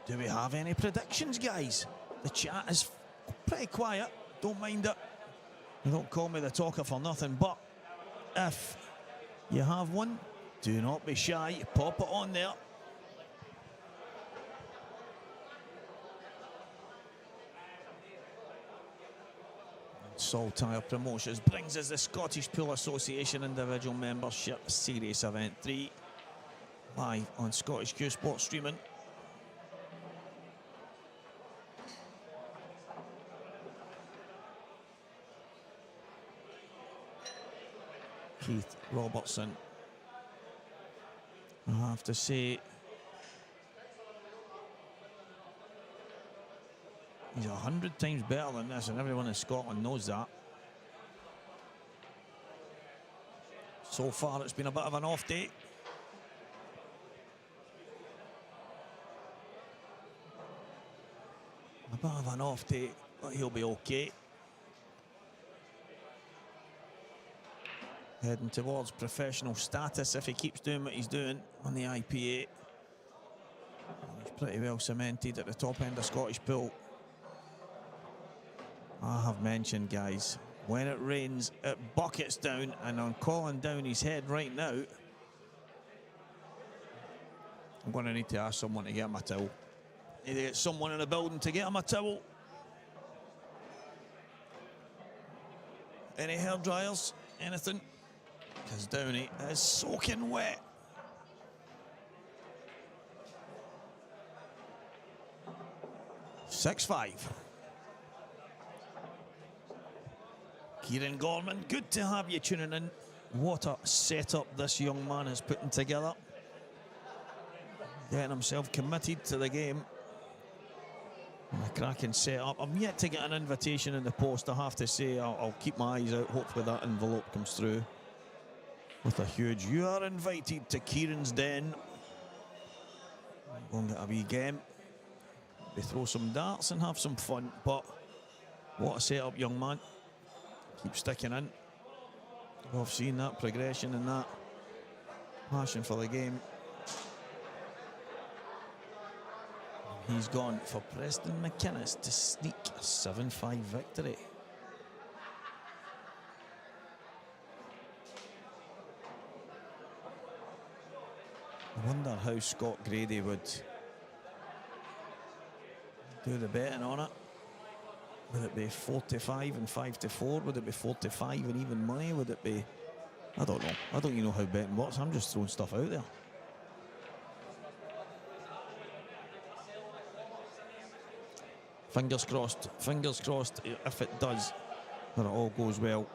Do we have any predictions, guys? The chat is pretty quiet. Don't mind it. Don't call me the talker for nothing, but if you have one, do not be shy. Pop it on there. Saltire Promotions brings us the Scottish Pool Association Individual Membership Series Event 3 live on Scottish Q Sports streaming. Keith Robertson, I have to say, he's 100 times better than this, and everyone in Scotland knows that. So far, it's been a bit of an off day. A bit of an off day, but he'll be okay. Heading towards professional status if he keeps doing what he's doing on the IPA. He's pretty well cemented at the top end of Scottish pool. I have mentioned, guys, when it rains, it buckets down, and on Colin Downey's head right now, I'm going to need to ask someone to get him a towel. Need to get someone in the building to get him a towel. Any hair dryers? Anything? Because Downey is soaking wet. (6-5). Kieran Gorman, good to have you tuning in. What a setup this young man is putting together. Getting himself committed to the game. And a cracking setup. I'm yet to get an invitation in the post, I have to say. I'll keep my eyes out. Hopefully that envelope comes through with a huge, "You are invited to Kieran's den." Go and get a wee game. They throw some darts and have some fun. But what a setup, young man. Keep sticking in. I've seen that progression and that passion for the game. He's gone for Preston McInnes to sneak a 7-5 victory. I wonder how Scott Grady would do the betting on it. Would it be 45 and 5-4? Would it be 45 and even money? Would it be I don't know. I don't even know how betting works. I'm just throwing stuff out there. Fingers crossed if it does, that it all goes well.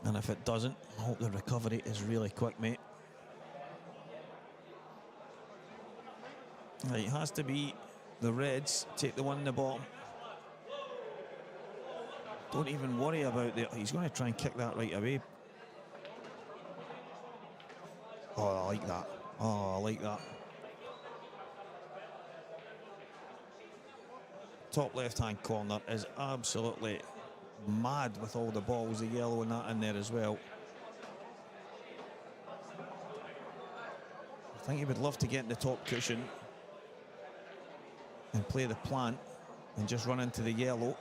And if it doesn't, I hope the recovery is really quick, mate. Right, it has to be the Reds take the one in the bottom. Don't even worry about it. He's going to try and kick that right away. Oh, I like that. Oh, I like that. Top left-hand corner is absolutely mad with all the balls, the yellow and that in there as well. I think he would love to get in the top cushion and play the plant and just run into the yellow.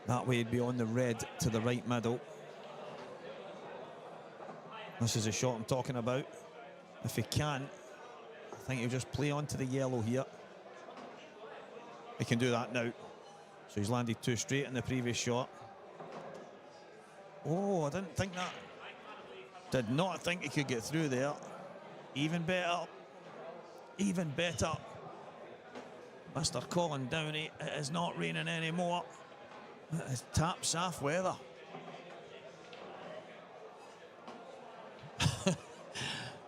That way he'd be on the red to the right middle. This is a shot I'm talking about. If he can, I think he'll just play onto the yellow here. He can do that now. So he's landed two straight in the previous shot. Oh, I didn't think that. Did not think he could get through there. Even better. Even better. Mr. Colin Downey, it is not raining anymore. It is tap saff weather.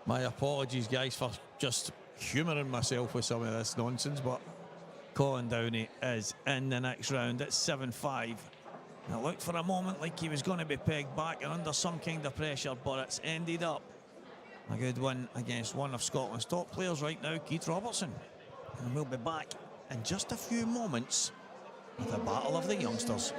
My apologies, guys, for just humouring myself with some of this nonsense, but Colin Downey is in the next round at 7-5. It looked for a moment like he was going to be pegged back and under some kind of pressure, but it's ended up a good win against one of Scotland's top players right now, Keith Robertson. And we'll be back in just a few moments with a battle of the youngsters.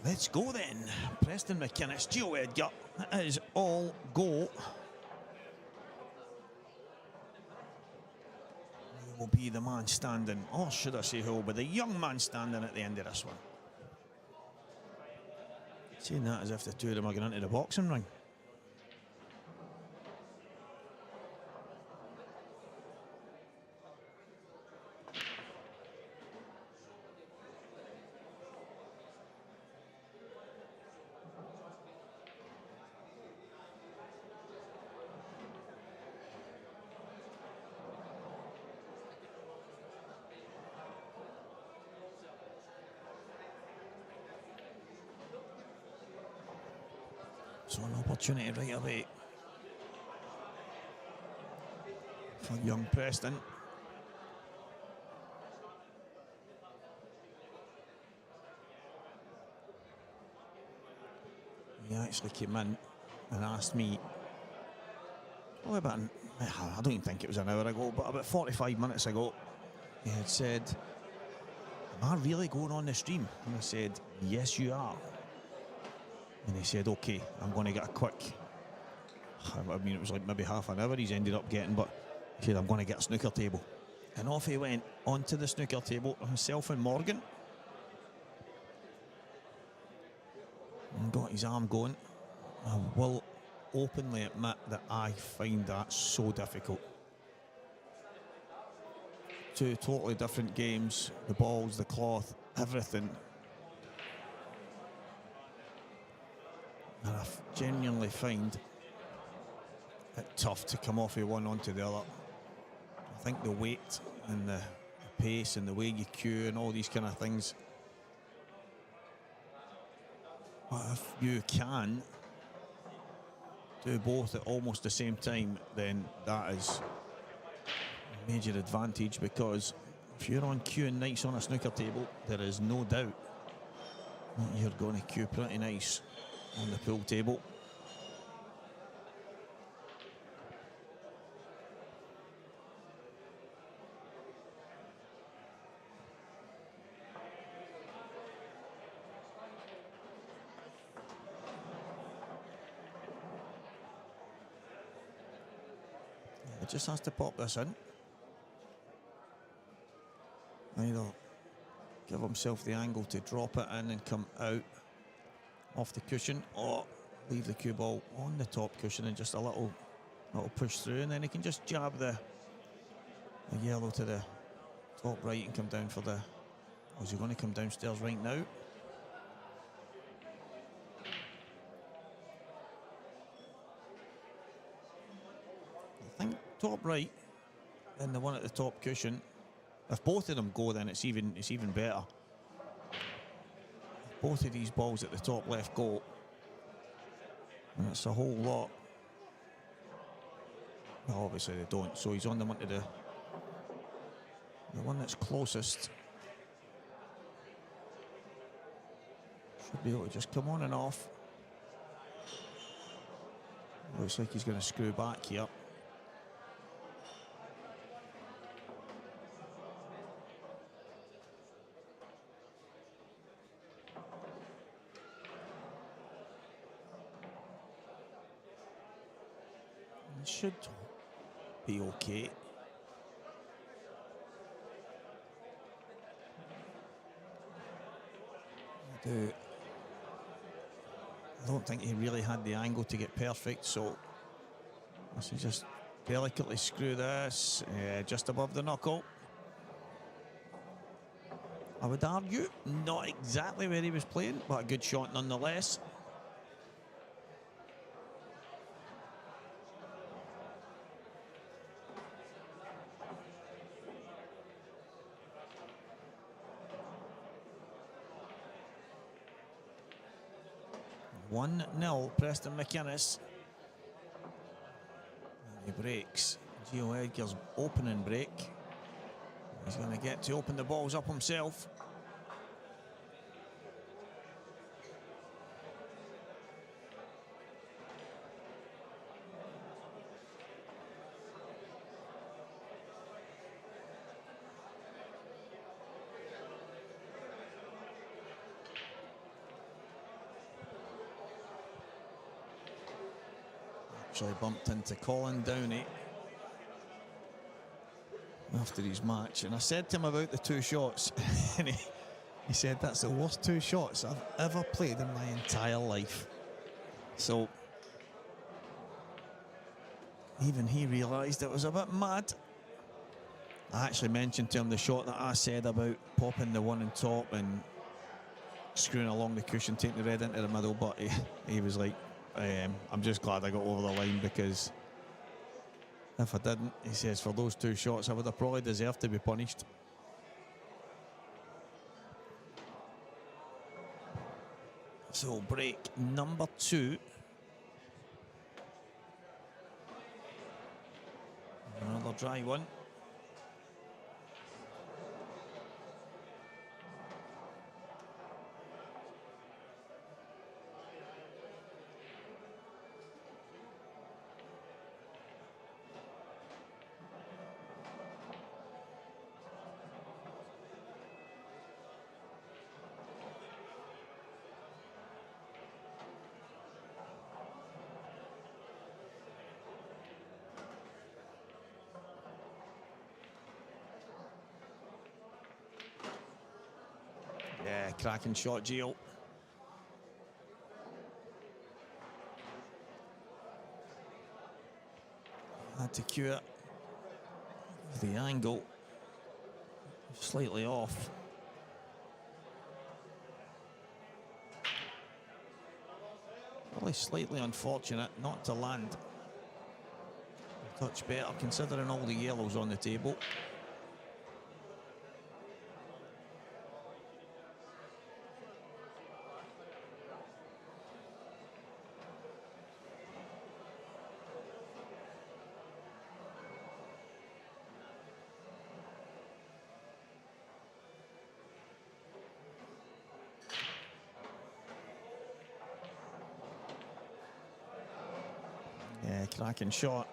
Let's go then. Preston McInnes, Gio Edgar. That is all go. Who will be the man standing, or should I say who will be the young man standing at the end of this one? Saying that as if the two of them are going into the boxing ring. So an opportunity right away for young Preston. He actually came in and asked me, probably about, I don't even think it was an hour ago, but about 45 minutes ago, he had said, am I really going on the stream? And I said, yes you are. And he said, okay, I'm going to get a quick, I mean, it was like maybe half an hour he's ended up getting, but he said, I'm going to get a snooker table. And off he went onto the snooker table, himself and Morgan. And got his arm going. I will openly admit that I find that so difficult. Two totally different games, the balls, the cloth, everything. And I genuinely find it tough to come off of one onto the other. I think the weight and the pace and the way you cue and all these kind of things. But if you can do both at almost the same time, then that is a major advantage, because if you're on cueing nice on a snooker table, there is no doubt that you're going to cue pretty nice on the pool table. He just has to pop this in. Either give himself the angle to drop it in and come out off the cushion, or leave the cue ball on the top cushion and just a little push through, and then he can just jab the yellow to the top right and come down for the, or is he going to come downstairs right now? I think top right and the one at the top cushion. If both of them go, then it's even better. If both of these balls at the top left go, and it's a whole lot. Well, obviously they don't, so he's on them onto the one that's closest. Should be able to just come on and off. Looks like he's going to screw back here. Should be okay. I don't think he really had the angle to get perfect, so this is just delicately screw this just above the knuckle. I would argue not exactly where he was playing, but a good shot nonetheless. One 0 Preston McInnes. And he breaks Gio Edgar's opening break. He's going to get to open the balls up himself. actually bumped into Colin Downey after his match, and I said to him about the 2 shots, and he said that's the worst 2 shots I've ever played in my entire life. So even he realised it was a bit mad. I actually mentioned to him the shot that I said about popping the one on top and screwing along the cushion, taking the red into the middle, but he was like, I'm just glad I got over the line, because if I didn't, he says, for those 2 shots I would have probably deserved to be punished. So break number 2. Another dry one. Yeah, cracking shot, Gio. Had to cue it. The angle slightly off. Probably slightly unfortunate not to land. A touch better considering all the yellows on the table. Yeah, cracking shot.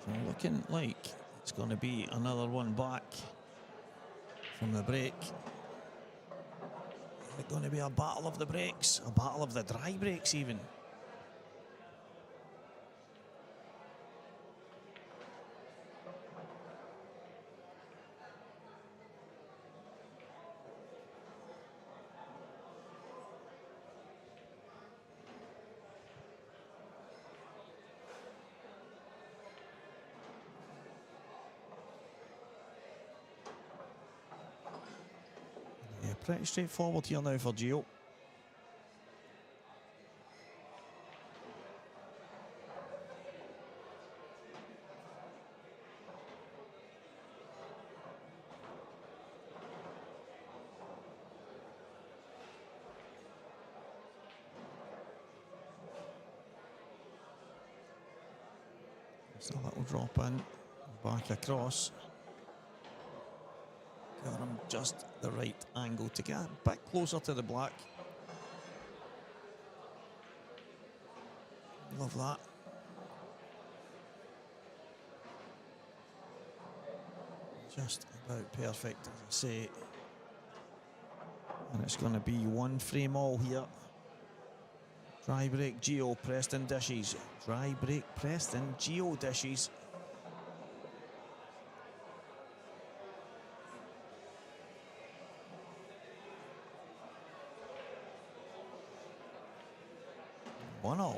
So looking like it's going to be another one back from the break. Is it going to be a battle of the breaks? A battle of the dry breaks even? Yeah, pretty straightforward here now for Gio. Just a little drop in, back across. Got him just the right angle to get a bit closer to the black. Love that. Just about perfect, as I say. And it's going to be one frame all here. Dry break, Gio, Preston dishes. Dry break, Preston, Gio dishes. 1-1.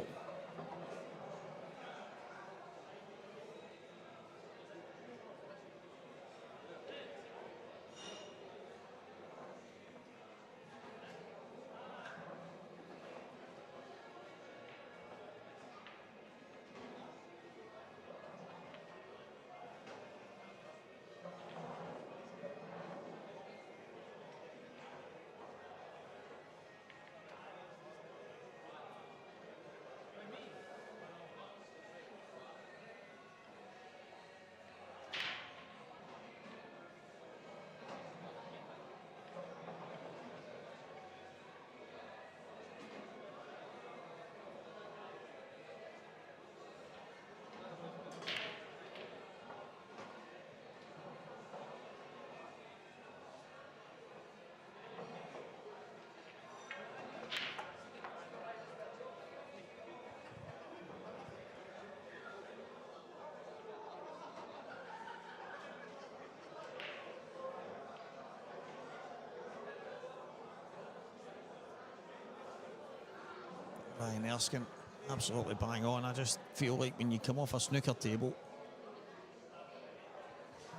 Ryan Erskine, absolutely bang on. I just feel like when you come off a snooker table,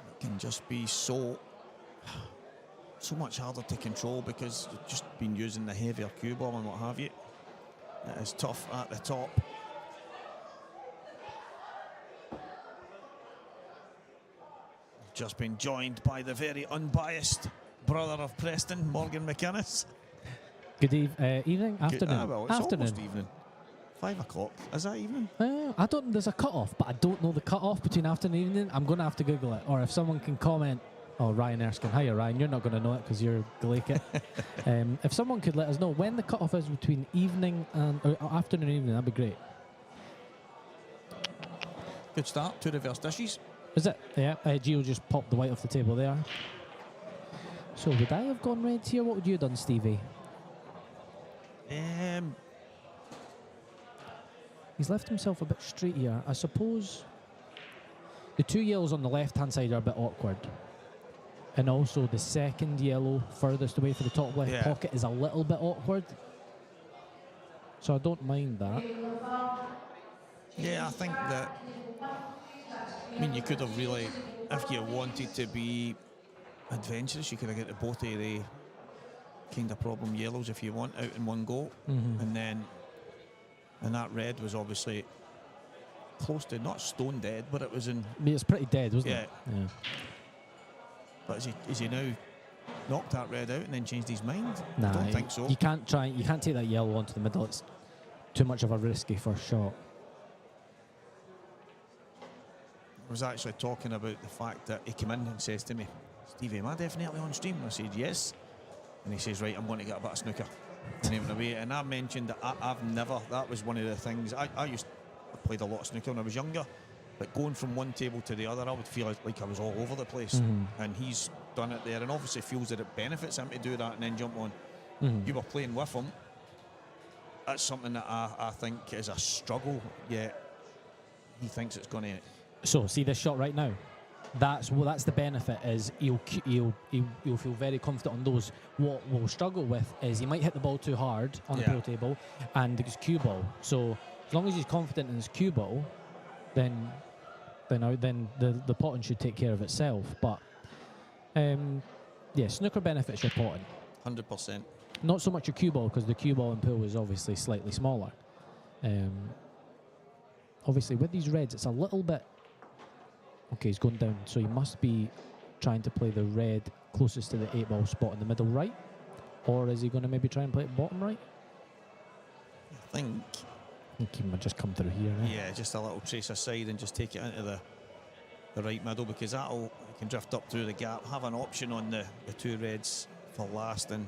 it can just be so much harder to control because you've just been using the heavier cue ball and what have you. It is tough at the top. Just been joined by the very unbiased brother of Preston, Morgan McInnes. Good evening, afternoon. Well, it's afternoon. almost evening. 5 o'clock. Is that evening? I don't. There's a cut-off, but I don't know the cut-off between afternoon and evening. I'm going to have to Google it, or if someone can comment. Oh, Ryan Erskine. Hiya, Ryan. You're not going to know it because you're Gaelic. If someone could let us know when the cut-off is between evening and afternoon and evening, that'd be great. Good start. 2 reverse dishes. Is it? Yeah. Gio just popped the white off the table there. So would I have gone red here? What would you have done, Stevie? He's left himself a bit straight here. I suppose the 2 yellows on the left-hand side are a bit awkward. And also the second yellow furthest away for the top left pocket is a little bit awkward. So I don't mind that. Yeah, I think that, I mean, you could have really, if you wanted to be adventurous, you could have got the both of the kind of problem yellows if you want out in one go. And then, and that red was obviously close to, not stone dead, but it was in... I mean, it's pretty dead, wasn't it? Yeah. But is he now knocked that red out and then changed his mind? Nah, I don't think so. You can't take that yellow onto the middle. It's too much of a risky first shot. I was actually talking about the fact that he came in and says to me, Stevie, am I definitely on stream? And I said, yes. And he says, right, I'm going to get a bit of snooker. And I mentioned that I've never, that was one of the things, I played a lot of snooker when I was younger, but going from one table to the other, I would feel like I was all over the place. And he's done it there and obviously feels that it benefits him to do that and then jump on. You were playing with him. That's something that I think is a struggle, yet he thinks it's going to... So, see this shot right now? That's the benefit, is he'll feel very confident on those. What we'll struggle with is he might hit the ball too hard on the pro table and his cue ball. So as long as he's confident in his cue ball, then the potting should take care of itself. But yeah, snooker benefits your potting. 100%. Not so much your cue ball, because the cue ball in pool is obviously slightly smaller. Obviously with these reds, it's a little bit... Okay, he's going down, so he must be trying to play the red closest to the 8-ball spot in the middle right. Or is he going to maybe try and play it bottom right? I think he might just come through here. Yeah, just a little trace aside and just take it into the right middle, because you can drift up through the gap, have an option on the 2 reds for last, and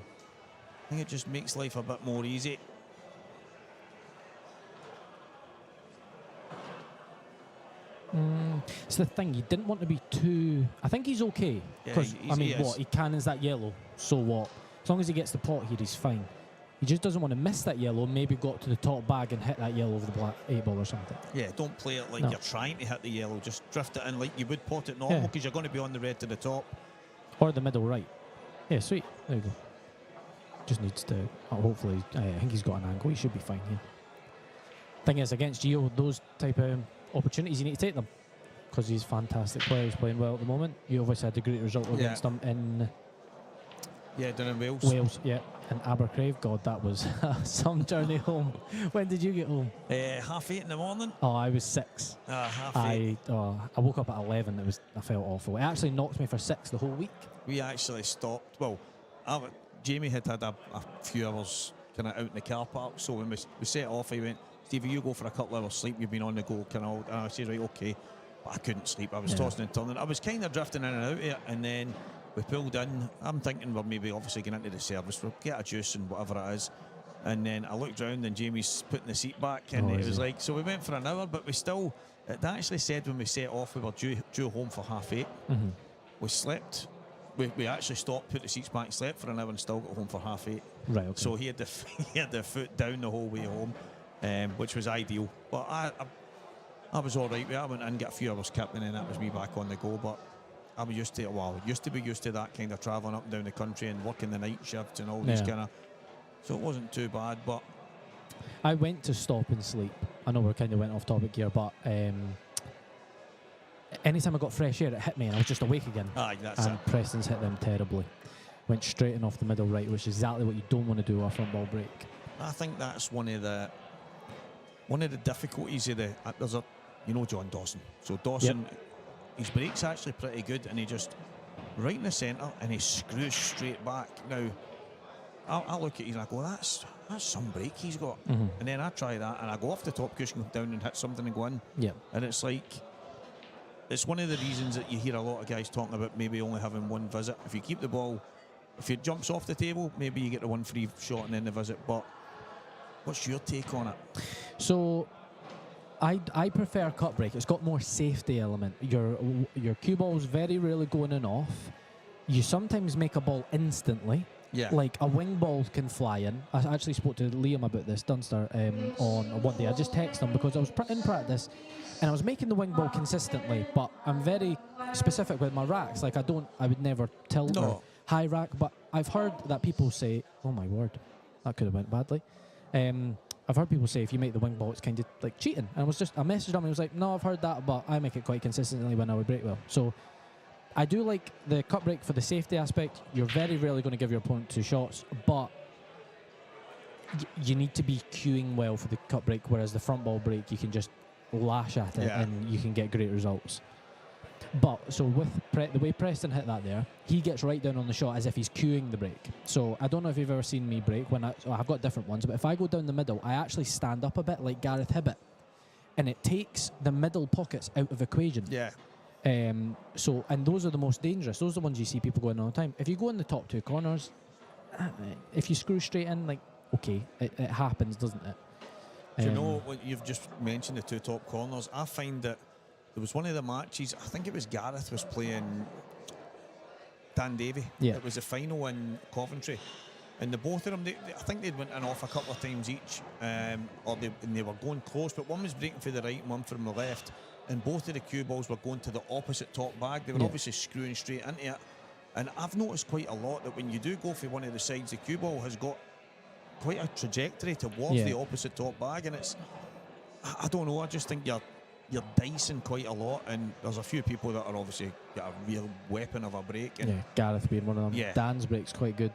I think it just makes life a bit more easy. It's the thing, you didn't want to be too... I think he's okay. Because, I mean, what? He cannons that yellow, so what? As long as he gets the pot here, he's fine. He just doesn't want to miss that yellow, maybe got to the top bag and hit that yellow over the black 8-ball or something. Yeah, don't play it like you're trying to hit the yellow. Just drift it in like you would pot it normal, because you're going to be on the red to the top. Or the middle right. Yeah, sweet. There you go. Just needs to... hopefully, I think he's got an angle. He should be fine here. Thing is, against Gio, those type of opportunities, you need to take them because he's a fantastic player. He's playing well at the moment. You obviously had a great result against him in down in Wales. Wales, yeah, and Abercrave. God, that was some journey home. When did you get home? 8:30 in the morning. Oh, I was 6. 8:30. I woke up at 11. I felt awful. It actually knocked me for 6 the whole week. We actually stopped. Well, Jamie had a few hours kind of out in the car park. So when we set off, he went, Stevie, you go for a couple of hours sleep. You've been on the go, kind of. And I said, right, okay. But I couldn't sleep. I was tossing and turning. I was kind of drifting in and out of it, and then we pulled in. I'm thinking we're maybe obviously getting into the service. We'll get a juice and whatever it is. And then I looked round and Jamie's putting the seat back, and it was like, so we went for an hour, but we still, it actually said when we set off we were due home for 8:30. Mm-hmm. We slept. We actually stopped, put the seats back, slept for an hour, and still got home for 8:30. Right. Okay. So he had the foot down the whole way home, which was ideal. But I was all right with it. I went in, get a few hours kept, and then that was me back on the go. But I was used to it. Well, used to be used to that kind of travelling up and down the country and working the night shifts and all these kind of. So it wasn't too bad. But I went to stop and sleep. I know we kind of went off topic here, but anytime I got fresh air, it hit me, and I was just awake again. That's and it. Preston's hit them terribly. Went straight in off the middle right, which is exactly what you don't want to do off front ball break. I think that's one of the difficulties of there's a, John Dawson. So Dawson, his break's actually pretty good, and he just right in the centre, and he screws straight back. Now, I look at it and I go, that's some break he's got. Mm-hmm. And then I try that, and I go off the top cushion, go down and hit something and go in. Yeah. And it's like, it's one of the reasons that you hear a lot of guys talking about maybe only having one visit. If you keep the ball, if it jumps off the table, maybe you get the one free shot and then the visit. But what's your take on it? So I prefer cut break. It's got more safety element. Your cue ball's very rarely going in off. You sometimes make a ball instantly. Yeah. Like a wing ball can fly in. I actually spoke to Liam about this, Dunster, on one day. I just texted him because I was in practice and I was making the wing ball consistently, but I'm very specific with my racks. Like I would never tilt or high rack, but I've heard that people say, oh my word, that could have went badly. I've heard people say if you make the wing ball, it's kind of like cheating. And I messaged him and he was like, no, I've heard that, but I make it quite consistently when I would break well. So I do like the cut break for the safety aspect. You're very rarely going to give your opponent 2 shots, but you need to be cueing well for the cut break, whereas the front ball break, you can just lash at it and you can get great results. But, so with the way Preston hit that there, he gets right down on the shot as if he's cueing the break. So I don't know if you've ever seen me break. I've got different ones, but if I go down the middle, I actually stand up a bit like Gareth Hibbett, and it takes the middle pockets out of equation. Yeah. And those are the most dangerous. Those are the ones you see people going all the time. If you go in the top 2 corners, if you screw straight in, like, okay, it happens, doesn't it? Do you know what you've just mentioned, the 2 top corners? I find that there was one of the matches, I think it was Gareth was playing Dan Davey. Yeah. It was the final in Coventry. And the both of them, I think they'd went in off a couple of times each, and they were going close, but one was breaking for the right and one from the left. And both of the cue balls were going to the opposite top bag. They were obviously screwing straight into it. And I've noticed quite a lot that when you do go for one of the sides, the cue ball has got quite a trajectory towards the opposite top bag. And it's, I don't know, I just think you're dicing quite a lot. And there's a few people that are obviously got a real weapon of a break. And Gareth being one of them. Yeah. Dan's break's quite good.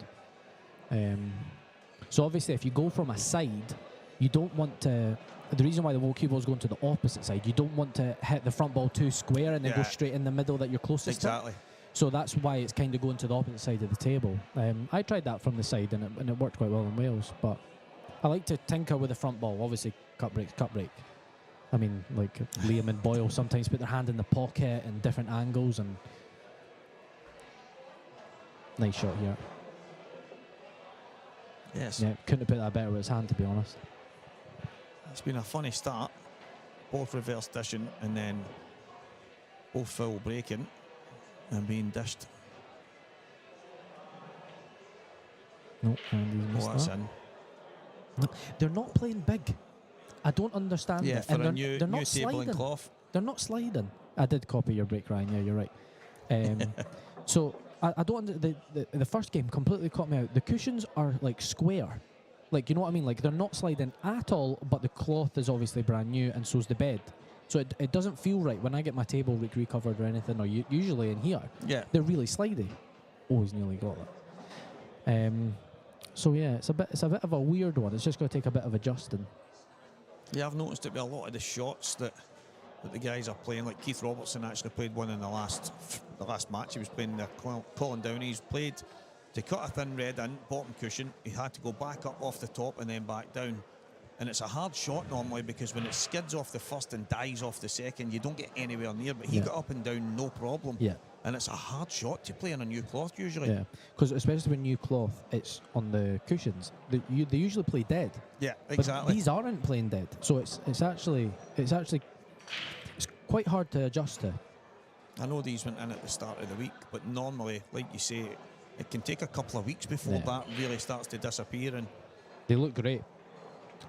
So obviously if you go from a side, you don't want to... The reason why the cue ball is going to the opposite side, you don't want to hit the front ball too square and then go straight in the middle that you're closest to. So that's why it's kind of going to the opposite side of the table. I tried that from the side and it worked quite well in Wales. But I like to tinker with the front ball. Obviously, cut break. I mean, like Liam and Boyle sometimes put their hand in the pocket in different angles. And nice shot here. Yes. Yeah, couldn't have put that better with his hand, to be honest. It's been a funny start. Both reverse dishing and then both full breaking and being dished. No, Andy's missed That's that. in. No, they're not playing big. I don't understand it. For And a they're new not table sliding. and cloth. They're not sliding. I did copy your break, Ryan. Yeah, you're right. So I don't. The first game completely caught me out. The cushions are like square. Like, you know what I mean? Like, they're not sliding at all, but the cloth is obviously brand new, and so's the bed. So it doesn't feel right when I get my table recovered or anything, or usually in here. Yeah. They're really slidey. Oh, he's nearly got that. So yeah, it's a bit of a weird one. It's just going to take a bit of adjusting. Yeah, I've noticed it with a lot of the shots that the guys are playing. Like Keith Robertson actually played one in the last match. He was playing the Colin Downey's played to cut a thin red in, bottom cushion. He had to go back up off the top and then back down. And it's a hard shot normally because when it skids off the first and dies off the second, you don't get anywhere near. But he got up and down no problem. Yeah. And it's a hard shot to play on a new cloth usually. Yeah, because especially with new cloth, it's on the cushions. They usually play dead. Yeah, exactly. But these aren't playing dead, so it's actually quite hard to adjust to. I know these went in at the start of the week, but normally, like you say, it can take a couple of weeks before that really starts to disappear. And they look great.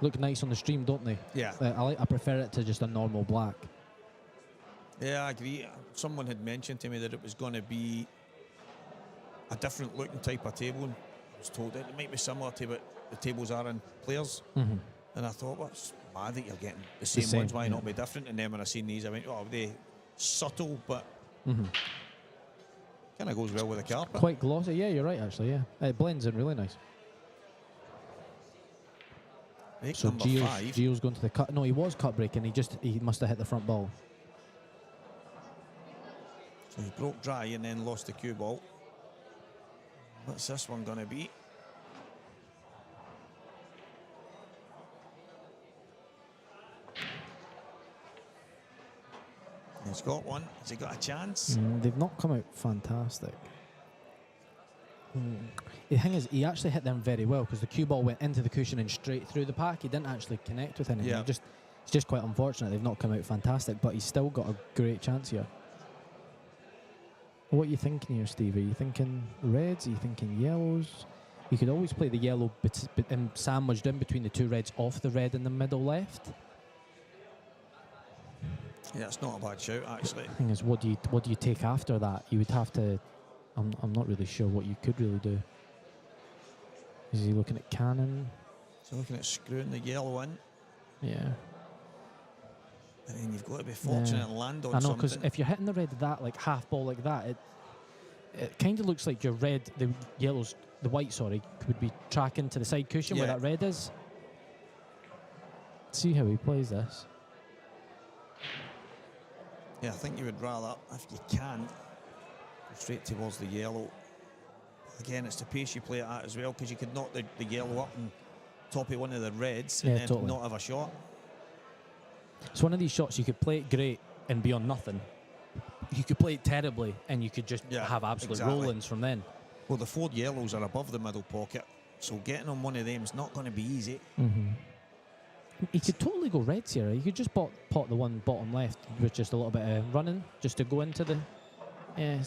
Look nice on the stream, don't they? Yeah. I prefer it to just a normal black. Yeah, I agree. Someone had mentioned to me that it was going to be a different looking type of table. And I was told that it might be similar to what the tables are in players. Mm-hmm. And I thought, well, it's mad that you're getting the same ones. Why not be different? And then when I seen these, I went, oh, they subtle, but kind of goes well with the carpet. Quite glossy. Yeah, you're right, actually, yeah. It blends in really nice. So Gio's going to the cut. No, he was cut breaking. He must have hit the front ball. So he broke dry and then lost the cue ball. What's this one going to be? He's got one. Has he got a chance? They've not come out fantastic. The thing is, he actually hit them very well because the cue ball went into the cushion and straight through the pack. He didn't actually connect with anything. Yeah. It's just quite unfortunate they've not come out fantastic, but he's still got a great chance here. What are you thinking here, Steve? Are you thinking reds? Are you thinking yellows? You could always play the yellow sandwiched in between the two reds off the red in the middle left. Yeah, it's not a bad shout, actually. The thing is, what do you take after that? You would have to... I'm not really sure what you could really do. Is he looking at cannon? So looking at screwing the yellow in. Yeah. And then you've got to be fortunate and land on something. I know, because if you're hitting the red that, like half ball like that, it kind of looks like your red, the white, would be tracking to the side cushion where that red is. See how he plays this. Yeah, I think you would rather, if you can, go straight towards the yellow. Again, it's the pace you play it at as well, because you could knock the yellow up and top it one of the reds and then not have a shot. It's one of these shots you could play it great and be on nothing. You could play it terribly and you could just have absolute roll-ins from then. Well, the 4 yellows are above the middle pocket, so getting on one of them is not going to be easy. He could totally go reds here. He could just pot the one bottom left with just a little bit of running, just to go into the... Yeah,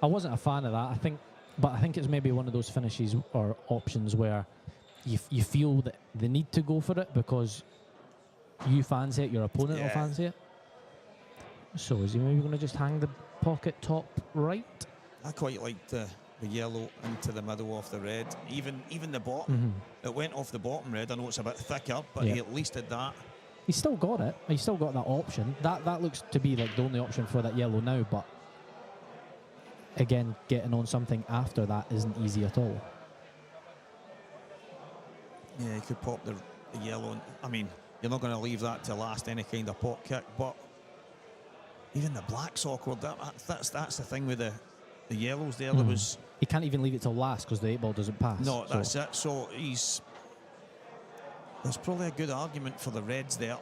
I wasn't a fan of that, but I think it's maybe one of those finishes or options where you feel that they need to go for it because you fancy it, your opponent will fancy it. So is he maybe going to just hang the pocket top right? I quite like the yellow into the middle off the red. Even the bottom. It went off the bottom red. I know it's a bit thicker, but he at least did that. He's still got it. He's still got that option. That looks to be like the only option for that yellow now, but again, getting on something after that isn't easy at all. Yeah, he could pop the yellow. I mean, you're not going to leave that to last any kind of pot kick, but even the black's awkward. That's the thing with the yellows there. There was... He can't even leave it till last because the 8-ball doesn't pass. No, that's it. So there's probably a good argument for the reds there,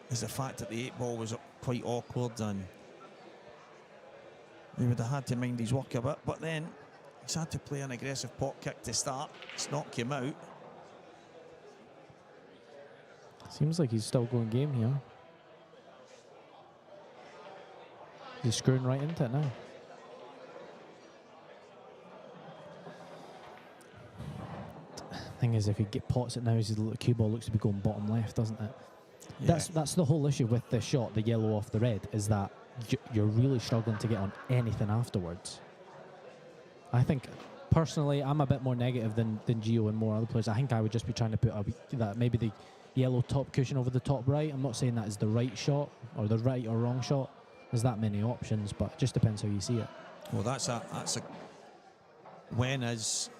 is the fact that the 8-ball was quite awkward and he would have had to mind his work a bit, but then he's had to play an aggressive pot kick to start. It's knocked him out. Seems like he's still going game here. He's screwing right into it now. Thing is, if he pots it now, his little cue ball looks to be going bottom left, doesn't it? Yeah. That's the whole issue with the shot, the yellow off the red, is that you're really struggling to get on anything afterwards. I think personally, I'm a bit more negative than Gio and more other players. I think I would just be trying to put that maybe the yellow top cushion over the top right. I'm not saying that is the right shot or the right or wrong shot. There's that many options, but it just depends how you see it. Well, that's a when is,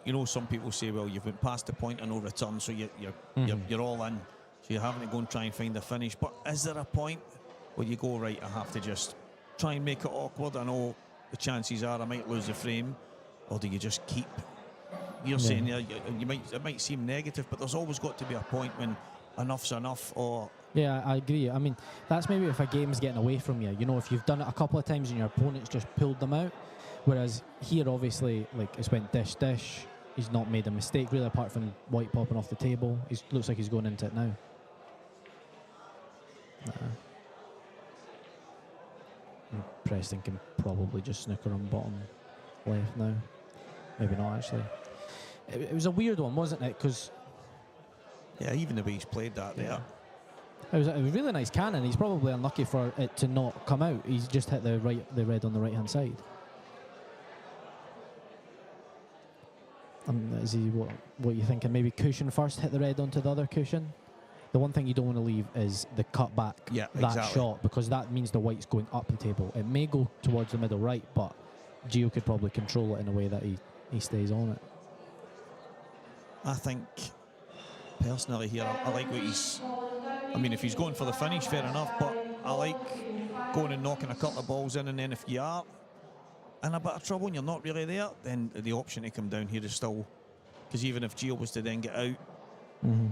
you know, some people say, well, you've been past the point of no return, so you're all in, so you're having to go and try and find the finish. But is there a point where you go, right, I have to just try and make it awkward? I know the chances are I might lose the frame, or do you just keep? You're saying it might seem negative, but there's always got to be a point when enough's enough. Or yeah, I agree. I mean, that's maybe if a game's getting away from you. You know, if you've done it a couple of times and your opponent's just pulled them out. Whereas here, obviously, like, it's went dish. He's not made a mistake really, apart from white popping off the table. He looks like he's going into it now. Preston can probably just snooker on bottom left now. Maybe not, actually. It was a weird one, wasn't it? Because yeah, even the way he's played that there. It was a really nice cannon. He's probably unlucky for it to not come out. He's just hit the red on the right-hand side. Is he what you thinking? Maybe cushion first, hit the red onto the other cushion. The one thing you don't want to leave is the cut back, that shot, because that means the white's going up the table. It may go towards the middle right, but Gio could probably control it in a way that he stays on it. I think, personally here, I like what he's... I mean, if he's going for the finish, fair enough, but I like going and knocking a couple of balls in, and then if you are in a bit of trouble and you're not really there, then the option to come down here is still... Because even if Gio was to then get out,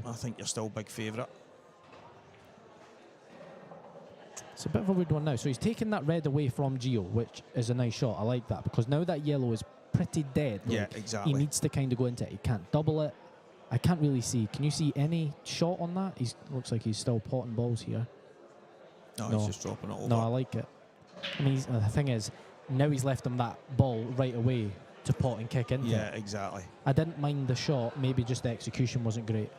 I think you're still big favourite. It's a bit of a weird one now. So he's taken that red away from Gio, which is a nice shot. I like that, because now that yellow is pretty dead. Yeah, like, exactly. He needs to kind of go into it. He can't double it. I can't really see. Can you see any shot on that? Looks like he's still potting balls here. No, he's just dropping it over. No, I like it. I mean, the thing is, now he's left him that ball right away to pot and kick into. Yeah, exactly. I didn't mind the shot. Maybe just the execution wasn't great.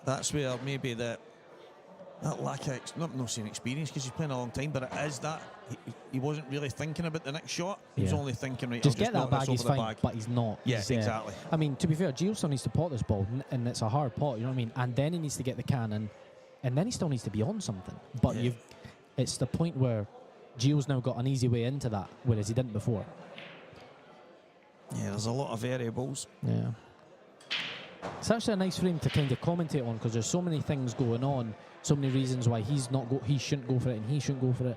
That's where maybe that lack of, not saying experience because he's playing a long time, but it is that he wasn't really thinking about the next shot. He was only thinking, right, just I'll get that bag, he's fine, bag. but he's not. Yeah, exactly. I mean, to be fair, Gio still needs to pot this ball, and it's a hard pot, you know what I mean? And then he needs to get the cannon, and then he still needs to be on something. But it's the point where Gio's now got an easy way into that, whereas he didn't before. Yeah, there's a lot of variables. Yeah. It's actually a nice frame to kind of commentate on, because there's so many things going on, so many reasons why he shouldn't go for it and he shouldn't go for it.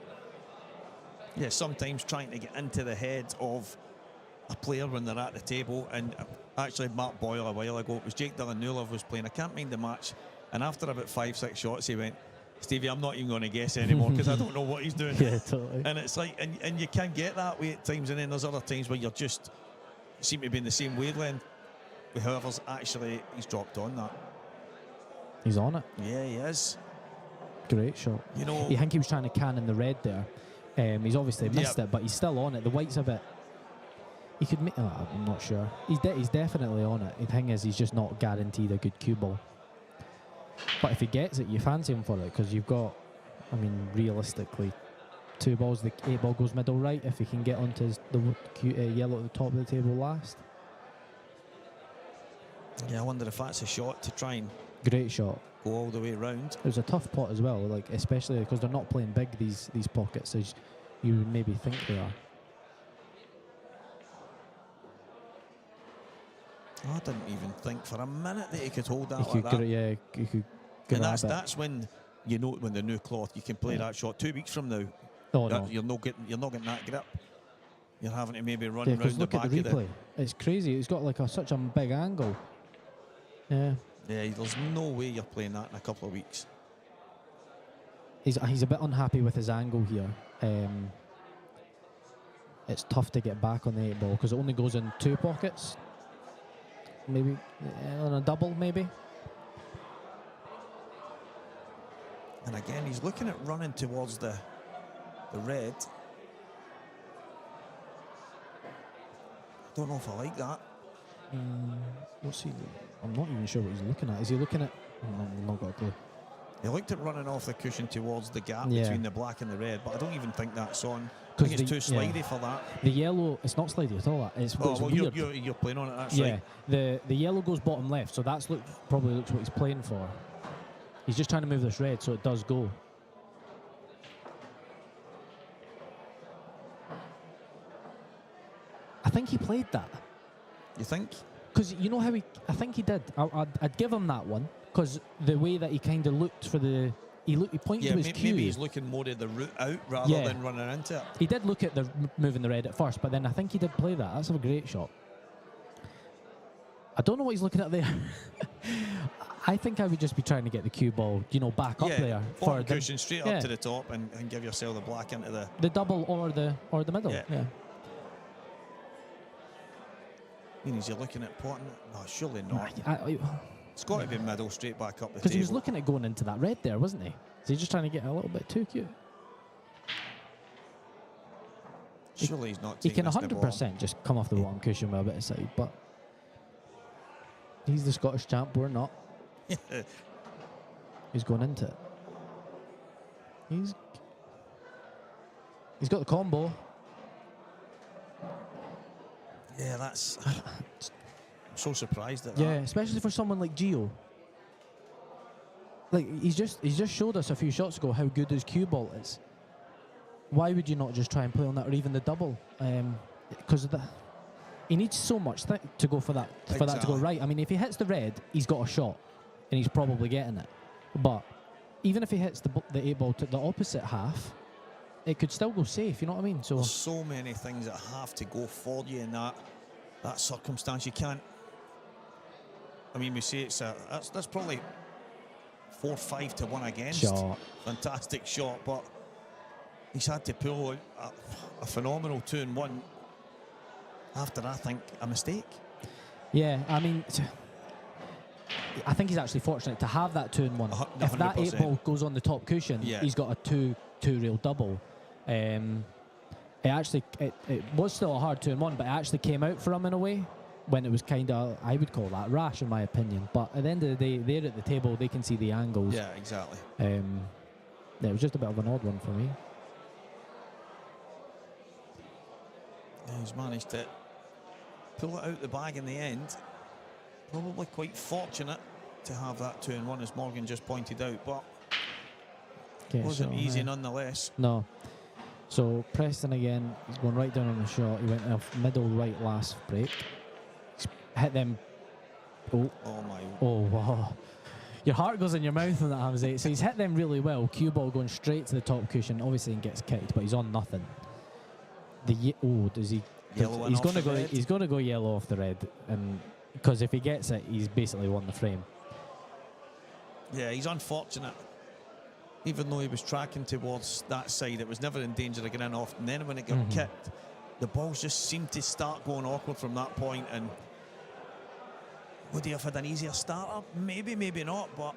Yeah, sometimes trying to get into the head of a player when they're at the table. And actually, Mark Boyle a while ago, it was Jake Dillon-Newlove was playing. I can't mind the match. And after about 5-6 shots, he went, Stevie, I'm not even going to guess anymore because I don't know what he's doing. Yeah, totally. And it's like, and you can get that way at times, and then there's other times where you're just seem to be in the same wavelength. Whoever's actually, he's dropped on that. He's on it. Yeah, he is. Great shot. You know, I think he was trying to cannon the red there. He's obviously missed it, but he's still on it. The white's a bit. He could make. Oh, I'm not sure. He's definitely on it. The thing is, he's just not guaranteed a good cue ball. But if he gets it, you fancy him for it, because you've got, I mean, realistically, 2 balls. The 8 ball goes middle right if he can get onto the yellow at the top of the table last. Yeah, I wonder if that's a shot to try and. Great shot. Go all the way round. It was a tough pot as well, like especially because they're not playing big, these pockets, as you would maybe think they are. I didn't even think for a minute that he could hold that You like could, that. yeah, you could. And that's when you know, when the new cloth, you can play that shot 2 weeks from now. Oh no, you're not getting that grip. You're having to maybe run yeah, round the look back at the of replay. It's crazy. It's got like such a big angle. Yeah. Yeah, there's no way you're playing that in a couple of weeks. He's a bit unhappy with his angle here. It's tough to get back on the 8 ball because it only goes in 2 pockets. Maybe on a double, maybe. And again, he's looking at running towards the red. I don't know if I like that. What's he? I'm not even sure what he's looking at. Is he looking at? I've not got a clue. He looked at running off the cushion towards the gap Yeah. between the black and the red, but I don't even think that's on. I 'Cause think it's the- too slidey yeah. for that. The yellow, it's not slidey at all. It's Oh, well, weird. you're playing on it, that's Yeah, right. the yellow goes bottom left, so that's probably looks what he's playing for. He's just trying to move this red so it does go. I think he played that. You think? Because you know how I think he did. I'd give him that one because the way that he kind of looked for the, he pointed Yeah, to his cue. maybe he's looking more at the route out rather Yeah. than running into it. He did look at the moving the red at first, but then I think he did play that. That's a great shot. I don't know what he's looking at there. I think I would just be trying to get the cue ball, back up there for for cushion straight yeah. up to the top and give yourself the black into the double or the middle. Yeah. Yeah. I mean, is he looking at potting it? No, surely not. It's got to be middle, straight back up the Because table. he was looking at going into that red there, wasn't he? So he's just trying to get a little bit too cute. Surely he's not He taking can this to the bottom. 100% just come off the bottom cushion with a bit of side, but he's the Scottish champ, we're not. He's going into it. He's got the combo. Yeah, that's... I'm so surprised at Yeah, that. especially for someone like Gio. Like he's just showed us a few shots ago how good his cue ball is. Why would you not just try and play on that, or even the double? Because he needs so much to go for that to go Exactly. right. I mean, if he hits the red, he's got a shot, and he's probably getting it. But even if he hits the 8 ball to the opposite half, it could still go safe. You know what I mean? So There's so many things that have to go for you in that circumstance. You can't... I mean, we say that's probably 4-5 to 1 against. shot. Fantastic shot, but he's had to pull a phenomenal 2-1 after, I think, a mistake. Yeah, I mean, I think he's actually fortunate to have that 2-1. If that 8 100%. ball goes on the top cushion, Yeah. he's got a two rail double. It was still a hard 2-1, but it actually came out for him in a way when it was kind of, I would call that rash in my opinion. But at the end of the day, they're at the table, they can see the angles. Yeah, exactly. Yeah, it was just a bit of an odd one for me. Yeah, he's managed to pull it out the bag in the end. Probably quite fortunate to have that 2-1, as Morgan just pointed out, but Okay, wasn't so, easy nonetheless. No. So Preston again, he's going right down on the shot. He went off middle right last break. He's hit them. Oh, Oh my. oh, wow. Your heart goes in your mouth when that happens. Eh? So he's hit them really well. Cue ball going straight to the top cushion. Obviously he gets kicked, but he's on nothing. Does he? Yellow He's off going to the go. red. He's going to go yellow off the red, and because if he gets it, he's basically won the frame. Yeah, he's unfortunate. Even though he was tracking towards that side, it was never in danger of getting in off. And then when it got kicked, the balls just seemed to start going awkward from that point. And would he have had an easier starter? Maybe, maybe not. But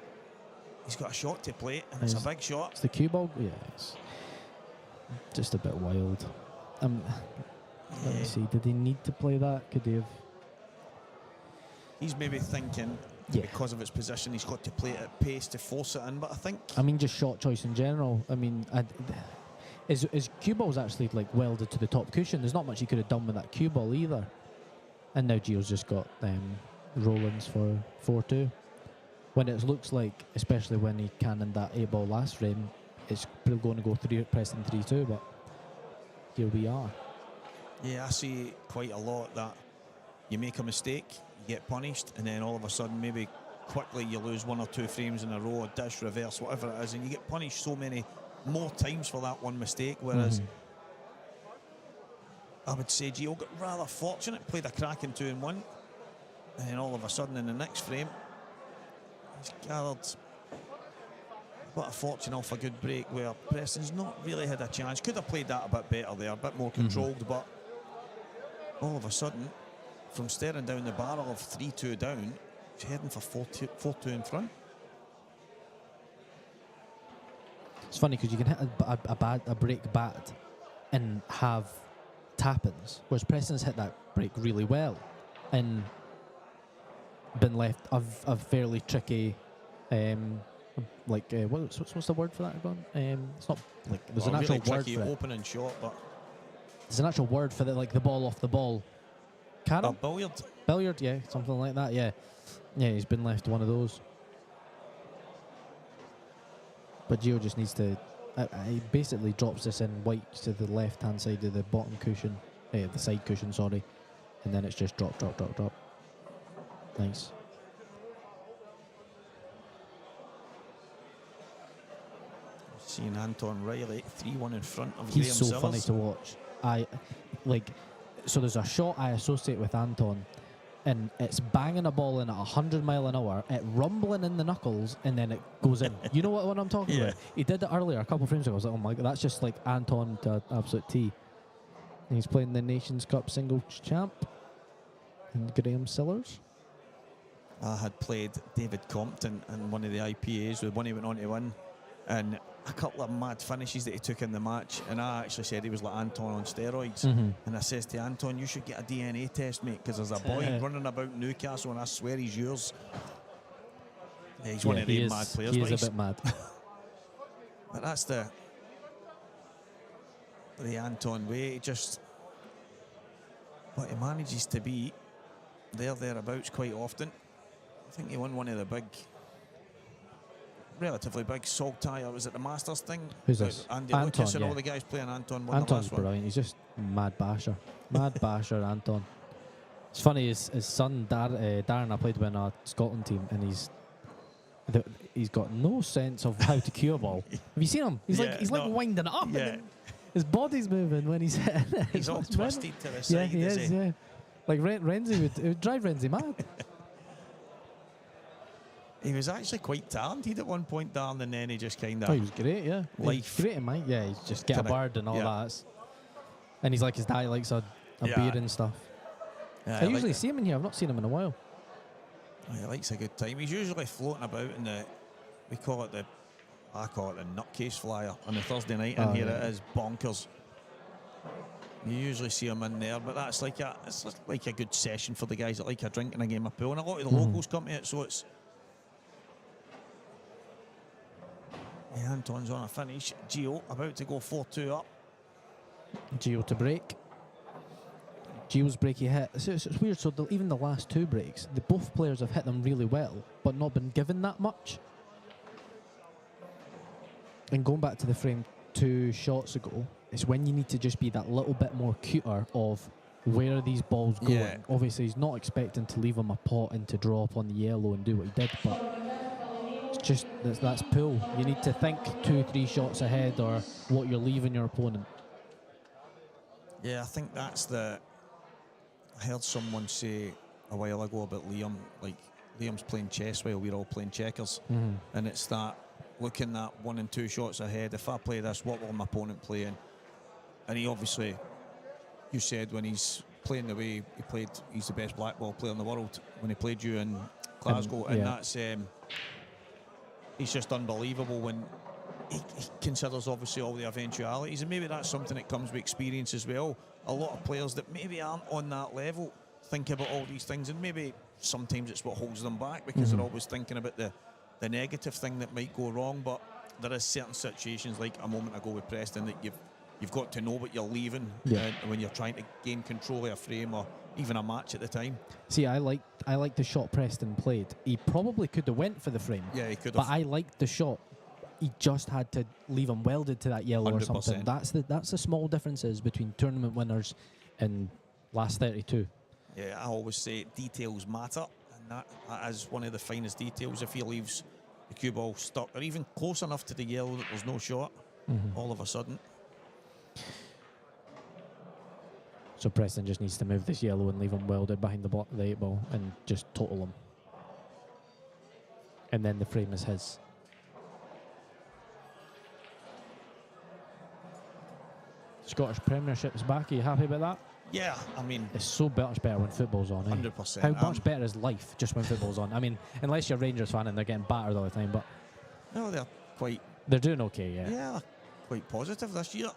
he's got a shot to play, and it's a big shot. It's the cue ball. Yeah, it's just a bit wild. Let me see. Did he need to play that? Could he have? He's maybe thinking, Yeah. because of its position, he's got to play it at pace to force it in. But I think I mean, just shot choice in general. I mean, his cue ball's actually like welded to the top cushion. There's not much he could have done with that cue ball either. And now Gio's just got roll-ins for 4-2. When it looks like, especially when he cannoned that 8 ball last frame, it's probably going to go Preston 3-2. But here we are. yeah, I see quite a lot that you make a mistake, you get punished, and then all of a sudden maybe quickly you lose 1 or 2 frames in a row, a dish, reverse, whatever it is, and you get punished so many more times for that one mistake, whereas I would say Gio got rather fortunate, played a cracking 2-1, and then all of a sudden in the next frame he's gathered a bit of fortune off a good break where Preston's not really had a chance. Could have played that a bit better there, a bit more controlled, but all of a sudden, from staring down the barrel of 3-2 down, he's heading for 4-2 in front. It's funny because you can hit a break bad and have tap-ins, whereas Preston's hit that break really well and been left a fairly tricky like what's the word for that again? It's not like there's Well, an actual really word tricky for it. opening shot, but There's an actual word for like the ball off the ball. Carom? billiard. Billiard, yeah, something like that. Yeah, he's been left one of those. But Gio just needs to. He basically drops this in white to the left-hand side of the bottom cushion, the side cushion, sorry, and then it's just drop, drop, drop, drop. Nice. Seeing Anton Riley 3-1 in front of He's Graham so Sellers. funny to watch. So there's a shot I associate with Anton, and it's banging a ball in at 100 mile an hour, it rumbling in the knuckles, and then it goes in. You know what I'm talking Yeah. about? He did it earlier, a couple of frames ago. I was like, oh my God, that's just like Anton to absolute T. And he's playing the Nations Cup singles champ, and Graham Sellers. I had played David Compton in one of the IPAs with one he went on to win, and a couple of mad finishes that he took in the match, and I actually said he was like Anton on steroids. And I says to Anton, you should get a DNA test, mate, because there's a boy running about Newcastle and I swear he's yours. Yeah, he's one of the mad players. He is a bit mad. But that's the Anton way. He just, but he manages to be thereabouts quite often. I think he won one of the big, relatively big Saltire. Was it the Masters thing? Who's this? Andy Anton, Lucas and yeah. all the guys playing Anton won the Anton's last one. brilliant. He's just mad basher. Mad basher, Anton. It's funny, his son, Darren, I played with in a Scotland team, and he's got no sense of how to cue a ball. Have you seen him? He's like winding it up. Yeah. And then his body's moving when he's hitting it. He's all It's twisted to the Yeah, side, he is is, he? yeah. Like Renzi it would drive Renzi mad. He was actually quite talented at one point, Darren, and then he just kind Oh, he of... was great, yeah. Life. Great in mind, yeah. He's just get a Kinda- bird and all yeah. that. And he's like his dad likes a Yeah. beer and stuff. Yeah, I usually see him in here. I've not seen him in a while. He likes a good time. He's usually floating about in the... I call it the nutcase flyer on the Thursday night, and here it is, bonkers. You usually see him in there, but that's like it's just like a good session for the guys that like a drink and a game of pool, and a lot of the locals come to it, so it's... Yeah, Anton's on a finish. Gio about to go 4-2 up. Gio to break. Gio's break he hit. It's weird. So even the last two breaks, both players have hit them really well, but not been given that much. And going back to the frame 2 shots ago, it's when you need to just be that little bit more cuter of where are these balls going. Yeah. Obviously, he's not expecting to leave him a pot and to draw up on the yellow and do what he did, but it's just that's pool. You need to think 2-3 shots ahead or what you're leaving your opponent. Yeah, I think that's the... I heard someone say a while ago about Liam, like Liam's playing chess while we're all playing checkers, and it's that looking at 1 and 2 shots ahead. If I play this, what will my opponent play in? And he obviously, you said when he's playing the way he played, he's the best black ball player in the world when he played you in Glasgow, and that's he's just unbelievable when he considers obviously all the eventualities, and maybe that's something that comes with experience as well. A lot of players that maybe aren't on that level think about all these things, and maybe sometimes it's what holds them back because they're always thinking about the negative thing that might go wrong. But there is certain situations, like a moment ago with Preston, that you've got to know what you're leaving when you're trying to gain control of a frame or even a match at the time. See, I like the shot Preston played. He probably could have went for the frame. Yeah, he could But have. I liked the shot. He just had to leave him welded to that yellow or something. 100%. That's the small differences between tournament winners and last 32. Yeah, I always say details matter, and that is one of the finest details. If he leaves the cue ball stuck or even close enough to the yellow that there's no shot, all of a sudden. So Preston just needs to move this yellow and leave him welded behind the 8 ball and just total him. And then the frame is his. Scottish Premiership's back. Are you happy about that? Yeah, I mean, It's so much better when football's on. 100%. How much better is life just when football's on? I mean, unless you're a Rangers fan and they're getting battered all the time, but No, they're quite, they're doing okay, yeah, quite positive this year.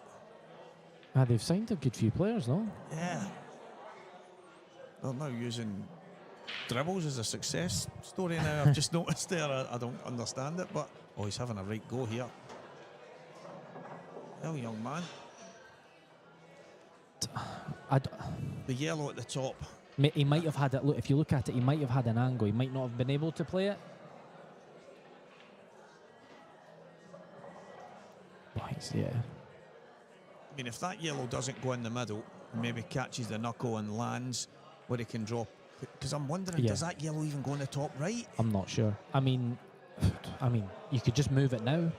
They've signed a good few players, no? Yeah. They're now using dribbles is a success story now. I've just noticed there. I don't understand it, but he's having a right go here. Well, young man. The yellow at the top. He might have had it. Look, if you look at it, he might have had an angle. He might not have been able to play it. Yeah. I mean, if that yellow doesn't go in the middle, maybe catches the knuckle and lands where he can drop. Because I'm wondering, does that yellow even go in the top right? I'm not sure. I mean, you could just move it now.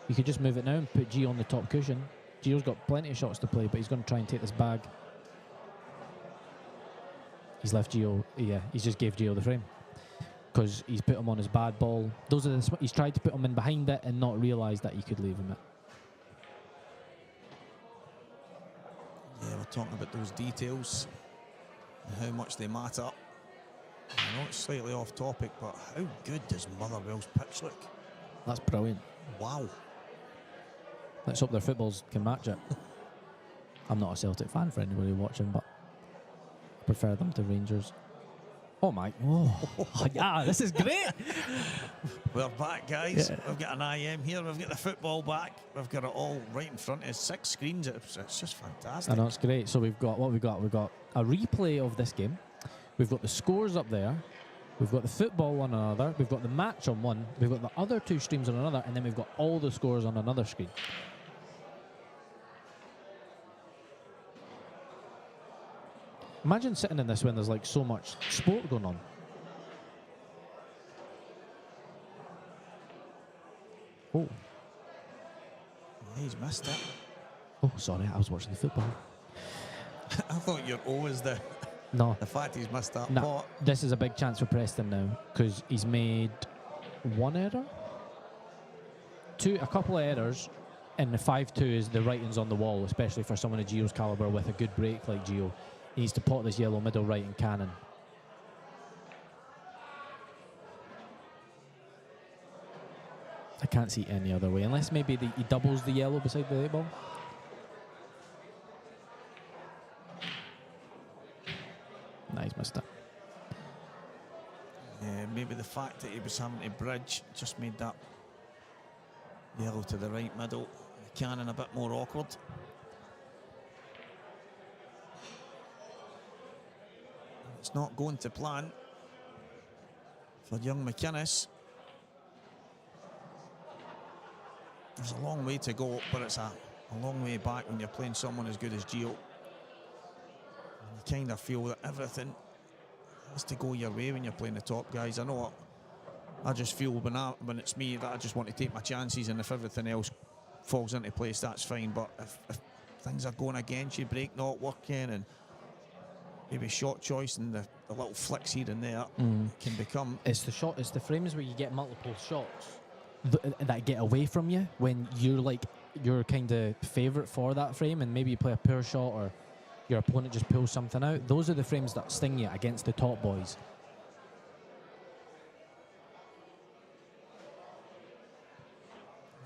You could just move it now and put Gio on the top cushion. Gio's got plenty of shots to play, but he's going to try and take this bag. He's left Gio. Yeah, he's just gave Gio the frame because he's put him on his bad ball. He's tried to put him in behind it and not realised that he could leave him it. Yeah, we're talking about those details and how much they matter. I know it's slightly off topic, but how good does Motherwell's pitch look? That's brilliant. Wow. Let's hope their footballs can match it. I'm not a Celtic fan for anybody watching, but I prefer them to Rangers. Oh my! Oh, yeah, this is great. We're back, guys. Yeah. We've got an IM here. We've got the football back. We've got it all right in front of us. 6 screens. It's just fantastic. I know, it's great. So we've got what we've got. We've got a replay of this game. We've got the scores up there. We've got the football on another. We've got the match on one. We've got the other 2 streams on another, and then we've got all the scores on another screen. Imagine sitting in this when there's like so much sport going on. Oh. He's missed it. Oh, sorry, I was watching the football. I thought your O was the fact he's missed that pot. This is a big chance for Preston now because he's made 1 error, a couple of errors, and the 5-2 is the writings on the wall, especially for someone of Gio's calibre with a good break like Gio. He needs to pot this yellow middle right in cannon. I can't see any other way, unless maybe he doubles the yellow beside the 8 ball. Nice, missed it. Yeah, maybe the fact that he was having to bridge just made that yellow to the right middle, the cannon a bit more awkward. It's not going to plan for young McInnes. There's a long way to go, but it's a long way back when you're playing someone as good as Gio. And you kind of feel that everything has to go your way when you're playing the top guys. I know I just feel when it's me that I just want to take my chances, and if everything else falls into place, that's fine. But if things are going against you, break not working, and maybe shot choice and the little flicks here and there can become... It's the frames where you get multiple shots that get away from you when you're kind of favourite for that frame, and maybe you play a poor shot or your opponent just pulls something out. Those are the frames that sting you against the top boys.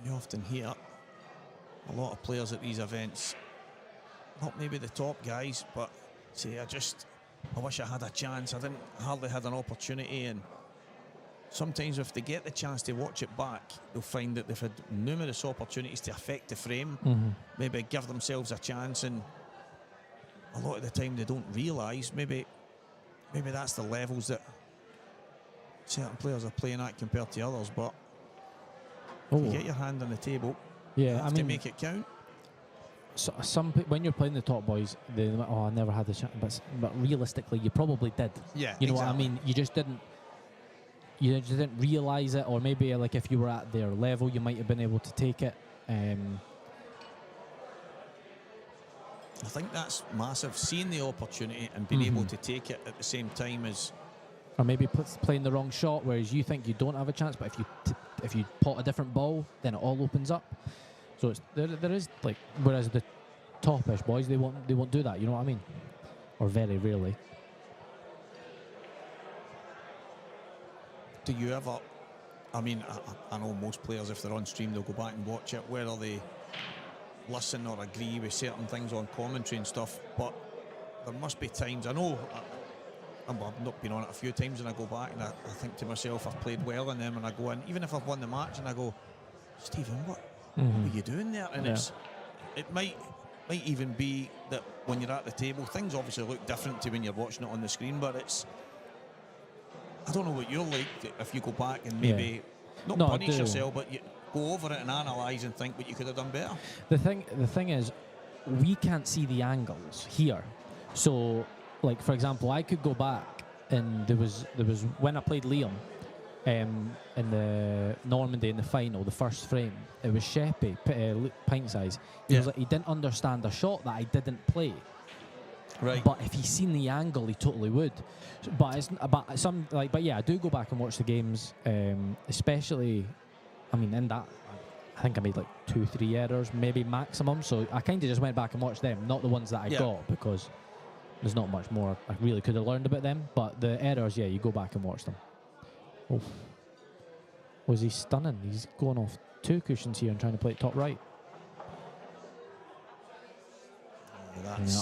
You often hear a lot of players at these events, not maybe the top guys, but say, I wish I had a chance. I hardly had an opportunity. And sometimes if they get the chance to watch it back, they'll find that they've had numerous opportunities to affect the frame, maybe give themselves a chance, and a lot of the time they don't realise maybe that's the levels that certain players are playing at compared to others. But if you get your hand on the table, you have to make it count. So when you're playing the top boys, I never had the chance, but realistically, you probably did. Yeah, you know what I mean. You just didn't realise it, or maybe like if you were at their level, you might have been able to take it. I think that's massive. Seeing the opportunity and being able to take it at the same time as, or maybe playing the wrong shot, whereas you think you don't have a chance, but if you pot a different ball, then it all opens up. So there is like, whereas the top-ish boys, they won't do that. You know what I mean? Or very rarely. do you ever, I mean, I know most players, if they're on stream, they'll go back and watch it, whether they listen or agree with certain things on commentary and stuff, but there must be times, I know I've not been on it a few times, and I go back and I think to myself, I've played well in them, and I go in, even if I've won the match, and I go, Stephen, what were you doing there? And it might even be that when you're at the table, things obviously look different to when you're watching it on the screen, but I don't know what you're like if you go back and maybe not punish yourself, but you go over it and analyse and think what you could have done better. The thing is, we can't see the angles here. So, like for example, I could go back and there was when I played Liam in the Normandy in the final, the first frame, it was Sheppy, pint size. He was like, he didn't understand a shot that I didn't play. Right. But if he's seen the angle, he totally would. But I do go back and watch the games, especially. I mean, in that, I think I made like 2-3 errors, maybe maximum. So I kind of just went back and watched them, not the ones that I got, because there's not much more I really could have learned about them. But the errors, you go back and watch them. Oh, was he stunning? He's going off 2 cushions here and trying to play it top right.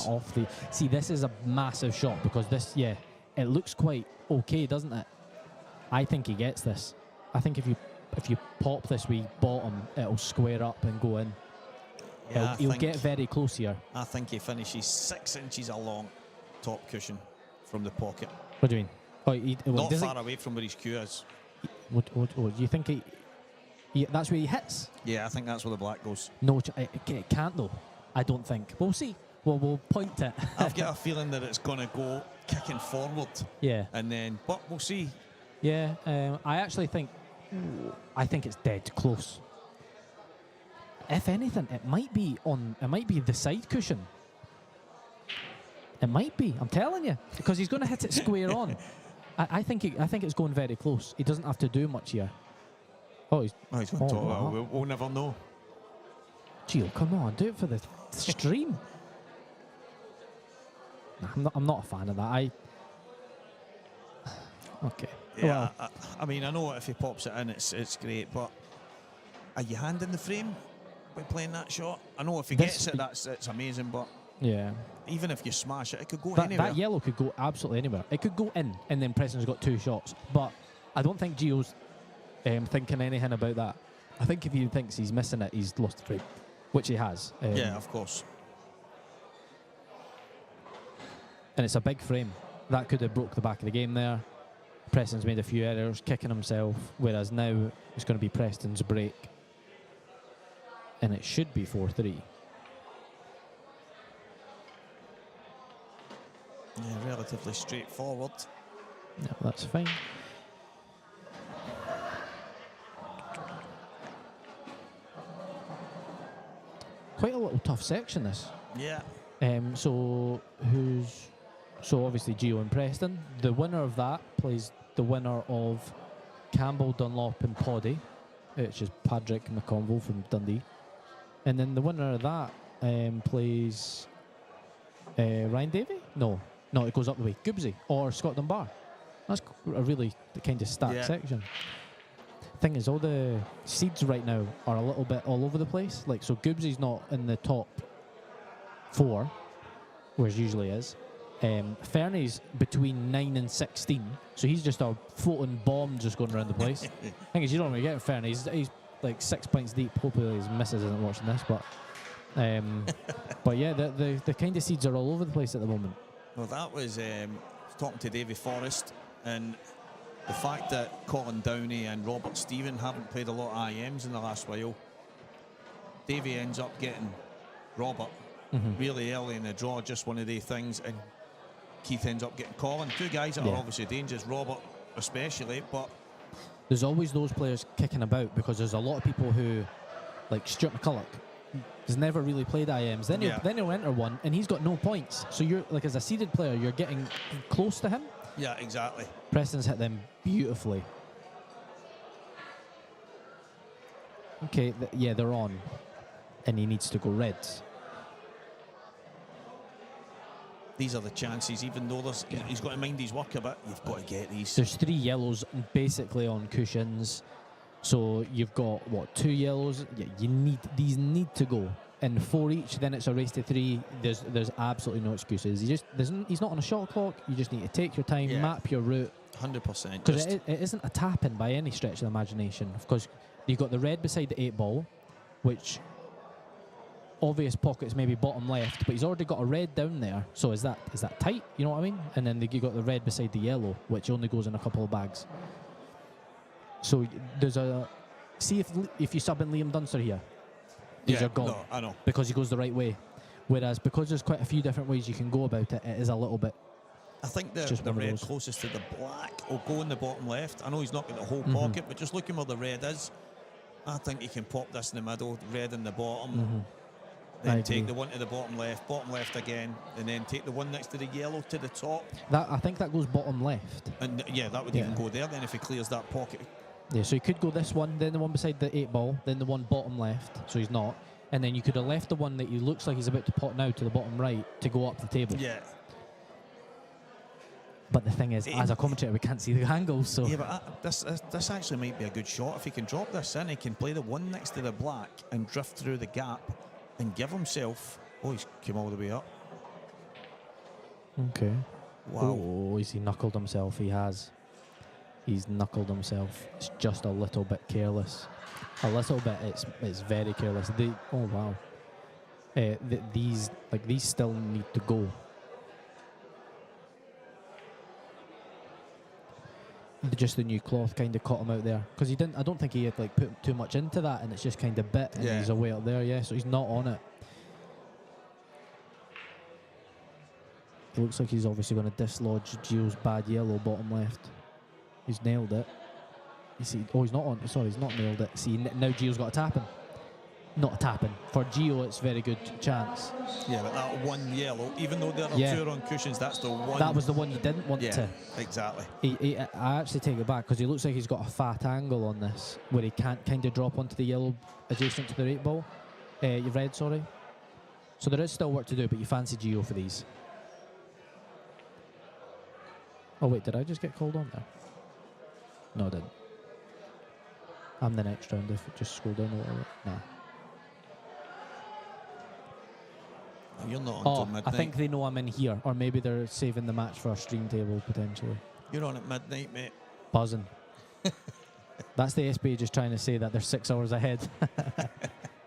Off the. See, this is a massive shot because this, it looks quite okay, doesn't it? I think he gets this. I think if you pop this wee bottom, it'll square up and go in. Yeah, he'll get very close here. I think he finishes 6 inches along top cushion from the pocket. What do you mean? Not far away from where his cue is. What do you think that's where he hits? Yeah, I think that's where the black goes. No, it can't though. I don't think. We'll see. Well, we'll point it. I've got a feeling that it's going to go kicking forward. Yeah. And then, but we'll see. Yeah, I actually think, it's dead close. If anything, it might be the side cushion. It might be. I'm telling you, because he's going to hit it square on. I think it's going very close. He doesn't have to do much here. He's going to talk. We'll never know. Gio, come on, do it for the stream. I'm not a fan of that. Okay. Yeah, well, I mean, I know if he pops it in, it's great, but are you handing the frame by playing that shot? I know if he gets it, it's amazing, but even if you smash it, it could go anywhere. That yellow could go absolutely anywhere. It could go in, and then Preston's got 2 shots. But I don't think Gio's thinking anything about that. I think if he thinks he's missing it, he's lost the frame, which he has. Yeah, of course. And it's a big frame. That could have broke the back of the game there. Preston's made a few errors, kicking himself, whereas now it's going to be Preston's break. And it should be 4-3. Yeah, relatively straightforward. Yeah, that's fine. Quite a little tough section, this. Yeah. So obviously Gio and Preston. The winner of that plays the winner of Campbell, Dunlop and Poddy, which is Patrick McConville from Dundee. And then the winner of that plays Ryan Davey? No, it goes up the way. Goobsy or Scott Dunbar. That's a really kind of stacked section. Thing is, all the seeds right now are a little bit all over the place. Like, so Goobsy's not in the top 4, whereas usually is. Fernie's between 9 and 16, so he's just a floating bomb just going around the place. Thing is, you don't really get Fernie. He's like 6 pints deep. Hopefully his missus isn't watching this, but yeah, the kind of seeds are all over the place at the moment. Well, that was talking to Davy Forrest, and the fact that Colin Downey and Robert Stephen haven't played a lot of IMs in the last while. Davy ends up getting Robert really early in the draw, just one of the things, and Keith ends up getting Colin. 2 guys that are obviously dangerous, Robert especially, but there's always those players kicking about, because there's a lot of people who, like Stuart McCulloch, has never really played IMs. Then he'll enter one, and he's got no points. So you're like, as a seeded player, you're getting close to him. Yeah, exactly. Preston's hit them beautifully. Okay, they're on, and he needs to go reds. These are the chances, even though he's got to mind his work a bit. You've got to get these. There's 3 yellows basically on cushions, so you've got 2 yellows. Yeah, these need to go. in 4 each, then it's a race to 3. There's absolutely no excuses. He's not on a shot clock. You just need to take your time, Yeah. map your route. 100%. Because it isn't a tap-in by any stretch of the imagination. Because you've got the red beside the 8 ball, which obvious pockets maybe bottom left, but he's already got a red down there. So is that tight? You know what I mean? And then you got the red beside the yellow, which only goes in a couple of bags. So there's a... See if you sub in Liam Dunster here. These are gone. No, I know. Because he goes the right way. Whereas because there's quite a few different ways you can go about it, it is a little bit... I think just the one of red those. closest to the black will go in the bottom left. I know he's not got the whole pocket, but just looking where the red is, I think you can pop this in the middle, red in the bottom, then take the one to the bottom left again, and then take the one next to the yellow to the top. I think that goes bottom left. And yeah, that would even go there then if he clears that pocket. Yeah, so he could go this one, then the one beside the 8 ball, then the one bottom left, so he's not. And then you could have left the one that he looks like he's about to pot now to the bottom right to go up the table. Yeah. But the thing is, as a commentator, we can't see the angles, so... Yeah, but this actually might be a good shot. If he can drop this in, he can play the one next to the black and drift through the gap and give himself... Oh, he's come all the way up. Okay. Wow. Oh, has he knuckled himself? He has. He's knuckled himself. It's just a little bit careless. A little bit. It's very careless. Oh wow. These still need to go. Just the new cloth kind of caught him out there because he didn't. I don't think he had put too much into that, and it's just kind of bit, and he's away up there. Yeah, so he's not on it. It looks like he's obviously going to dislodge Gio's bad yellow bottom left. He's nailed it. You see, he's not on. Sorry, he's not nailed it. See, now Gio's got a tap-in. Not a tap-in. For Gio, it's very good chance. Yeah, but that one yellow, even though there are two on cushions, that's the one. That was the one you didn't want to. Yeah, exactly. I actually take it back because he looks like he's got a fat angle on this where he can't kind of drop onto the yellow adjacent to the 8 ball. You've red, sorry. So there is still work to do, but you fancy Gio for these. Oh wait, did I just get called on there? No, I didn't. I'm the next round if it just scroll down a little bit. Nah. You're not on till midnight. I think they know I'm in here, or maybe they're saving the match for our stream table potentially. You're on at midnight, mate. Buzzing. That's the SBA just trying to say that they're 6 hours ahead.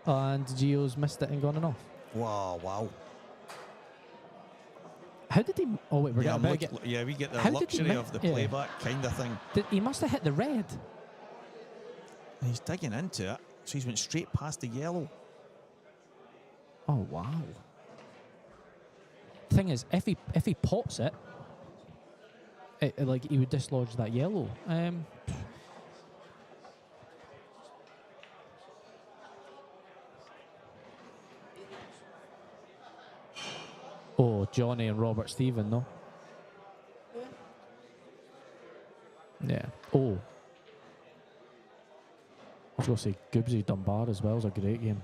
And Gio's missed it and gone and off. Wow. How did he? Oh wait, we get the luxury of the playback kind of thing. He must have hit the red. He's digging into it, so he's went straight past the yellow. Oh wow. Thing is, if he pots it, he would dislodge that yellow. Oh, Johnny and Robert Stephen, no? Yeah. Oh. I was going to say Gibbsy Dunbar as well. It was a great game.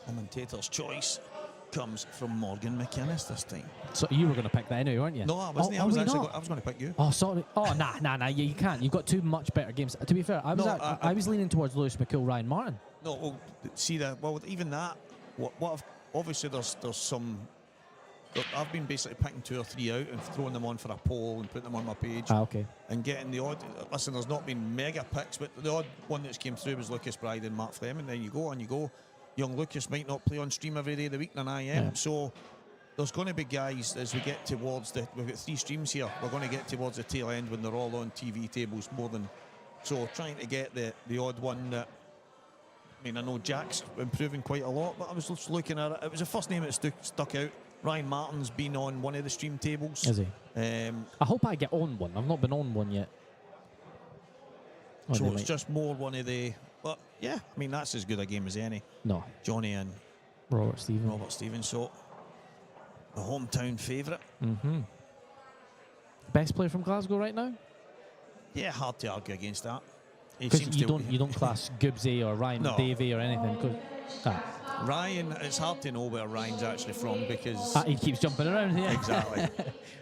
Commentator's choice comes from Morgan McInnes this time. So you were going to pick that anyway, weren't you? No, I wasn't. I was going to pick you. Oh, sorry. Oh, nah. You can't. You've got 2 much better games. To be fair, I was leaning towards Lewis McCool, Ryan Martin. No, well, see that. Well, even that. Obviously, there's some. I've been basically picking 2 or 3 out and throwing them on for a poll and putting them on my page. Okay. And getting the odd. Listen, there's not been mega picks, but the odd one that's came through was Lucas Bride and Mark Fleming. There you go. Young Lucas might not play on stream every day of the week than I am. Yeah. So there's going to be guys as we get towards we've got 3 streams here. We're going to get towards the tail end when they're all on TV tables more than. So trying to get the odd one that. I mean, I know Jack's improving quite a lot, but I was just looking at it. It was the first name that stuck out. Ryan Martin's been on one of the stream tables. Is he? I hope I get on one. I've not been on one yet. So it's just more one of the. But yeah, I mean that's as good a game as any. No. Johnny and Robert Stephen. So the hometown favourite. Best player from Glasgow right now? Yeah, hard to argue against that. Because you don't class Gibbsy or Ryan Davey or anything. Ryan, it's hard to know where Ryan's actually from because he keeps jumping around here. Exactly.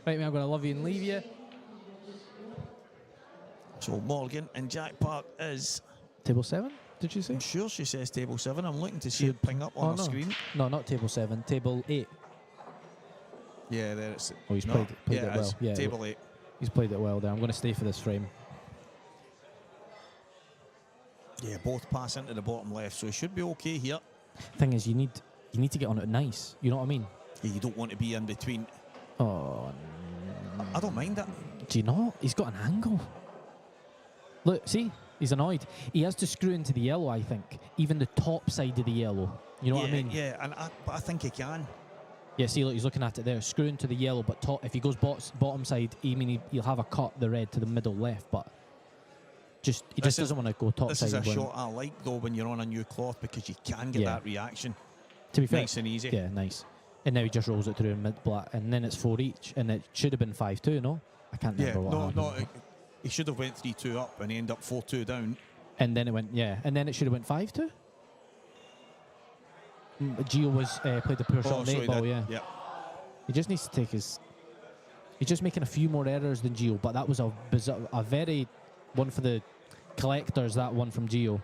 Right, mate, I'm going to love you and leave you. So Morgan and Jack Park is... Table 7, did you say? I'm sure she says table 7. I'm looking to see it ping up on the no. screen. No, not table 7. Table 8. Yeah, there it's... Oh, he's no, played yeah, it well. Yeah, table 8. he's played it well there. I'm going to stay for this frame. Yeah, both pass into the bottom left, so he should be okay here. Thing is, you need to get on it nice. You know what I mean? Yeah, you don't want to be in between. Oh, I don't mind that. do you not? He's got an angle. Look, see? He's annoyed. He has to screw into the yellow, I think. Even the top side of the yellow. You know what I mean? Yeah, but I think he can. Yeah, see, look, he's looking at it there. Screw into the yellow, but top. If he goes bottom side, he'll have a cut the red to the middle left, but he just doesn't want to go top This side. is a when- shot I like, though, when you're on a new cloth, because you can get Yeah. that reaction. To be fair, Nice and easy. yeah, nice. And now he just rolls it through in mid black, and then it's 4 each, and it should have been 5-2, no? I can't Yeah, remember what happened. he should have went 3-2 up, and he ended up 4-2 down. And then it went, and then it should have went 5-2. Gio was played the poor shot on the 8 ball, yeah. He just needs to take his... He's just making a few more errors than Gio, but that was a very... One for the collectors, that one from Gio.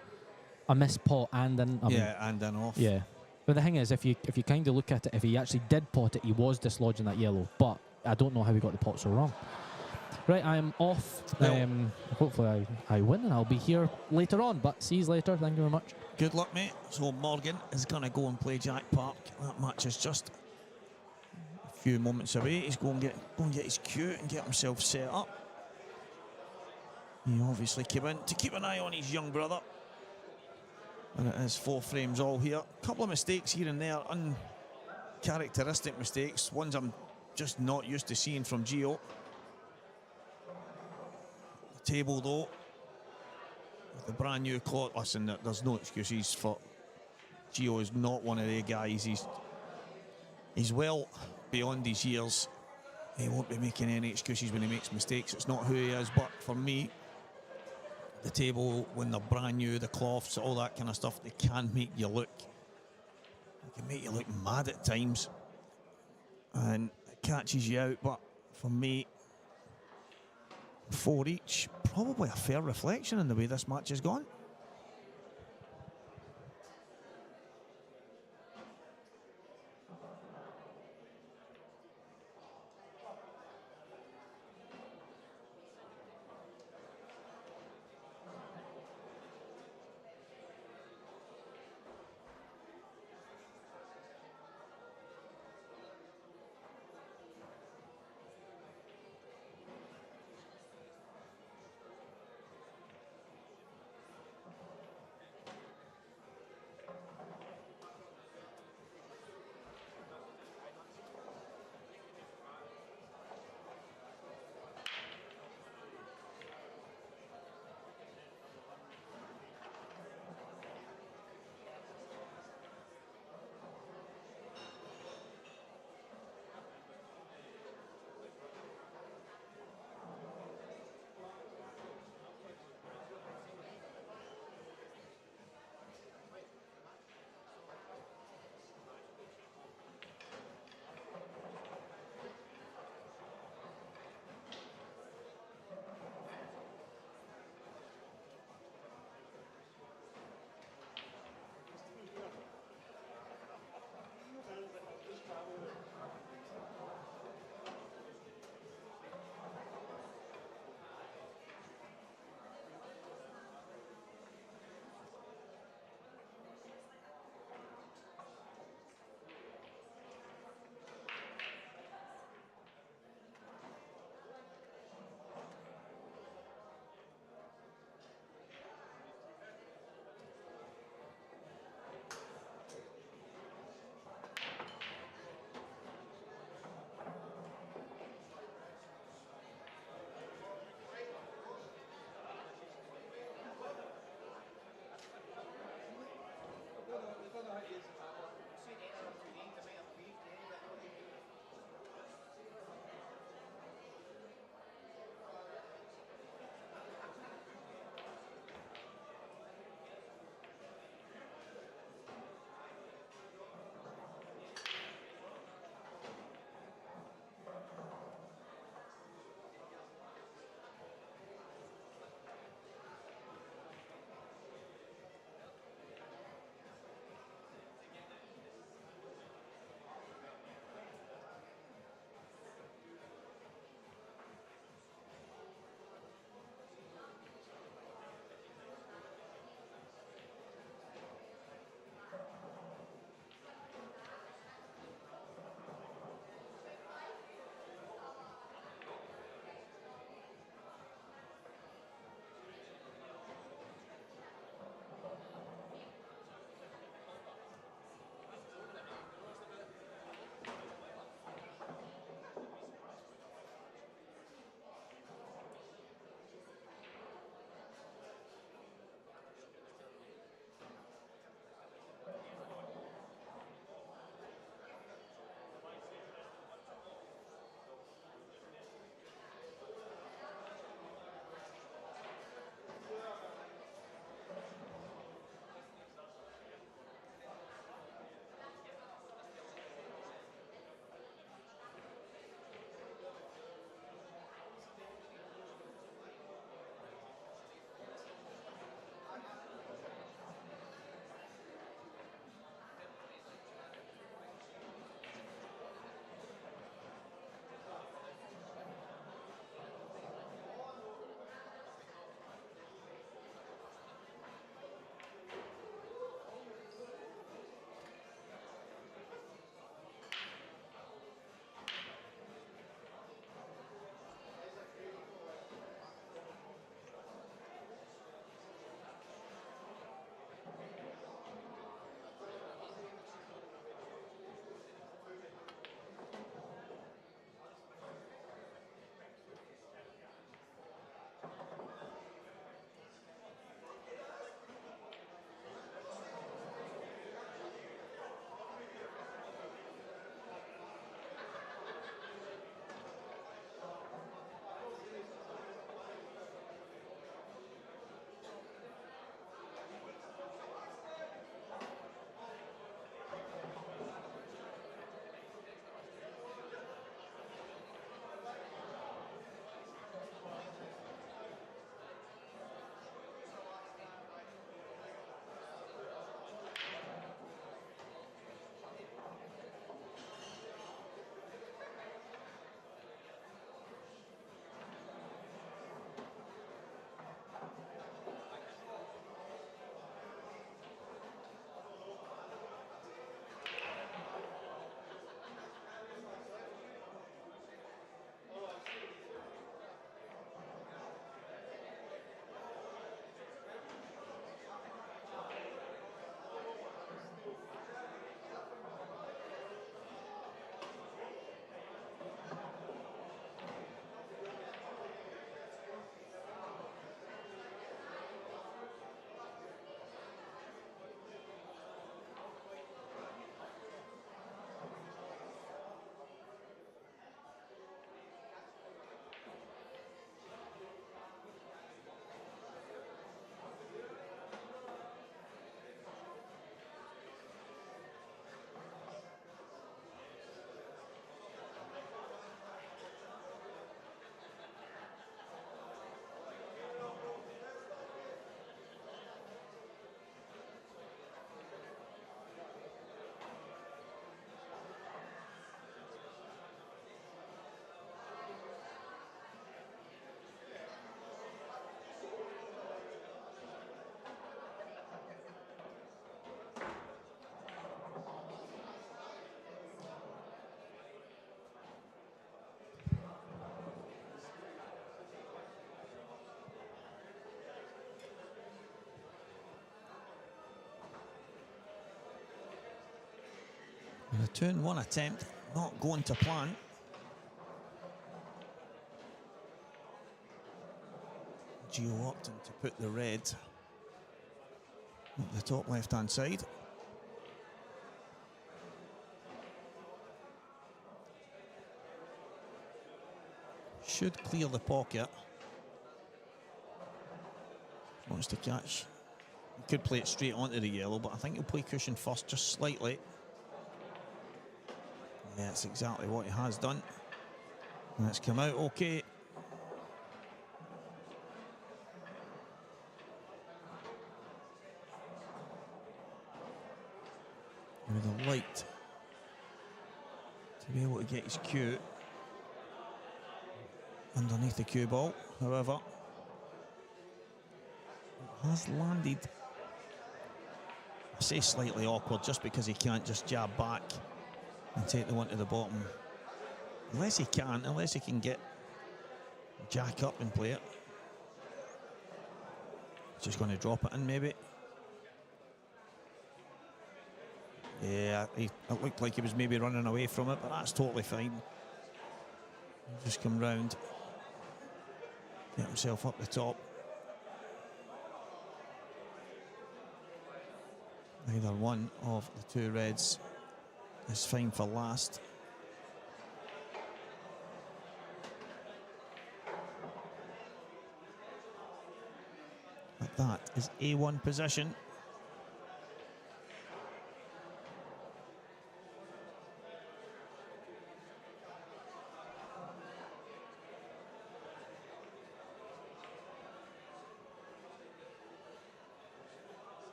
A missed pot and then... and then off. Yeah. But the thing is, if you kind of look at it, if he actually did pot it, he was dislodging that yellow. But I don't know how he got the pot so wrong. Right, I'm off. Well, Hopefully I win and I'll be here later on. But see you later. Thank you very much. Good luck, mate. So Morgan is going to go and play Jack Park. That match is just a few moments away. He's going to get his cue and get himself set up. He obviously came in to keep an eye on his young brother. And it is 4 frames all here. A couple of mistakes here and there, uncharacteristic mistakes. Ones I'm just not used to seeing from Gio. The table, though, with the brand new cloth. Listen, there's no excuses for Gio. Is not one of the guys. He's well beyond his years. He won't be making any excuses when he makes mistakes. It's not who he is. But for me, the table, when they're brand new, the cloths, all that kind of stuff, they can make you look. They can make you look mad at times, and it catches you out. But for me, 4 each, probably a fair reflection in the way this match has gone. And a 2-1 attempt, not going to plan. Gio opting to put the red at the top left-hand side. Should clear the pocket. Wants to catch. He could play it straight onto the yellow, but I think he'll play cushion first, just slightly. Yeah, that's exactly what he has done. And it's come out okay. He would have liked to be able to get his cue underneath the cue ball. However, it has landed, I say slightly awkward, just because he can't just jab back and take the one to the bottom. Unless he can get jack up and play it. Just going to drop it in maybe. Yeah, it looked like he was maybe running away from it, but that's totally fine. He'll just come round, get himself up the top. Either one of the two reds is fine for last. But that is A1 position.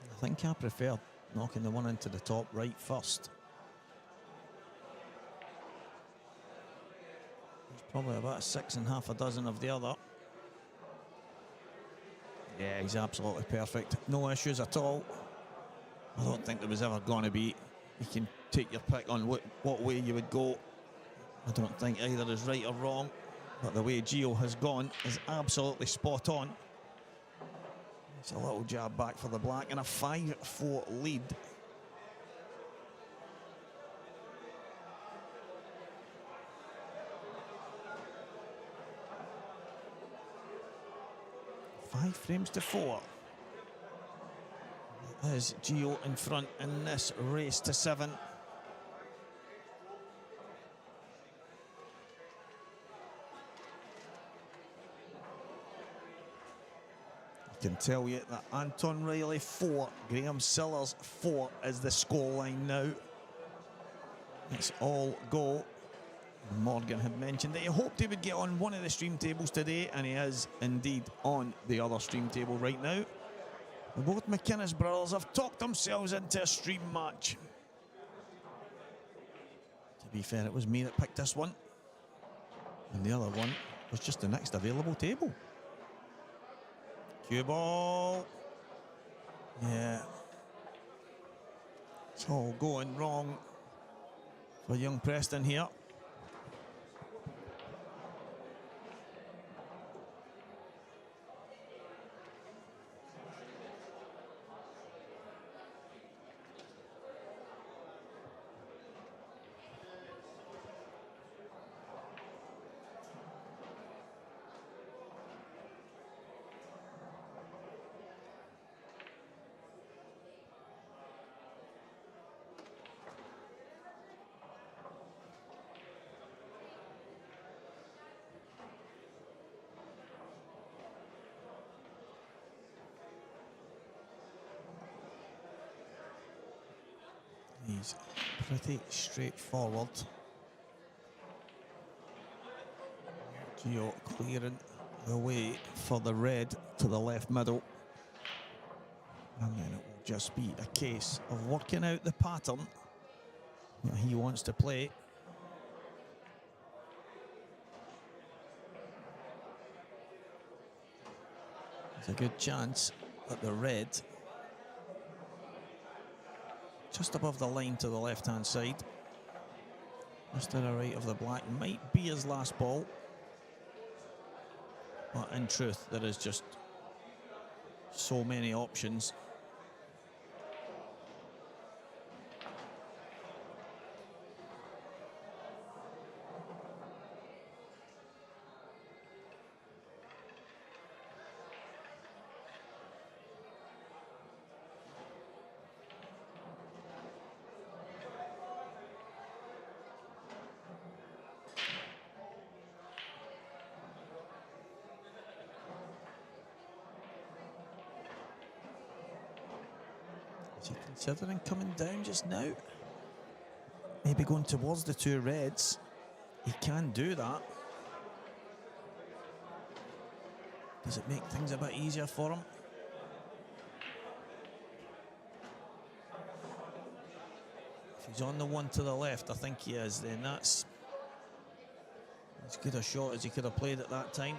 I think I prefer knocking the one into the top right first. There's probably about 6 1/2 of the other. Yeah, he's absolutely perfect. No issues at all. I don't think there was ever going to be. You can take your pick on what way you would go. I don't think either is right or wrong. But the way Gio has gone is absolutely spot on. It's a little jab back for the black and a 5-4 lead. Five frames to 4. As Gio in front in this race to 7. Can tell you that Anton Riley 4, Graham Sillers 4 is the scoreline now. It's all go. Morgan had mentioned that he hoped he would get on one of the stream tables today, and he is indeed on the other stream table right now. Both McInnes brothers have talked themselves into a stream match. To be fair, it was me that picked this one, and the other one was just the next available table. Cue ball. Yeah. It's all going wrong for young Preston here. He's pretty straightforward. Gio clearing the way for the red to the left middle. And then it will just be a case of working out the pattern that he wants to play. There's a good chance that the red, just above the line to the left-hand side, just to the right of the black, might be his last ball. But in truth, there is just so many options. Is he considering coming down just now? Maybe going towards the two reds. He can do that. Does it make things a bit easier for him? If he's on the one to the left, I think he is, then that's as good a shot as he could have played at that time.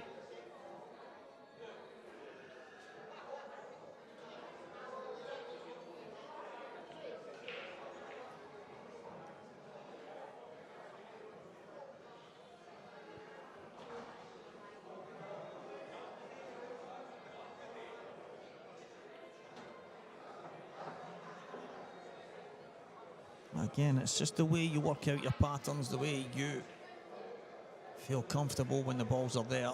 Again, it's just the way you work out your patterns, the way you feel comfortable when the balls are there.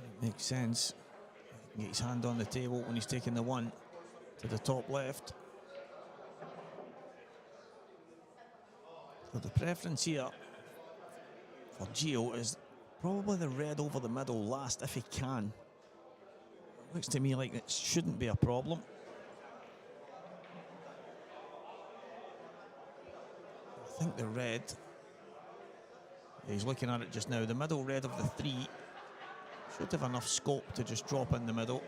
It makes sense. He can get his hand on the table when he's taking the one to the top left. So the preference here for Gio is probably the red over the middle last if he can. Looks to me like it shouldn't be a problem. I think the red, he's looking at it just now, the middle red of the three should have enough scope to just drop in the middle.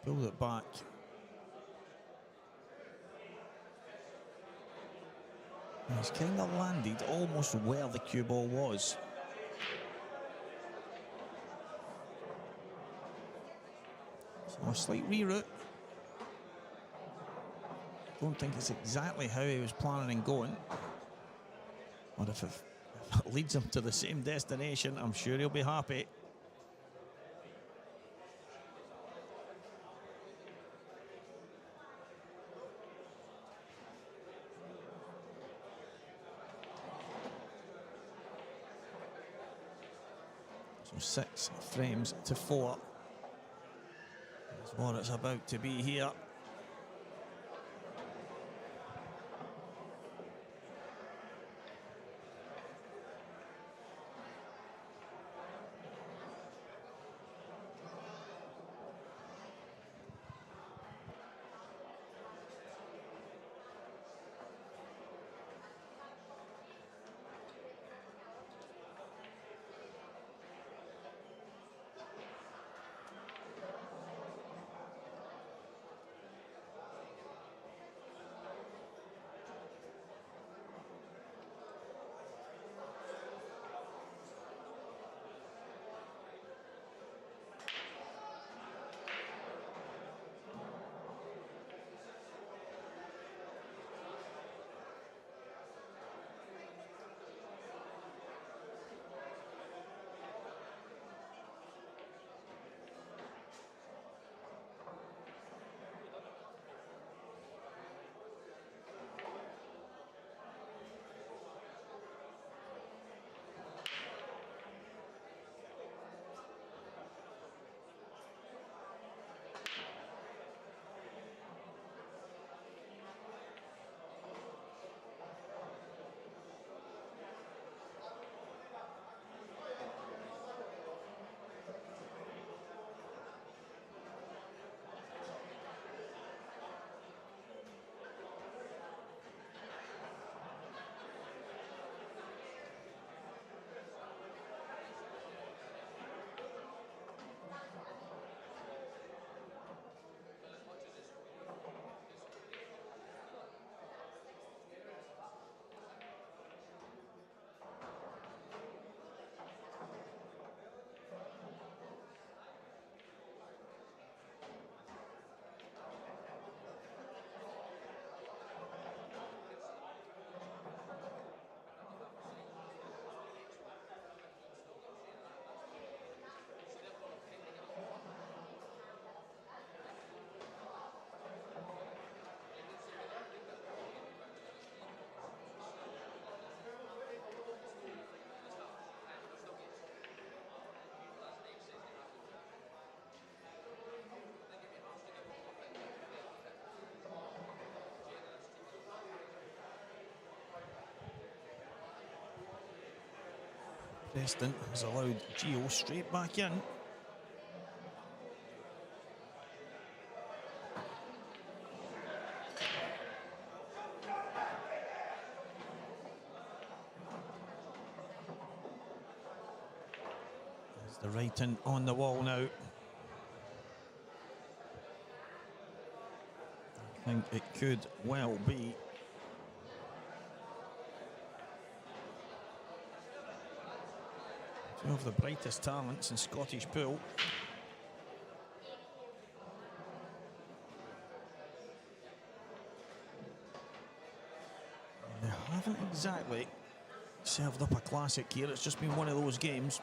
Pulled it back. He's kind of landed almost where the cue ball was. So a slight reroute. Don't think it's exactly how he was planning on going. But if it leads him to the same destination, I'm sure he'll be happy. So 6 frames to 4 is what it's about to be here. Preston has allowed Gio straight back in. There's the writing on the wall now. I think it could well be two of the brightest talents in Scottish pool. They haven't exactly served up a classic here. It's just been one of those games.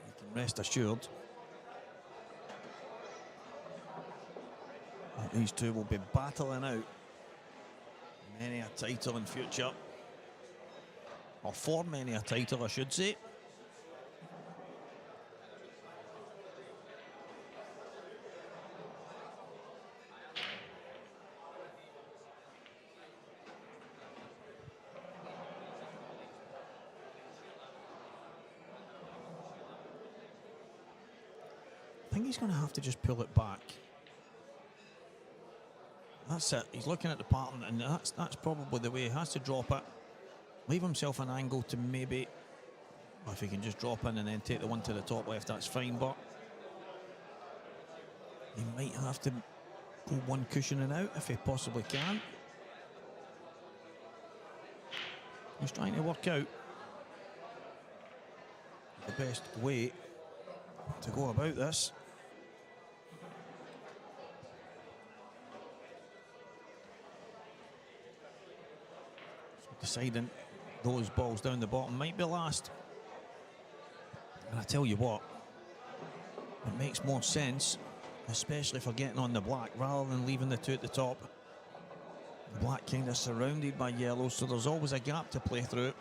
You can rest assured that these two will be battling out many a title in future. Or for many a title, I should say. I think he's going to have to just pull it back. That's it. He's looking at the pattern, and that's probably the way. He has to drop it. Leave himself an angle to maybe, if he can just drop in and then take the one to the top left, that's fine, but he might have to go one cushioning out if he possibly can. He's trying to work out the best way to go about this. So deciding those balls down the bottom might be last. And I tell you what, it makes more sense, especially for getting on the black, rather than leaving the two at the top. The black kind of surrounded by yellow, so there's always a gap to play through.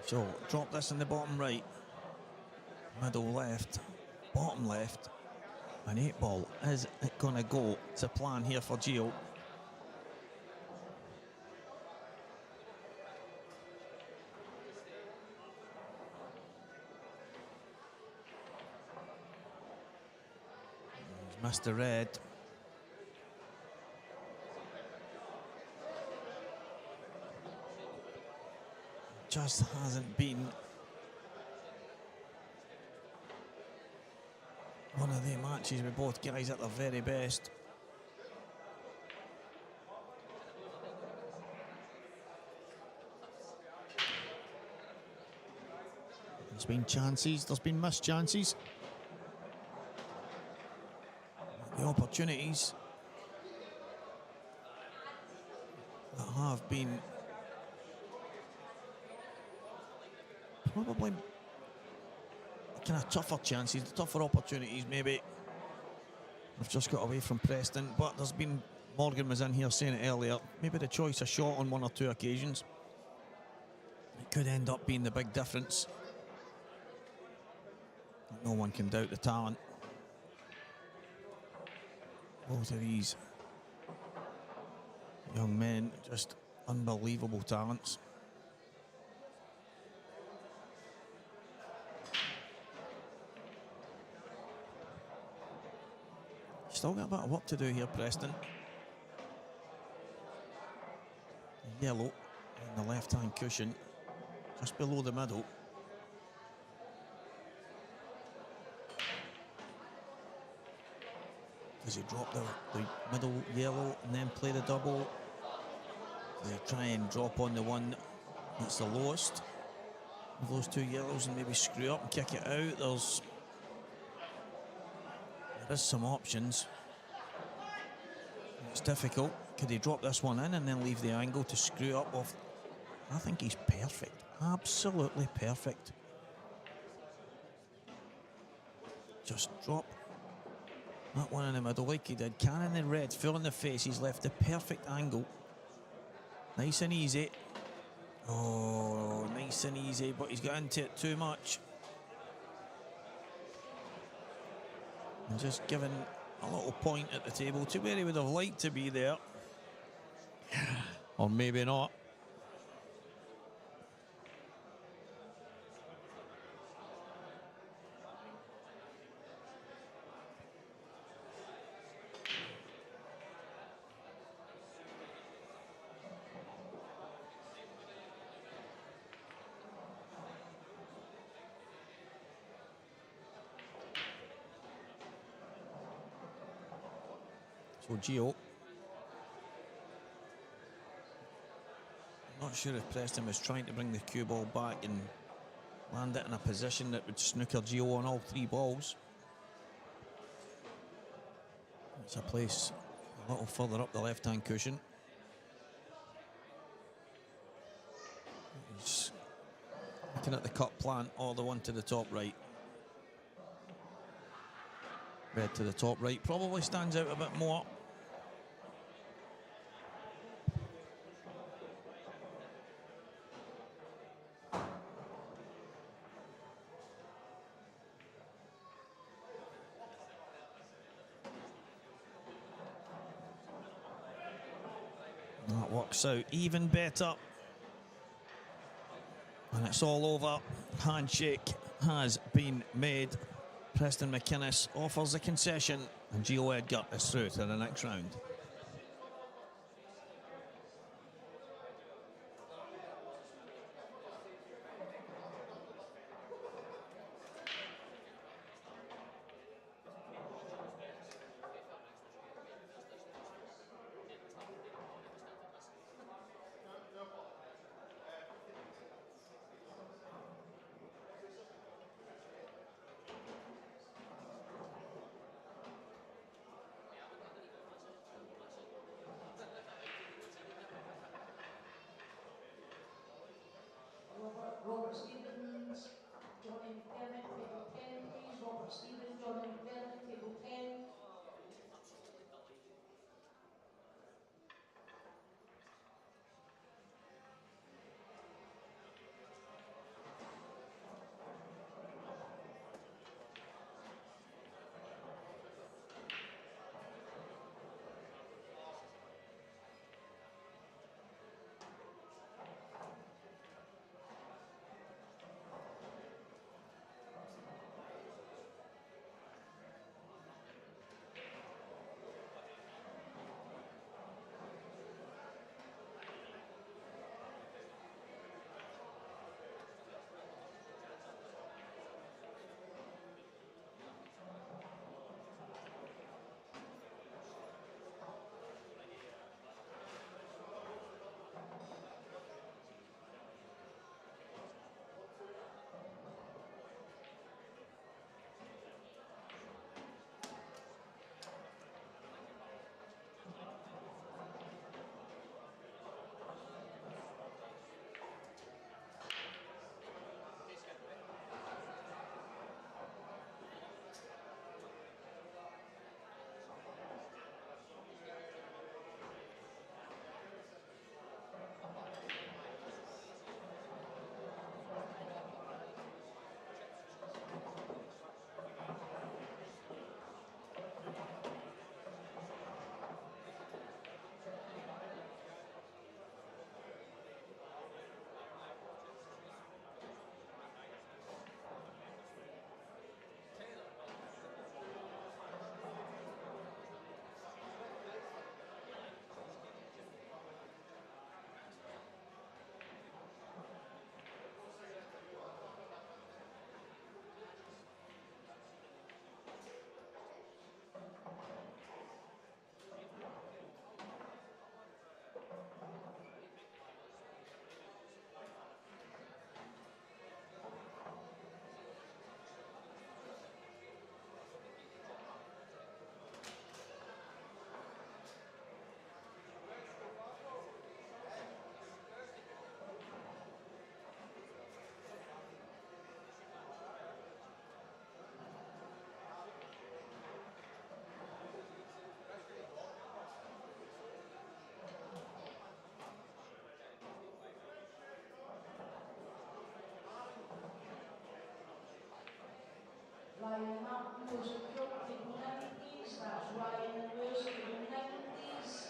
So, drop this in the bottom right, middle left, bottom left, an 8-ball. Is it going to go to plan here for Gio? He's missed the red. Just hasn't been one of the matches with both guys at their very best. There's been chances, there's been missed chances. The opportunities that have been probably kind of tougher chances, tougher opportunities maybe. We've just got away from Preston, but there's been, Morgan was in here saying it earlier, maybe the choice of shot on one or two occasions. It could end up being the big difference. No one can doubt the talent. Both of these young men, just unbelievable talents. Still got a bit of work to do here, Preston. Yellow on the left-hand cushion, just below the middle. Does he drop the middle yellow and then play the double? Does he try and drop on the one that's the lowest of those two yellows and maybe screw up and kick it out? There's some options. It's difficult. Could he drop this one in and then leave the angle to screw up off? I think he's perfect. Absolutely perfect. Just drop that one in the middle like he did. Cannon in red, full in the face. He's left the perfect angle. Nice and easy. Oh, nice and easy, but he's got into it too much. And just given a little point at the table to where he would have liked to be there. Or maybe not. So Gio, not sure if Preston was trying to bring the cue ball back and land it in a position that would snooker Gio on all 3 balls. It's a place a little further up the left-hand cushion. He's looking at the cut plant, or the one to the top right. Red to the top right probably stands out a bit more. That works out even better. And it's all over. Handshake has been made. Preston McInnes offers a concession, and Gio Edgar is through to the next round. Numbers of York, table 9, please. That's Ryan and Rose, table 9, please.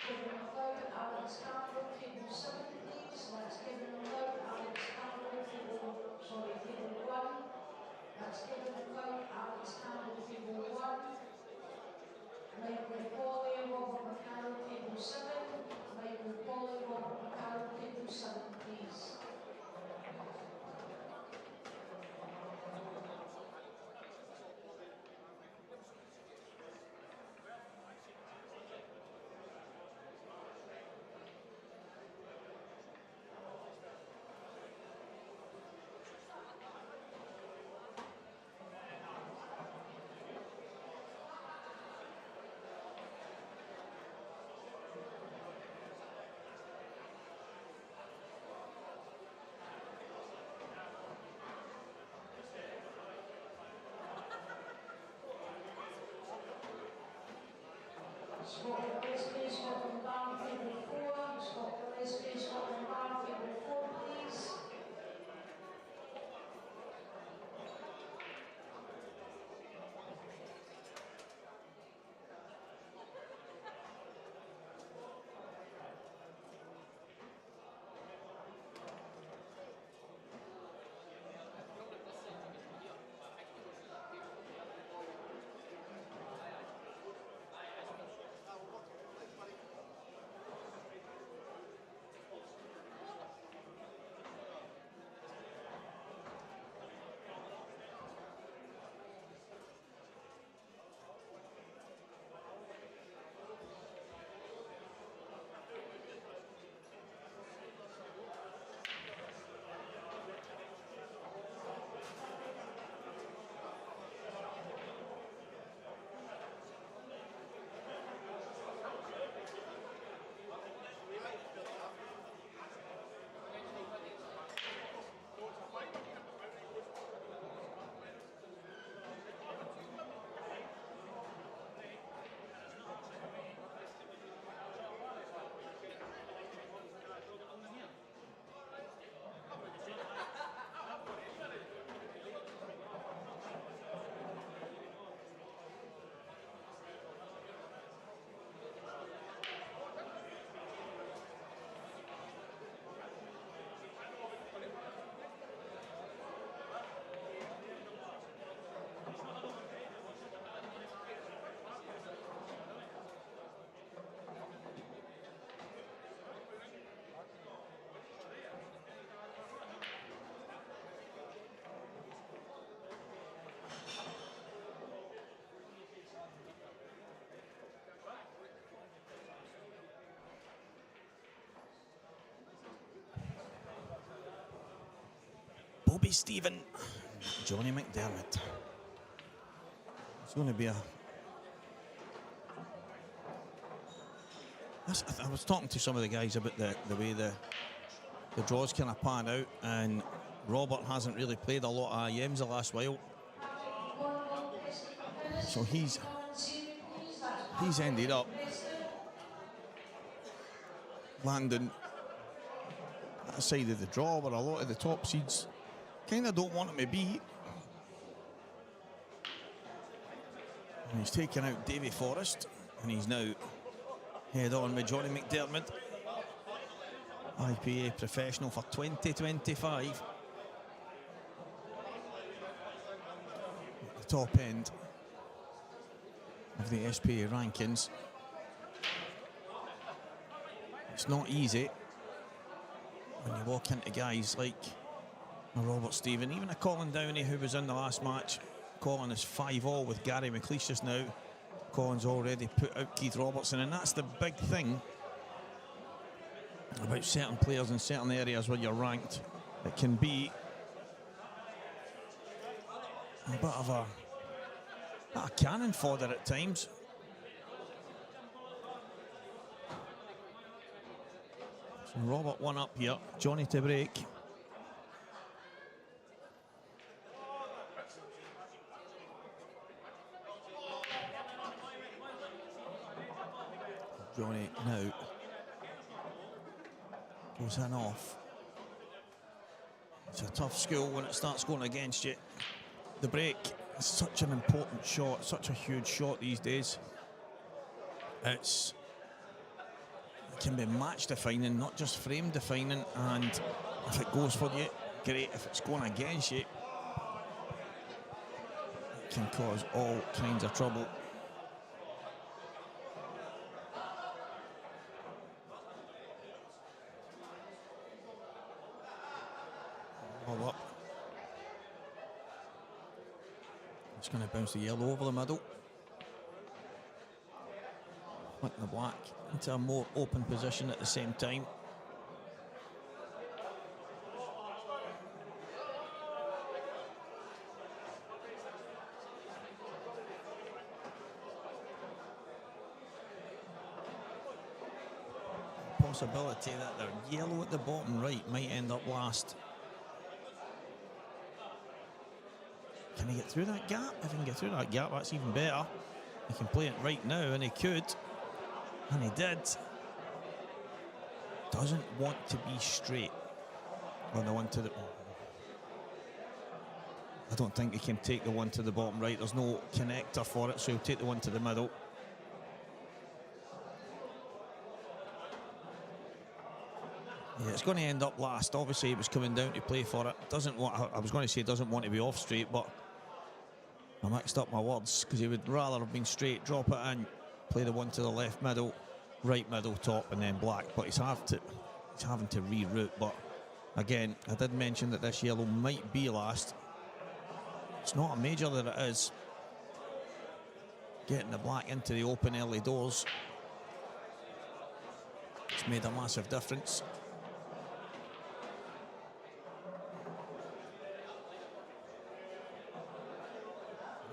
Given McLeod, Alex Campbell, table 7, please. That's Given McLeod, Alex Campbell, table 1. That's Given McLeod, Alex Campbell, table 1. Michael Wally, Robert McCarroll, table 7. Michael Wally, Robert McCarroll, table 7, please. Scotland Lesbian, Scotland Bar, table 4. Scotland Lesbian, Scotland Bar, table 4, please. Bobby Stephen, Johnny McDermott. It's going to be a... I was talking to some of the guys about the way the draws kind of pan out, and Robert hasn't really played a lot of IMs the last while. So he's ended up landing that side of the draw where a lot of the top seeds kind of don't want him to be. And he's taken out Davy Forrest, and he's now head on with Johnny McDermott, IPA professional for 2025. At the top end of the SPA rankings. It's not easy when you walk into guys like a Robert Stephen, even a Colin Downey who was in the last match. Colin is 5-all with Gary McLeish just now. Colin's already put out Keith Robertson, and that's the big thing about certain players in certain areas where you're ranked. It can be a bit of a cannon fodder at times. So Robert one up here, Johnny to break. Johnny now goes in off. It's a tough school when it starts going against you. The break is such an important shot, such a huge shot these days. It can be match defining, not just frame defining, and if it goes for you, great. If it's going against you, it can cause all kinds of trouble. All up. It's going to bounce the yellow over the middle. Flick the black into a more open position at the same time. Possibility that the yellow at the bottom right might end up last. Can he get through that gap? If he can get through that gap, that's even better. He can play it right now, and he could. And he did. Doesn't want to be straight on the one to the... I don't think he can take the one to the bottom right. There's no connector for it, so he'll take the one to the middle. Yeah, it's going to end up last. Obviously, he was coming down to play for it. Doesn't want... I was going to say doesn't want to be off straight, but I mixed up my words because he would rather have been straight, drop it in, play the one to the left middle, right middle, top, and then black. But he's having to reroute. But again, I did mention that this yellow might be last. It's not a major that it is. Getting the black into the open early doors, it's made a massive difference.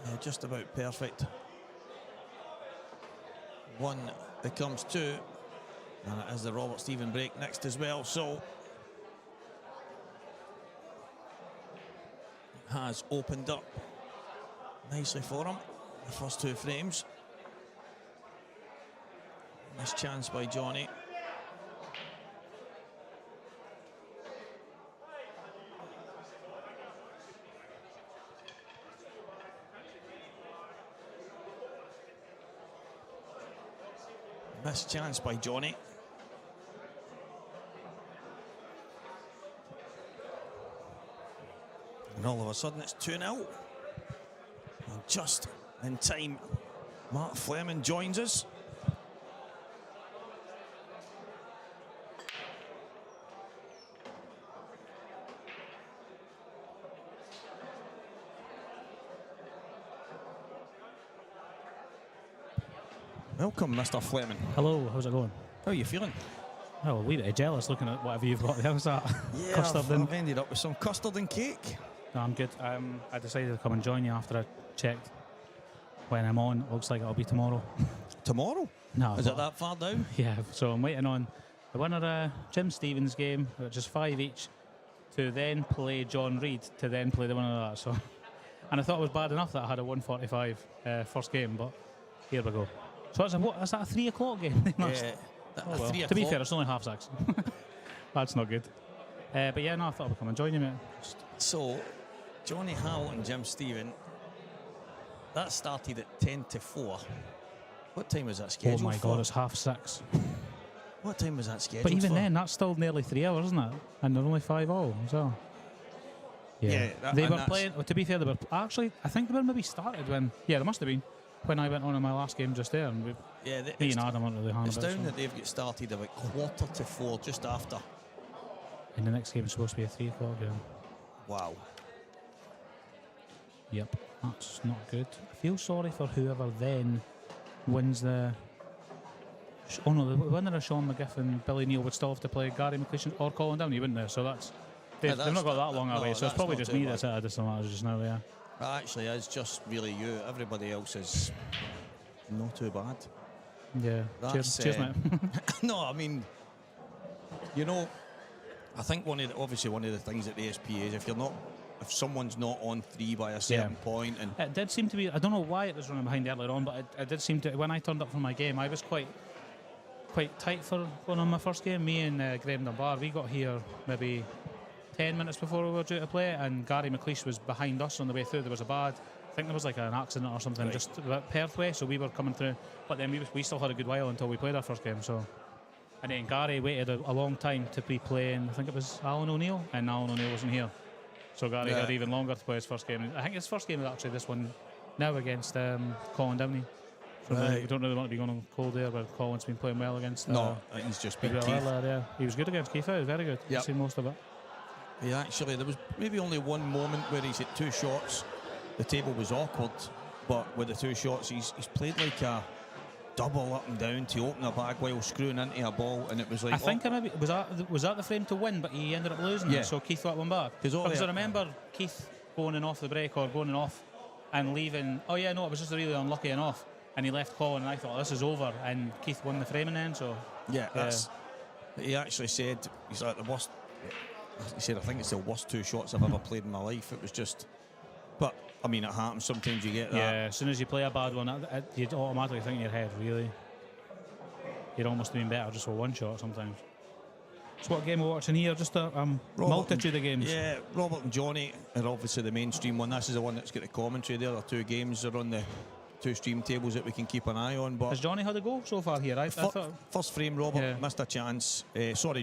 Yeah, just about perfect. One becomes two, and it is the Robert Stephen break next as well, so it has opened up nicely for him, the first two frames. Nice chance by Johnny. Missed chance by Johnny. And all of a sudden it's 2-0. And just in time, Mark Fleming joins us. Welcome, Mr. Fleming. Hello, how's it going? How are you feeling? Oh, a wee bit jealous looking at whatever you've got there. What's that? Yeah, Custard I've ended up with some custard and cake. No, I'm good. I decided to come and join you after I checked when I'm on. Looks like it'll be tomorrow. Tomorrow? No. Is it that far down? Yeah, so I'm waiting on the winner of Jim Stevens' game, which is 5 each, to then play John Reid, to then play the winner of that. So, and I thought it was bad enough that I had a 145 first game, but here we go. So is that a 3 o'clock game? Oh, well. 3 To be o'clock. fair, it's only 6:30. That's not good. But yeah, no, I thought I'd come and join you, mate. So, Johnny Howell and Jim Stephen, that started at 10 to 4. What time was that Oh scheduled my for? God, it's 6:30. What time was that scheduled But even for? then, that's still nearly 3 hours, isn't it? And they're only 5 all, so. Yeah, they and were that's- playing. Well, to be fair, they were actually. I think they were maybe started when. Yeah, they must have been when I went on in my last game just there. And Yeah, me and Adam weren't really hand it's about. down So. that they've got started about 3:45, just after. And the next game is supposed to be a 3 o'clock game. Wow. Yep, that's not good. I feel sorry for whoever then wins the. Oh no, the winner of Sean McGiff and Billy Neal would still have to play Gary McLeish or Colin Downey, wouldn't they? So that's. They've that's not got that long no, away, so it's that's probably not just too me bad. that's at a disadvantage just now, yeah. It actually is just really you. Everybody else is not too bad. Yeah, That's, cheers mate. No, I mean, you know, I think obviously one of the things at the SP is if someone's not on 3 by a certain point, and It did seem to be, I don't know why it was running behind earlier on, but it did seem to, when I turned up for my game, I was quite tight for going on my first game. Me and Graham Dunbar, we got here maybe 10 minutes before we were due to play, and Gary McLeish was behind us on the way through. There was I think there was like an accident or something just about Perth way, so we were coming through, but then we still had a good while until we played our first game. So, and then Gary waited a long time to be playing, I think it was Alan O'Neill, and Alan O'Neill wasn't here, so Gary had even longer to play his first game. I think his first game is actually this one now against Colin Downey. We don't really want to be going on cold there, but Colin's been playing well against. no, he's just been Keith. Yeah, he was good against Keith. He was very good. Yep. I've seen most of it. Yeah, actually, there was maybe only one moment where he's hit 2 shots. The table was awkward, but with the 2 shots, he's played like a double up and down to open a bag while screwing into a ball, and it was like. I think maybe was that the frame to win, but he ended up losing. Yeah. It, so Keith got one back. Because I remember Keith going in off the break or going in off and leaving. Oh yeah, no, it was just really unlucky and off, and he left Colin, and I thought this is over, and Keith won the frame in then. So yeah, that's. He actually said he's like the worst. He said, I think it's the worst 2 shots I've ever played in my life. It was just, but I mean, it happens. Sometimes you get that. Yeah, as soon as you play a bad one, you'd automatically think in your head, really, you're almost doing better just for 1 shot sometimes. So what game we're watching here? Just a multitude of games. Yeah, Robert and Johnny are obviously the mainstream one. This is the one that's got the commentary. The other 2 games are on the 2 stream tables that we can keep an eye on. But has Johnny had a goal so far here? I thought first frame, Robert missed a chance.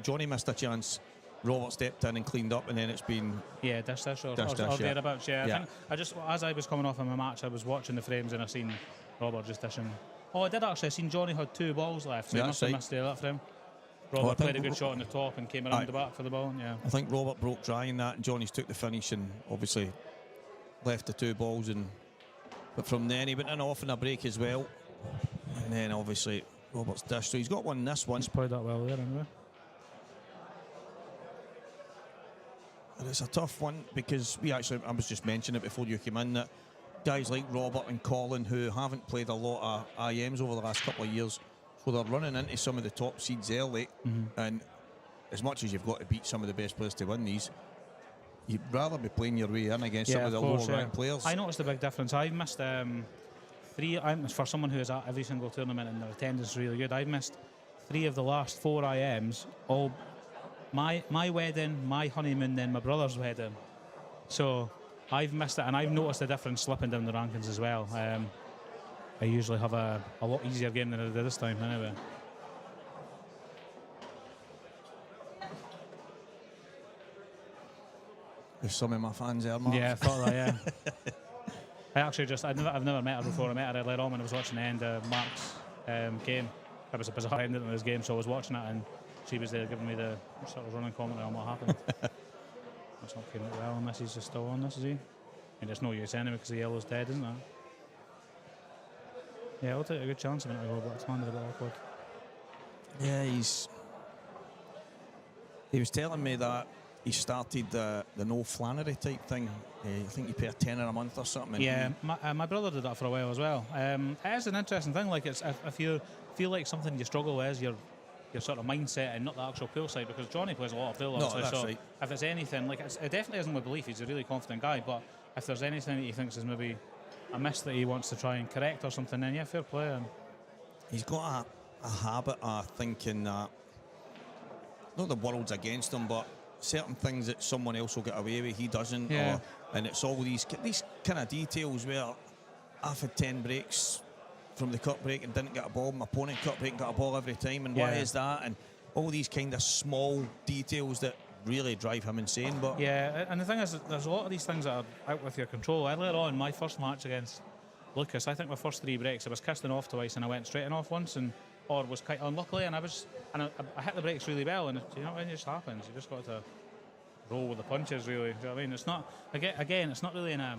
Johnny missed a chance. Robert stepped in and cleaned up, and then it's been dish or thereabouts. Yeah, I think I just as I was coming off of my match, I was watching the frames and I seen Robert just dishing. Oh, I did actually. I seen Johnny had 2 balls left, so he must have missed that frame. Robert played a good shot on the top and came around the back for the ball. Yeah, I think Robert broke dry in that, and Johnny's took the finish and obviously left the 2 balls. But from then he went in off in a break as well, and then obviously Robert's dish. So he's got one in this one. He's played that well there anyway. And it's a tough one because I was just mentioning it before you came in, that guys like Robert and Colin, who haven't played a lot of IMs over the last couple of years, so they're running into some of the top seeds early, and as much as you've got to beat some of the best players to win these, you'd rather be playing your way in against some of the lower ranked players. I noticed a big difference. I've missed 3, for someone who is at every single tournament and their attendance is really good, I've missed 3 of the last 4 IMs, all my wedding, my honeymoon, then my brother's wedding. So I've missed it, and I've noticed a difference slipping down the rankings as well. I usually have a lot easier game than I did this time anyway. There's some of my fans there, Mark. Yeah, I thought that, yeah. I actually I've never met her before. I met her earlier on when I was watching the end of Mark's game. It was a bizarre ending to this game, so I was watching it and she was there giving me the sort of running commentary on what happened. That's not came out well unless he's just still on this, is he? And there's no use anyway because the yellow's dead, isn't it? Yeah, I'll take a good chance a minute ago, but it's landed a bit awkward. Yeah, he was telling me that he started the no Flannery type thing. I think you pay a tenner a month or something. Yeah, my brother did that for a while as well. It is an interesting thing. Like, it's if you feel like something you struggle with is your sort of mindset and not the actual pool side, because Johnny plays a lot of pool. No, that's right. If it's anything, like, it definitely isn't with belief. He's a really confident guy, but if there's anything that he thinks is maybe a miss that he wants to try and correct or something, then yeah, fair play. And he's got a habit of thinking that not the world's against him, but certain things that someone else will get away with, he doesn't. Yeah. And it's all these kind of details where I've had 10 breaks from the cut break and didn't get a ball. My opponent cut break and got a ball every time. And why is that? And all these kind of small details that really drive him insane. But yeah, and the thing is, there's a lot of these things that are out with your control. Earlier on, my first match against Lucas, I think my first 3 breaks, I was kissing off twice and I went straight off once, or was quite unluckily, and I hit the brakes really well, and you know, it just happens. You just got to roll with the punches, really. Do you know what I mean? It's not, again, it's not really not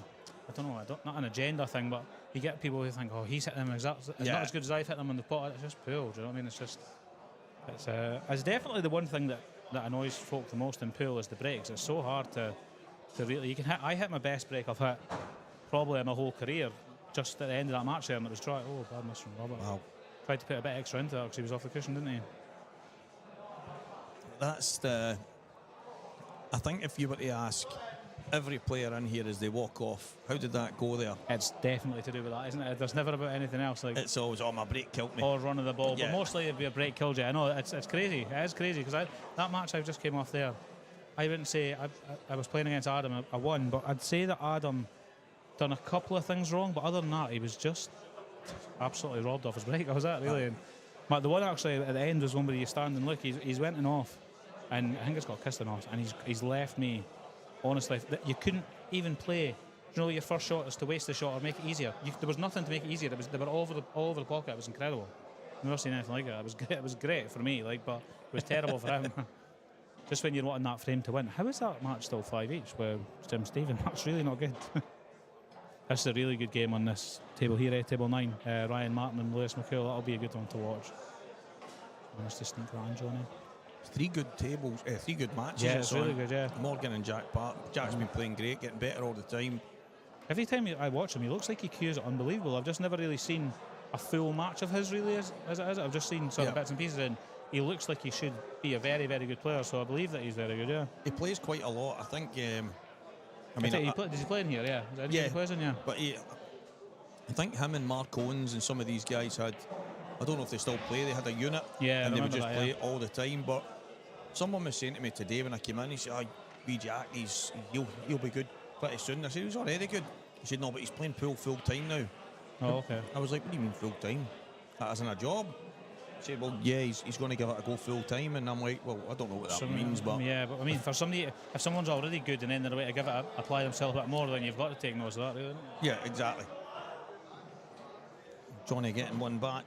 an agenda thing, but you get people who think, oh, he's hit them not as good as I've hit them on the pot. It's just pool. Do you know what I mean? It's definitely the one thing that annoys folk the most in pool is the breaks. It's so hard to really. I hit my best break I've hit probably in my whole career just at the end of that match there, and it was bad miss from Robert. wow, Tried to put a bit extra into that because he was off the cushion, didn't he? I think if you were to ask every player in here as they walk off, how did that go there? It's definitely to do with that, isn't it? There's never about anything else. Like It's always, my break killed me. or running the ball, Yeah. but mostly it'd be a break killed you. I know it's crazy. It is crazy because that match I just came off there. I wouldn't say I was playing against Adam. I won, but I'd say that Adam done a couple of things wrong. But other than that, he was just absolutely robbed off his break. I was that really. But the one actually at the end was one where you stand and look. He's went off, and I think it's got kissed off, and he's left me. Honestly, you couldn't even play. You know, your first shot is to waste the shot or make it easier. There was nothing to make it easier. They were all over the pocket. It was incredible. I've never seen anything like it. It was great for me, but it was terrible for him. Just when you're wanting that frame to win. How is that match still 5 each? Well, Jim Stephen, that's really not good. This is a really good game on this table here, table 9. Ryan Martin and Lewis McCool. That'll be a good one to watch. Managed to sneak that in, Johnny. 3 good tables, 3 good matches. Yeah, it's really good, yeah. Morgan and Jack Park. Jack's been playing great, getting better all the time. Every time I watch him, he looks like he cues it unbelievable. I've just never really seen a full match of his, really, as it is. I've just seen sort of bits and pieces, and he looks like he should be a very, very good player, so I believe that he's very good, yeah. He plays quite a lot. I think, Does he play in here, yeah? Is that he plays in, yeah? But I think him and Mark Owens and some of these guys had, I don't know if they still play, they had a unit, Yeah, and I they would just remember that, play yeah. it all the time. But someone was saying to me today when I came in, he said, wee Jack, he'll be good pretty soon. I said, he was already good. He said, no, but he's playing pool full time now. Oh, okay. I was like, what do you mean full time? As in a job? He said, well, yeah, he's going to give it a go full time. And I'm like, well, I don't know what that means, but yeah, but I mean, for somebody, if someone's already good and then they're way to give it, apply themselves a bit more, then you've got to take notice of that, really. yeah, exactly. Johnny getting one back.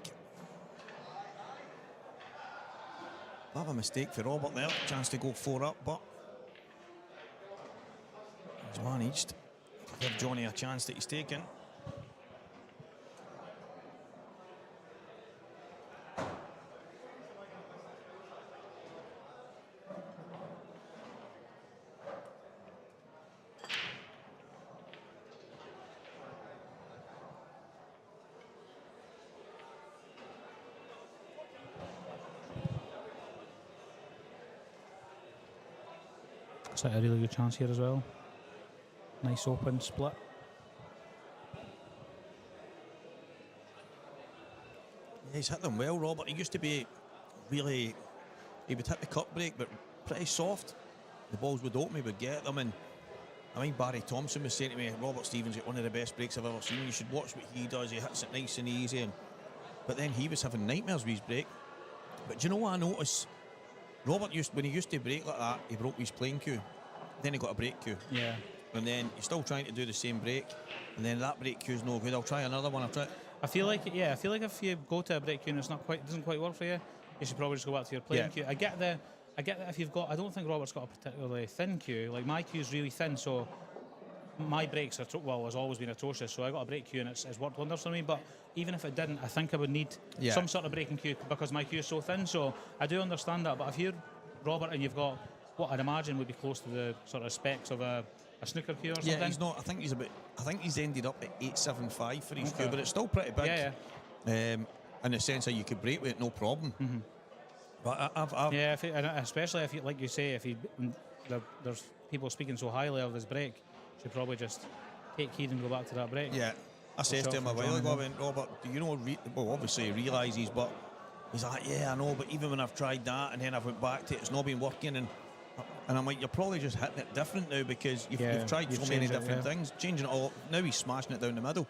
Have a mistake for Robert there. Chance to go 4 up, but he's managed to give Johnny a chance that he's taken. It's like a really good chance here as well. Nice open split. Yeah, he's hit them well, Robert. He used to be really, he would hit the cut break, but pretty soft. The balls would open, he would get them. And I mean, Barry Thompson was saying to me, Robert Stevens got one of the best breaks I've ever seen. You should watch what he does. He hits it nice and easy. But then he was having nightmares with his break. But do you know what I noticed? Robert when he used to break like that, he broke his playing cue. Then he got a break cue. Yeah. And then he's still trying to do the same break. And then that break cue's no good. I'll try another one. I feel like if you go to a break cue and it doesn't quite work for you, you should probably just go back to your playing cue. I get that if you've got, I don't think Robert's got a particularly thin cue. Like my cue's really thin, so my breaks has always been atrocious. So I got a break cue and it's worked wonders for me. But even if it didn't, I think I would need some sort of breaking cue because my cue is so thin. So I do understand that. But if you're Robert and you've got what I'd imagine would be close to the sort of specs of a snooker cue or something. Yeah, he's not. I think he's ended up at 8.75 for his cue, but it's still pretty big. Yeah. In the sense that you could break with it, no problem. Mm-hmm. But especially if you, like you say, there's people speaking so highly of this break, should probably just take heed and go back to that break. Yeah, I said to him a while ago, I went, Robert, do you know? Well, obviously he realises, but he's like, yeah, I know, but even when I've tried that and then I've went back to it, it's not been working. And I'm like, you're probably just hitting it different now because you've tried so many different things, changing it all. Now he's smashing it down the middle.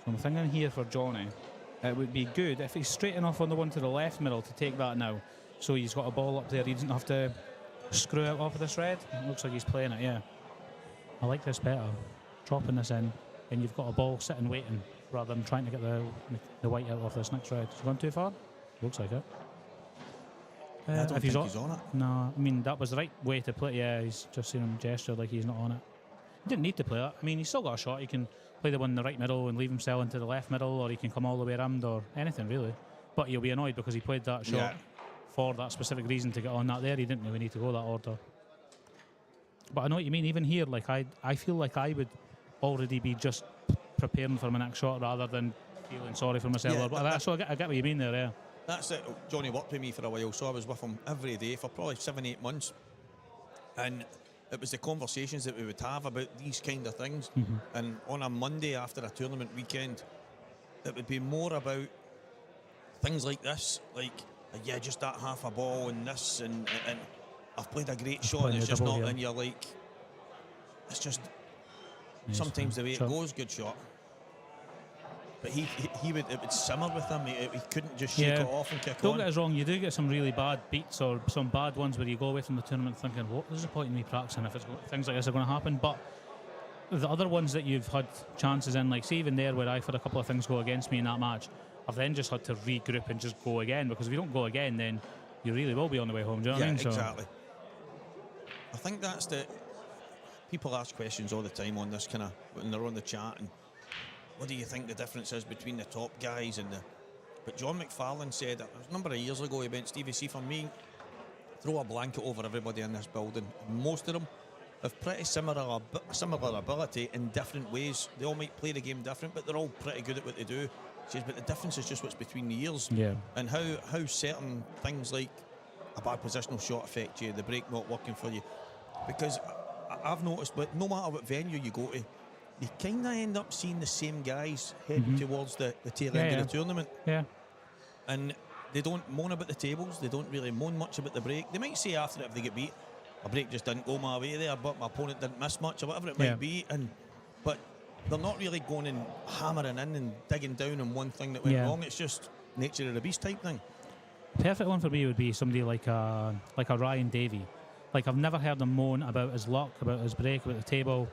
So I'm thinking here for Johnny, it would be good if he's straight enough on the one to the left middle to take that now. So he's got a ball up there, he doesn't have to screw it off of this red. It looks like he's playing it, yeah. I like this better. Dropping this in, and you've got a ball sitting waiting rather than trying to get the white out of this next red. Has he gone too far? Looks like it. I don't think he's on it. No, I mean, that was the right way to play. Yeah, he's just seen him gesture like he's not on it. He didn't need to play that. I mean, he's still got a shot. He can play the one in the right middle and leave himself into the left middle, or he can come all the way around, or anything really. But he'll be annoyed because he played that shot for that specific reason to get on that there. He didn't really need to go that order. But I know what you mean. Even here, like I feel like I would already be just preparing for my next shot rather than feeling sorry for myself. So I get what you mean there, yeah. That's it. Johnny worked with me for a while, so I was with him every day for probably 7-8 months. And it was the conversations that we would have about these kind of things. And on a Monday after a tournament weekend, it would be more about things like this, like, just that half a ball and this, and I've played a great shot and it's just not, and you're like, it's just sometimes the way it goes, good shot. But it would simmer with him. He couldn't just shake it off and kick on. Don't get us wrong, you do get some really bad beats or some bad ones where you go away from the tournament thinking, what, there's a point in me practicing if things like this are going to happen. But the other ones that you've had chances in, like, see, even there where I've had a couple of things go against me in that match, I've then just had to regroup and just go again, because if you don't go again, then you really will be on the way home. Do you know what I mean? Exactly. I think that's people ask questions all the time on this kind of, when they're on the chat, and what do you think the difference is between the top guys and but John McFarlane said a number of years ago, he went, Stevie, see, for me, throw a blanket over everybody in this building. Most of them have pretty similar ability in different ways. They all might play the game different, but they're all pretty good at what they do. He says, but the difference is just what's between the ears. Yeah. And how certain things like a bad positional shot affect you, the break not working for you. Because I've noticed, but no matter what venue you go to, you kind of end up seeing the same guys heading towards the tail end of the tournament. Yeah. And they don't moan about the tables. They don't really moan much about the break. They might say after it, if they get beat, a break just didn't go my way there, but my opponent didn't miss much, or whatever it might be. But they're not really going and hammering in and digging down on one thing that went wrong. It's just nature of the beast type thing. Perfect one for me would be somebody like a Ryan Davey. Like, I've never heard him moan about his luck, about his break, about the table.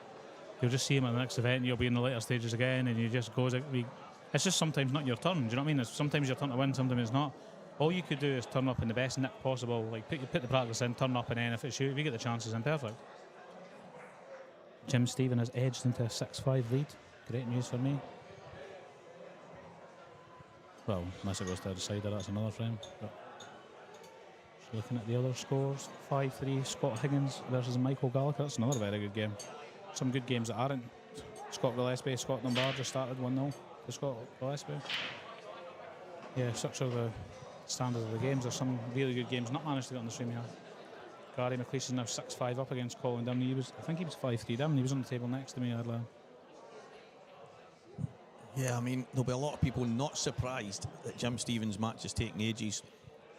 You'll just see him at the next event, you'll be in the later stages again, and you just goes. It's just sometimes not your turn. Do you know what I mean? It's sometimes your turn to win, sometimes it's not. All you could do is turn up in the best nick possible. Like, put the practice in, turn up, and then if you get the chances in, perfect. Jim Stephen has edged into a 6-5 lead. Great news for me. Well, unless it goes to the decider, that's another frame. But looking at the other scores, 5-3 Scott Higgins versus Michael Gallagher. That's another very good game. Some good games that aren't. Scott Gillespie, Scott Dunbar just started 1-0 to Scott Gillespie. Yeah, such are the standard of the games. There's some really good games not managed to get on the stream here. Gary McLeish is now 6-5 up against Colin Dimney. I think he was 5-3 down. He was on the table next to me earlier. Yeah, I mean, there'll be a lot of people not surprised that Jim Stevens' match is taking ages.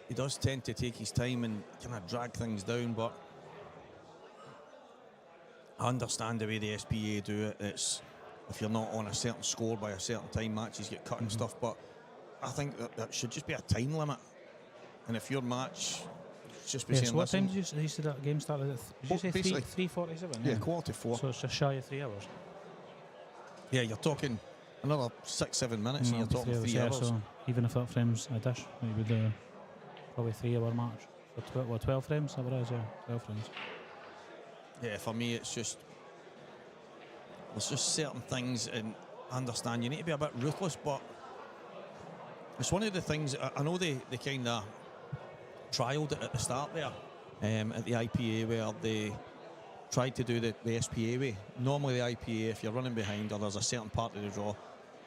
He does tend to take his time and kind of drag things down, but I understand the way the SPA do it. It's if you're not on a certain score by a certain time, matches get cut and stuff, but I think that should just be a time limit. And if your match just be saying, so what time did you say that game started at? Did you say 3:47? Yeah, 3:45. So it's just shy of 3 hours. Yeah, you're talking another 6-7 minutes, and you're talking 3 hours. So even if that frames a dish, it would probably 3 hour match. For 12 frames, that is, yeah, 12 frames. Yeah, for me, it's just there's just certain things, and I understand you need to be a bit ruthless, but it's one of the things. I know they kind of trialled it at the start there at the IPA, where they tried to do the SPA way. Normally the IPA, if you're running behind or there's a certain part of the draw,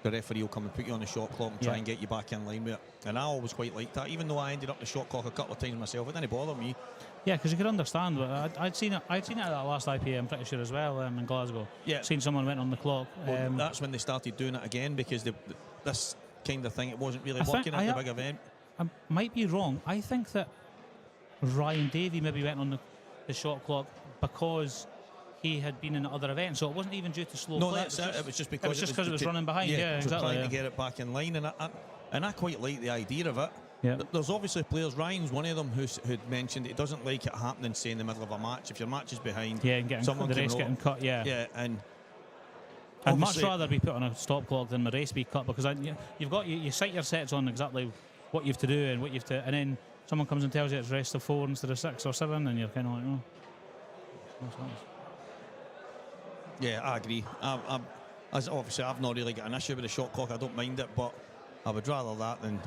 the referee will come and put you on the shot clock and try and get you back in line with it. And I always quite liked that, even though I ended up the shot clock a couple of times myself. It didn't bother me. Yeah, because you could understand. But I'd seen it at that last IPA, I'm pretty sure, as well, in Glasgow. Yeah. Seen someone went on the clock. Well, that's when they started doing it again, because this kind of thing. It wasn't really I think working at the big event. I might be wrong. I think that Ryan Davey maybe went on the shot clock because he had been in other events, so it wasn't even due to slow play. That's it. It was just because it was running behind. Yeah, exactly. Trying to get it back in line, and I quite like the idea of it. Yeah. There's obviously players. Ryan's one of them who'd mentioned he doesn't like it happening, say, in the middle of a match. If your match is behind, and someone the race getting cut. Yeah, and I'd much rather be put on a stop clock than my race be cut, because you set your sets on exactly what you have to do and what you have to, and then someone comes and tells you it's rest of 4 instead of 6 or 7, and you're kind of like, oh. Yeah, I agree. Obviously, I've not really got an issue with the shot clock. I don't mind it, but I would rather that than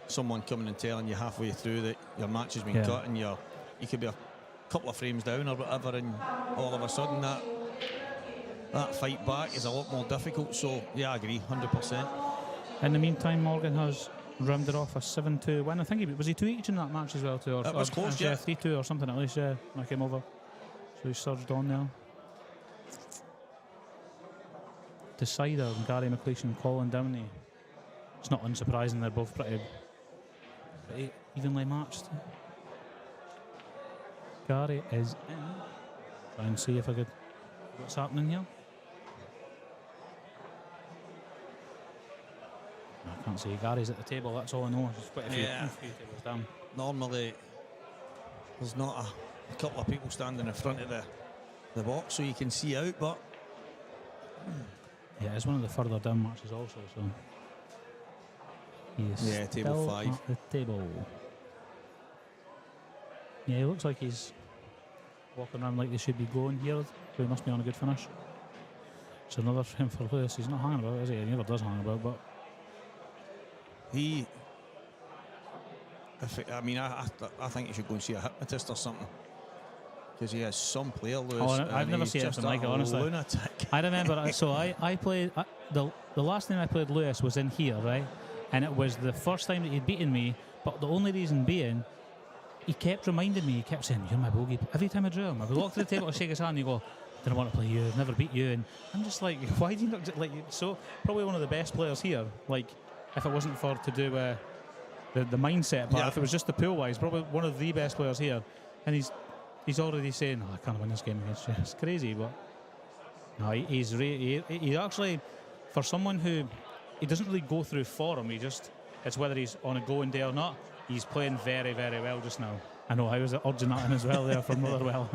someone coming and telling you halfway through that your match has been cut and you could be a couple of frames down or whatever, and all of a sudden that fight back is a lot more difficult. So yeah, I agree, 100%. In the meantime, Morgan has rounded off a 7-2 win. I think was he 2 each in that match as well too, or it was close, 3-2 or something at least. Yeah, when I came over, so he surged on there. Decider, Gary McLeish and Colin Downey. It's not unsurprising, they're both pretty evenly matched. Gary is in. Try and see if I could. What's happening here? I can't see. Gary's at the table, that's all I know. There's quite a few tables down. Normally, there's not a couple of people standing in front of the box so you can see out, but yeah, it's one of the further down matches also, so he's table 5 at the table. Yeah, he looks like he's walking around like they should be going here, so he must be on a good finish. It's another frame for Lewis. He's not hanging about, is he? He never does hang about, but I think you should go and see a hypnotist or something, because he has some player, Lewis. I've never seen anything like it, honestly. Lunatic. I remember, so I played, the last time I played Lewis was in here, right? And it was the first time that he'd beaten me, but the only reason being, he kept reminding me, he kept saying, you're my bogey. Every time I drew him, I would walk to the table to shake his hand and he'd go, didn't want to play you, I've never beat you. And I'm just like, why do you not, like, so probably one of the best players here, like, if it wasn't for to do the mindset part, if it was just the pool wise, probably one of the best players here. And he's already saying, I can't win this game against you. It's crazy, but no, he's actually, for someone who, he doesn't really go through form, it's whether he's on a going day or not, he's playing very, very well just now. I know, I was urging that in as well there from Motherwell.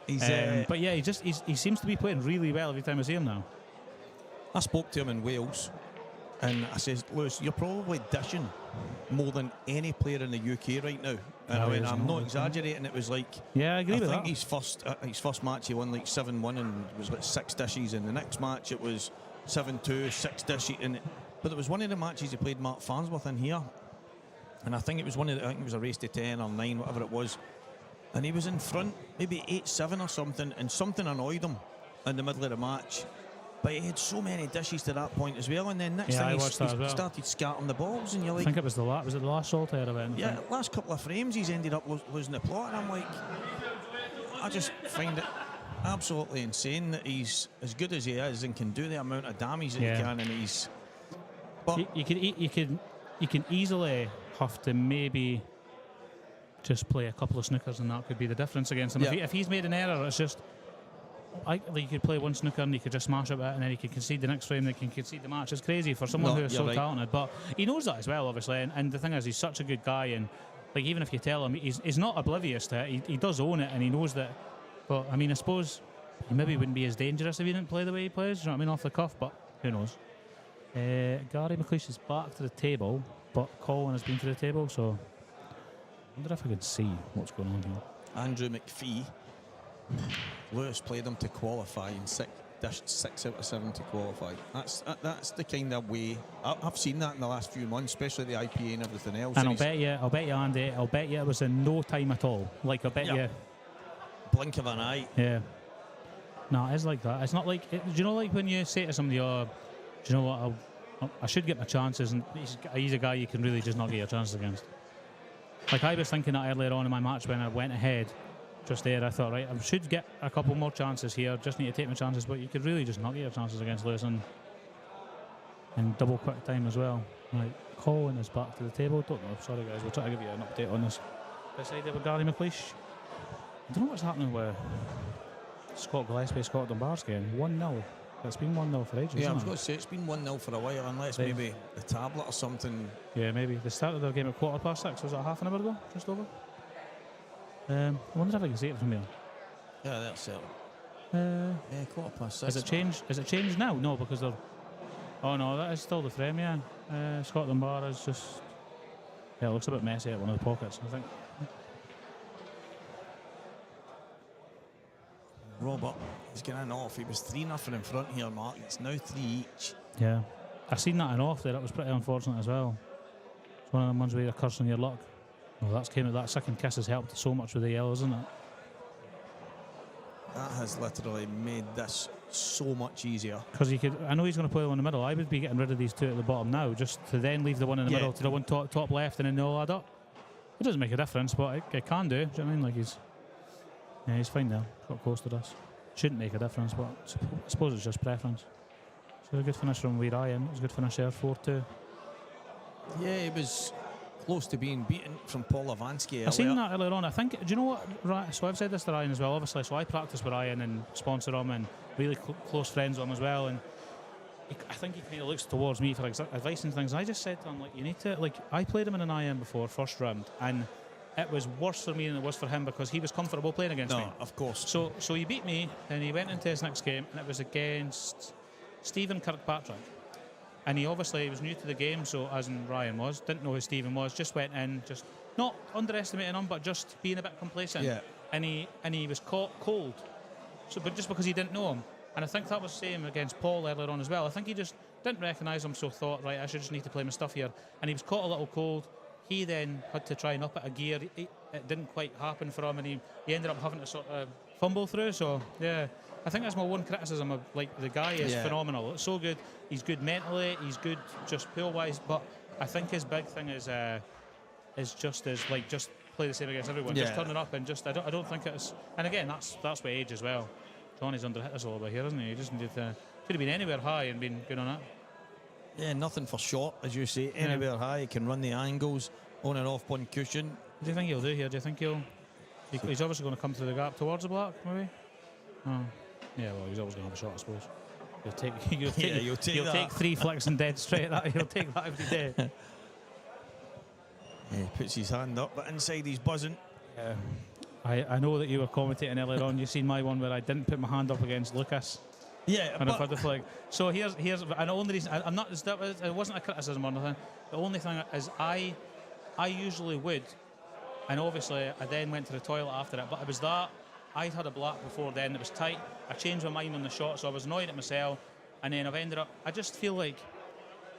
But yeah, he seems to be playing really well every time I see him now. I spoke to him in Wales, and I says, Lewis, you're probably dishing more than any player in the UK right now. And I went, I'm not exaggerating. It was like, yeah, I agree with that. I think his first match he won like 7-1 and it was like 6 dishes. And the next match it was 7-2, 6 dishes. But it was one of the matches he played Mark Farnsworth in here, and I think it was it was a race to 10 or 9, whatever it was. And he was in front, maybe 8-7 or something, and something annoyed him in the middle of the match. But he had so many dishes to that point as well, and then next thing he started scattering the balls, and you're like, I think it was the last Saltair event. Yeah, last couple of frames he's ended up losing the plot, and I'm like, I just find it absolutely insane that he's as good as he is and can do the amount of damage that he can, and he's. But you can easily have to maybe just play a couple of snookers, and that could be the difference against him. If he's made an error, it's just. You could play one snooker and you could just smash it, and then he could concede the next frame, they can concede the match. It's crazy for someone who is so talented, but he knows that as well, obviously. And the thing is, he's such a good guy, and like even if you tell him, he's not oblivious to it. He does own it, and he knows that. But I mean, I suppose he maybe wouldn't be as dangerous if he didn't play the way he plays. You know what I mean, off the cuff. But who knows? Gary McLeish is back to the table, but Colin has been to the table, so I wonder if I could see what's going on here. Andrew McPhee. Lewis played him to qualify and dished 6 out of 7 to qualify. That's the kind of way I've seen that in the last few months, especially the IPA and everything else. And I'll bet you, Andy, it was in no time at all. Like I bet you, blink of an eye. Yeah. No, it's like that. It's not like do you know, like when you say to somebody, "Oh, do you know what? I should get my chances," and he's a guy you can really just not get your chances against. Like I was thinking that earlier on in my match when I went ahead. Just there, I thought, right, I should get a couple more chances here. Just need to take my chances, but you could really just not get your chances against Lewis. And in double quick time as well. Right, Colin is back to the table. Don't know. Sorry guys, we'll try to give you an update on this. Beside there with Gary McLeish. I don't know what's happening with Scott Gillespie, Scott Dunbar's game. 1-0. It's been 1-0 for ages. Yeah, I was hasn't going it? to say it's been 1-0 for a while, unless They- maybe the tablet or something. Yeah, maybe. They started their game at 6:15. Was it half an hour ago? Just over? I wonder if I can see it from here. Yeah, that's it. Uh, Yeah, 6:15. Has it changed? Is it changed now? No, because they're. Oh no, that is still the frame. Yeah, Scott Dunbar is just. Yeah, it looks a bit messy at one of the pockets. I think. Robert is getting off. He was 3-0 in front here, Mark. It's now 3 each. Yeah, I seen that in off there. That was pretty unfortunate as well. It's one of the ones where you're cursing your luck. Well, that second kiss has helped so much with the yellow, isn't it? That has literally made this so much easier. Because I know he's going to play the one in the middle. I would be getting rid of these two at the bottom now, just to then leave the one in the middle to the one top left, and then they all add up. It doesn't make a difference, but it can do. Do you know what I mean? Like he's fine now. Got close to us. Shouldn't make a difference, but I suppose it's just preference. So a good finish from Ryan. It was a good finish there, 4-2. Yeah, he was close to being beaten from Paul Lavansky. I seen that earlier on. I think, do you know what? So I've said this to Ryan as well, obviously. So I practice with Ryan and sponsor him and really close friends with him as well. And I think he kind of looks towards me for advice and things. And I just said to him, like, you need to, like, I played him in an IM before, first round, and it was worse for me than it was for him because he was comfortable playing against me. No, of course. So he beat me, and he went into his next game, and it was against Stephen Kirkpatrick. And he obviously was new to the game, so as in Ryan was, didn't know who Stephen was, just went in, just not underestimating him, but just being a bit complacent. Yeah. And he was caught cold, so but just because he didn't know him. And I think that was the same against Paul earlier on as well. I think he just didn't recognise him, so thought, right, I should just need to play my stuff here. And he was caught a little cold. He then had to try and up it a gear. It didn't quite happen for him, and he ended up having to sort of fumble through. So yeah, I think that's my one criticism of, like, the guy is phenomenal. It's so good. He's good mentally. He's good just pool wise. But I think his big thing is just play the same against everyone. Yeah. Just turning up and just I don't think it's. And again, that's with age as well. Johnny's under hit us a little bit here, isn't he? He just needed to. Could have been anywhere high and been good on it. Yeah, nothing for short, as you say. Anywhere high, he can run the angles on and off one cushion. What do you think he'll do here? Do you think he's obviously going to come through the gap towards the block, maybe? Oh. Yeah, well, he's always going to have a shot, I suppose. He'll take 3 flicks and dead straight at that. He'll take that every day. Yeah, he puts his hand up, but inside he's buzzing. Yeah. I know that you were commentating earlier on. You've seen my one where I didn't put my hand up against Lucas. Yeah, And I've had the flag. So here's and the only reason I'm not. It wasn't a criticism or nothing. The only thing is I usually would, and obviously I then went to the toilet after it. But it was that I'd had a black before then. It was tight. I changed my mind on the shot, so I was annoyed at myself. And then I've ended up. I just feel like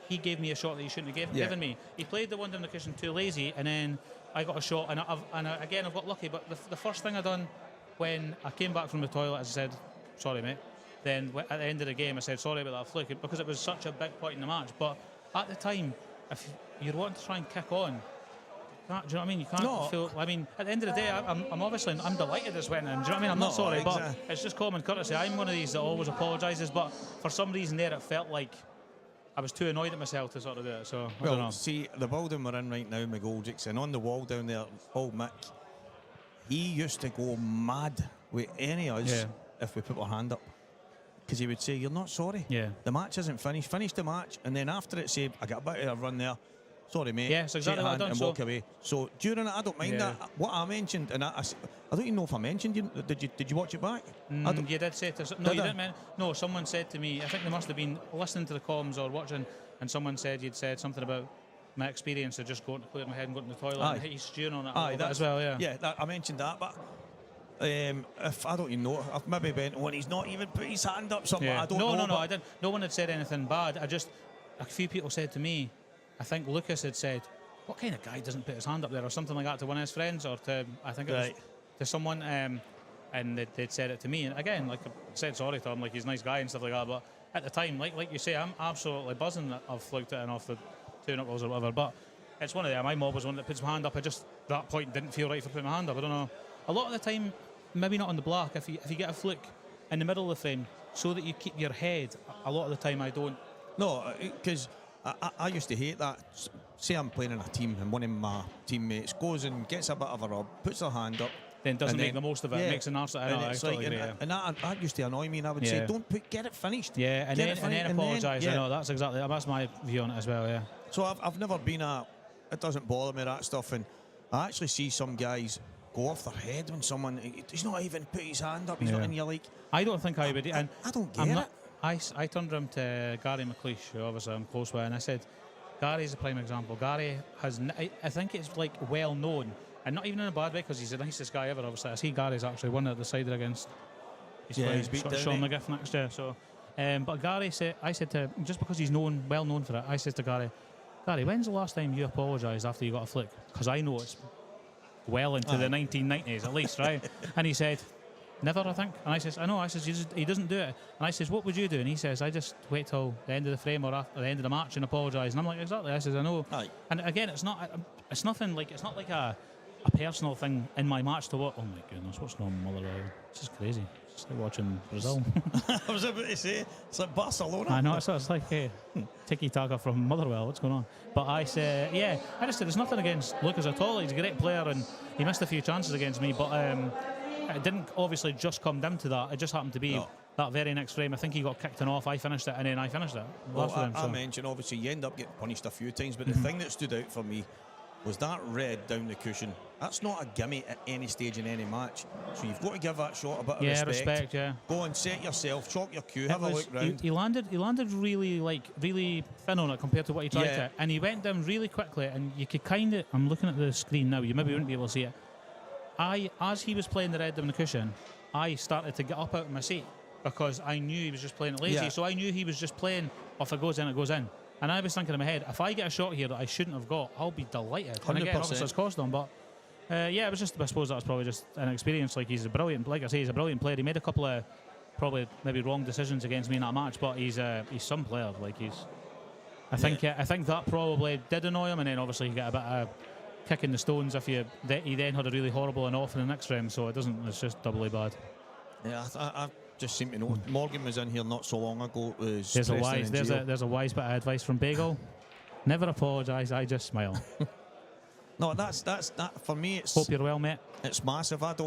he gave me a shot that he shouldn't have given me. He played the one down the cushion too lazy, and then I got a shot. And again I've got lucky. But the first thing I done when I came back from the toilet, as I said, sorry mate. Then at the end of the game, I said sorry about that fluke because it was such a big point in the match. But at the time, if you're wanting to try and kick on, do you know what I mean? You can't feel. I mean, at the end of the day, I'm delighted this went in. Do you know what I mean? I'm not sorry, but it's just common courtesy. I'm one of these that always apologises, but for some reason there, it felt like I was too annoyed at myself to sort of do it. So I don't know. See, the building we're in right now, McGoldrick's, and on the wall down there, old Mick, he used to go mad with any of us if we put our hand up. Because he would say, you're not sorry. Yeah. The match isn't finished. Finish the match, and then after it, say, I got a bit of a run there. Sorry, mate. Yeah, that's exactly what I've done. And walk away. So during it, I don't mind that. What I mentioned, and I don't even know if I mentioned you. Did you watch it back? You did say to no, you didn't. No, someone said to me. I think they must have been listening to the comms or watching, and someone said you'd said something about my experience of just going to clear my head and going to the toilet. And he's stewing on it a little bit as well. Yeah. Yeah, I mentioned that, but. If I don't even know, I've maybe been when he's not even put his hand up. Something I don't know. No, I didn't. No one had said anything bad. A few people said to me, I think Lucas had said, "What kind of guy doesn't put his hand up there?" or something like that to one of his friends, or to I think it was to someone, and they'd said it to me. And again, like I said, sorry to him, like he's a nice guy and stuff like that. But at the time, like you say, I'm absolutely buzzing that I've flunked it and off the 2 knuckles or whatever. But it's one of them. I'm always one that puts my hand up. I just that point didn't feel right for putting my hand up. I don't know. A lot of the time. Maybe not on the block. If you get a fluke in the middle of the frame, so that you keep your head. A lot of the time, I don't No, because I used to hate that. Say I'm playing in a team and one of my teammates goes and gets a bit of a rub, puts their hand up, Then doesn't make the most of it, makes an arse out of it. and it's like, and that used to annoy me, and I would say, get it finished. Yeah, and then apologise. I know, that's my view on it as well, yeah. So I've never been it doesn't bother me, that stuff, and I actually see some guys go off their head when he's not even put his hand up, he's not in your like. I don't think I would, and I don't get it. I turned around to Gary McLeish, who obviously I'm close with, and I said, Gary's a prime example. Gary I think it's like well known, and not even in a bad way, because he's the nicest guy ever, obviously. I see Gary's actually won at the cider against he's beat Sean McGiff next year. So, but Gary said, I said to him, just because he's well known for it, I said to Gary, when's the last time you apologised after you got a flick? Because I know it's well into the 1990s at least, right? And he said, never, I think. And I says, I know. I says, he doesn't do it. And I says, what would you do? And he says, I just wait till the end of the frame or after the end of the match and apologise. And I'm like, exactly. I says, I know. Aye. And again, it's not like a personal thing in my match to what. Oh my goodness, what's going on, Motherwell? This is crazy. It's like watching Brazil. I was about to say, it's like Barcelona. I know, it's like tiki-taka from Motherwell. What's going on? But I say, I just said, there's nothing against Lucas at all. He's a great player and he missed a few chances against me, but it didn't obviously just come down to that. It just happened to be that very next frame. I think he got kicked off, I finished it, and then I finished it. Well, I mentioned, obviously, you end up getting punished a few times, but the thing that stood out for me was that red down the cushion. That's not a gimme at any stage in any match. So you've got to give that shot a bit of respect. Go and set yourself, chalk your cue, have a look round. He landed really thin on it compared to what he tried to. And he went down really quickly, and you could kind of, I'm looking at the screen now, you maybe wouldn't be able to see it. As he was playing the red down the cushion, I started to get up out of my seat because I knew he was just playing it lazy. So I knew he was just playing, if it goes in, it goes in. And I was thinking in my head, if I get a shot here that I shouldn't have got, I'll be delighted. 100%. And again, obviously it's cost him, but it was just, I suppose that was probably just an experience. Like, he's a brilliant, like I say, he's a brilliant player. He made a couple of probably maybe wrong decisions against me in that match, but he's some player. Like, I think that probably did annoy him, and then obviously you get a bit of kicking the stones if he then had a really horrible and off in the next frame, so it's just doubly bad. Yeah, I just seem to know. Morgan was in here not so long ago. There's a wise bit of advice from Bagel. Never apologise, I just smile. No, that's that for me. It's, hope you're well, mate. It's massive. I've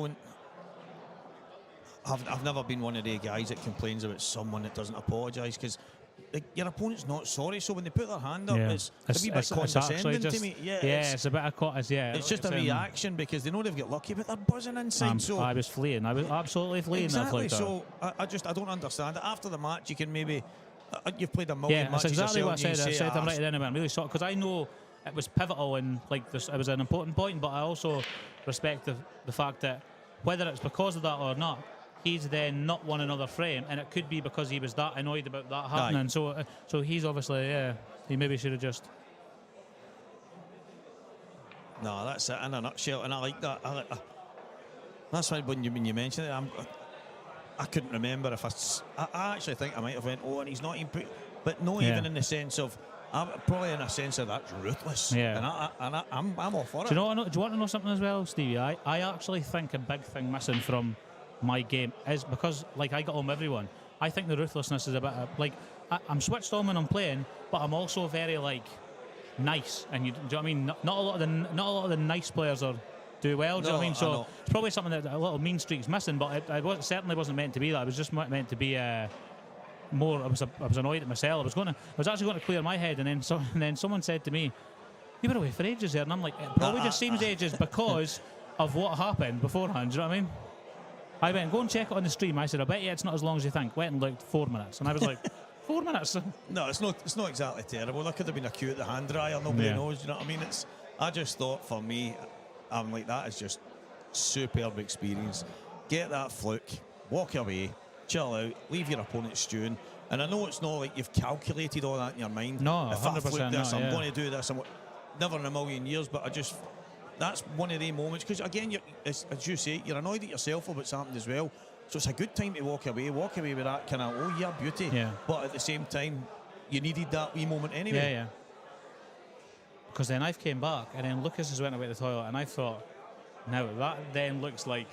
never been one of the guys that complains about someone that doesn't apologise, because your opponent's not sorry. So when they put their hand up, it's a wee bit condescending to me. It's a bit of it's just a reaction because they know they've got lucky, but they're buzzing inside. So I was fleeing. I was absolutely fleeing. Exactly. So I don't understand it. After the match, you can maybe you've played a million matches. That's exactly yourself, what I said. I'm right then. I'm really sorry, because I know it was pivotal and like this. It was an important point, but I also respect the fact that whether it's because of that or not, he's then not won another frame, and it could be because he was that annoyed about that happening. So he's obviously, he maybe should have just. No, that's it in a nutshell, and I like that. That's why when you mentioned it, I couldn't remember if I actually think I might have went, and he's not even put, but no, even in the sense of. Probably in a sense of that's ruthless. Yeah. And I'm all for it. Do you want to know something as well, Stevie? I actually think a big thing missing from my game is because, like, I got home everyone. I think the ruthlessness is a bit like I'm switched on when I'm playing, but I'm also very like nice. And do you know what I mean? Not a lot of the nice players do well. Do you know what I mean? So it's probably something that a little mean streak's missing, but it certainly wasn't meant to be that. It was just meant to be more. I was annoyed at myself. I was actually going to clear my head, and then someone said to me, "You were away for ages there," and I'm like, "It probably just seems ages because of what happened beforehand." Do you know what I mean? I went, "Go and check it on the stream." I said, "I bet you it's not as long as you think." Went and looked, 4 minutes, and I was like, 4 minutes? No, it's not exactly terrible. There could have been a queue at the hand dryer. Nobody knows. You know what I mean? I just thought, for me, I'm like, that is just superb experience. Get that fluke, walk away, chill out, leave your opponent stewing. And I know it's not like you've calculated all that in your mind. No, if I 100% fluke this, not, I'm going to do this. Never in a million years, but that's one of the moments. Because again, as you say, you're annoyed at yourself about something as well. So it's a good time to walk away with that kind of, beauty. Yeah. But at the same time, you needed that wee moment anyway. Yeah. Because then I came back, and then Lucas has went away to the toilet, and I thought, now that then looks like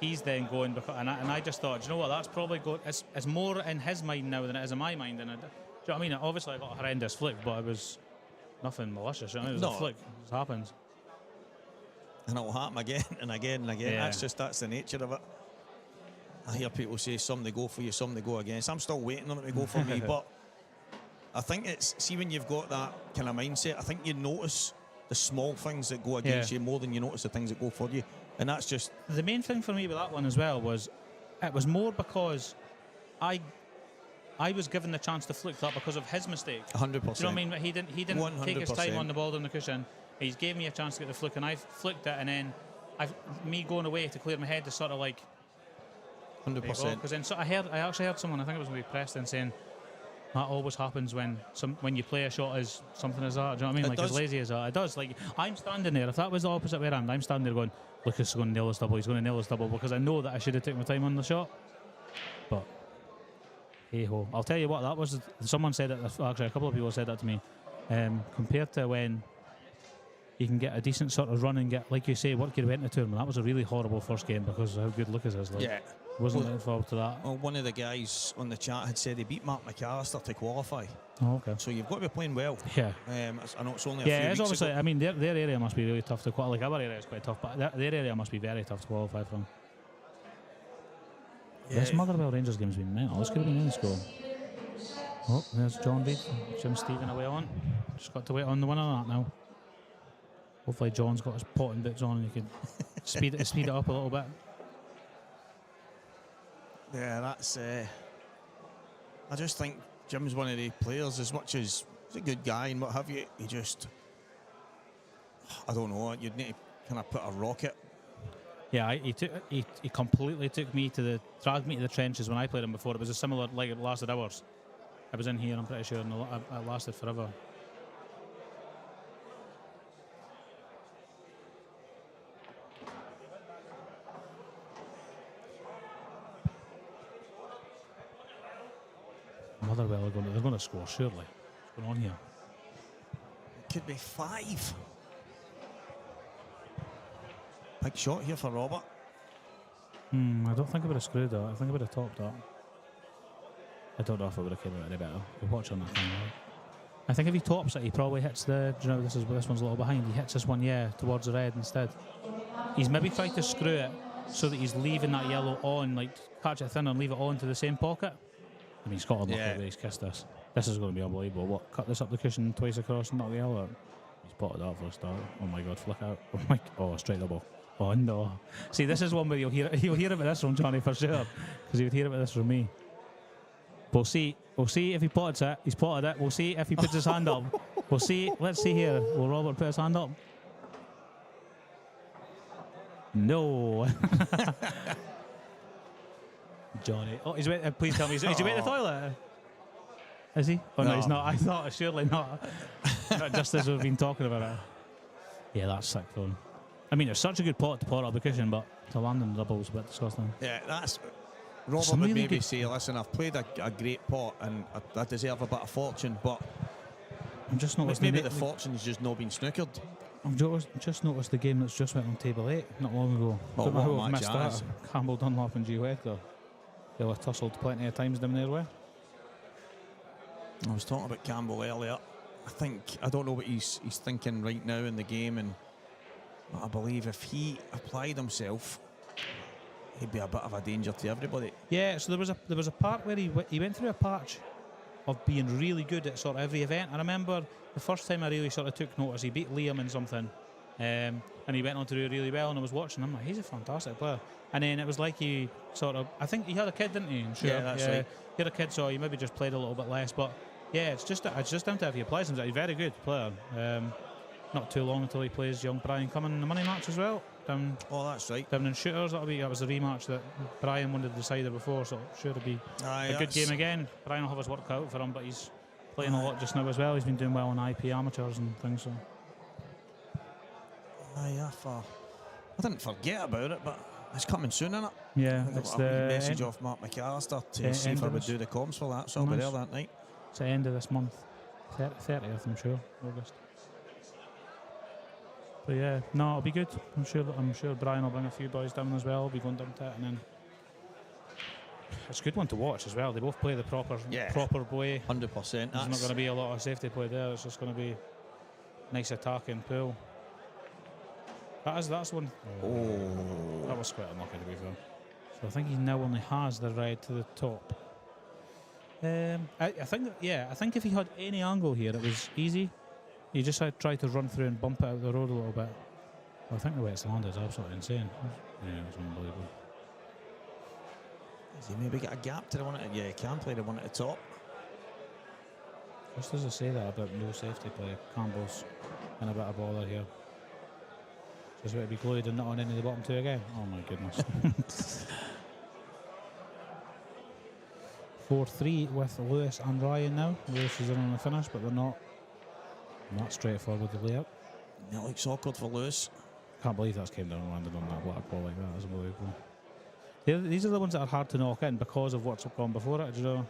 he's then going, and I just thought, do you know what, that's probably it's more in his mind now than it is in my mind, and Do you know what I mean? Obviously, I got a horrendous flick, but it was nothing malicious. You know? It was No. a flick. It just happens. And it'll happen again and again and again. Yeah. That's the nature of it. I hear people say some they go for you, some they go against. I'm still waiting on it to go for me, but I think it's, see, when you've got that kind of mindset, I think you notice the small things that go against you more than you notice the things that go for you. And that's just... The main thing for me with that one as well was, it was more because I was given the chance to flick that because of his mistake. 100%. Do you know what I mean? He didn't take his time 100%. on the ball down the cushion. He gave me a chance to get the flick, and I flicked it, and then me going away to clear my head is sort of like 100%. Because then I actually heard someone, I think it was maybe Preston, saying that always happens when you play a shot as something as that. Do you know what I mean? It Like does. as lazy as that. It does. Like I'm standing there. If that was the opposite way around, I'm standing there going, Lucas is going to nail this double. He's going to nail this double, because I know that I should have taken my time on the shot. But hey ho, I'll tell you what. That was, someone said it. Actually, a couple of people said that to me. Compared to when you can get a decent sort of run and get, like you say, work your way into the tournament. That was a really horrible first game because of how good Lucas is. Like, Yeah. wasn't looking forward to that. Well, one of the guys on the chat had said he beat Mark McAllister to qualify. Oh, okay. So you've got to be playing well. Yeah. I know it's only a Yeah, few it's weeks obviously. ago. I mean, their area must be really tough to qualify. Like our area is quite tough, but their area must be very tough to qualify from. Yeah. This Motherwell Rangers game's been mental. This could have been in score. Oh, there's John Reid, Jim Stephen away on. Just got to wait on the winner of that now. Hopefully John's got his potting boots on and he can speed it up a little bit. Yeah, that's... I just think Jim's one of the players, as much as he's a good guy and what have you, he just... I don't know, you'd need to kind of put a rocket. Yeah, he completely dragged me to the trenches when I played him before. It was a similar, like it lasted hours. I was in here, I'm pretty sure, and it lasted forever. Motherwell they're going to score, surely. What's going on here? Could be 5. Big shot here for Robert. I don't think I would have screwed that. I think I would have topped that. I don't know if I would have came out any better. We'll watch on that thing. Right? I think if he tops it, he probably hits the... Do you know, this one's a little behind. He hits this one, towards the red instead. He's maybe tried to screw it so that he's leaving that yellow on, like catch it thin and leave it on to the same pocket. I mean, Scotland lucky where he's kissed this. This is going to be unbelievable. What? Cut this up the cushion twice across and knock the yellow out. He's spotted that for a start. Oh my God, flick out. Oh my... Oh, straight double. Oh no. See, this is one where you'll hear about this from Johnny for sure, because he would hear about this from me. We'll see if he pots it. He's potted it. We'll see if he puts his hand up. We'll see. Let's see here. Will Robert put his hand up? No. Johnny. Oh, he's went. Please tell me. Is he went to the toilet? Is he? Oh no, he's not. I thought surely not. Not just as we've been talking about it. Yeah, that's sick for him. I mean, it's such a good pot to pot up the cushion, but to land in the double was a bit disgusting. Yeah, that's... Robert Some would really maybe good- say, listen, I've played a great pot and I deserve a bit of fortune, but I'm just noticed maybe the fortune's just not been snookered. I've just noticed the game that's just went on table 8 not long ago. Well, Don't know what who a I've match missed that that. is. Campbell, Dunlop and G. Wedler. They'll have tussled plenty of times down their way. I was talking about Campbell earlier. I don't know what he's thinking right now in the game, and I believe if he applied himself, he'd be a bit of a danger to everybody. Yeah, so there was a part where he went through a patch of being really good at sort of every event. I remember the first time I really sort of took notice, he beat Liam in something, and he went on to do really well, and I was watching him, like, he's a fantastic player. And then it was like he sort of, I think he had a kid, didn't he? I'm sure. Yeah, that's right. He had a kid, so he maybe just played a little bit less, but yeah, it's just down to if he applies himself. He's a very good player. Not too long until he plays young Brian Cumming in the money match as well. Oh, that's right. Down in shooters, that was the rematch that Brian won the decider before, so sure to be a good game again. Brian will have his work cut out for him, but he's playing a lot just now as well. He's been doing well on IP amateurs and things. So. I didn't forget about it, but it's coming soon, isn't it? Yeah, I got it's a wee the message off Mark McAllister to see end if I of would this- do the comms for that, so I'll be Nice. there that night. It's the end of this month, 30th, I'm sure, August. But yeah, no, it'll be good. I'm sure Brian will bring a few boys down as well. I'll be going down to it, and then it's a good one to watch as well. They both play the proper way. 100%. There's not going to be a lot of safety play there. It's just going to be nice attacking pull. That's one. Oh. That was quite unlucky to be fair. So I think he now only has the red to the top. I think if he had any angle here, it was easy. He just had tried to run through and bump it out the road a little bit. Well, I think the way it's landed is absolutely insane. Yeah, it's unbelievable. Does he maybe get a gap to the one? Yeah, he can play the one at the top. Just as I say that about no safety play, Campbell's in a bit of bother here. Just going to be glued and not on any of the bottom two again. Oh my goodness. 4-3 with Lewis and Ryan now. Lewis is in on the finish, but they're not straightforward with the layout. It looks awkward for Lewis. Can't believe that's came down and landed on that black ball like that. That's unbelievable. These are the ones that are hard to knock in because of what's gone before it. Do you know?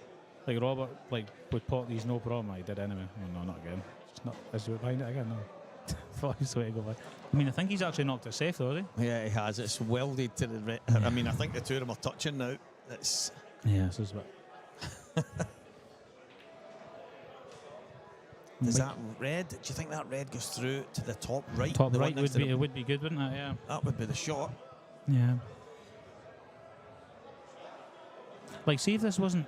Like Robert, would pot these no problem. He did anyway. Oh, no, not again. It's not. Is he behind it again? No. Thought he was the way to go back. I mean, I think he's actually knocked it safe though, has he? Yeah, he has. It's welded to the. I mean, I think the two of them are touching now. It's. Yeah, this is a bit. Does that red? Do you think that red goes through to the top right? Top the right would be good, wouldn't it? Yeah. That would be the shot. Yeah. Like, see if this wasn't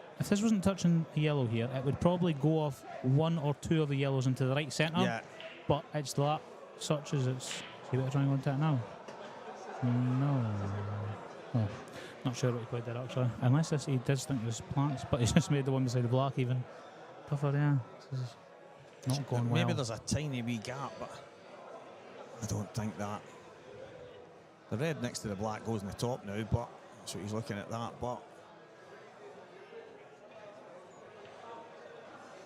touching the yellow here, it would probably go off one or two of the yellows into the right centre. Yeah. But it's that such as it's. See what trying to go into it now. No. Oh, not sure what he played there actually. Unless he does think there's plants, but he just made the one beside the black even tougher. Yeah. This is not going well. Maybe there's a tiny wee gap, but I don't think that. The red next to the black goes in the top now, but so he's looking at that. But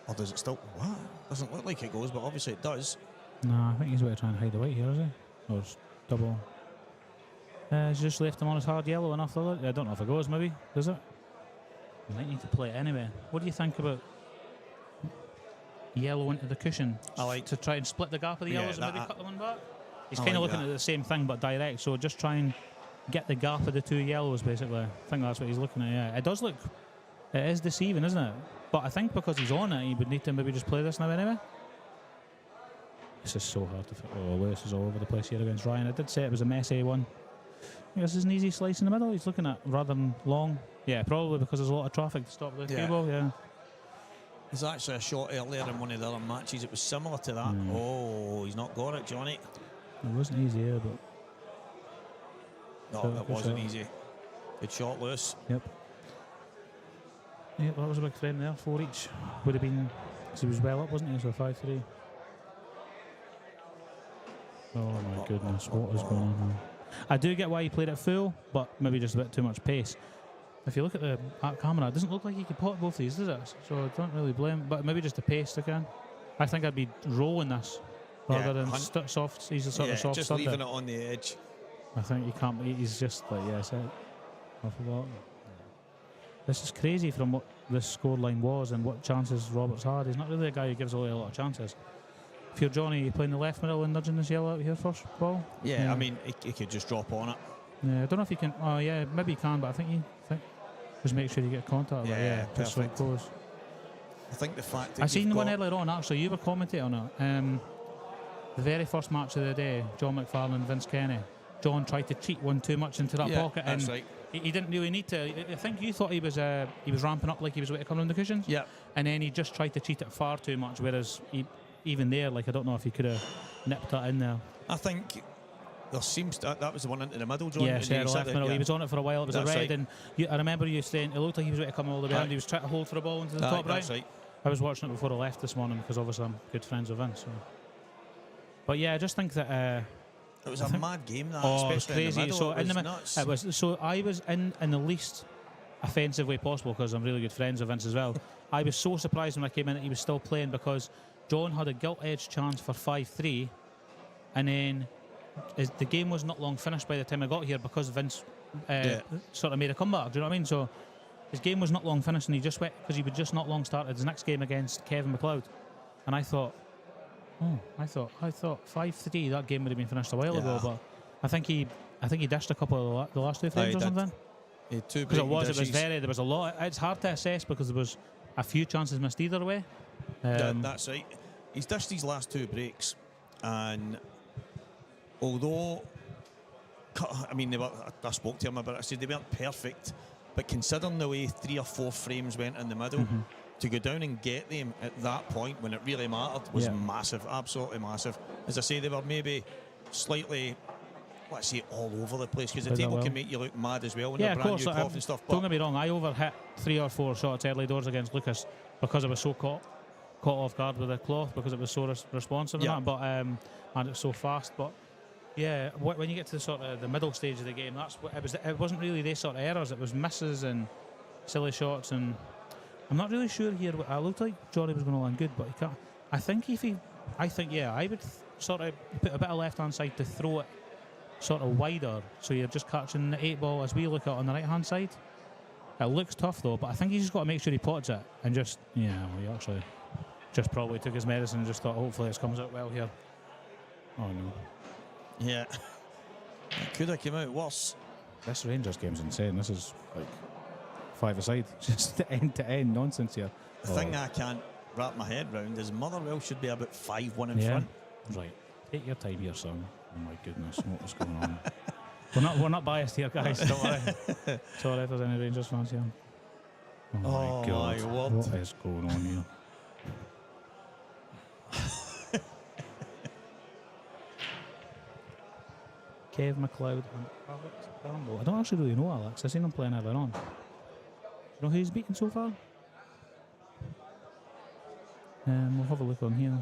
or does it still? What? Doesn't look like it goes, but obviously it does. No, I think he's about to try and hide the white here, is he? Or it's double. He's just left him on his hard yellow enough. I don't know if it goes. Maybe does it? We might need to play it anyway. What do you think about yellow into the cushion? I like to try and split the gap of the yellows and maybe cut the one back. He's kind of like looking at the same thing but direct. So just try and get the gap of the two yellows basically. I think that's what he's looking at. Yeah, it does look. It is deceiving, isn't it? But I think because he's on it, he would need to maybe just play this now anyway. This is so hard to fit. Oh, Lewis is all over the place here against Ryan. I did say it was a messy one. This is an easy slice in the middle. He's looking at rather than long. Yeah, probably because there's a lot of traffic to stop the cue ball. Yeah. There's actually a shot earlier in one of the other matches. It was similar to that. Oh, he's not got it, Johnny. It wasn't easy here, but no, so it wasn't easy. Good shot, Lewis. Yep. Yep, that was a big frame there. 4 each would have been. Because he was well up, wasn't he? So 5-3. Oh my goodness, what is going on here? I do get why he played it full, but maybe just a bit too much pace. If you look at the camera, it doesn't look like he could pot both these, does it? So I don't really blame, but maybe just the pace again. I think I'd be rolling this rather than soft. He's a sort of soft. Just leaving it on the edge. I think he can't. He's just like off of that. This is crazy from what this scoreline was and what chances Roberts had. He's not really a guy who gives away a lot of chances. If you're Johnny, you playing the left middle and nudging this yellow out here first ball? Yeah, I mean, he could just drop on it. Yeah, I don't know if he can. Oh, yeah, maybe he can, but I think just make sure you get contact. Yeah, just so it goes. I think the fact that I seen the one earlier on, actually. You were commentating on it. The very first match of the day, John McFarlane, Vince Kenny. John tried to cheat one too much into that pocket. That's and right. He didn't really need to. I think you thought he was ramping up like he was about to come on the cushions. Yeah. And then he just tried to cheat it far too much, whereas even there, I don't know if he could have nipped that in there. I think there seems to, that was the one into the middle, John. Yeah, the left middle. He was on it for a while. It was a red, right. and I remember you saying it looked like he was about to come all the way down. He was trying to hold for the ball into the top right. That's right. I was watching it before I left this morning because obviously I'm good friends with Vince. So. But yeah, I just think that. It was a mad game, that. Oh, it was crazy. In the middle, it was nuts. It was. So I was in the least offensive way possible because I'm really good friends with Vince as well. I was so surprised when I came in that he was still playing because John had a gilt-edged chance for 5-3, and then the game was not long finished by the time I got here because Vince sort of made a comeback. Do you know what I mean? So his game was not long finished, and he just went because he would just not long started his next game against Kevin McLeod, and I thought 5-3 that game would have been finished a while ago, but I think he dished a couple of the last two frames or something. Two Because breaking it was dishes. there was a lot. It's hard to assess because there was a few chances missed either way. That's right. He's dished his last two breaks, and although I mean, I spoke to him about it. I said they weren't perfect, but considering the way 3 or 4 frames went in the middle, to go down and get them at that point when it really mattered was massive, absolutely massive. As I say, they were maybe slightly, let's say, all over the place, because the table can make you look mad as well when they're brand new cloth and stuff. Don't get me wrong, I overhit 3 or 4 shots early doors against Lucas because I was so caught off guard with the cloth, because it was so responsive and that, but and it's so fast. But yeah, when you get to the sort of the middle stage of the game, that's what it was. It wasn't really these sort of errors. It was misses and silly shots, and I'm not really sure here. I looked like Johnny was going to land good, but he can't. I would sort of put a bit of left hand side to throw it sort of wider, so you're just catching the 8 ball as we look at on the right hand side. It looks tough though, but I think he's just got to make sure he pots it and just he actually just probably took his medicine and just thought hopefully this comes out well here. Oh no. Yeah. It could have come out worse. This Rangers game's insane. This is like 5-a-side, just end-to-end nonsense here. The thing I can't wrap my head round is Motherwell should be about 5-1 in front. Right. Take your time here, son. Oh my goodness, what was going on? We're not biased here, guys. Don't worry. Sorry if there's any Rangers fans here. Oh my God! My word. What is going on here? Kev McLeod and Alex Campbell. I don't actually really know Alex. I've seen him playing earlier on. Do you know who he's beaten so far? We'll have a look on here.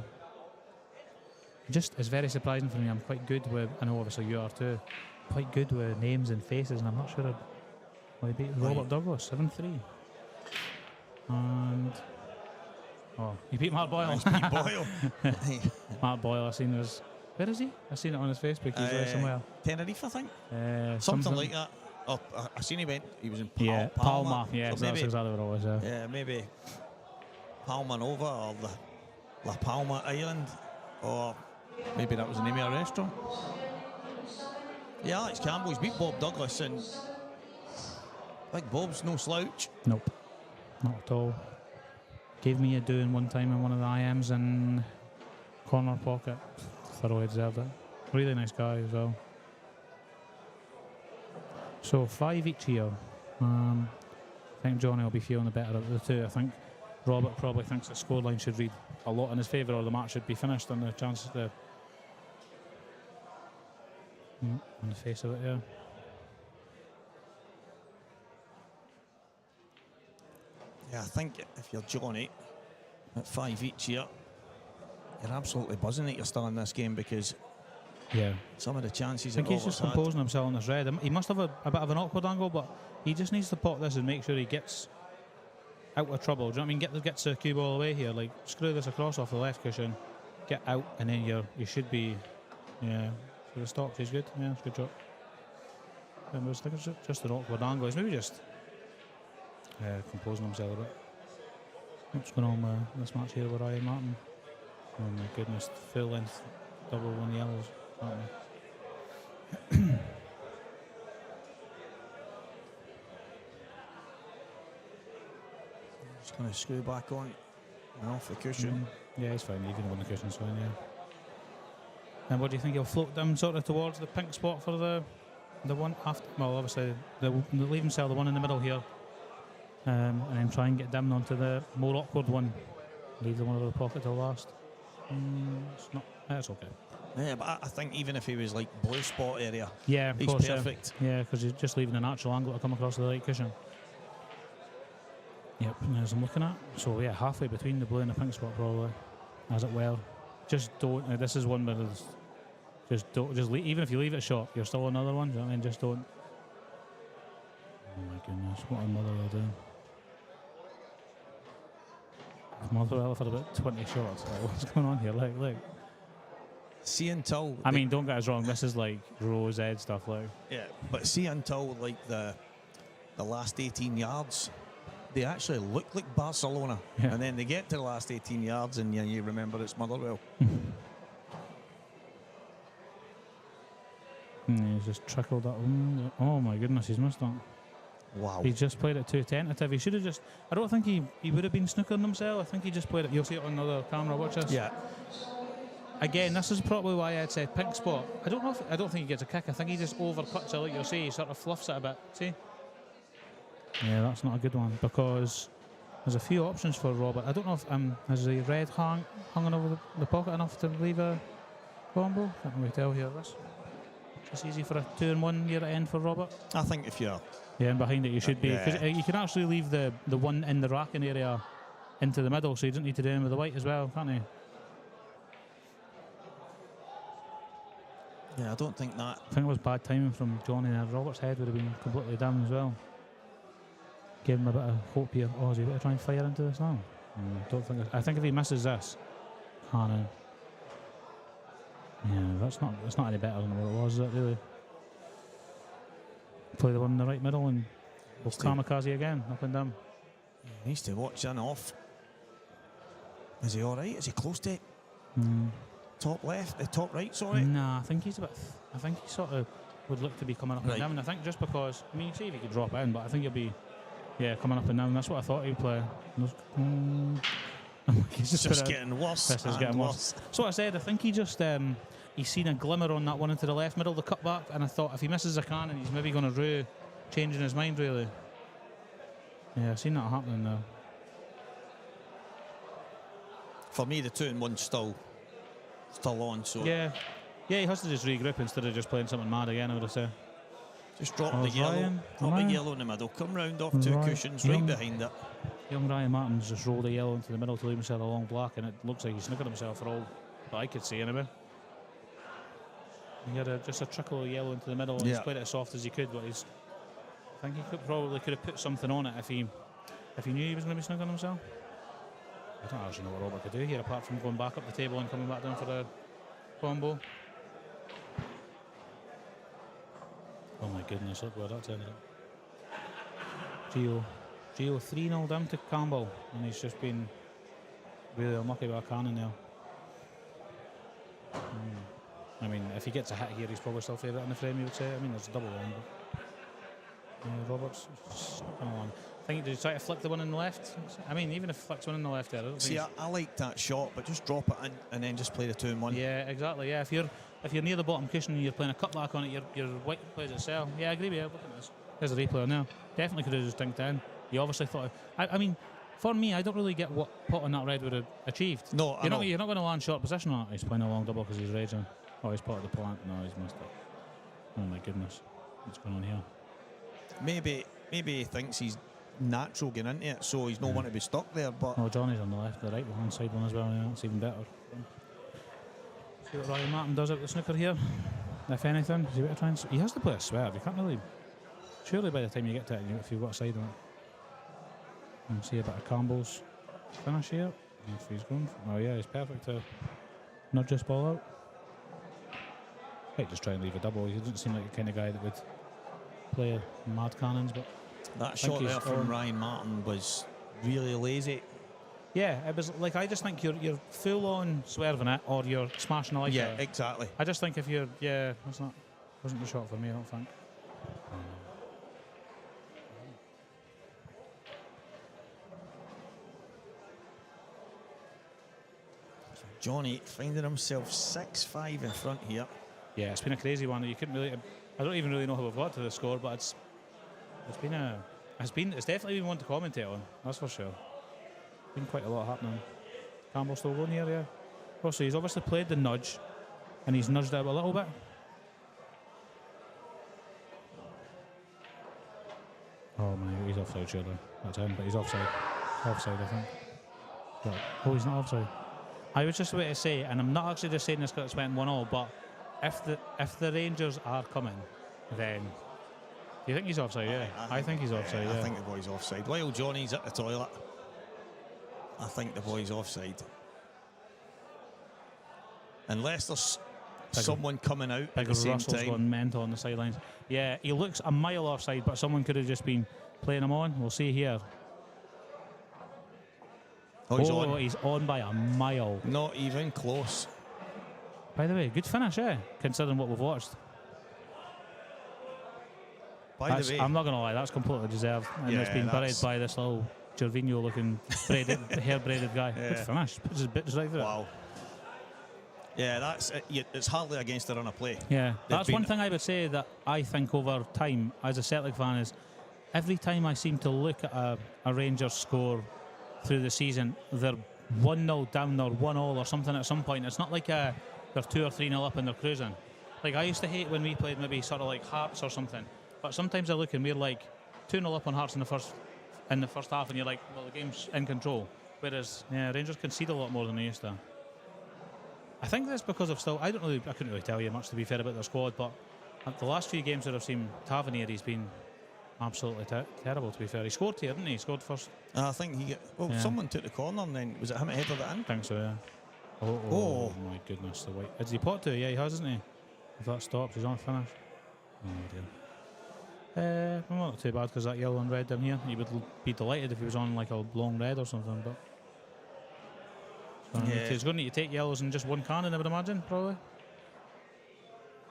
It's very surprising for me. I'm quite good with, I know obviously you are too, quite good with names and faces, and I'm not sure I beat Robert Douglas, 7-3. And he beat Mark Boyle. Beat Boyle. Mark Boyle, I seen his. Where is he? I seen it on his Facebook. He's there somewhere. Tenerife, I think. Something like that. Oh, I seen he was in Palma. Yeah, so that's exactly what it was. Yeah, maybe Palma Nova or the La Palma Island, or maybe that was the name of a restaurant. Yeah, Alex Campbell. He's beat Bob Douglas, and I think Bob's no slouch. Nope, not at all. Gave me a doing one time in one of the IMs in corner pocket. Thoroughly deserved it. Really nice guy as well. So 5 each here. I think Johnny will be feeling the better of the two. I think Robert probably thinks the scoreline should read a lot in his favour, or the match should be finished, and the chances to on the face of it, yeah. Yeah, I think if you're Johnny at 5 each here, you're absolutely buzzing that you're still in this game, because some of the chances I think he's just composing himself on this red. He must have a bit of an awkward angle, but he just needs to pot this and make sure he gets out of trouble. Do you know what I mean? Gets the cue ball away here. Like, screw this across off the left cushion, get out, and then you should be. Yeah. So the stop, he's good. Yeah, it's a good job. I think it's just an awkward angle. He's maybe just composing himself a bit. What's going on with this match here with Ryan Martin? Oh my goodness, full length double one yellows, aren't we? Just going to screw back on and off the cushion. Yeah, he's fine. Even on the cushion's fine, yeah. And what do you think? He'll float them sort of towards the pink spot for the one after? Well, obviously they'll leave himself the one in the middle here, and then try and get them onto the more awkward one. Leave the one out of the pocket till last. It's not. That's okay. Yeah, but I think even if he was like blue spot area, yeah, of he's course, perfect. Yeah, because he's just leaving a natural angle to come across the right cushion. Yep, and as I'm looking at, so yeah, halfway between the blue and the pink spot probably, as it were. Just don't. This is one where just don't. Just leave, even if you leave it short, you're still another one. Do you know what I mean? Just don't. Oh my goodness, what a Motherwell doing. Motherwell have had about 20 shots. What's going on here? Look. See until. I mean, don't get us wrong. This is like Rose Ed stuff, like. Yeah, but see until like the last 18 yards, they actually look like Barcelona, and then they get to the last 18 yards, and you remember it's Motherwell. He's just trickled that. Oh my goodness, he's missed that. Wow. He just played it too tentative. He should have just. I don't think he would have been snookering himself. I think he just played it. You'll see it on another camera. Watch this. Yeah. Again, this is probably why I'd said pink spot. I don't think he gets a kick. I think he just overcuts it, like you'll see. He sort of fluffs it a bit. See? Yeah, that's not a good one because there's a few options for Robert. I don't know if has the red hanging over the pocket enough to leave a combo. Can't really tell here. This. It's easy for a 2-1 here at end for Robert. I think if you're... Yeah, and behind it you should be. Yeah. Because you can actually leave the one in the racking area into the middle, so you don't need to do him with the white as well, can't you? Yeah, I don't think that... I think it was bad timing from Johnny there. Robert's head would have been completely down as well. Gave him a bit of hope here. Oh, is he going to try and fire into this now? Don't think. I think if he misses this, Cannon. Yeah, that's not any better than what it was, is it really? Play the one in the right middle and we'll kamikaze again, up and down. Yeah, he needs to watch in off. Is he all right? Is he close to it? Top left, top right, sorry. Nah, I think he's a bit. I think he sort of would look to be coming up and down. And I think just because, I mean, you see if he could drop in, but I think he'll be, coming up and down. That's what I thought he'd play. He's just getting worse. This is getting worse. So I said, I think he just he's seen a glimmer on that one into the left middle, the cutback, and I thought if he misses a cannon, he's maybe going to changing his mind really. Yeah, I've seen that happening now. For me, the 2-1 still on. So yeah, he has to just regroup instead of just playing something mad again. I would have said. Just drop the yellow, the yellow in the middle. Come round off two cushions, right behind it. Young Ryan Martin's just rolled a yellow into the middle to leave himself a long black, and it looks like he's snookered himself for all that I could see anyway. He had just a trickle of yellow into the middle, and he's played it as soft as he could, but I think he probably could have put something on it if he knew he was going to be snookering himself. I don't actually know what Robert could do here apart from going back up the table and coming back down for a combo. Oh my goodness, look where that's ended up. Gio 3-0 down to Campbell, and he's just been really unlucky with a cannon now. I mean, if he gets a hit here, he's probably still favourite in the frame, you would say. I mean, there's a double one, but Robert's snucking along. I think, did he try to flick the one in the left? I mean, even if he flicks one in the left there, I don't think. I like that shot, but just drop it in and then just play the 2-1. Yeah, exactly. Yeah, if you're near the bottom cushion and you're playing a cutback on it, your white plays itself. Yeah, I agree with you. Look at this. There's a replay now. Definitely could have just dinked in. He obviously thought. I mean, for me, I don't really get what potting that red would have achieved. No, you're not going to land short position on it. He's playing a long double because he's raging. Oh, he's potted the plant. No, he's missed it. Oh my goodness, what's going on here? Maybe he thinks he's natural getting into it, so he's not want to be stuck there. But Johnny's on the left, the right hand side one as well. Yeah, it's even better. See what Ryan Martin does out the snooker here. If anything, is he better try and he has to play a swerve. You can't really. Surely by the time you get to it, if you've got a side on it, and see a bit of Campbell's finish here. If he's going, he's perfect to nudge this ball out. Might just try and leave a double. He doesn't seem like the kind of guy that would play mad cannons, but that shot there from Ryan Martin was really lazy. Yeah, it was like, I just think you're full on swerving it or you're smashing the life out. Yeah, exactly. I just think if you're wasn't the shot for me, I don't think. Johnny finding himself 6-5 in front here. Yeah, it's been a crazy one. You couldn't really. I don't even really know how we've got to the score, but it's definitely been one to commentate on. That's for sure. Been quite a lot happening. Campbell still going here, yeah. Oh, so he's obviously played the nudge, and he's nudged out a little bit. Oh man, he's offside surely. That's him, but he's offside. Offside, I think. But, oh, he's not offside. I was just about to say, and I'm not actually just saying this because it's went 1-1, but if the Rangers are coming, then do you think he's offside? Yeah, I think he's offside. Yeah, I think the boy's offside. While Johnny's at the toilet, I think the boy's offside. Unless there's someone coming out at the same Russell's time. Going mental on the sidelines. Yeah, he looks a mile offside, but someone could have just been playing him on. We'll see here. Oh, he's on by a mile. Not even close. By the way, good finish, considering what we've watched. By the way, I'm not going to lie, that's completely deserved. And it's Yeah, been buried that's- by this little Gervinho-looking hair-braided guy. Yeah. Good finish. Puts his bits right through it. wow. Yeah, that's it. It's hardly against a run of play. Yeah, that's been- one thing I would say that I think over time, as a Celtic fan, is every time I seem to look at a Rangers score through the season, they're 1-0 down or 1-1 or something at some point. It's not like they're 2 or 3-0 up and they're cruising. Like, I used to hate when we played maybe sort of like Hearts or something. But sometimes I look and we're like 2-0 up on Hearts in the first half, and you're like, well, the game's in control. Whereas, yeah, Rangers concede a lot more than they used to. I think that's because of I couldn't really tell you much, to be fair, about their squad, but the last few games that I've seen Tavernier, he's been absolutely terrible, to be fair. He scored here, didn't he? He scored first. I think Yeah. someone took the corner, and then was it him that headed it in? I think so, yeah. Oh my goodness, the white. Has he pot to? Yeah, he has, hasn't he? If that stops, he's on a finish. Oh dear. Well, not too bad, because that yellow and red down here, he would be delighted if he was on like a long red or something, but Yeah. he's going to need to take yellows in just one cannon, I would imagine, probably.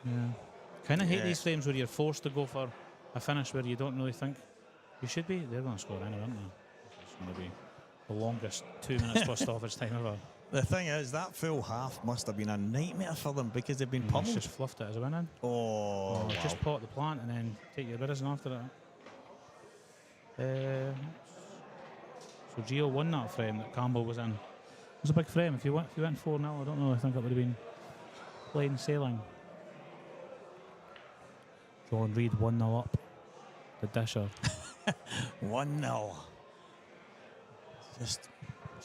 Yeah. Kind of hate Yeah. these frames where you're forced to go for a finish where you don't really think you should be. They're going to score anyway, aren't they? It's going to be the longest 2 minutes plus stoppage time ever. The thing is, that full half must have been a nightmare for them because they've been He's pummeled. just fluffed it as a win in. Oh, wow. Just pot the plant and then take your medicine after it. So Gio won that frame that Campbell was in. It was a big frame. If you went 4-0, I don't know. I think it would have been plain sailing. John Reid 1-0 up. The disher. 1-0. Just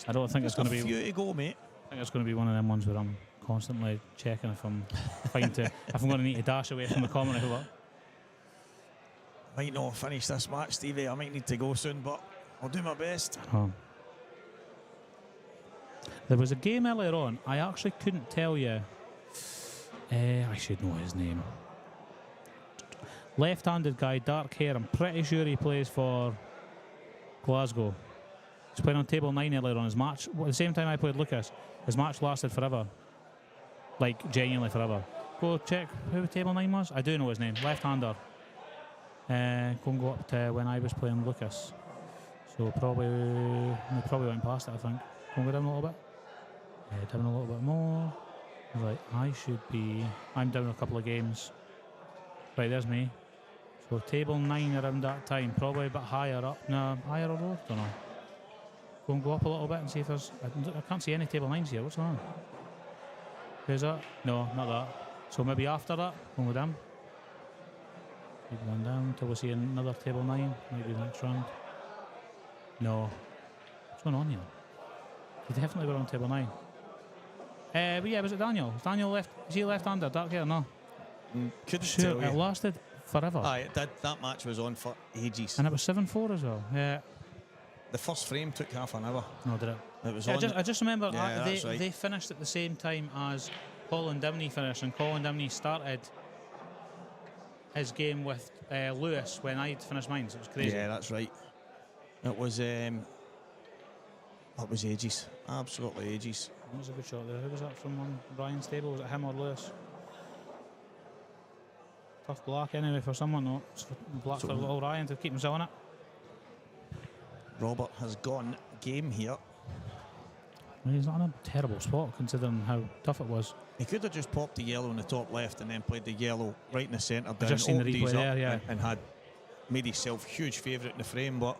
I don't think it's going to a be. few to go, mate. I think it's going to be one of them ones where I'm constantly checking if I'm if I'm going to need to dash away from the commentary. What? Might not finish this match, Stevie. I might need to go soon, but I'll do my best. There was a game earlier on. I actually couldn't tell you. I should know his name. Left-handed guy, dark hair. I'm pretty sure he plays for Glasgow. He's playing on table 9 earlier on his match. At the same time I played Lucas, his match lasted forever. Like, genuinely forever. Go check who table 9 was. I do know his name. Left-hander. Go and go up to when I was playing Lucas. So probably went past it, I think. Go and go down a little bit. Down a little bit more. Right, I'm down a couple of games. Right, there's me. So table 9 around that time, probably a bit higher up. No, higher or lower? Don't know. Go and go up a little bit and see if there's. I can't see any table 9s here. What's going on? Who's that? No, not that. So maybe after that, we'll go down. Keep going down till we see another table 9. Maybe the next round. No. What's going on here? He definitely were on table 9. But yeah, was it Daniel? Was Daniel left? Is he left-hander? Dark hair? No. Couldn't Sure, tell it you. lasted forever. Aye, it did. That match was on for ages. And it was 7-4 as well. Yeah. The first frame took half an hour. No, did it? It was Yeah, on. I just remember Yeah, that's right. they finished at the same time as Colin Dimney finished, and Colin Dimney started his game with Lewis when I'd finished mine, so it was crazy. Yeah, that's right. It was. That was ages. Absolutely ages. That was a good shot there. Who was that from on Brian's table? Was it him or Lewis? Tough black anyway for someone. No, it's black for little Ryan to keep himself in it. Robert has gone game here. Well, he's not in a terrible spot considering how tough it was. He could have just popped the yellow in the top left and then played the yellow right in the centre down. just seen the opened replay these up there, yeah. and had made himself huge favourite in the frame, but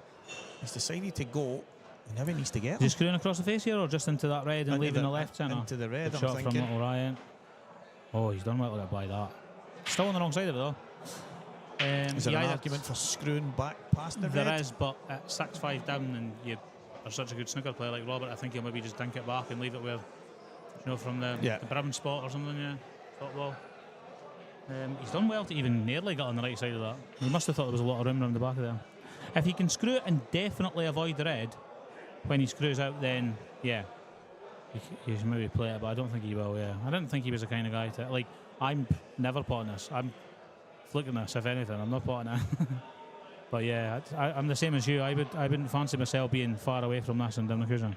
he's decided to go. He never needs to get Is he him. screwing across the face here or just into that red and leaving the left centre? Into the red, Good I'm shot from thinking. little Ryan. Oh, he's done well to by that. Still on the wrong side of it though. Is there he an either- argument for screwing back past the There red? is, but at 6-5 down and you are such a good snooker player like Robert, I think he'll maybe just dink it back and leave it where, from the brim spot or something, yeah. Top wall. He's done well to even nearly get on the right side of that. He must have thought there was a lot of room around the back of there. If he can screw it and definitely avoid the red when he screws out, then yeah, he should maybe play it, but I don't think he will, yeah. I didn't think he was the kind of guy to, like, I'm never potting this. I'm flicking this, if anything. I'm not potting it. But yeah, I'm the same as you. I wouldn't fancy myself being far away from this and down the cruising.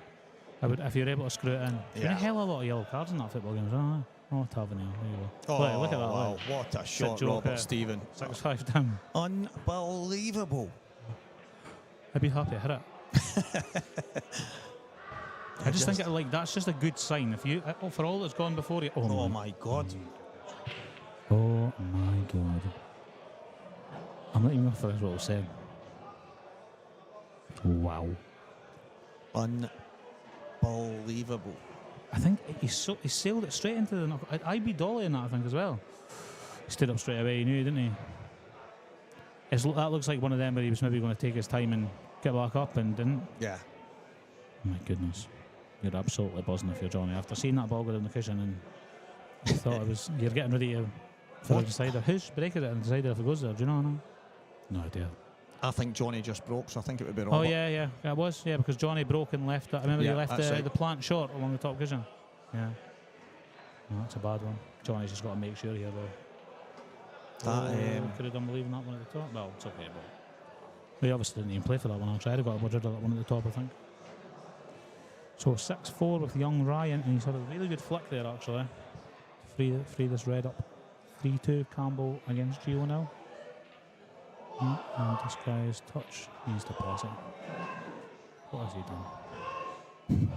I would, if you're able to screw it in. Yeah. There's a hell of a lot of yellow cards in that football game, isn't there? Oh, Tavernier. There you go. Oh, Look at that. wow. Look. What a shot, joke, Robert Stephen. 6-5 down. Unbelievable. I'd be happy to hit it. I just think that's just a good sign. If you for all that's gone before you. Oh my God. Oh my God. I'm not even going to finish what I was saying. Wow. Unbelievable. I think he sailed it straight into the knuckle. I'd be dolly in that, I think, as well. He stood up straight away, he knew, didn't he? That looks like one of them where he was maybe going to take his time and get back up and didn't. Yeah. Oh my goodness. You're absolutely buzzing if you're Johnny. After seeing that ball go down the cushion and I thought you're getting ready for a decider. Who's breaking it and decider if it goes there? Do you know? No idea. I think Johnny just broke, so I think it would be Oh, Robert. yeah. It was, because Johnny broke and left that. I remember he left right. the plant short along the top cushion. Yeah. No, that's a bad one. Johnny's just got to make sure here, though. Could have done leaving that one at the top. Well, it's okay, but we obviously didn't even play for that one, actually. I'd have got a word of that one at the top, I think. So 6-4 with young Ryan, and he's had a really good flick there, actually. Free this red up. 3-2 Campbell against Gio now. And this guy's touch needs to pass it. What has he done?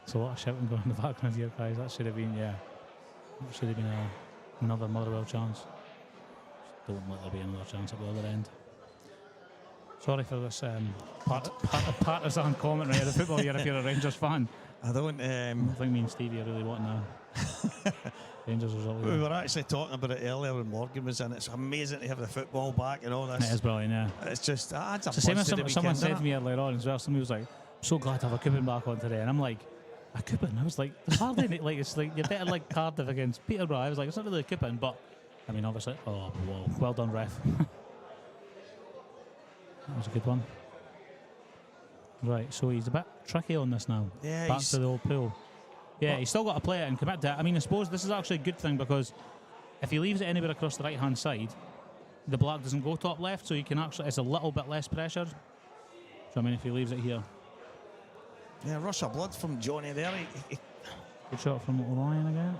There's a lot of shouting going in the background here, guys. That should have been, that should have been another Motherwell chance. Don't let there be another chance at the other end. Sorry for this partisan commentary of the football here if you're a Rangers fan. I don't think me and Stevie are really wanting a Rangers result here. We were actually talking about it earlier when Morgan was in. It's amazing to have the football back and all this. It is brilliant, yeah. It's just, adds a It's the same buzz as to the someone weekend, said innit? to me earlier on as well. Somebody was like, I'm so glad to have a Coupon back on today. And I'm like, a Coupon? I was like, there's hardly any, it's like, you're better like Cardiff against Peterborough. I was like, it's not really a Coupon, but, I mean, obviously, well done, ref. That was a good one. Right, so he's a bit tricky on this now. Yeah, Back to the old pool. Yeah, he's still got to play it and commit to it. I mean, I suppose this is actually a good thing because if he leaves it anywhere across the right-hand side, the black doesn't go top left, so you can actually, it's a little bit less pressured. So, I mean, if he leaves it here. Yeah, rush of blood from Johnny there. He Good shot from Little Ryan again.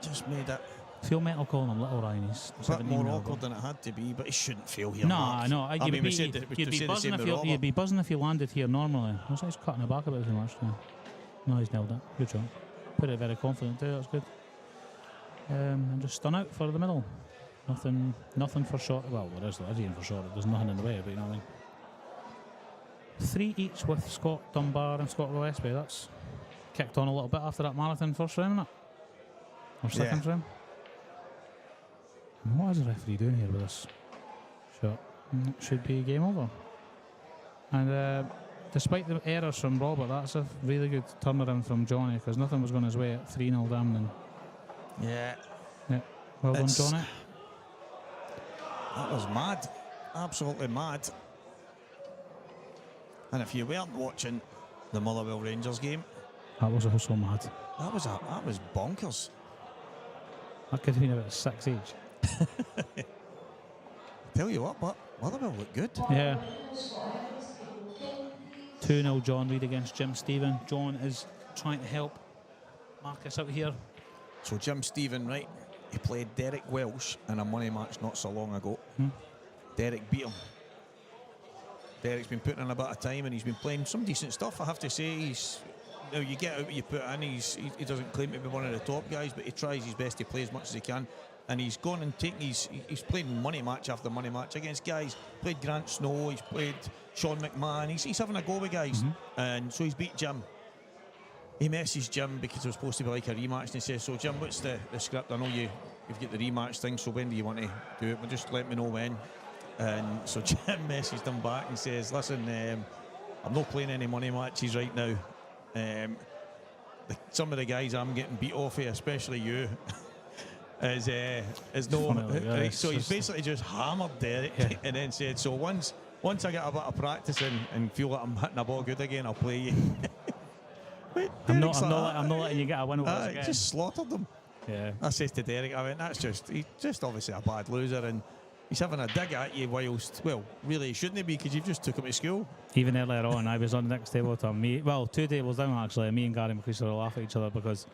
just made it Feel mental calling him Little Ryan. He's a bit 17 more now, awkward than it had to be, but he shouldn't feel here. No, Mark. no. I mean, we said that You'd we be said the buzzing same if with you'd be buzzing if you landed here normally. I was like, he's cutting it back a bit too much now. No, he's nailed it. Good job. Put it very confident too. That's good. And just stun out for the middle. Nothing for short. Well, there is even for short. There's nothing in the way, but you know what I mean. 3 each with Scott Dunbar and Scott Gillespie. That's kicked on a little bit after that marathon first round, isn't it? Or second round. And what is the referee doing here with this shot? Should be game over. And despite the errors from Robert, that's a really good turnaround from Johnny because nothing was going his way at 3-0 down. And Yeah. Well done, Johnny. That was mad. Absolutely mad. And if you weren't watching the Motherwell Rangers game, That was also mad. that was bonkers. That could have been about 6 each. Tell you what, but Motherwell looked good. Yeah. 2-0 John Reid against Jim Stephen. John is trying to help Marcus out here. So Jim Stephen, right, he played Derek Welsh in a money match not so long ago. Derek beat him. Derek's been putting in a bit of time and he's been playing some decent stuff, I have to say. You get out what you put in. He doesn't claim to be one of the top guys, but he tries his best to play as much as he can. And he's gone and taken he's played money match after money match against guys. Played Grant Snow, he's played Sean McMahon. He's having a go with guys. And so he's beat Jim. He messaged Jim because it was supposed to be like a rematch, and he says, so Jim, what's the script? I know you've got the rematch thing, so when do you want to do it? Well, just let me know when. And so Jim messaged him back and says, listen, I'm not playing any money matches right now. Some of the guys I'm getting beat off of, especially you, is no. Right, so he's basically just hammered Derek and then said, so once I get a bit of practice and feel like I'm hitting a ball good again, I'll play you. I'm not letting you get a win over us again. Just slaughtered them. Yeah. I says to Derek, I went, he's just obviously a bad loser and he's having a dig at you whilst, well, really shouldn't he be because you've just took him to school. Even earlier on, I was on the next table to him. 2 tables down actually, me and Gary McLeish were laughing at each other because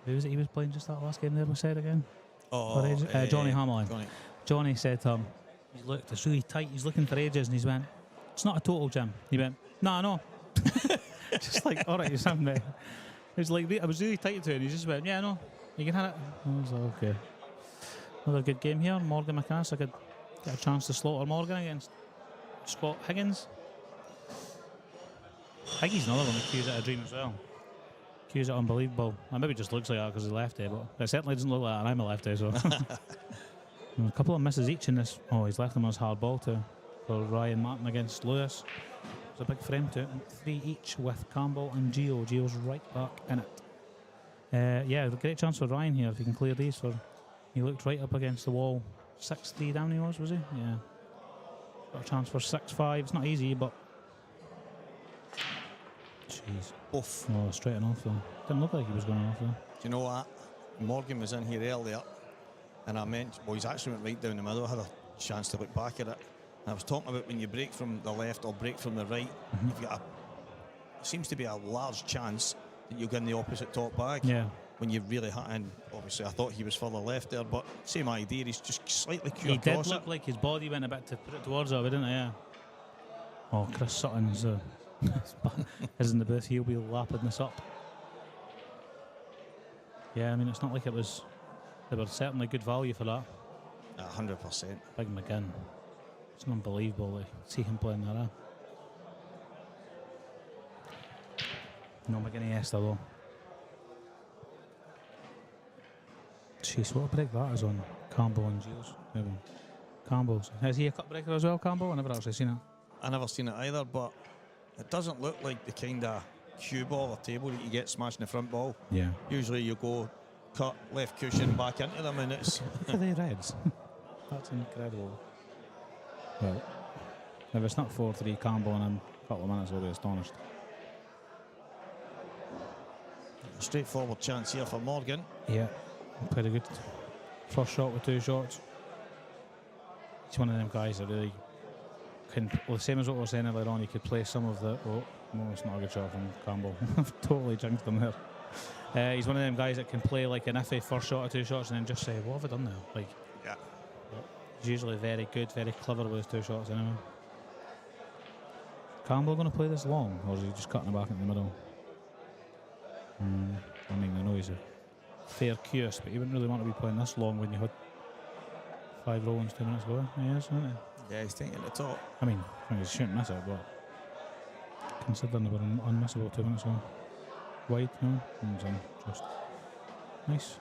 who was it he was playing just that last game there, we said again? Oh, Johnny Hamlin. Johnny. Johnny said to him, he's looked, it's really tight, he's looking for ages, and he's went, it's not a total, Jim. He went, no. Just like, all right, you sound mate. It was like, I was really tight to it, and he just went, yeah, no, you can hit it. I was like, okay. Another good game here. Morgan McCass, I could get a chance to slaughter Morgan against Scott Higgins. Higgy's another one that cues it a dream as well. Cues it unbelievable. Well, maybe it just looks like that because he's lefty, but it certainly doesn't look like that, and I'm a lefty, so. A couple of misses each in this. Oh, he's left them as hard ball too for Ryan Martin against Lewis. There's a big frame to it. 3 each with Campbell and Gio. Gio's right back in it. Yeah, a great chance for Ryan here if he can clear these. He looked right up against the wall. 6-3 down he was he? Yeah. Got a chance for 6-5. It's not easy, but. Jeez. Oof. Oh, straight enough though. Didn't look like he was going off though. Do you know what? Morgan was in here earlier, and I mentioned, well, he's actually went right down the middle. I had a chance to look back at it. And I was talking about when you break from the left or break from the right, you've got seems to be a large chance that you'll get in the opposite top bag. Yeah. When you really hit in. Obviously, I thought he was further left there, but same idea. He's just slightly He did across look it. like his body went a bit to put it towards it, didn't he? Yeah. Oh, Chris Sutton's is in the booth. He'll be lapping this up. Yeah, I mean, it's not like it was. There was certainly good value for that. 100%. Big McGinn. It's unbelievable to see him playing that. No McGinney though. Jeez, what a break that is on Campbell and Giles. Maybe. Campbell's. Is he a cut breaker as well, Campbell? I never actually seen it. I never seen it either, but it doesn't look like the kind of cue ball or table that you get smashing the front ball. Yeah. Usually you go cut, left cushion, back into them, and it's. Look at the Reds. That's incredible. Well, if it's not 4-3 Campbell in a couple of minutes, I'll be astonished. A straightforward chance here for Morgan. Yeah, played a good first shot with 2 shots. He's one of them guys that really can, well, the same as what we were saying earlier on, he could play some of the, oh, no, it's not a good shot from Campbell. I've totally jinxed him there. He's one of them guys that can play like an iffy first shot or 2 shots and then just say, what have I done now? Like, yeah. He's usually very good, very clever with his 2 shots anyway. Campbell going to play this long, or is he just cutting it back in the middle? I mean, I know he's a fair cues, but he wouldn't really want to be playing this long when you had 5 rollings 2 minutes ago. He is, isn't he? Yeah, he's taking the top. I mean, he shouldn't miss it, but considering they were unmissable 2 minutes ago. Wide, no? Just nice.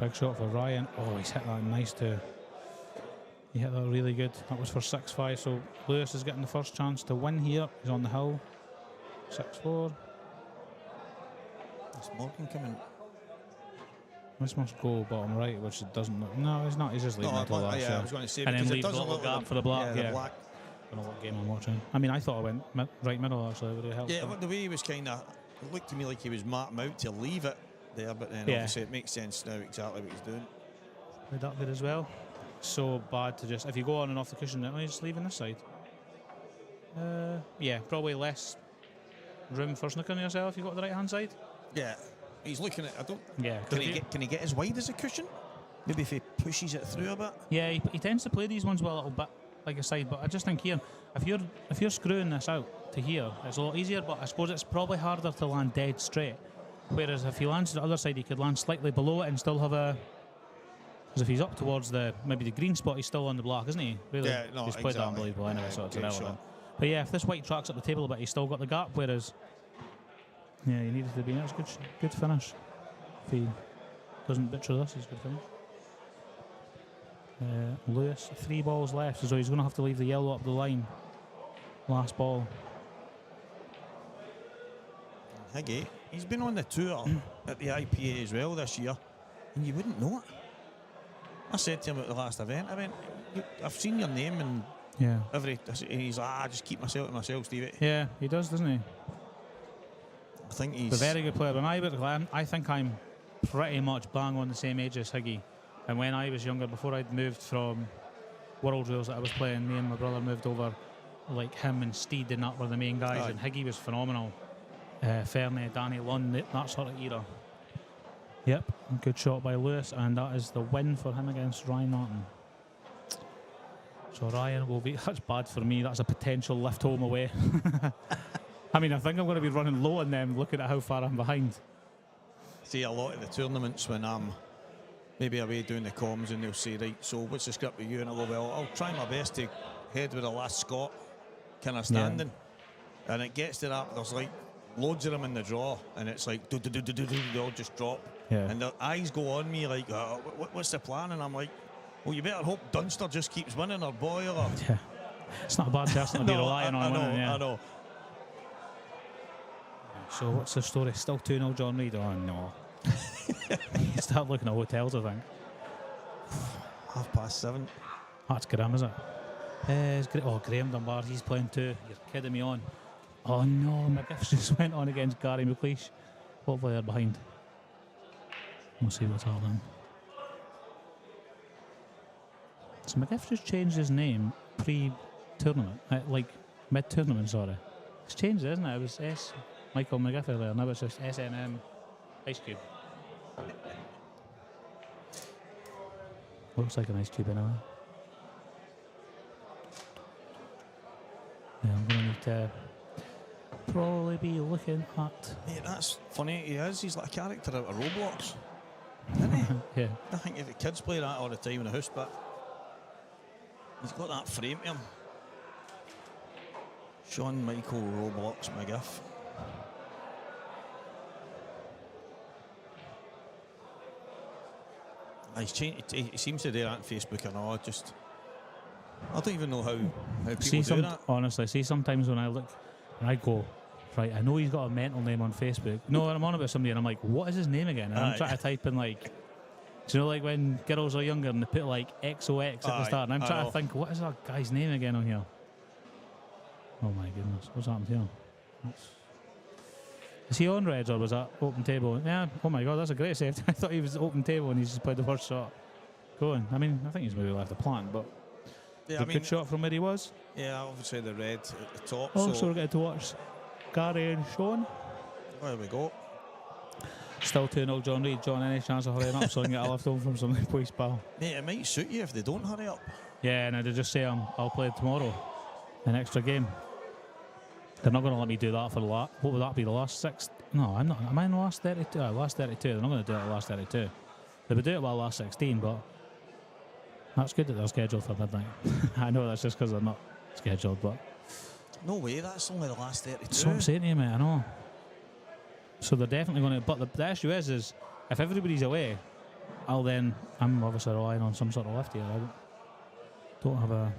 Big shot for Ryan. Oh, he's hit that nice too. He hit that really good. That was for 6-5, so Lewis is getting the first chance to win here. He's on the hill. 6-4. Is Morgan coming? This must go bottom right, which it doesn't look. No, he's not. He's just leaving it to the I was going to say, and then because it leave a doesn't little look gap like for the black. Yeah, Yeah, the black. I don't know what game I'm watching. I mean, I thought I went right middle actually. Would it help? Yeah, but the way he was kind of, it looked to me like he was marking out to leave it there, but then Yeah. obviously it makes sense now exactly what he's doing. Played that good as well. So bad to just, if you go on and off the cushion, then you just leave on this side. Yeah, probably less room for snooking yourself if you got the right hand side. Yeah, he's looking at. I don't. Yeah. Can he get as wide as a cushion? Maybe if he pushes it through a bit. Yeah, he tends to play these ones with a little bit like a side, but I just think here, if you're screwing this out to here, it's a lot easier. But I suppose it's probably harder to land dead straight. Whereas if he lands to the other side, he could land slightly below it and still have a. Because if he's up towards maybe the green spot, he's still on the block, isn't he? Really? Yeah, no, he's played that exactly. unbelievable anyway, so it's Great irrelevant. shot. But yeah, if this white tracks up the table a bit, he's still got the gap. Whereas, yeah, he needed to be. That's good finish. If he doesn't butcher this, he's good finish. Lewis, 3 balls left, so he's going to have to leave the yellow up the line. Last ball. Higgy, he's been on the tour at the IPA as well this year, and you wouldn't know it. I said to him at the last event, I went, I've seen your name and Yeah. and he's like, I just keep myself to myself, Stevie. Yeah, he does, doesn't he? I think He's he's a very good player. When I think I'm pretty much bang on the same age as Higgy. And when I was younger, before I'd moved from World Rules that I was playing, me and my brother moved over. Like him and Steed and that were the main guys, Aye. and Higgy was phenomenal. Ferney, Danny Lunn, that sort of era. Yep, good shot by Lewis, and that is the win for him against Ryan Martin. So Ryan will be, that's bad for me, that's a potential lift home away. I mean, I think I'm going to be running low on them, looking at how far I'm behind. See, a lot of the tournaments when I'm maybe away doing the comms and they'll say, right, so what's the script with you? And I'll go, well, I'll try my best to head with the last Scot kind of standing. Yeah. And it gets to that, there's like loads of them in the draw, and it's like, they all just drop. Yeah. And their eyes go on me like, what's the plan? And I'm like, well, you better hope Dunster just keeps winning, or Boyle. Or yeah. It's not a bad person to be relying on winning. Yeah. I know. So what's the story? Still 2-0 John Reid? Oh, no. You start looking at hotels, I think. 7:30. That's grim, is it? Oh, Graham Dunbar, he's playing too. You're kidding me on. Oh no, McGiff just went on against Gary McLeish. Hopefully they're behind. We'll see what's happening. So McGiff just changed his name pre-tournament, like mid-tournament, sorry. It's changed, isn't it? It was Michael McGiff earlier, now it's just SNM Ice Cube. Looks like an ice cube anyway. Yeah, I'm going to need to probably be looking at... Mate, that's funny, he is. He's like a character out of Roblox. Isn't he? Yeah. I think the kids play that all the time in the house, but he's got that frame to him. Sean Michael Roblox McGiff. He's changed. He seems to do that on Facebook and all. I don't even know how people do that. Honestly, see, sometimes when I look and I go, right, I know he's got a mental name on Facebook. No, I'm on about somebody and I'm like, what is his name again? And I'm trying to type in like, do you know, like when girls are younger and they put like XOX at the start, and I'm trying to think, what is that guy's name again on here? Oh my goodness, what's happened here? Is he on Reds or was that open table? Yeah, oh my god, that's a great save. I thought he was open table and he's just played the first shot. Going. I mean, I think he's maybe left the plant, but yeah, good shot from where he was. Yeah, obviously the red at the top. Oh, so we're getting to watch Gary and Sean. There we go. Still 2-0 John Reid. John, any chance of hurrying up so I can get a lift home from somebody, please, pal? Mate, it might suit you if they don't hurry up. Yeah, and I'd just say I'll play tomorrow, an extra game. They're not going to let me do that for the last. What would that be? The last 6? No, I'm not. Am I in the last 32? Last 32. They're not going to do it at the last 32. They would do it about the last 16, but that's good that they're scheduled for midnight. I know that's just because they're not scheduled, but no way. That's only the last 32. That's what I'm saying to you, mate. I know. So they're definitely going to. But the issue is if everybody's away, I'm obviously relying on some sort of lift here. I don't have a.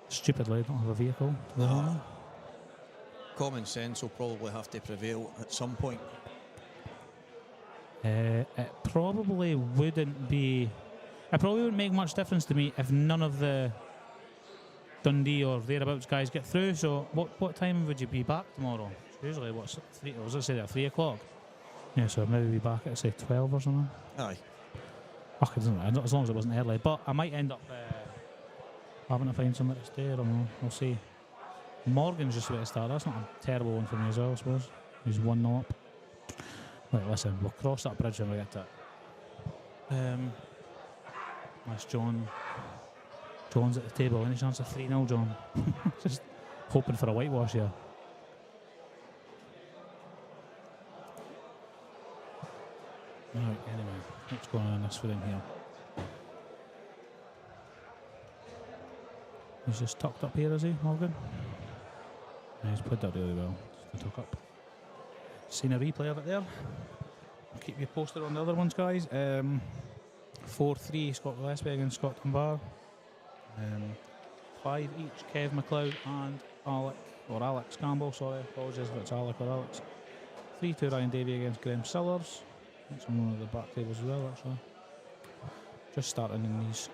Stupidly, I don't have a vehicle. Common sense will probably have to prevail at some point. It probably wouldn't be. It probably wouldn't make much difference to me if none of the Dundee or thereabouts guys get through. So, what time would you be back tomorrow? Usually, what's 3? Was it say at 3 o'clock? Yeah, so I'd maybe be back at say 12 or something. Aye. Fuck, it doesn't matter, as long as it wasn't early. But I might end up having to find somewhere to stay. I don't know. We'll see. Morgan's just about to start. That's not a terrible one for me as well, I suppose. He's 1-0 up. Right, listen, we'll cross that bridge when we get to it. That's John. John's at the table. Any chance of 3-0, John? Just hoping for a whitewash here. Right, anyway, what's going on in this for him here? He's just tucked up here, is he, Morgan? Yeah, he's played that really well. Just to tuck up. Seen a replay of it there. I'll keep you posted on the other ones, guys. 4-3 Scott Gillespie against Scott Dunbar. 5 each, Kev McLeod and Alex Campbell, sorry. Apologies if it's Alec or Alex. 3-2 Ryan Davey against Graham Sillers. That's on one of the back tables as well, actually. Just starting in these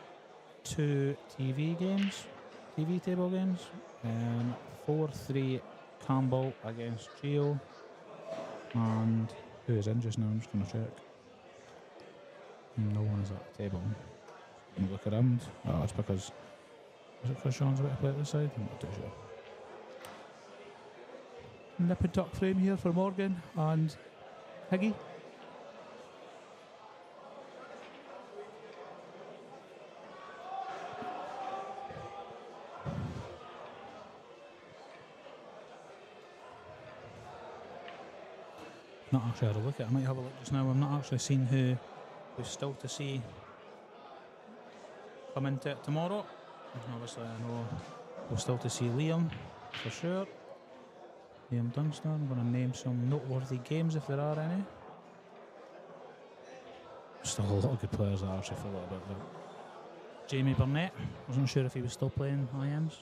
2 TV table games. 4-3 Campbell against Gio. And who is in just now? I'm just going to check. No one is at the table. Let me look around. Oh, it's because. Is it because Sean's about to play at this side? I'm not too nip and tuck frame here for Morgan and Higgy. Not actually had a look at it. I might have a look just now. I've not actually seen who's still to see come into it tomorrow. Obviously, I know we're still to see Liam for sure. Liam Dunster. I'm going to name some noteworthy games if there are any. Still a lot of good players that I actually forgot about. But Jamie Burnett. Wasn't sure if he was still playing IMs.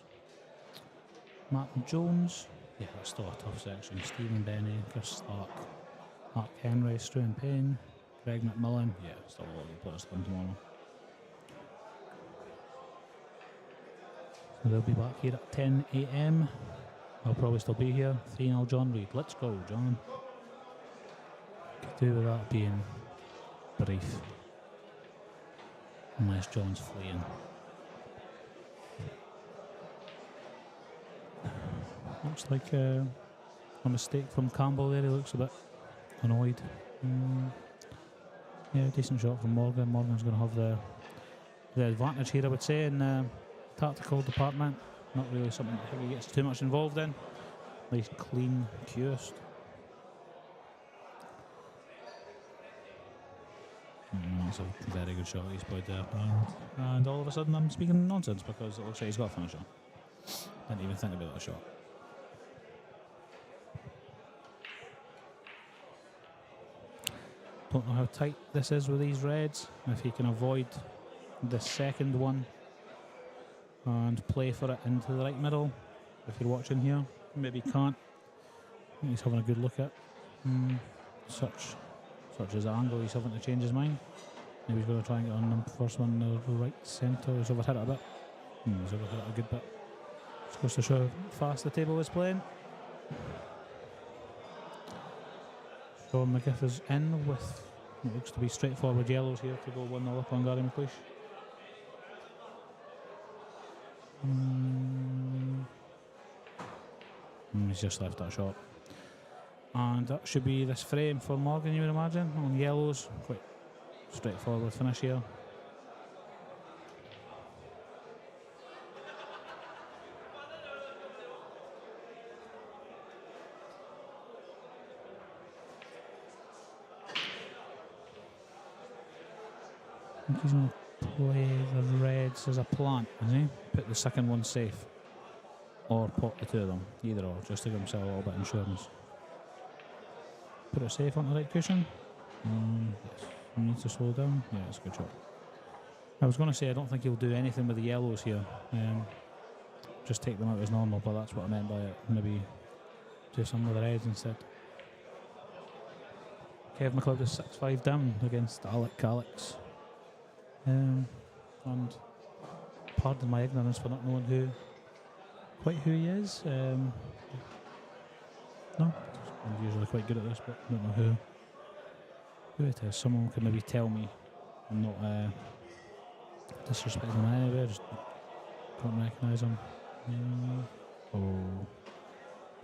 Martin Jones. Yeah, that's still a tough section. Stephen Benny, Chris Stark, Mark Henry, Struan Payne, Greg McMillan. Yeah, still a lot of good players to come tomorrow. So they'll be back here at 10 AM. I'll probably still be here. 3-0 John Reid. Let's go, John. Could do with that being brief. Unless John's fleeing. Looks like a mistake from Campbell there. He looks a bit annoyed. Yeah, decent shot from Morgan. Morgan's going to have the advantage here, I would say, in the tactical department. Not really something that he gets too much involved in. Nice clean cast. That's a very good shot he's played there. And all of a sudden I'm speaking nonsense because it looks like he's got a finisher. Didn't even think about that shot. Don't know how tight this is with these reds. If he can avoid the second one and play for it into the right middle. If you're watching here, maybe can't. I think he's having a good look at such as the angle. He's having to change his mind. Maybe he's going to try and get on the first one, the right centre. He's overhit it a bit. He's overhit it a good bit. Just goes to show how fast the table is playing. Sean McGiff is in with what looks to be straightforward yellows here to go 1-0 up on Gary McLeish. He's just left that shot. And that should be this frame for Morgan, you would imagine, on yellows. Quite straightforward finish here. I think he's going to play the reds as a plant, isn't he? Put the second one safe. Or pot the two of them, either or, just to give himself a little bit of insurance. Put it safe on the right cushion. Yes. He needs to slow down. Yeah, it's a good shot. I was going to say I don't think he'll do anything with the yellows here. Just take them out as normal, but that's what I meant by it. Maybe do some with the reds instead. Kev McLeod is 6-5 down against Alec Calix. And pardon my ignorance for not knowing quite who he is. No, I'm usually quite good at this, but I don't know who it is. Someone could maybe tell me. I'm not disrespecting him anyway, I just don't recognise him. Oh,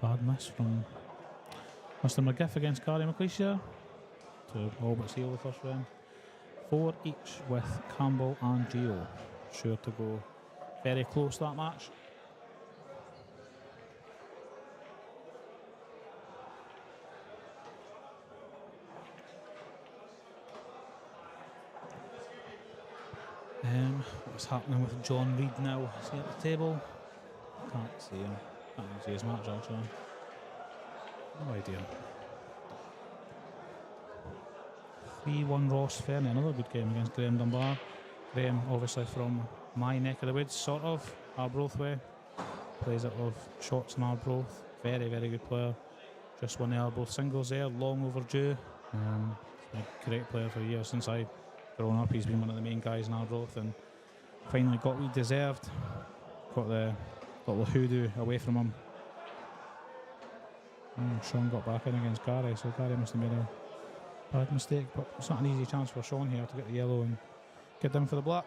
bad miss from Mr. McGiff against Gary McLeish here to all but seal the first round. 4 each with Campbell and Gio. Sure to go very close that match. What's happening with John Reid now? Is he at the table? Can't see him. Can't even see his match actually. No idea. 3-1 Ross Fernie, another good game against Graham Dunbar. Graham, obviously from my neck of the woods, sort of, Arbroath way. Plays out of shots in Arbroath. Very, very good player. Just won the Arbroath singles there, long overdue. He's been a great player for years. Since I've grown up, he's been one of the main guys in Arbroath and finally got what he deserved. Got the hoodoo away from him. Sean got back in against Gary, so Gary must have made a bad mistake, but it's not an easy chance for Sean here to get the yellow and get down for the black.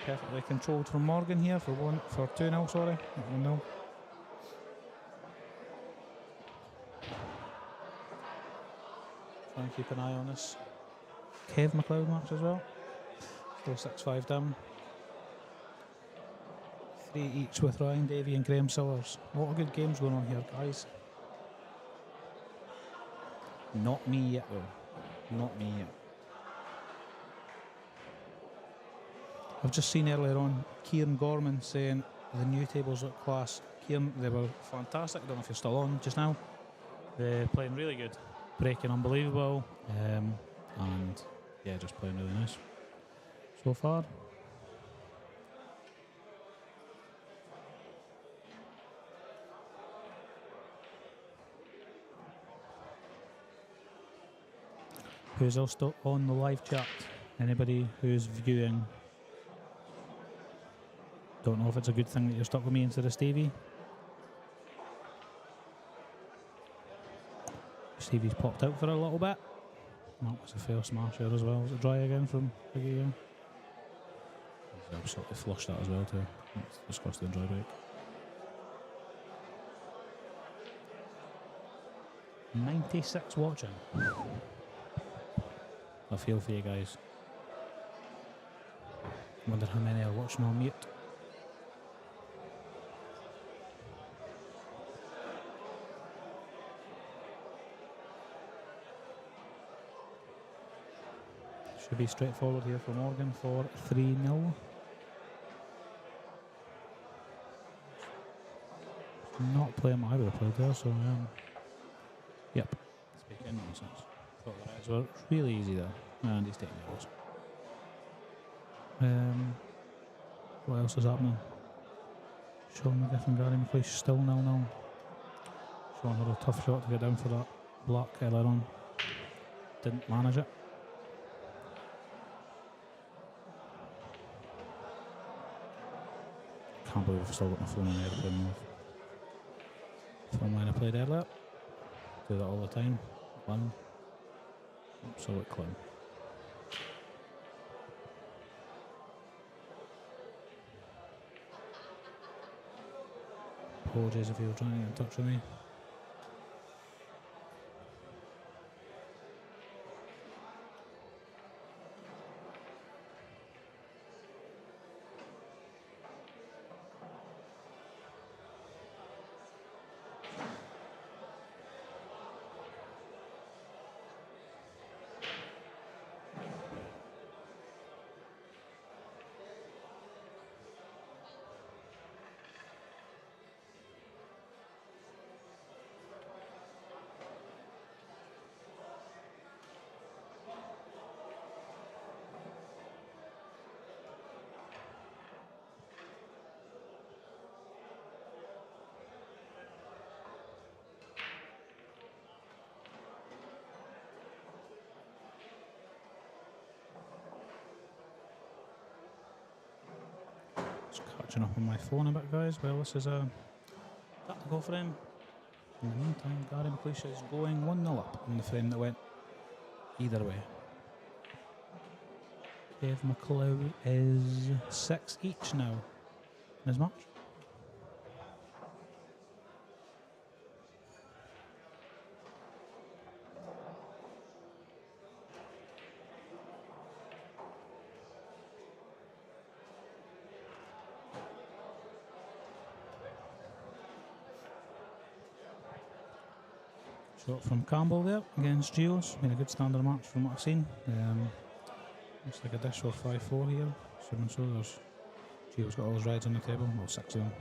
Perfectly controlled from Morgan here for 2-0, sorry. 1-0. Try and keep an eye on this Kev McLeod match as well. Still 6-5 down. 3 each with Ryan Davey and Graham Sillers. A lot of good games going on here, guys. Not me yet, though. Not me yet. I've just seen earlier on Kieran Gorman saying the new tables look class. Kieran, they were fantastic. I don't know if you're still on just now. They're playing really good. Breaking unbelievable. And yeah, just playing really nice so far. Who's else still on the live chat? Anybody who's viewing? Don't know if it's a good thing that you're stuck with me instead of Stevie. Stevie's popped out for a little bit. That was a fair smash there as well. Was it dry again from Biggie again? He's absolutely flushed that as well too. It's disgusting dry break. 96 watching. I feel for you guys. Wonder how many are watching on mute. Should be straightforward here for Morgan for 3-0. Not playing what I would have played there, so yep. Speaking nonsense. Thought the rights were really easy there. And he's taking those. What else is happening? Sean McGiff and Gary McLeish still 0-0. Sean had a tough shot to get down for that block earlier on. Didn't manage it. Can't believe I've still got my phone on airplane mode. Phone line I played earlier. Do that all the time. One. Absolute clown. Apologies if you were trying to get in touch with me. Catching up on my phone a bit, guys. Well, this is a tactical frame. In the meantime, Gary McLeish is going 1-0 up in the frame that went either way. Dave McLeod is 6 each now in his match. Shot from Campbell there against Geo's. Been a good standard match from what I've seen. Looks like a dish for 5-4 here. Assuming so. There's Geo's got all his rides on the table. Well, 6 of them.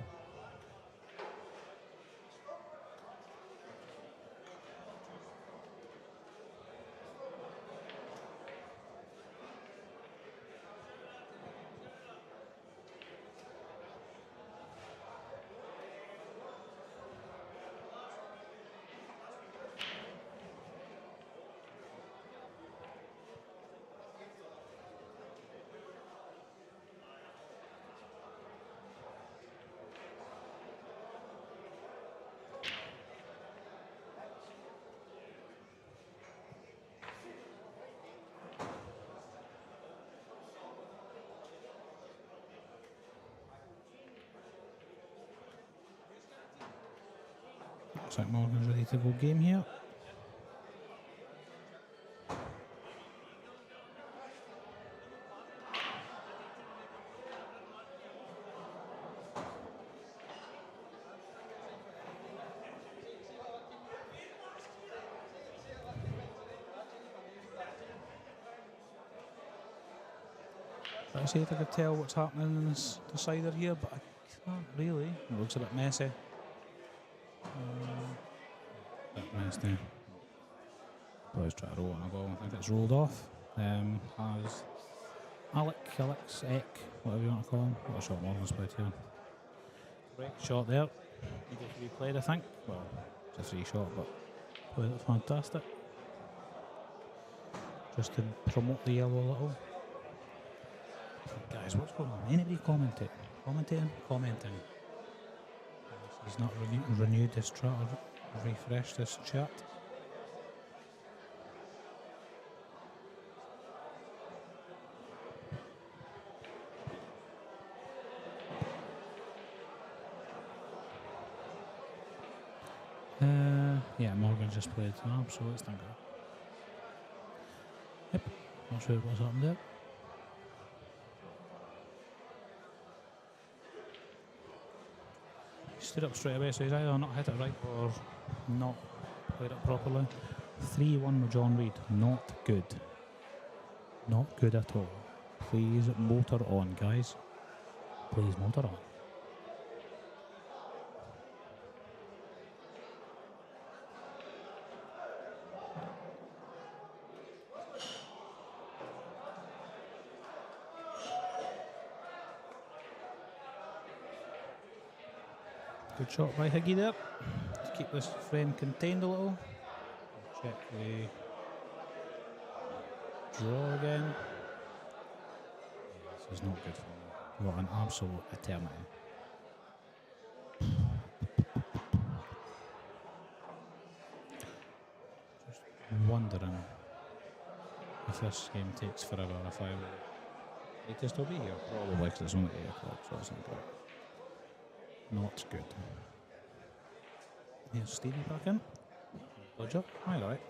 Looks like Morgan's ready to go game here. Try to see if I could tell what's happening in this decider here, but I can't really. It looks a bit messy. Bit messy. Boys try to roll on a ball. I think it's rolled off. Has Alex, Eck, whatever you want to call him. What a shot Morgan's played here. Great shot there. Needed to be played, I think. Well, it's a free shot, but played it fantastic. Just to promote the yellow a little. Guys, what's going on? Anybody commenting? Commenting. He's not renewed this try to refresh this chat. Yeah, Morgan just played an absolute stinker. Yep, not sure what's happened there. He stood up straight away, so he's either not hit it right or not played it properly. 3-1 with John Reid, not good. Not good at all. Please motor on, guys. Please motor on. Good shot by Higgy there to keep this frame contained a little. Check the draw again. This is not good for me. What an absolute eternity. Just wondering if this game takes forever, if I will need to still be here. Probably because it's only 8 o'clock, so it's not good. Not good. Here's Stevie back in. Bludger. Alright.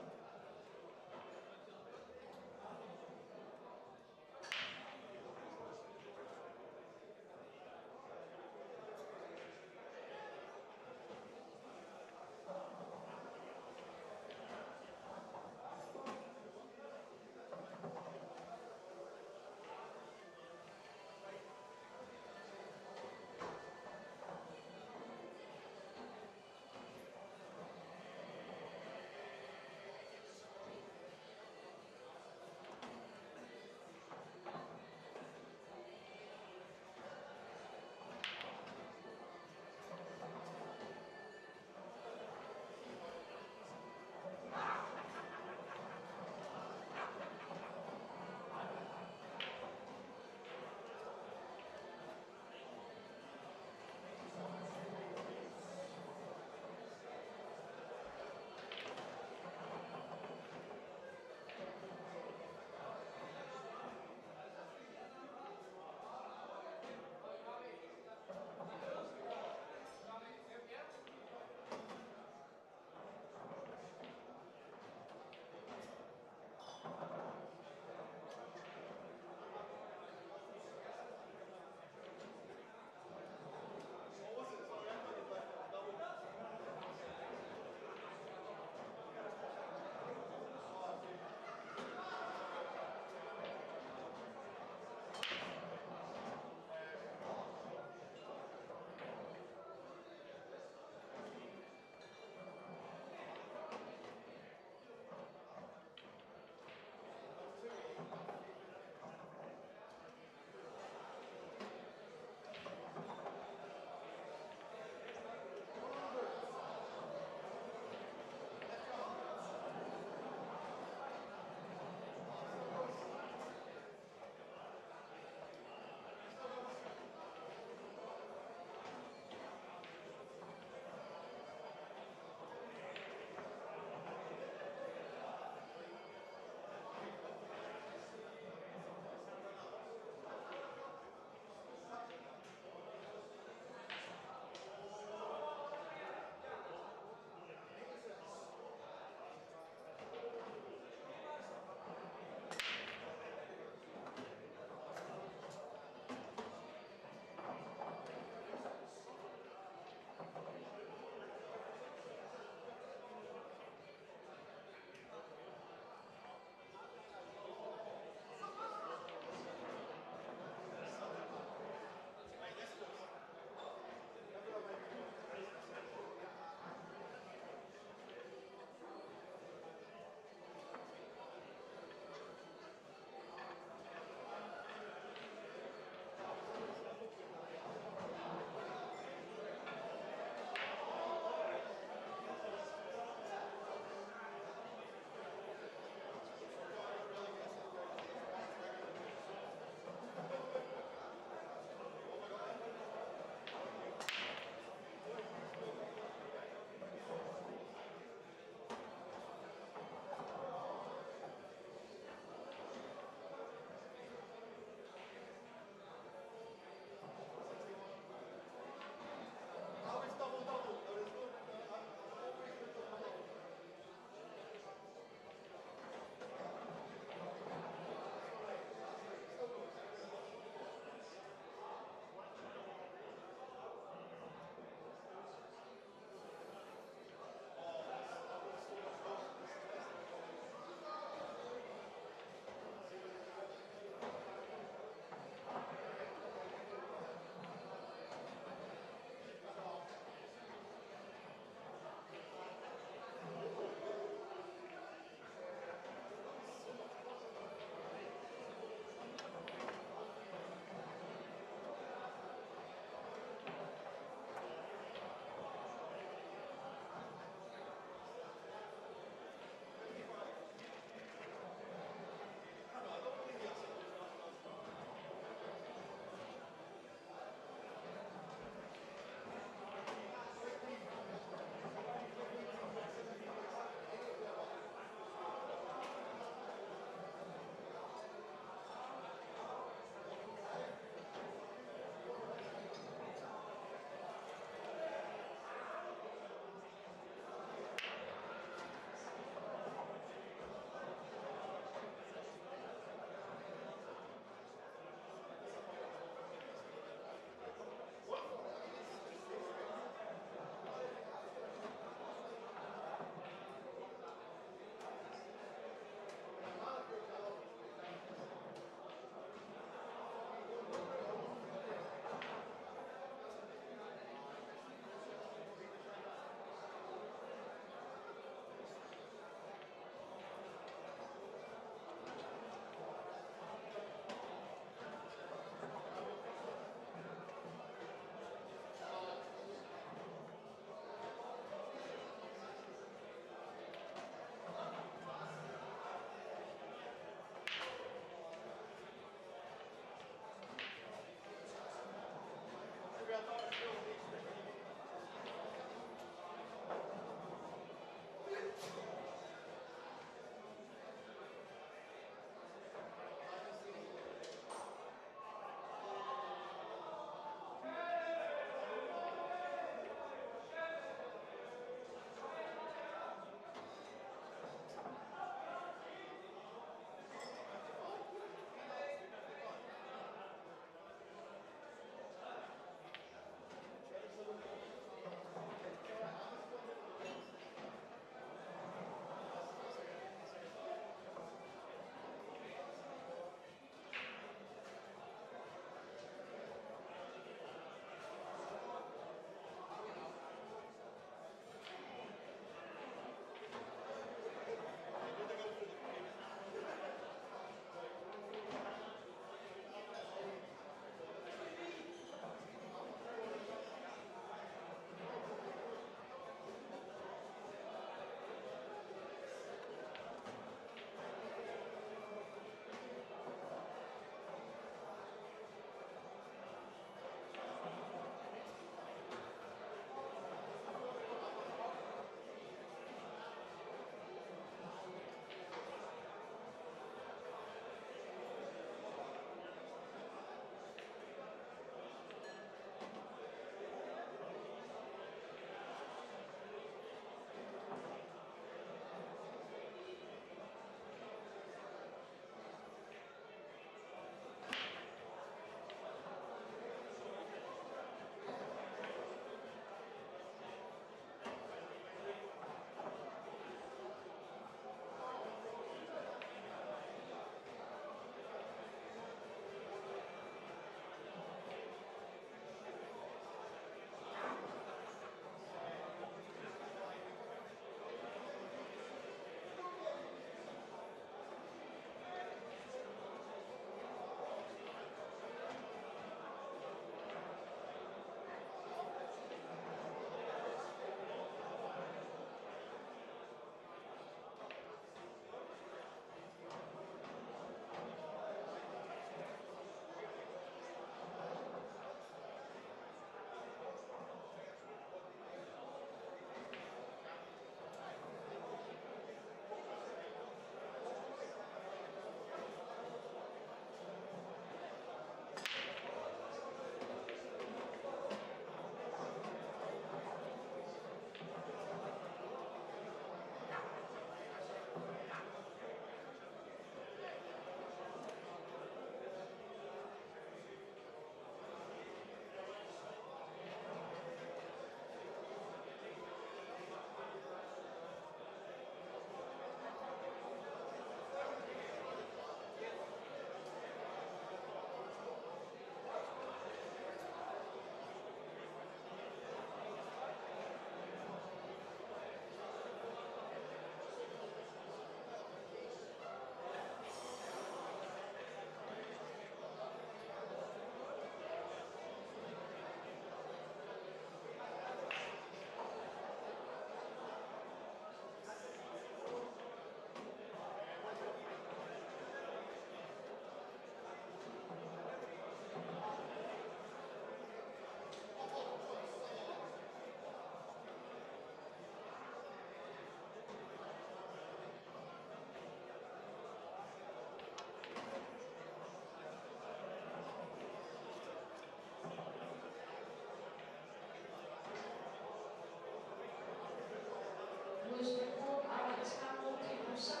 Losing 4, Alex Campbell, table 7.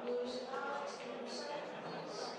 Losing Alex, table 7, please.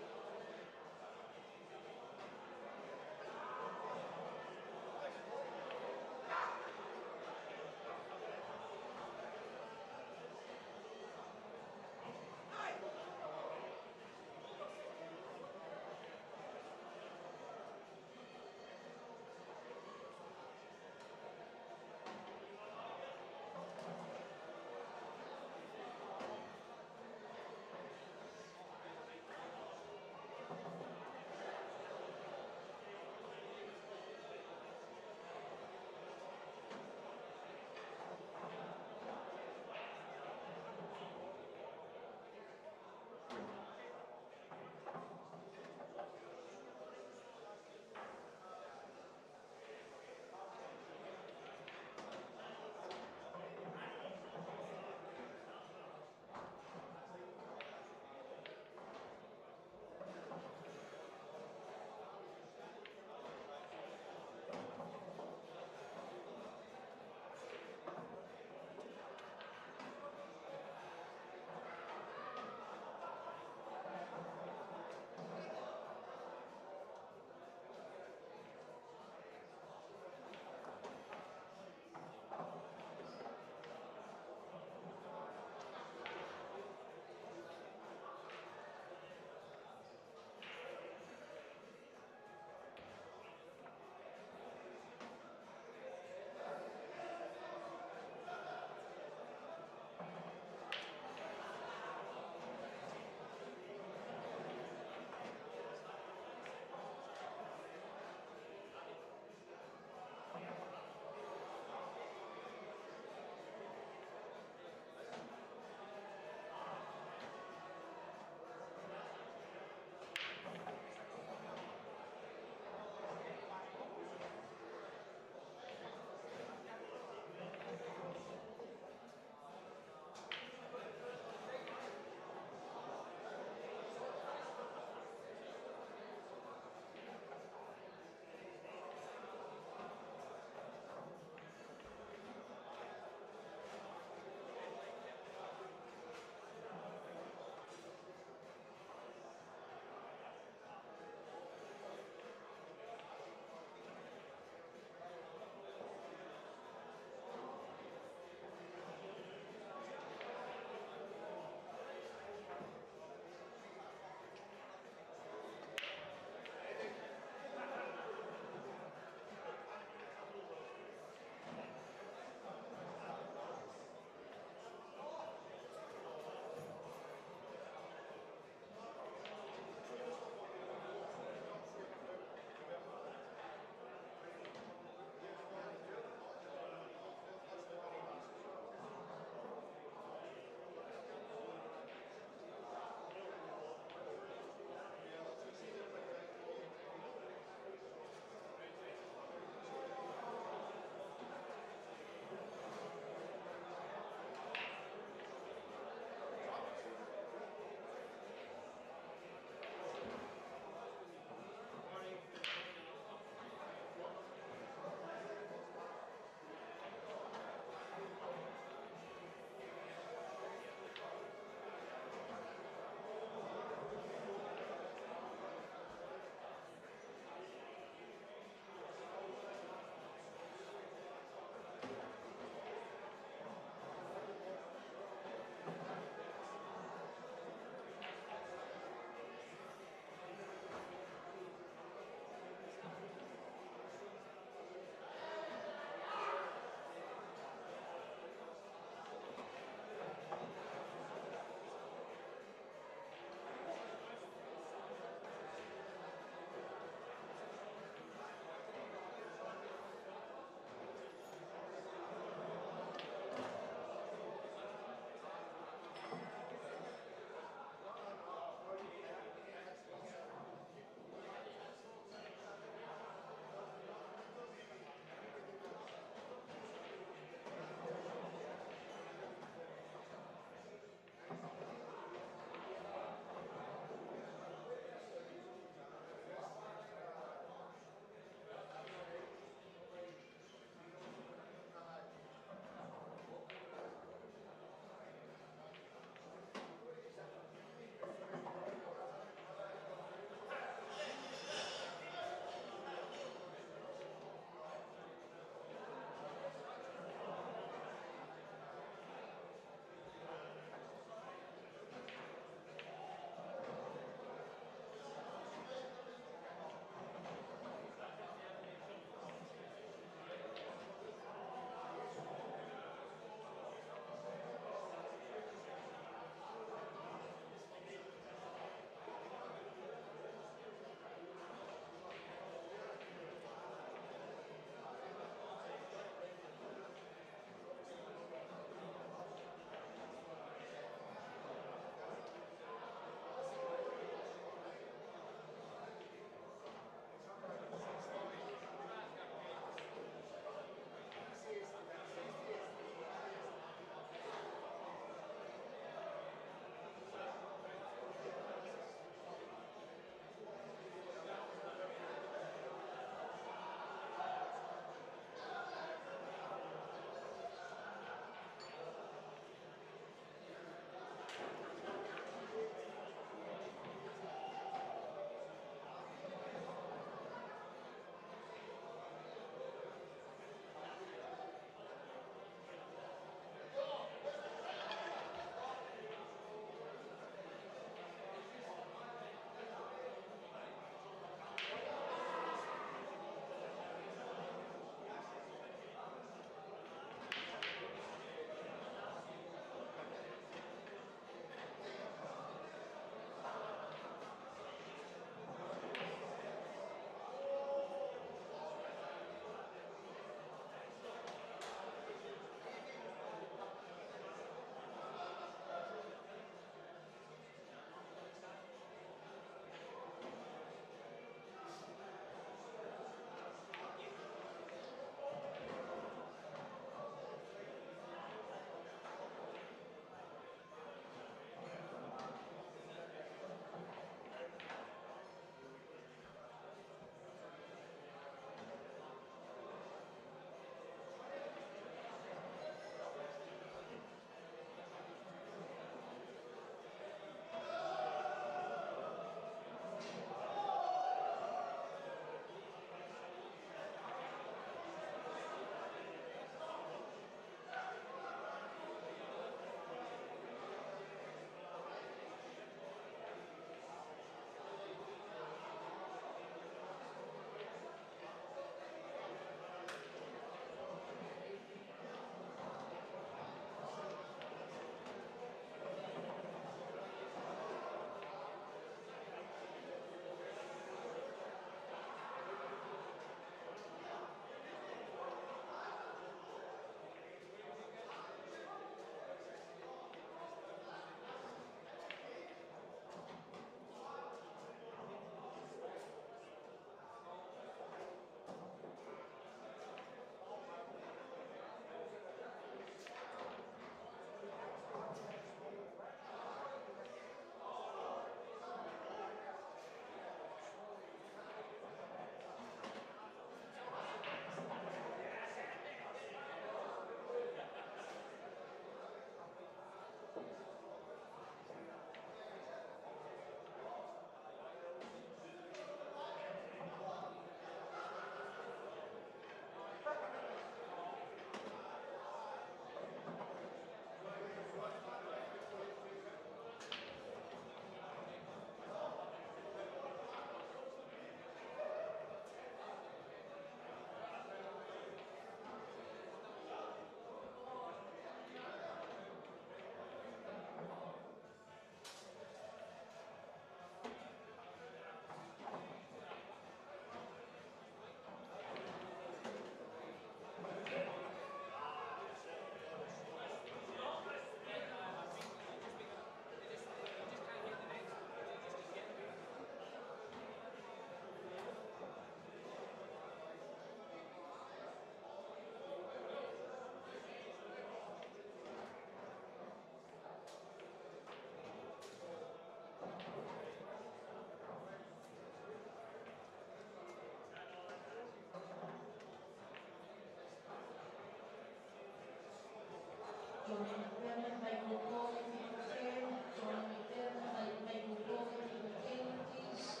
Johnny McDermott, Michael Colin, people 10. Johnny McDermott, Michael Colin, people 10, please.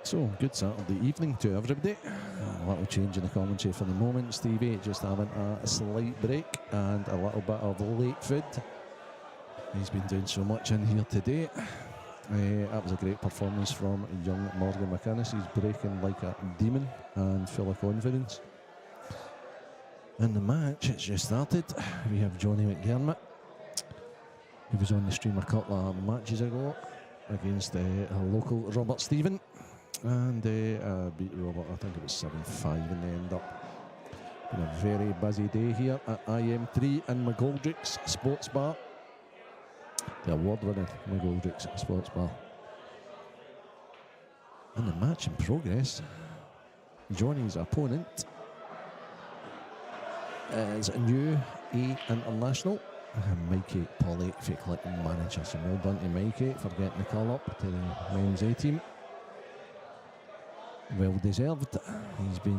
So, good Saturday evening to everybody. A little change in the commentary for the moment. Stevie just having a slight break and a little bit of late food. He's been doing so much in here today. That was a great performance from young Morgan McInnes. He's breaking like a demon and full of confidence. In the match, it's just started. We have Johnny McDermott. He was on the stream a couple of matches ago against a local Robert Stephen. And beat Robert, I think it was 7-5 in the end up. Been a very busy day here at IM3 in McGoldrick's Sports Bar. The award-winning McGoldrick's Sports Bar. And the match in progress. Johnny's opponent is a new A International, Mikey Polly, fake collecting manager. So well done to Mikey for getting the call up to the men's A team. Well deserved. He's been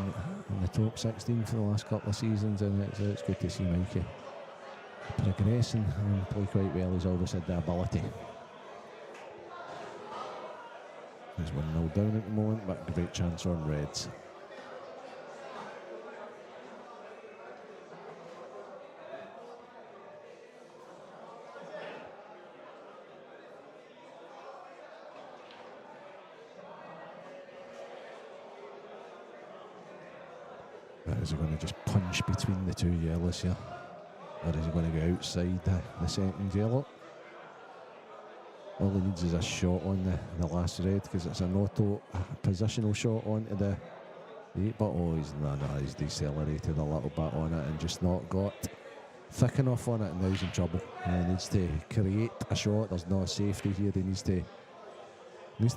in the top 16 for the last couple of seasons, and it's good to see Mikey progressing and play quite well. He's always had the ability. There's 1-0 down at the moment, but great chance on Reds. Is he going to just punch between the two yellows here? Or is he going to go outside the second yellow? All he needs is a shot on the last red, because it's an auto positional shot onto the 8. But he's decelerated a little bit on it and just not got thick enough on it, and now he's in trouble. He needs to create a shot. There's no safety here. He needs to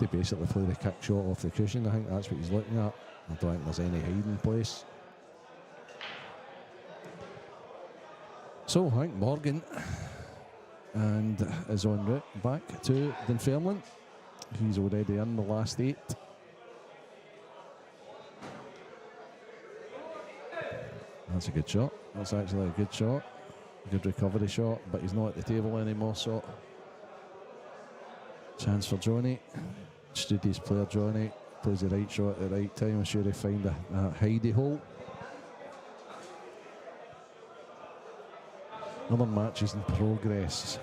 basically play the kick shot off the cushion. I think that's what he's looking at. I don't think there's any hiding place. So I think Morgan and is en route back to Dunfermline. He's already in the last 8. That's a good shot. That's actually a good shot. Good recovery shot, but he's not at the table anymore, so chance for Johnny. Stood his player Johnny, plays the right shot at the right time. I'm sure he'll find a hidey hole. Other matches in progress.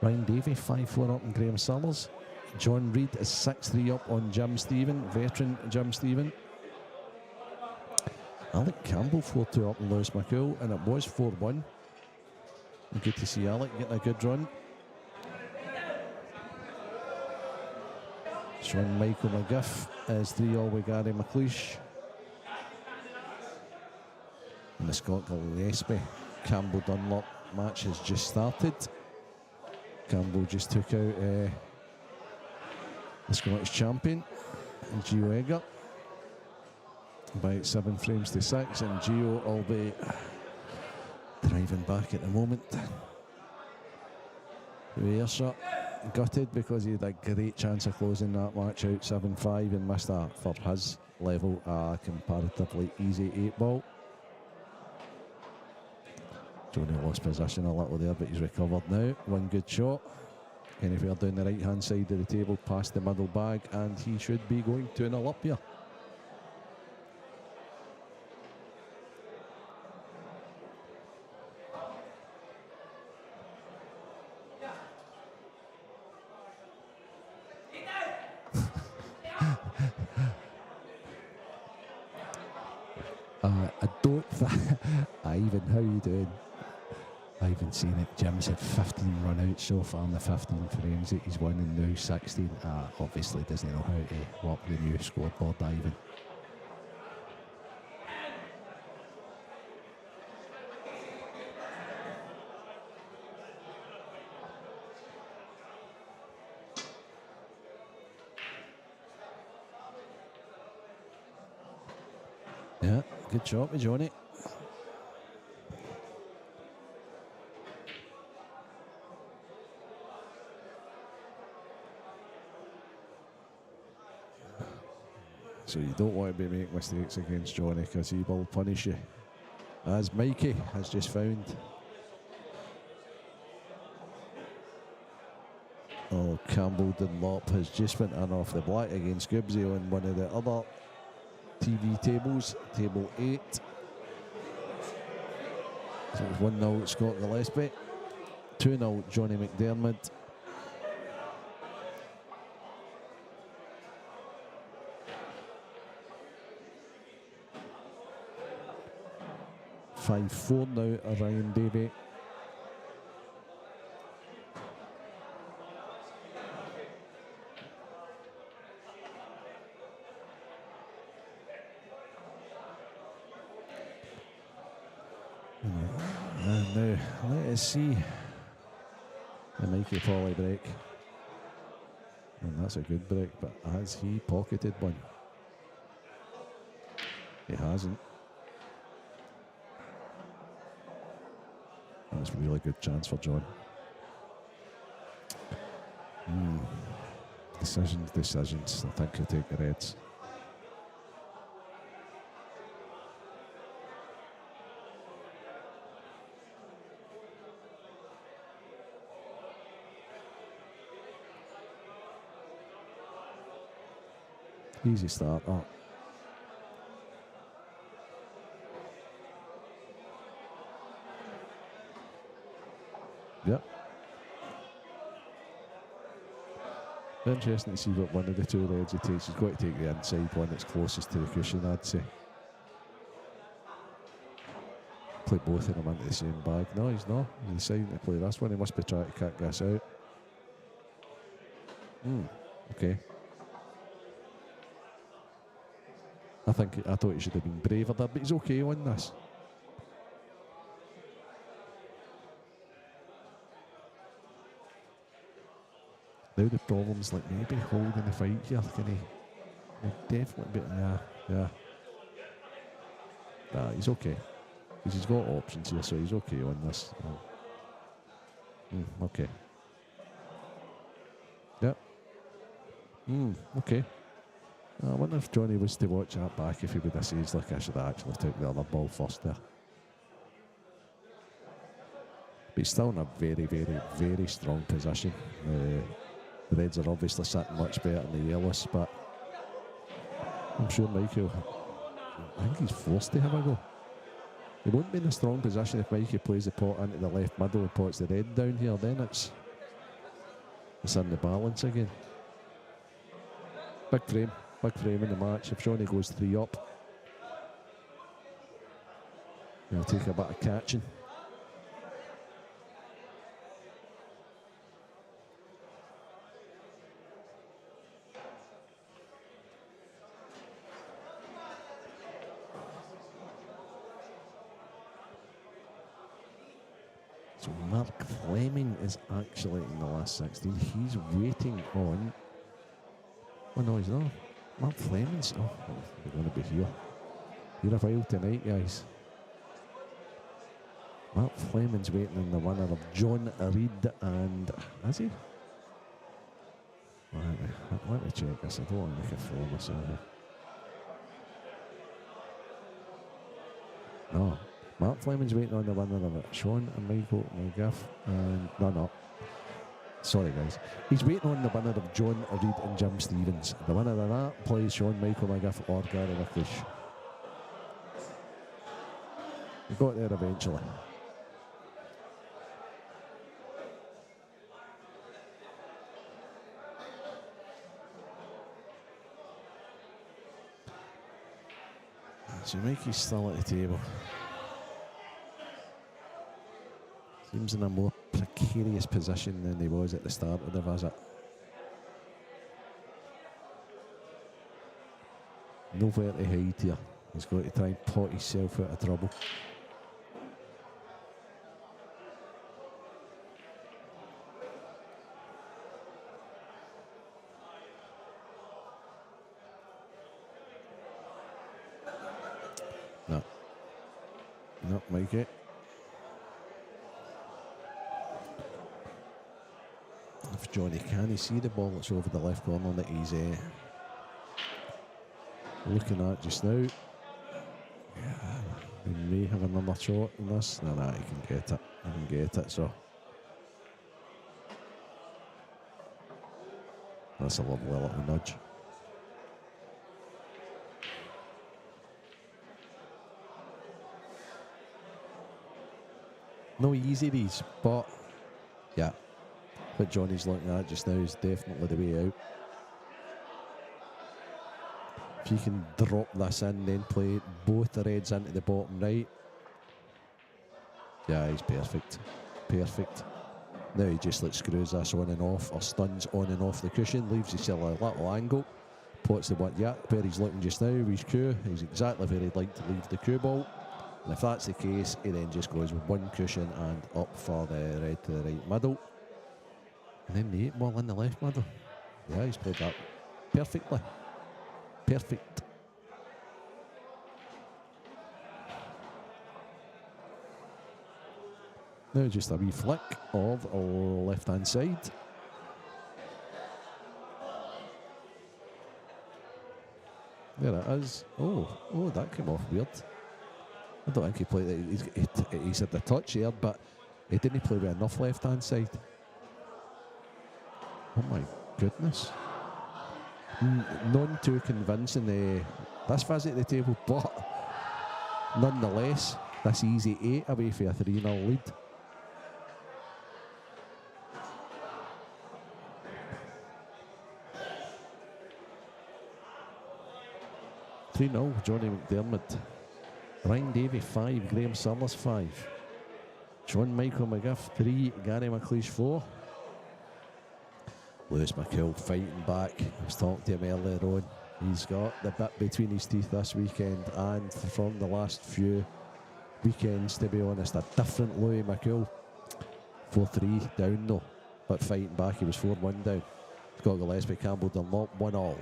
Ryan Davey 5-4 up on Graham Summers. John Reid is 6-3 up on Jim Stephen, veteran Jim Stephen. Alec Campbell 4-2 up on Lewis McCool, and it was 4-1. Good to see Alec getting a good run. Sean Michael McGiff is 3-all with Gary McLeish. And the Scott Gillespie Campbell Dunlop match has just started. Campbell just took out the Scottish champion, Gio Egger, by 7 frames to 6, and Gio will be driving back at the moment. The shot gutted because he had a great chance of closing that match out 7-5 and missed that, for his level, a comparatively easy 8-ball. Johnny lost position a little there, but he's recovered now. One good shot. Anywhere down the right hand side of the table, past the middle bag, and he should be going 2-0 up here. I don't think Ivan, how you doing? I haven't seen it. Jim's had 15 run-outs so far in the 15 frames that he's won, and now 16. Obviously doesn't know how to work the new scoreboard, Ivan. Yeah, good job with Johnny. So you don't want to be making mistakes against Johnny, because he will punish you, as Mikey has just found. Oh, Campbell Dunlop has just went in off the black against Gibbsy on one of the other TV tables, table 8. So it's 1-0 Scott Gillespie, 2-0 Johnny McDermott. Five-4 now to Ryan Davey. And now let us see the Mikey Polly break. And that's a good break, but has he pocketed one? He hasn't. That's a really good chance for John. Decisions. I think he'll take the Reds. Easy start up. Yep. Interesting to see what one of the two Reds he takes. He's got to take the inside one that's closest to the cushion, I'd say. Play both of them into the same bag. No, he's not. He's deciding to play this one. He must be trying to kick this out. Okay. I thought he should have been braver there, but he's okay on this. Now the problem's like maybe holding the fight here, can he? Definitely, yeah. Nah, he's okay. Because he's got options here, so he's okay on this. Okay. Yep. Okay. I wonder if Johnny was to watch that back, if he would have said, like, I should have actually took the other ball first there. But he's still in a very, very, very strong position. The Reds are obviously sitting much better in the yellows, but I'm sure Mikey, I think he's forced to have a go. He won't be in a strong position if Mikey plays the pot into the left middle and pots the red down here. Then it's in the balance again. Big frame in the match. If Johnny goes 3 up, he'll take a bit of catching. So Mark Fleming is actually in the last 16. He's waiting on... Oh no, he's not. Mark Fleming's... Oh, they're going to be here. You're a while tonight, guys. Mark Fleming's waiting on the winner of John Reid and... Is he? Let me check this. I don't want to make a fool of myself here. No. Mark Fleming's waiting on the winner of it. Sean and Michael McGough. And no. Sorry, guys. He's waiting on the winner of John Reid and Jim Stevens. The winner of that plays Sean Michael McGough or Gary Licklish. We got there eventually. So Mikey's still at the table. Seems in a more precarious position than he was at the start of the visit. Nowhere to hide here. He's got to try and pot himself out of trouble. No. Not Mikey. If Johnny can, he see the ball that's over the left corner that he's looking at just now. Yeah, he may have another shot in this. No, he can get it. He can get it, so. That's a lovely little nudge. No easy these, but yeah, what Johnny's looking at just now is definitely the way out. If you can drop this in, then play both the reds into the bottom right. Yeah, he's perfect. Perfect. Now he just screws this on and off, or stuns on and off the cushion, leaves himself a little angle, pots the one, yeah, where he's looking just now, with his cue. He's exactly where he'd like to leave the cue ball. And if that's the case, he then just goes with one cushion and up for the red to the right middle. And then the 8 ball in the left middle. Yeah, he's played that perfectly. Perfect. Now just a wee flick of left hand side. There it is. Oh, that came off weird. I don't think he played it. He's had the touch here, but he didn't play with enough left hand side. Oh my goodness. None too convincing this visit at the table, but nonetheless, this easy 8 away for a 3-0 lead. Johnny McDermott. Ryan Davey 5, Graham Summers 5. John Michael McGuff 3, Gary McLeish 4. Lewis McKill fighting back. I was talking to him earlier on. He's got the bit between his teeth this weekend, and from the last few weekends, to be honest, a different Louis McKill. 4-3 down though, but fighting back, he was 4-1 down. Scott Gillespie, Campbell Dunlop 1-all.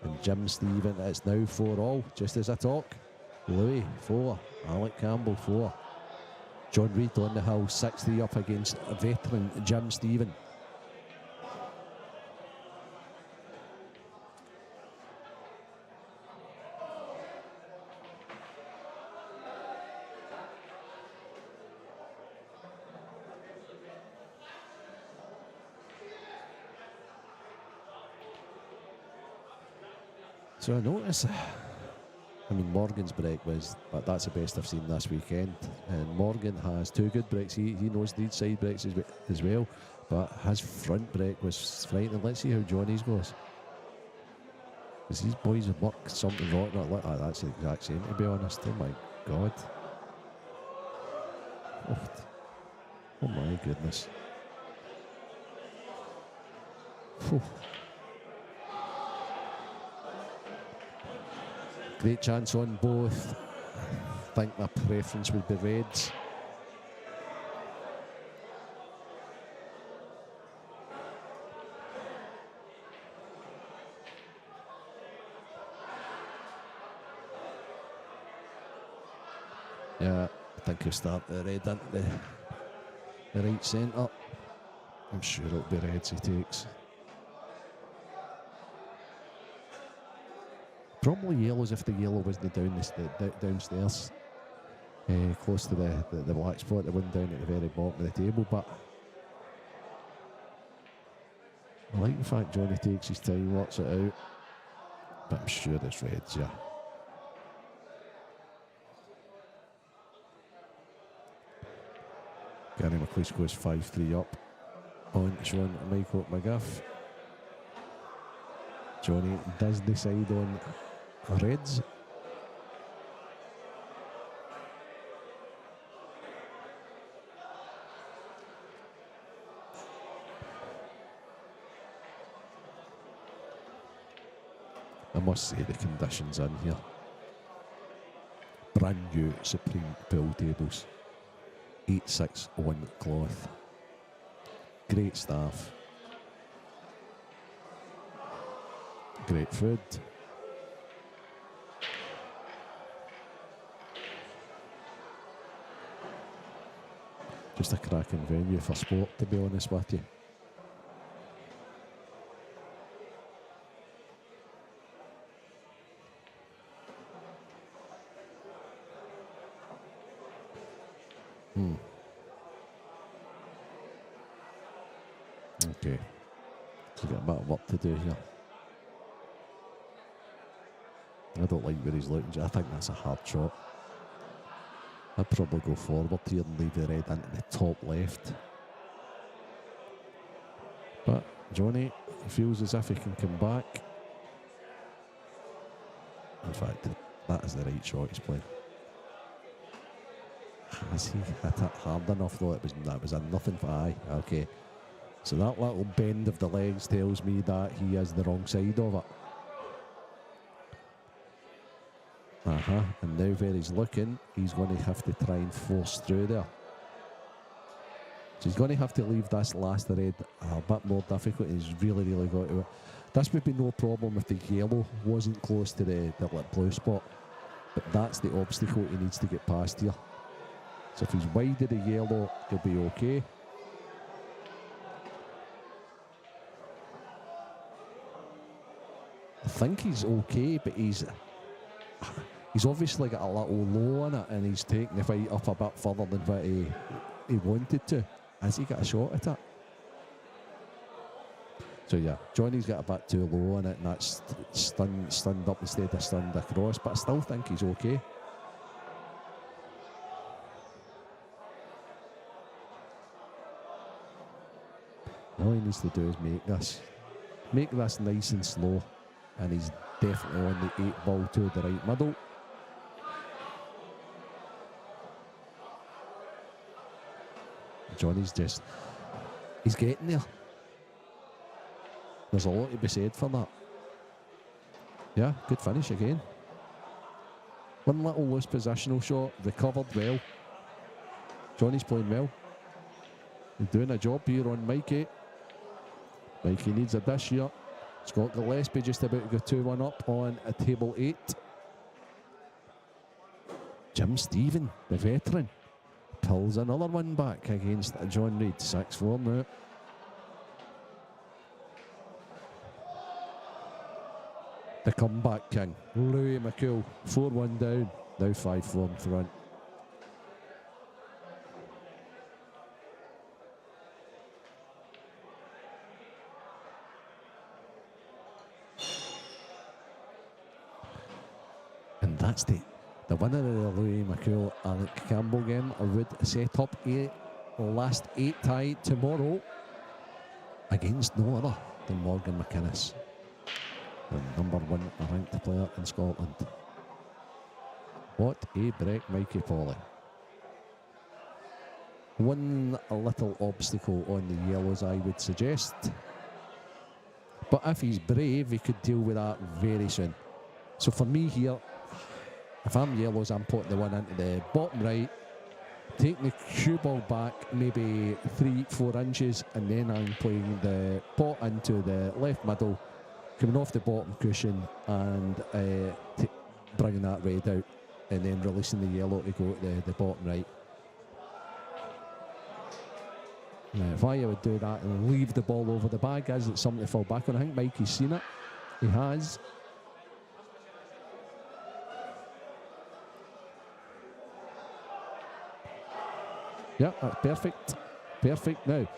And Jim Stephen, it's now 4-all, just as I talk. Louis 4, Alec Campbell 4. John Reid on the hill, 6-3 up against a veteran Jim Stephen. So I notice, Morgan's break but that's the best I've seen this weekend. And Morgan has 2 good breaks. He knows the side breaks as well, but his front break was frightening. Let's see how Johnny's goes. Because these boys have worked something wrong. Like that's the exact same, to be honest. Oh my God. Oh my goodness. Whew. Great chance on both. I think my preference would be reds. Yeah, I think he'll start the red into the right centre. I'm sure it'll be reds he takes. Probably yellows if the yellow wasn't downstairs, close to the black spot, the one down at the very bottom of the table. But I like the fact Johnny takes his time, works it out. But I'm sure it's reds, yeah. Gary McLeish goes 5-3 up on Sean Michael McGuff. Johnny does decide on reds. I must say the conditions in here. Brand new Supreme pool tables. 8-6 on cloth. Great staff. Great food. Just a cracking venue for sport, to be honest with you. Okay. He's got a bit of work to do here. I don't like where he's looking. I think that's a hard shot. I'd probably go forward here and leave the red into the top left. But Johnny feels as if he can come back. In fact, that is the right shot he's playing. Has he hit it hard enough though? That was a nothing for aye. Okay. So that little bend of the legs tells me that he is the wrong side of it. And now where he's looking, he's going to have to try and force through there. So he's going to have to leave this last red a bit more difficult. He's really got to. This would be no problem if the yellow wasn't close to the blue spot. But that's the obstacle he needs to get past here. So if he's wide of the yellow, he'll be okay. I think he's okay, but he's obviously got a little low on it, and he's taking the fight up a bit further than what he wanted to. Has he got a shot at it? So yeah, Johnny's got a bit too low on it, and that's stunned up instead of stunned across, but I still think he's okay. All he needs to do is make this nice and slow, and he's definitely on the 8 ball to the right middle. Johnny's he's getting there. There's a lot to be said for that. Yeah, good finish again. One little loose positional shot, recovered well. Johnny's playing well. He's doing a job here on Mikey. Mikey needs a dish here. Scott Gillespie just about to go 2-1 up on a table 8. Jim Stephen, the veteran, pulls another one back against John Reid. 6-4 now. The comeback king, Louis McCool, 4-1 down, now 5-4 in front. And that's the winner of the Louis McCool Alec Campbell game. I would set up a last 8 tie tomorrow against no other than Morgan McInnes, the #1 ranked player in Scotland. What a break, Mikey Polly. One little obstacle on the yellows, I would suggest. But if he's brave, he could deal with that very soon. So for me here, if I'm yellows, I'm putting the one into the bottom right, taking the cue ball back maybe 3-4 inches, and then I'm playing the pot into the left middle, coming off the bottom cushion and bringing that red out, and then releasing the yellow to go to the bottom right. Now, if I would do that and leave the ball over the bag, is it something to fall back on? I think Mikey's seen it. He has. Yeah, that's perfect. Perfect. Now,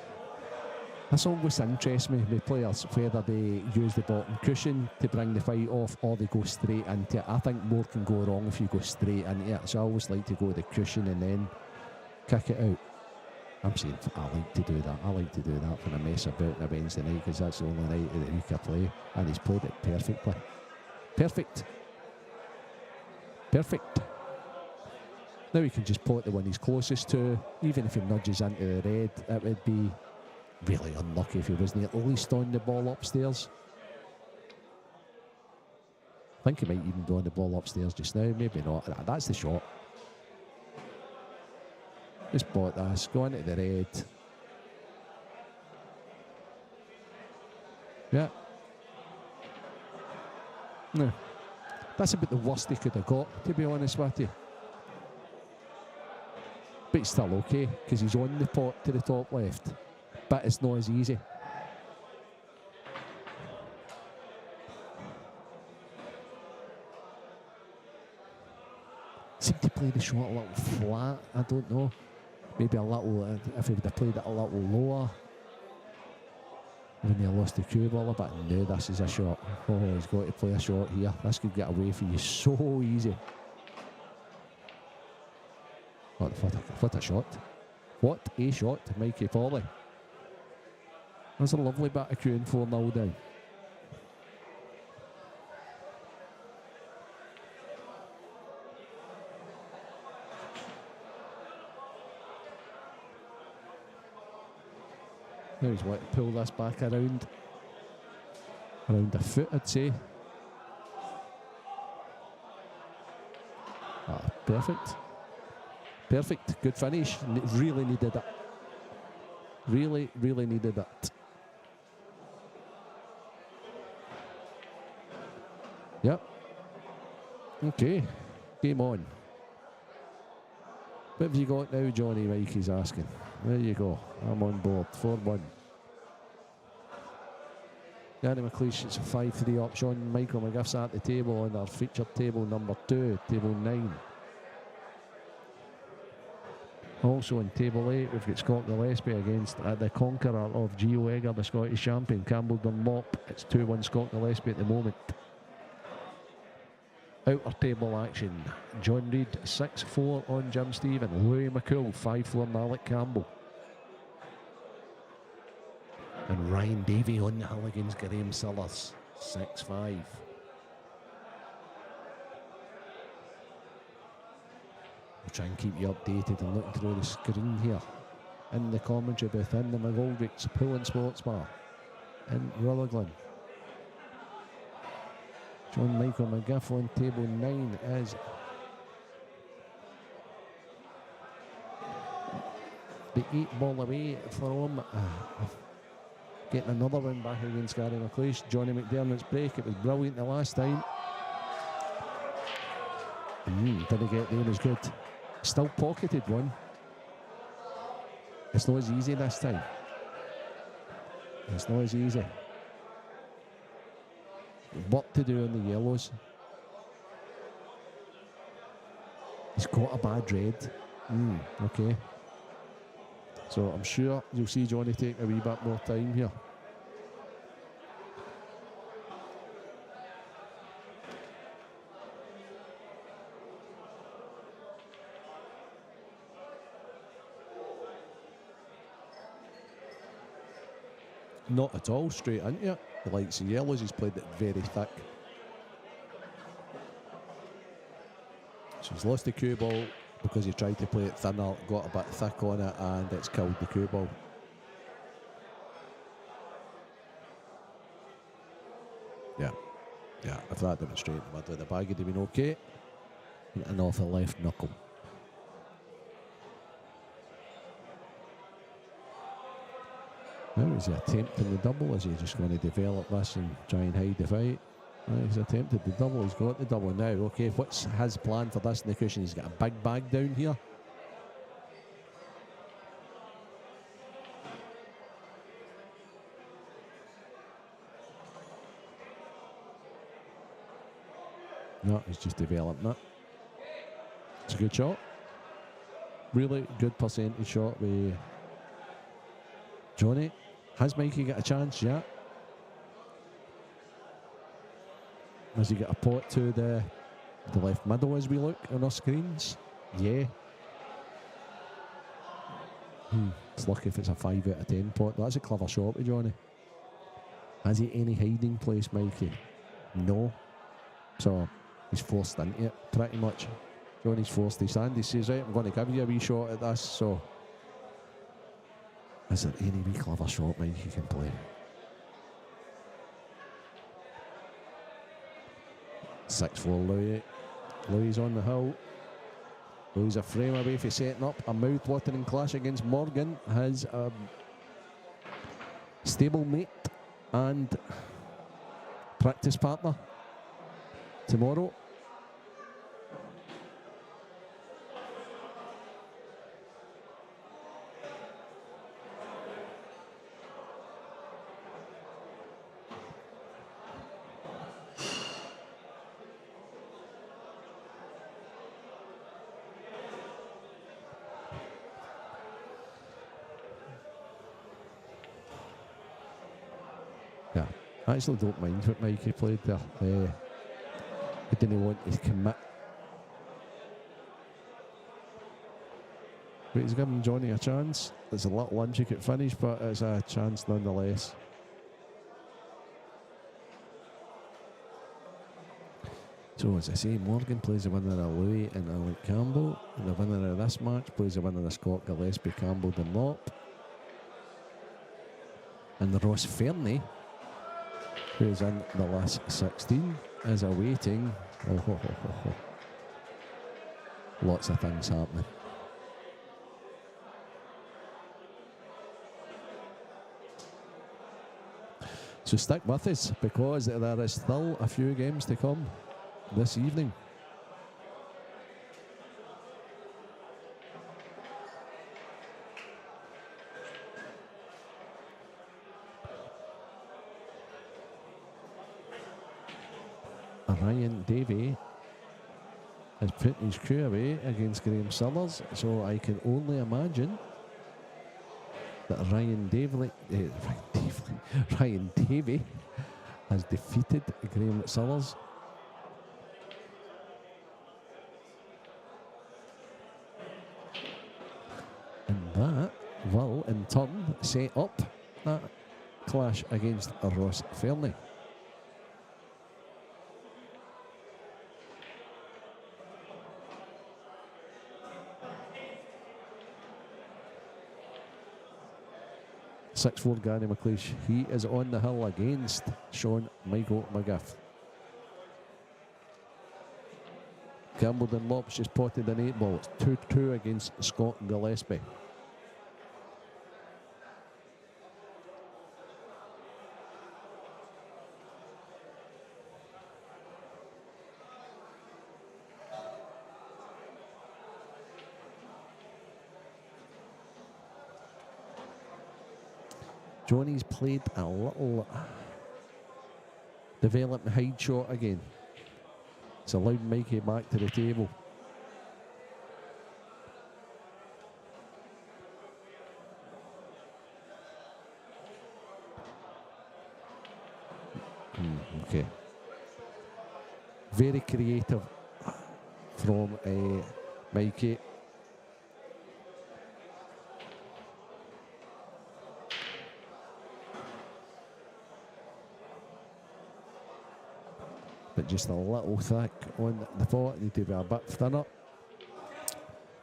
this always interests me with players, whether they use the bottom cushion to bring the fight off or they go straight into it. I think more can go wrong if you go straight into it. So I always like to go to the cushion and then kick it out. I'm saying I like to do that. I like to do that when I mess about on a Wednesday night, because that's the only night of the week I play. And he's played it perfectly. Perfect. Perfect. Now he can just pot the one he's closest to. Even if he nudges into the red, it would be really unlucky if he wasn't at least on the ball upstairs. I think he might even be on the ball upstairs just now. Maybe not. That's the shot. Just bought this. Go into the red. Yeah. No. That's about the worst he could have got, to be honest with you. But it's still okay, because he's on the pot to the top left. But it's not as easy. Seem to play the shot a little flat, I don't know. Maybe a little, if he would have played it a little lower. when they lost the cue ball, but now this is a shot. Oh, he's got to play a shot here. This could get away for you so easy. What a shot. What a shot, Mikey Foley. That's a lovely bit of cueing 4-0 down. Now he's wanting to pull this back around a foot, I'd say. Perfect. Perfect. Good finish. Really needed it. Really, really needed it. Yep. Okay. Game on. What have you got now, Johnny? Mikey's asking. There you go. I'm on board. 4-1. Danny McLeish, it's a 5-3 option. Michael McGuff's at the table on our featured table number 2, table 9. Also in table 8, we've got Scott Gillespie against the conqueror of Gio Egger, the Scottish champion, Campbell Dunlop. It's 2-1 Scott Gillespie at the moment. Outer table action. John Reid 6-4 on Jim Stephen. Louis McCool 5-4 on Alec Campbell. And Ryan Davey on the hill against Graham Sellers 6-5. We'll try and keep you updated and looking through the screen here. In the commentary booth, in the McGoldrick's Pool and Sports Bar in Rutherglen. John Michael McGuff on table 9 is the 8 ball away from getting another one back against Gary McLeish. Johnny McDermott's break, it was brilliant the last time. Didn't get there as good. Still pocketed one. It's not as easy this time. It's not as easy. What to do on the yellows. He's got a bad red. Okay. So I'm sure you'll see Johnny take a wee bit more time here. Not at all, straight into it. The likes of yellows, he's played it very thick. So he's lost the cue ball because he tried to play it thinner, got a bit thick on it, and it's killed the cue ball. Yeah, if that went straight in the middle of the bag, it'd have been okay. And off the left knuckle. Now is he attempting the double? Is he just going to develop this and try and hide the fight? He's attempted the double. He's got the double now. Okay, what's his plan for this in the cushion? He's got a big bag down here. No, he's just developing it. It's a good shot. Really good percentage shot with Johnny. Has Mikey got a chance? Yeah. Has he got a pot to the left middle as we look on our screens? Yeah. It's lucky if it's a 5 out of 10 pot. That's a clever shot with Johnny. Has he any hiding place, Mikey? No. So he's forced into it pretty much. Johnny's forced his hand. He says, right, I'm going to give you a wee shot at this. So is there any wee clever shot Mikey can play? 6-4 Louis. Louis on the hill. Louis a frame away for setting up a mouth-watering clash against Morgan, his stable mate and practice partner tomorrow. I actually don't mind what Mikey played there. He didn't want to commit. But he's giving Johnny a chance. There's a little intricate finish, but it's a chance nonetheless. So as I say, Morgan plays the winner of Louis and Alec Campbell. And the winner of this match plays the winner of Scott Gillespie, Campbell Dunlop. And Ross Fernie, who's in the last 16, is awaiting. Lots of things happening. So stick with us, because there is still a few games to come this evening. Ryan Davey has put his crew away against Graham Summers, so I can only imagine that Ryan Davey has defeated Graham Summers. And that will in turn set up that clash against Ross Fernie. Six-four Gary McLeish, he is on the hill against Sean Michael McGiff. Campbell Dunlop's just potted an 8-ball. It's 2-2 against Scott Gillespie. Johnny's played a little development hide shot again. It's allowed Mikey back to the table. Okay. Very creative from Mikey. But just a little thick on the thought. Need to be a bit thinner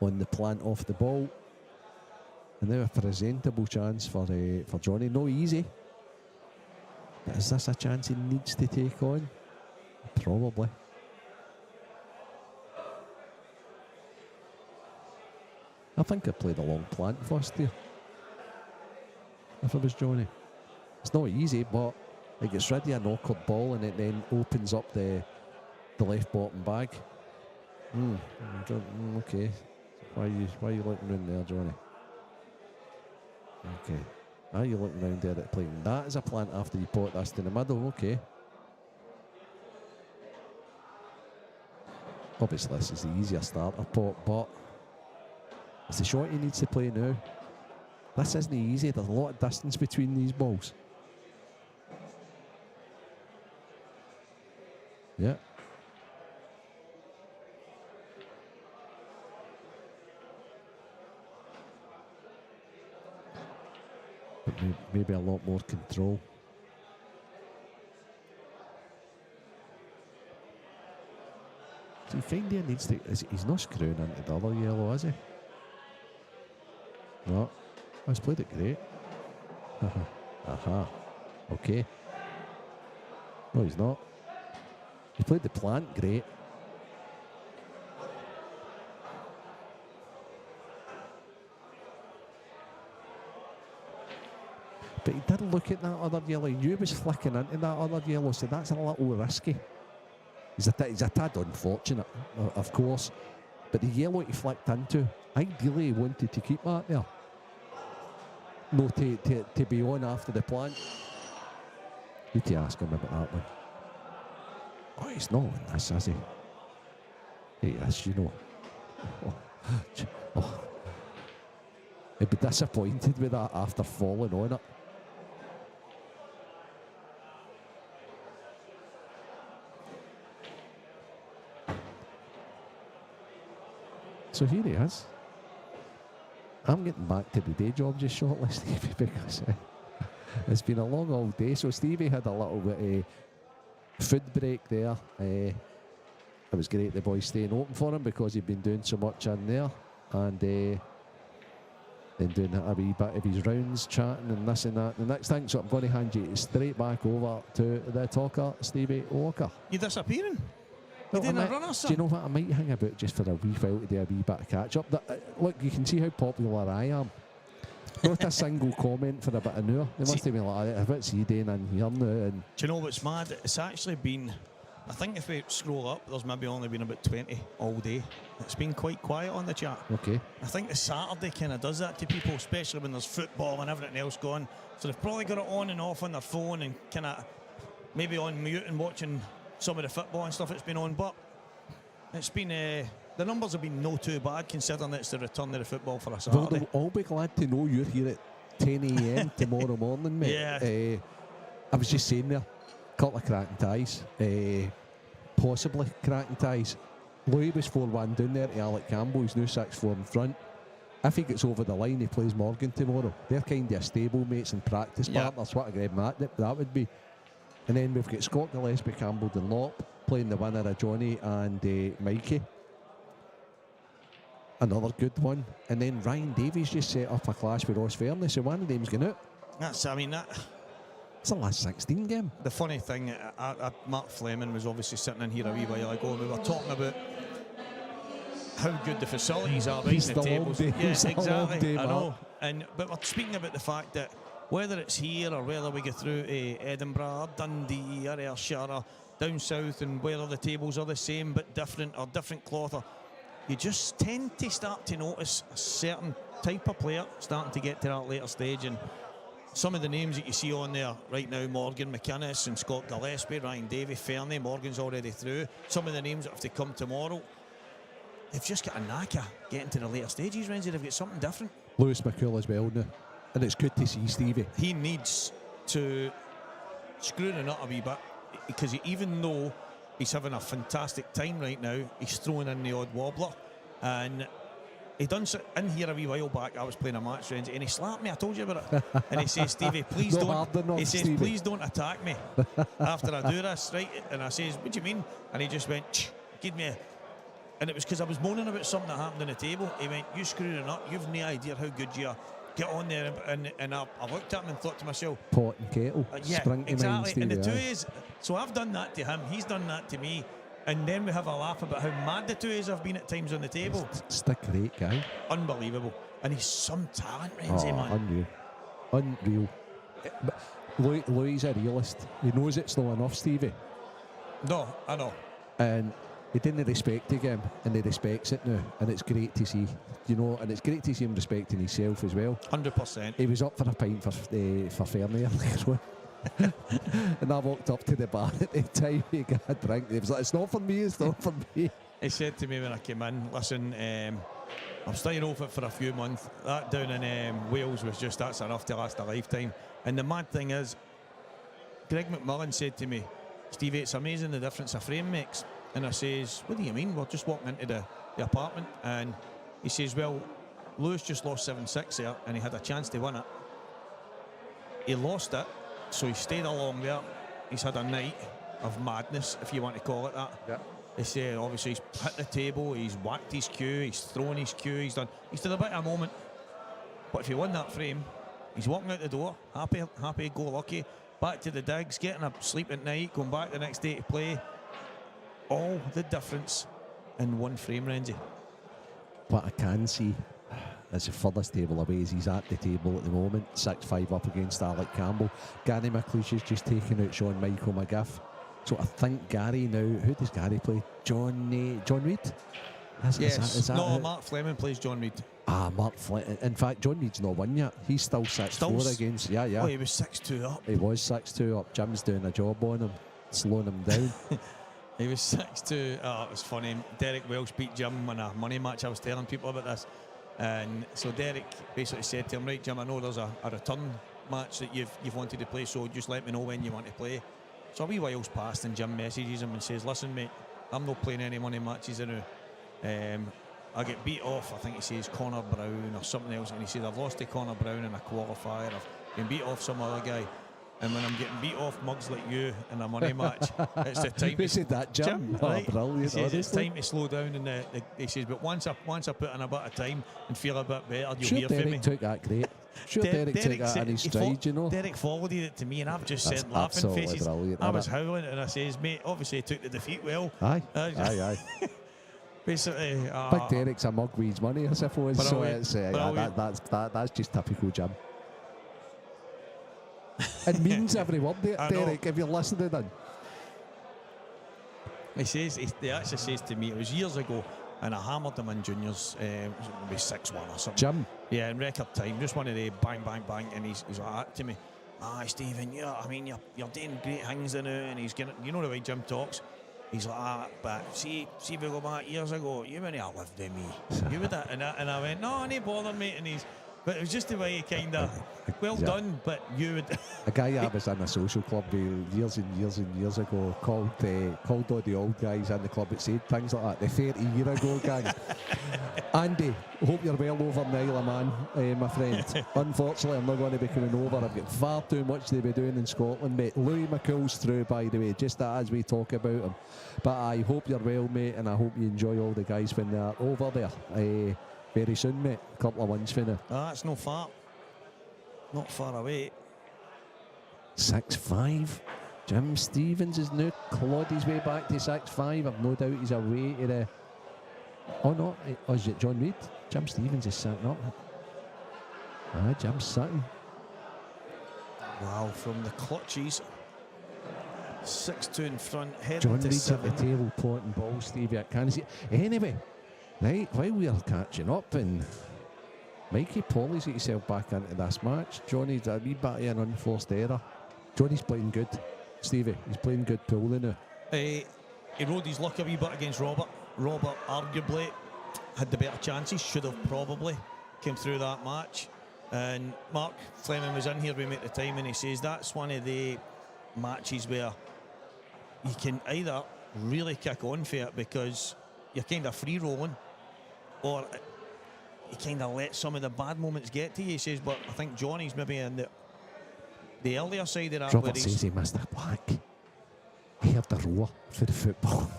on the plant off the ball. And now a presentable chance for Johnny. No easy. But is this a chance he needs to take on? Probably. I think I played a long plant first there. If it was Johnny. It's not easy, but it gets rid of an awkward ball and it then opens up the left bottom bag. Okay. Why are you looking round there, Johnny? Okay. Why are you looking round there at the plate? That is a plant after you pot this to the middle. Okay. Obviously, this is the easier starter pot, but it's the shot he needs to play now. This isn't easy. There's a lot of distance between these balls. Yeah. But maybe a lot more control. So you find he needs to... He's not screwing into the other yellow, is he? No. Oh, he's played it great. Aha. Okay. No, he's not. He played the plant great. But he did look at that other yellow. He knew he was flicking into that other yellow, so that's a little risky. He's a tad unfortunate, of course. But the yellow he flicked into, ideally he wanted to keep that there. No, to be on after the plant. Need to ask him about that one. Oh, he's not on this, is he? Yes, you know. Oh. He'd be disappointed with that after falling on it. So here he is. I'm getting back to the day job just shortly, Stevie, because it's been a long old day. So Stevie had a little bit of food break there. It was great the boys staying open for him because he'd been doing so much in there. And then doing a wee bit of his rounds, chatting and this and that. The next thing, so I'm going to hand you straight back over to the talker, Stevie Walker. You disappearing? Well, You didn't run us, do you know what? I might hang about just for a wee while to do a wee bit of catch up. Look, you can see how popular I am. Not a single comment for about an hour. They must have been like, what's he doing in here now? And do you know what's mad? It's actually been, I think if we scroll up, there's maybe only been about 20 all day. It's been quite quiet on the chat. okay. I think the Saturday kind of does that to people, especially when there's football and everything else going. So they've probably got it on and off on their phone and kind of maybe on mute and watching some of the football and stuff that's been on. But it's been, the numbers have been no too bad considering it's the return of the football for a Saturday. I'll be glad to know you're here at 10 a.m. tomorrow morning, mate. Yeah. I was just saying there, couple of cracking ties, possibly cracking ties. Louis was 4-1 down there to Alec Campbell. He's now 6-4 in front. If he gets over the line, he plays Morgan tomorrow. They're kind of stable mates and practice partners. What a great match that would be. And then we've got Scott Gillespie, Campbell Dunlop playing the winner of Johnny and Mikey. Another good one. And then Ryan Davies just set up a clash with Ross Fairney, so one of them's going out. That's, I mean, that. It's the last 16 game. The funny thing, Mark Fleming was obviously sitting in here a wee while ago, and we were talking about how good the facilities are right in the tables. Yeah, exactly. I know. But we're speaking about the fact that whether it's here or whether we go through to Edinburgh or Dundee or Ayrshire or down south, and whether the tables are the same but different or different cloth, or you just tend to start to notice a certain type of player starting to get to that later stage. And some of the names that you see on there right now, Morgan McInnes and Scott Gillespie, Ryan Davey, Fernie, Morgan's already through. Some of the names that have to come tomorrow, they've just got a knack of getting to the later stages, Renzi. They've got something different. Lewis McCool as well now. And it's good to see Stevie. He needs to screw the nut a wee bit, because even though he's having a fantastic time right now, he's throwing in the odd wobbler. And he done so in here a wee while back. I was playing a match, Renzi, and he slapped me. I told you about it. And he says, Stevie, please don't. He says, Stevie, please don't attack me after I do this, right? And I says, what do you mean? And he just went, give me a. And it was because I was moaning about something that happened on the table. He went, you screwed it up. You've no idea how good you are. Get on there. And I looked at him and thought to myself, pot and kettle. Yeah, Spring to mind, exactly. Stevie, And the two is, so I've done that to him. He's done that to me. And then we have a laugh about how mad the two is have been at times on the table. It's a great guy. Unbelievable. And he's some talent, Renzi, man. Unreal. But Louis a realist. He knows it's not enough, Stevie. No, I know. And he didn't respect the game, and he respects it now. And it's great to see, you know, and it's great to see him respecting himself as well. 100%. He was up for a pint for Fernie earlier on. And I walked up to the bar at the time. He got a drink. He was like, it's not for me, it's not for me. He said to me when I came in, listen, I'm staying off it for a few months. That down in Wales was just, that's enough to last a lifetime. And the mad thing is, Greg McMullen said to me, Stevie, it's amazing the difference a frame makes. And I says, what do you mean? We're just walking into the apartment. And he says, well, Lewis just lost 7-6 there, and he had a chance to win it. He lost it, so he stayed along there. He's had a night of madness, if you want to call it that. Yeah. They say, obviously, he's hit the table, he's whacked his cue, he's thrown his cue, he's done a bit of a moment. But if he won that frame, he's walking out the door, happy, go lucky, back to the digs, getting a sleep at night, going back the next day to play. All the difference in one frame, Renzi. What I can see is the furthest table away is he's at the table at the moment, 6-5 up against Alec Campbell. Gary McLeish is just taking out Sean Michael McGiff. So I think Gary now, who does Gary play? John Reid? Is that no, it? Mark Fleming plays John Reid. Mark Fleming. In fact, John Reid's not won yet. He's still 6-4 against. Yeah. Oh, he was 6-2 up. He was 6-2 up. Jim's doing a job on him, slowing him down. He was 6-2. Oh, it was funny. Derek Welsh beat Jim in a money match. I was telling people about this. And so Derek basically said to him, right, Jim, I know there's a return match that you've wanted to play, so just let me know when you want to play. So a wee while's passed, and Jim messages him and says, listen, mate, I'm not playing any money matches now. I get beat off, I think he says Connor Brown or something else, and he says I've lost to Connor Brown in a qualifier, I've been beat off some other guy, and when I'm getting beat off mugs like you in a money match, it's the time Who said that, Jim? Oh, right? brilliant, He says it's honestly. time to slow down, and he says, but once I put in a bit of time and feel a bit better, you'll Sure, hear from me. Derek took that great. Sure, Derek took that said- in his he stride, you know. Derek forwarded it to me, and I've just That's said laughing absolutely faces. brilliant, I was isn't howling, and I says, mate, obviously he took the defeat well. Aye, Uh, aye. Basically, Big Derek's a mug with his money, I suppose. So Brilliant, it's, brilliant. that's just typical Jim. It means every word there, I know. Derek, if you're listening then. He actually says to me, it was years ago, and I hammered him in juniors, maybe 6-1 or something. Jim. Yeah, in record time, just one of the bang, bang, bang, and he's like that to me. Aye, Stephen, you're doing great things now, and he's getting, you know the way Jim talks. He's like, but see if we go back years ago, you wouldn't have lived with me. You would have, and I went, no, no bother, mate, but it was just the way he kind of, well Yeah. done, but you would. A guy I was in a social club with years and years and years ago called all the old guys in the club that said things like that. The 30-year ago gang. Andy, hope you're well over in the Isle of Man, my friend. Unfortunately, I'm not going to be coming over. I've got far too much to be doing in Scotland, mate. Louis McCool's through, by the way, just as we talk about him. But I hope you're well, mate, and I hope you enjoy all the guys when they're over there. Very soon, mate. A couple of wins for now. It's no far. Not far away. 6-5. Jim Stevens is now clawed his way back to 6-5. I've no doubt he's away to the... Oh, no. Oh, is it John Reid? Jim Stevens is sitting up. Jim's sitting. Wow, from the clutches. 6-2 in front, heading John to Reid's at the 7. table plotting balls, Stevie. I can't see. Anyway, right, while we are catching up, and Mikey Polly's got himself back into this match. Johnny's a wee bit of an unforced error. Johnny's playing good, Stevie. He's playing good pool now. He rode his luck a wee bit against Robert. Robert arguably had the better chances, should have probably came through that match. And Mark Fleming was in here with me at the time, and he says that's one of the matches where you can either really kick on for it because you're kind of free rolling, or you kind of let some of the bad moments get to you. He says, but I think Johnny's maybe in the earlier side of that. Robert says he missed a black. He had the roar for the football.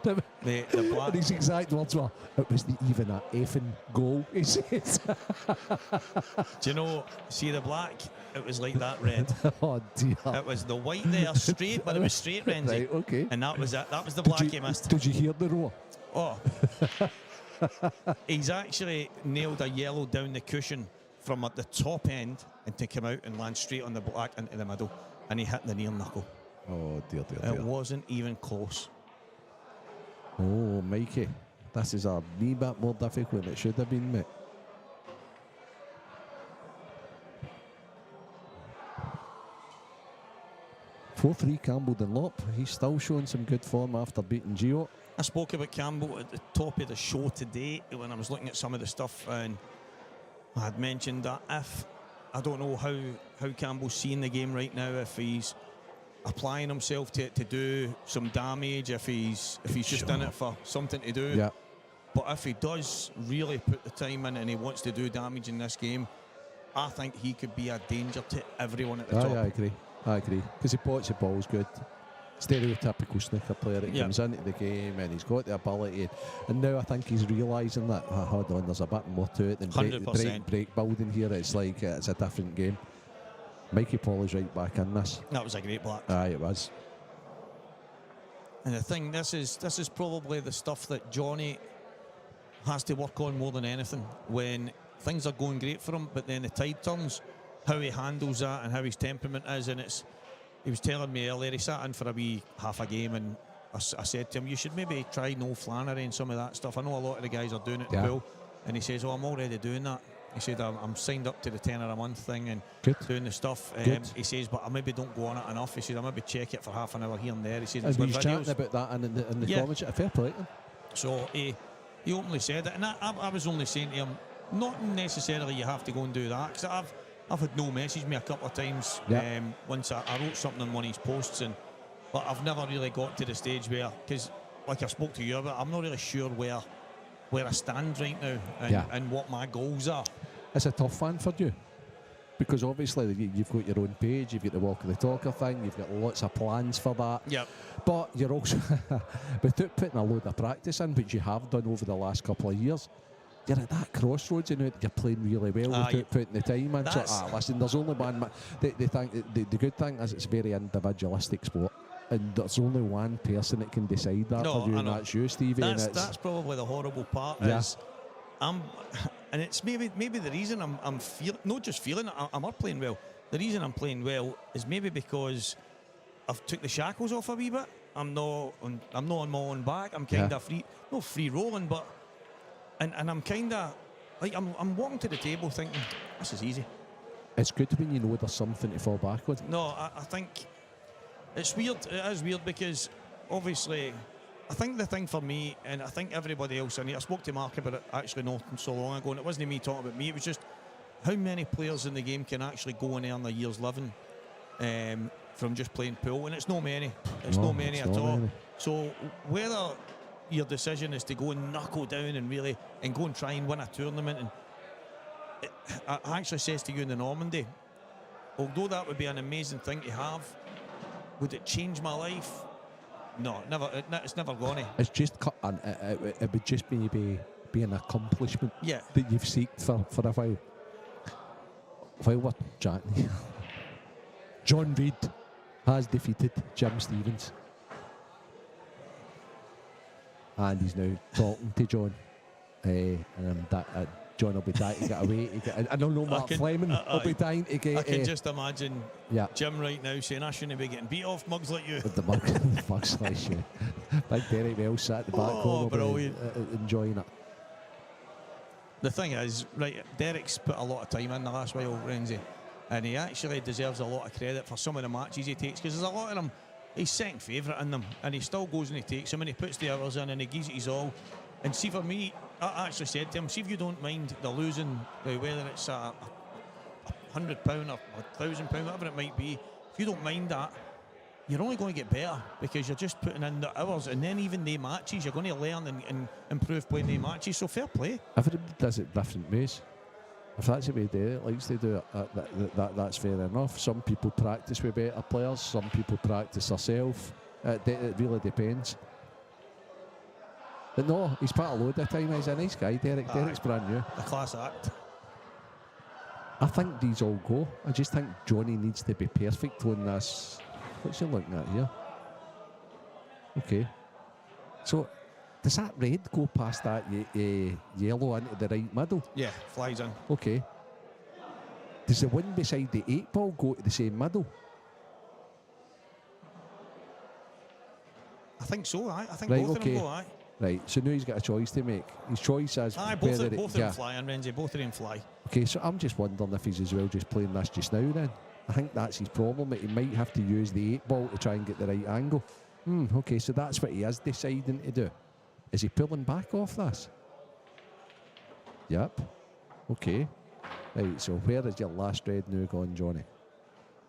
the black. And his exact words were, it was the even a effing goal, he says. Do you know, see the black? It was like that red. Oh dear. It was the white there, straight, but it was straight, Renzi. Right, okay. And that was it. That was the black he missed. Did you hear the roar? Oh. He's actually nailed a yellow down the cushion from at the top end and to come out and land straight on the black into the middle. And he hit the near knuckle. Oh dear, dear, It dear. wasn't even close. Oh, Mikey, this is a wee bit more difficult than it should have been, mate. (4-3) Campbell Dunlop. He's still showing some good form after beating Gio. I spoke about Campbell at the top of the show today when I was looking at some of the stuff, and I had mentioned that if I don't know how Campbell's seeing the game right now, if he's applying himself to do some damage, if he's just in it for something to do. Yeah. But if he does really put the time in and he wants to do damage in this game, I think he could be a danger to everyone at the top. I agree. Because he pots the ball's good. Stereotypical snooker player that Yeah. comes into the game and he's got the ability. And now I think he's realising that, hold on, there's a bit more to it than 100%. break building here. It's like it's a different game. Mikey Paul is right back in this. That was a great black. Aye, it was. And the thing, this is probably the stuff that Johnny has to work on more than anything. When things are going great for him, but then the tide turns, how he handles that and how his temperament is. And he was telling me earlier, he sat in for a wee half a game, and I said to him, you should maybe try no Flannery and some of that stuff. I know a lot of the guys are doing it in the pool. And he says, I'm already doing that. He said, I'm signed up to the £10 a month thing and doing the stuff. He says, but I maybe don't go on it enough. He said, I maybe check it for half an hour here and there. He says, And with he's videos. chatting about that in the comments. Fair play to him. So he openly said it, and I was only saying to him, not necessarily you have to go and do that, because I've had no message me a couple of times. Once I wrote something on one of his posts, but I've never really got to the stage where, because like I spoke to you about, I'm not really sure where where I stand right now and what my goals are. It's a tough one for you. Because obviously you've got your own page, you've got the Walk of the Talker thing, you've got lots of plans for that. Yep. But you're also, without putting a load of practice in, which you have done over the last couple of years, you're at that crossroads, you know, you're playing really well without putting the time in. So, listen, there's only one. The good thing is it's a very individualistic sport. And there's only one person that can decide that for you, and that's you, Stevie. That's probably the horrible part. Is and it's maybe the reason I'm feeling, not just feeling it, I'm not playing well. The reason I'm playing well is maybe because I've took the shackles off a wee bit. I'm not on my own back. I'm kind of free rolling, but and I'm kind of like I'm walking to the table thinking this is easy. It's good when you know there's something to fall back on. No, I think it's weird. It is weird because obviously I think the thing for me, and I think everybody else in here, I spoke to Mark about it actually not so long ago, and it wasn't me talking about me, it was just how many players in the game can actually go and earn a year's living from just playing pool, and it's not many. It's not many at all. So whether your decision is to go and knuckle down and really and go and try and win a tournament, and I actually says to you in the Normandy, although that would be an amazing thing to have, would it change my life? No, never. It's never going to. It's just it would just maybe be an accomplishment that you've sought for a while. While we're chatting, John Reid has defeated Jim Stevens, and he's now talking to John. And John will be dying to get away. I don't know, Mark Fleming will be dying to get. I can just imagine Jim right now saying, I shouldn't be getting beat off mugs like you. With the mugs like you. Big Derek Bell sat at the back corner, enjoying it. The thing is, right, Derek's put a lot of time in the last while, Renzi, and he actually deserves a lot of credit for some of the matches he takes, because there's a lot of them, he's second favourite in them, and he still goes and he takes them, and he puts the hours in, and he gives it his all. And see, for me, I actually said to him, see if you don't mind the losing, whether it's £100 or £1,000, whatever it might be, if you don't mind that, you're only going to get better because you're just putting in the hours, and then even the matches, you're going to learn and improve playing the matches, so fair play. Everybody does it different ways. If that's the way Derek likes to do it, that's fair enough. Some people practice with better players, some people practice themselves. It really depends. But no, he's put a load of time. He's a nice guy, Derek. Derek's brand new. A class act. I think these all go. I just think Johnny needs to be perfect on this. What's he looking at here? Okay. So, does that red go past that yellow into the right middle? Yeah, flies in. Okay. Does the one beside the 8 ball go to the same middle? I think so, aye. I think right, both of them go, aye. Right, so now he's got a choice to make. His choice is... both of them fly, and Renzi, both of them fly. Okay, so I'm just wondering if he's as well just playing this just now then. I think that's his problem, that he might have to use the 8 ball to try and get the right angle. Okay, so that's what he is deciding to do. Is he pulling back off this? Yep. Okay. Right, so where is your last red now gone, Johnny?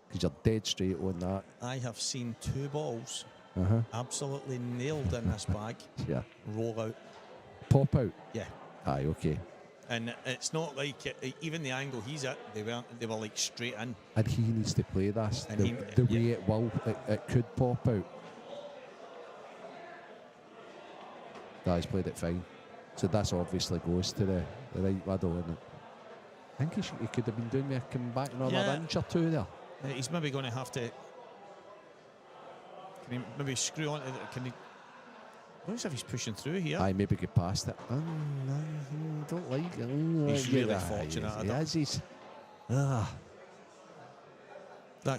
Because you're dead straight on that. I have seen 2 balls absolutely nailed in this bag. Yeah. Roll out. Pop out? Yeah. Aye, okay. And it's not like even the angle he's at, they were like straight in. And he needs to play this and the way it could pop out. He's played it fine. So this obviously goes to the right middle, isn't it? I think he could have been doing me coming back another inch or two there. He's maybe going to have to. Can he maybe screw on to it? Can he? Looks if he's pushing through here. I maybe get past it. Don't like it. He's really fortunate. He's. That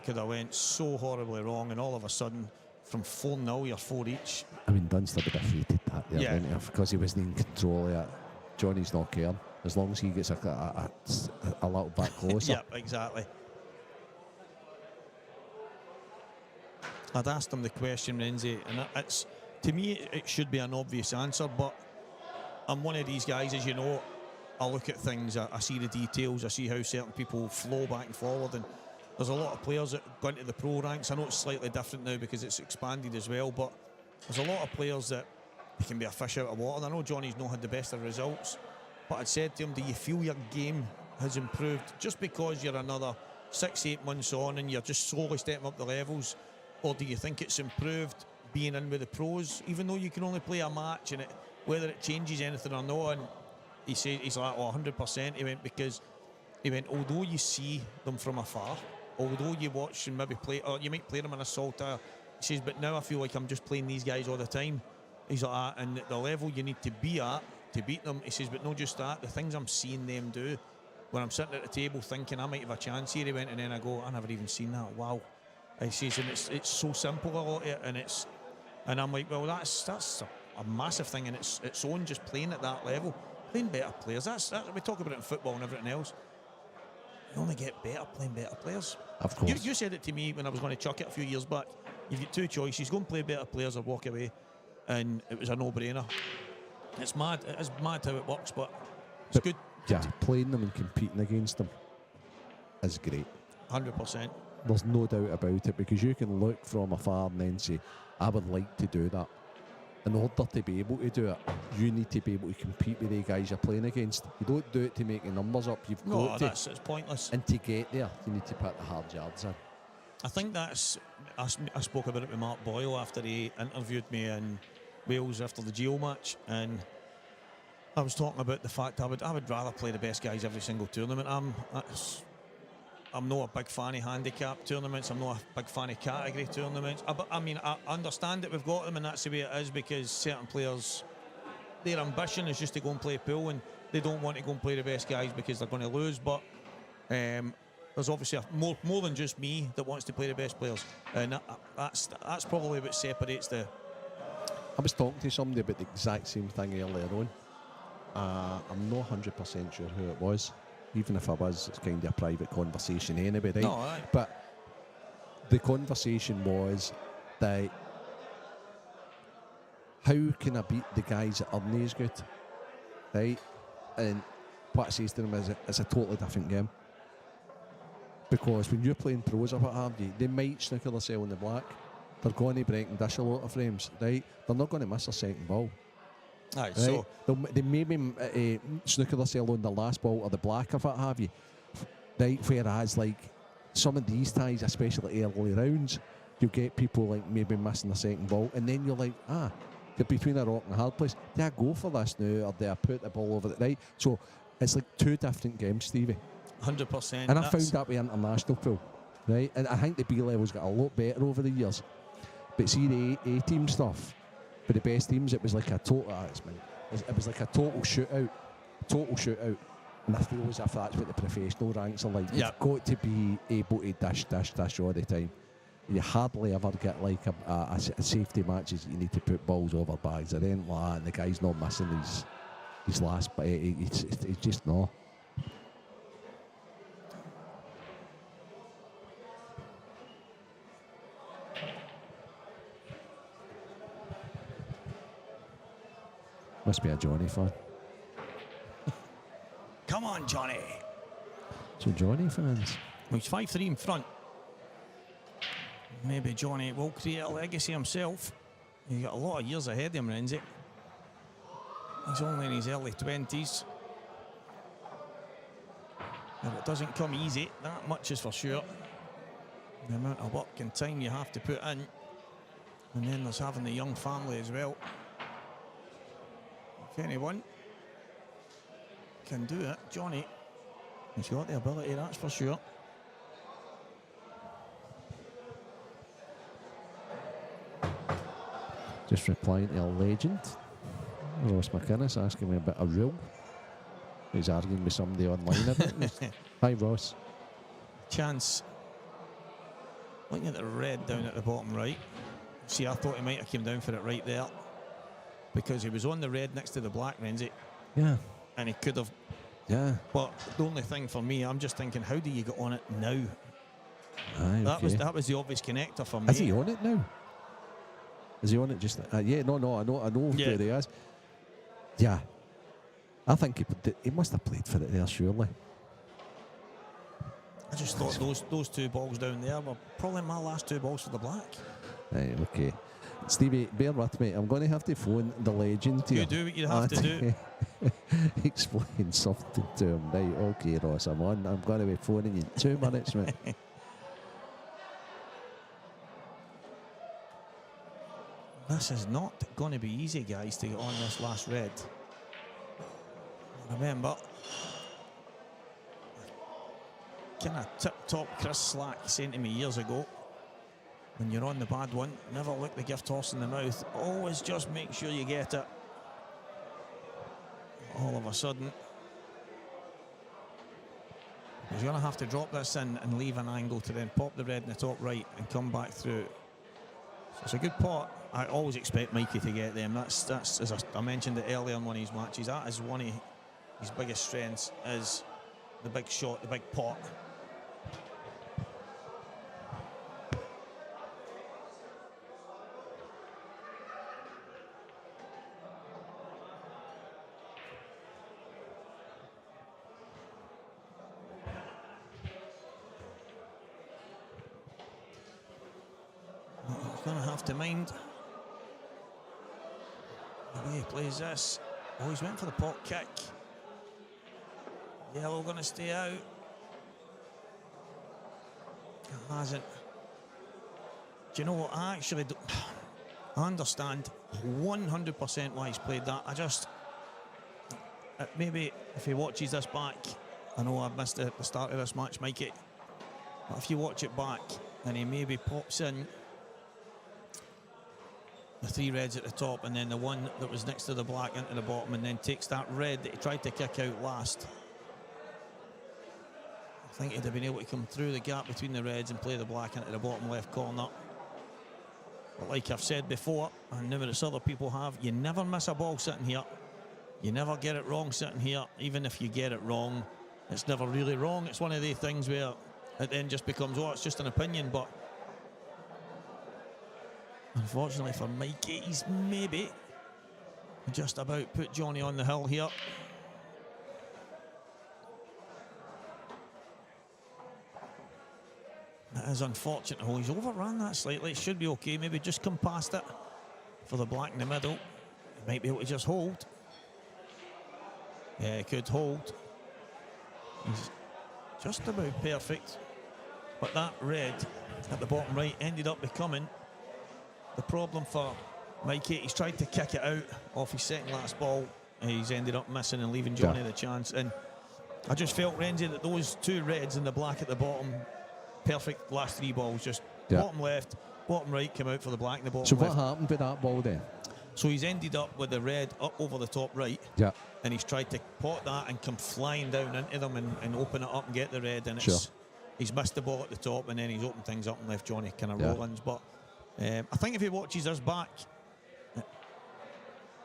could have went so horribly wrong, and all of a sudden, from 4-0, you're 4 each. I mean, Dunster would have hated that there, wouldn't he? Because he wasn't in control of it. Johnny's not caring. As long as he gets a little bit closer. Yep, exactly. I'd asked him the question, Renzi, and it's, to me, it should be an obvious answer, but I'm one of these guys, as you know, I look at things, I see the details, I see how certain people flow back and forward, and there's a lot of players that go into the pro ranks. I know it's slightly different now because it's expanded as well, but there's a lot of players that he can be a fish out of water. I know Johnny's not had the best of results, but I'd said to him, do you feel your game has improved just because you're another 6-8 months on and you're just slowly stepping up the levels, or do you think it's improved being in with the pros, even though you can only play a match, and whether it changes anything or not? And he said, he's like, oh, 100%. He went, although you see them from afar, although you watch and maybe play, or you might play them in a salter, he says, but now I feel like I'm just playing these guys all the time. He's like, and the level you need to be at to beat them, he says, but not just that, the things I'm seeing them do, when I'm sitting at the table thinking I might have a chance here, he went, and then I go, I never even seen that, wow. He says, and it's so simple, a lot of it, and I'm like, well, that's a massive thing in its own, just playing at that level, playing better players. That's we talk about it in football and everything else. You only get better playing better players. Of course. You said it to me when I was going to chuck it a few years back. You've got two choices: go and play better players or walk away. And it was a no-brainer. It's mad. It is mad how it works, but it's good. Yeah, playing them and competing against them is great. 100%. There's no doubt about it, because you can look from afar and then say, I would like to do that. In order to be able to do it, you need to be able to compete with the guys you're playing against. You don't do it to make your numbers up. You've got to. It's pointless. And to get there, you need to put the hard yards in. I think that's... I spoke about it with Mark Boyle after he interviewed me in Wales after the Geo match, and I was talking about the fact I would rather play the best guys every single tournament. I'm not a big fan of handicap tournaments. I'm not a big fan of category tournaments. I understand that we've got them and that's the way it is, because certain players, their ambition is just to go and play pool, and they don't want to go and play the best guys because they're going to lose. But there's obviously more than just me that wants to play the best players, and that's probably what separates the... I was talking to somebody about the exact same thing earlier on. I'm not 100% sure who it was. Even if I was, it's kind of a private conversation anyway, right? No, aye. But the conversation was that, how can I beat the guys that aren't as good, right? And what I say to them is, it's a totally different game. Because when you're playing pros or what have you, they might snooker themselves in the black. They're going to break and dish a lot of frames, right? They're not going to miss a second ball. Aye, Right? so They maybe snooker themselves on the last ball or the black or what have you. Right, whereas like some of these ties, especially early rounds, you get people like maybe missing a second ball, and then you're like, you're between a rock and a hard place. Do I go for this now, or do I put the ball over the right? So it's like two different games, Stevie. 100%. And I found that with international pool, right? And I think the B level's got a lot better over the years. But see the A team stuff, for the best teams, it was like a total. It was like a total shootout, And I feel as if that's what the professional ranks are like. Yep. You've got to be able to dish all the time. You hardly ever get like a safety matches. You need to put balls over bags. It ain't like that. And the guy's not missing his last, but he's just not. Must be a Johnny fan. come on, Johnny. So Johnny fans. Well, he's 5-3 in front. Maybe Johnny will create a legacy himself. He's got a lot of years ahead of him, Renzi. He's only in his early 20s. And it doesn't come easy, that much is for sure. The amount of work and time you have to put in. And then there's having the young family as well. If anyone can do it, Johnny. He's got the ability, that's for sure. Just replying to a legend, Ross McInnes, asking me about a rule. He's arguing with somebody online about it. Hi, Ross. Chance. Looking at the red down at the bottom right. See, I thought he might have come down for it right there. Because he was on the red next to the black, Renzi. Yeah. And he could have. Yeah. But the only thing for me, I'm just thinking, how do you get on it now? Aye, That was the obvious connector for me. Is he on it now? Is he on it just? Yeah, no, I know Yeah. where he is. Yeah. I think he must have played for it there, surely. I just thought those two balls down there were probably my last two balls for the black. Right, okay. Stevie, bear with me. I'm going to have to phone the legend here. You do what you have to do. Explain something to him. Right, okay, Ross, I'm on. I'm going to be phoning you in 2 minutes, mate. This is not going to be easy, guys, to get on this last red. Remember, kind of tip-top Chris Slack saying to me years ago, when you're on the bad one, never look the gift horse in the mouth. Always just make sure you get it. All of a sudden, he's going to have to drop this in and leave an angle to then pop the red in the top right and come back through. So it's a good pot. I always expect Mikey to get them. That's as I mentioned it earlier in one of his matches, that is one of his biggest strengths, is the big shot, the big pot. He's going to have to mind the way he plays this. Oh, he's went for the pot kick. Yellow going to stay out. Hasn't. Do you know what? I actually do, I understand 100% why he's played that. I just maybe if he watches this back, I know I've missed the start of this match, Mikey, but if you watch it back and he maybe pops in the 3 reds at the top and then the one that was next to the black into the bottom, and then takes that red that he tried to kick out last, I think he'd have been able to come through the gap between the reds and play the black into the bottom left corner. But like I've said before, and numerous other people have, you never miss a ball sitting here. You never get it wrong sitting here. Even if you get it wrong, it's never really wrong. It's one of the things where it then just becomes, oh, it's just an opinion. But unfortunately for Mikey, he's maybe just about put Johnny on the hill here. That is unfortunate. Oh, he's overran that slightly. It should be okay. Maybe just come past it for the black in the middle. He might be able to just hold. Yeah, he could hold. He's just about perfect. But that red at the bottom right ended up becoming the problem for Mikey. He's tried to kick it out off his second last ball. He's ended up missing and leaving Johnny the chance. And I just felt, Renzi, that those 2 reds and the black at the bottom, perfect last 3 balls, just bottom left, bottom right, come out for the black and the bottom So left. what happened with that ball then? So he's ended up with the red up over the top right. Yeah. And he's tried to pot that and come flying down into them and open it up and get the red. And he's missed the ball at the top, and then he's opened things up and left Johnny kind of rolling. But I think if he watches us back,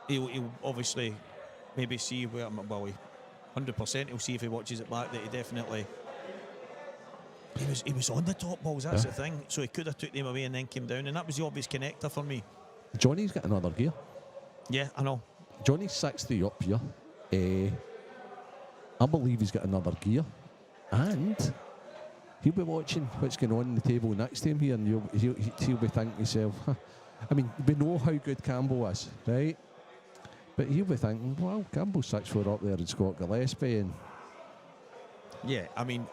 he'll obviously maybe see where, well, 100% he'll see if he watches it back that he definitely, he was on the top balls, that's the thing. So he could have took them away and then came down, and that was the obvious connector for me. Johnny's got another gear. Yeah, I know. Johnny's 6'3" up here. I believe he's got another gear, and he'll be watching what's going on in the table next to him here, and he'll be thinking to himself, huh. I mean, we know how good Campbell is, right? But he'll be thinking, well, Campbell's 6'4" up there in Scott Gillespie, and yeah, I mean,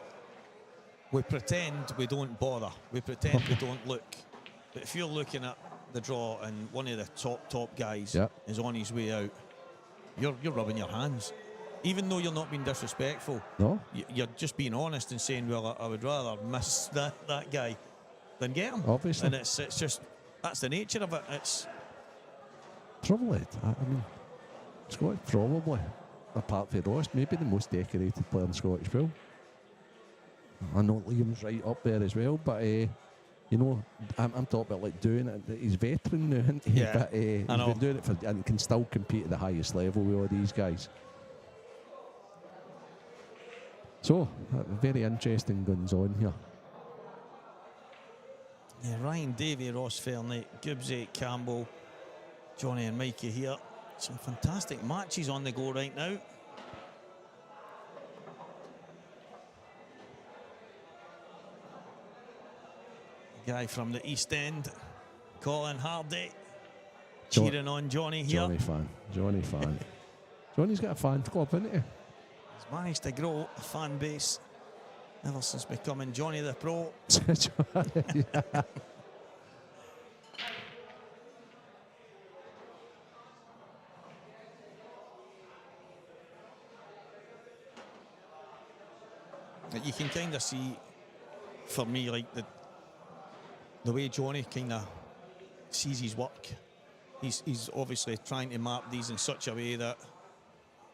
we pretend we don't bother. We pretend we don't look. But if you're looking at the draw and one of the top guys is on his way out, you're rubbing your hands. Even though you're not being disrespectful, you're just being honest and saying, well, I would rather miss that guy than get him. Obviously. And it's just, that's the nature of it. It's probably, I mean, Scott probably, apart from Ross, maybe the most decorated player in Scottish pool. I know Liam's right up there as well, but you know, I'm talking about like doing it. He's veteran now, isn't he? Yeah, but he's been doing it for, and can still compete at the highest level with all these guys. So, very interesting guns on here. Yeah, Ryan Davey, Ross Fernie, Gibbsy, Campbell, Johnny and Mikey here. Some fantastic matches on the go right now. Guy from the East End, Colin Hardy, cheering on Johnny here. Johnny fan. Johnny's got a fan club, isn't he? He's managed to grow a fan base ever since becoming Johnny the Pro. Yeah. You can kind of see, for me, like the way Johnny kind of sees his work. He's obviously trying to map these in such a way that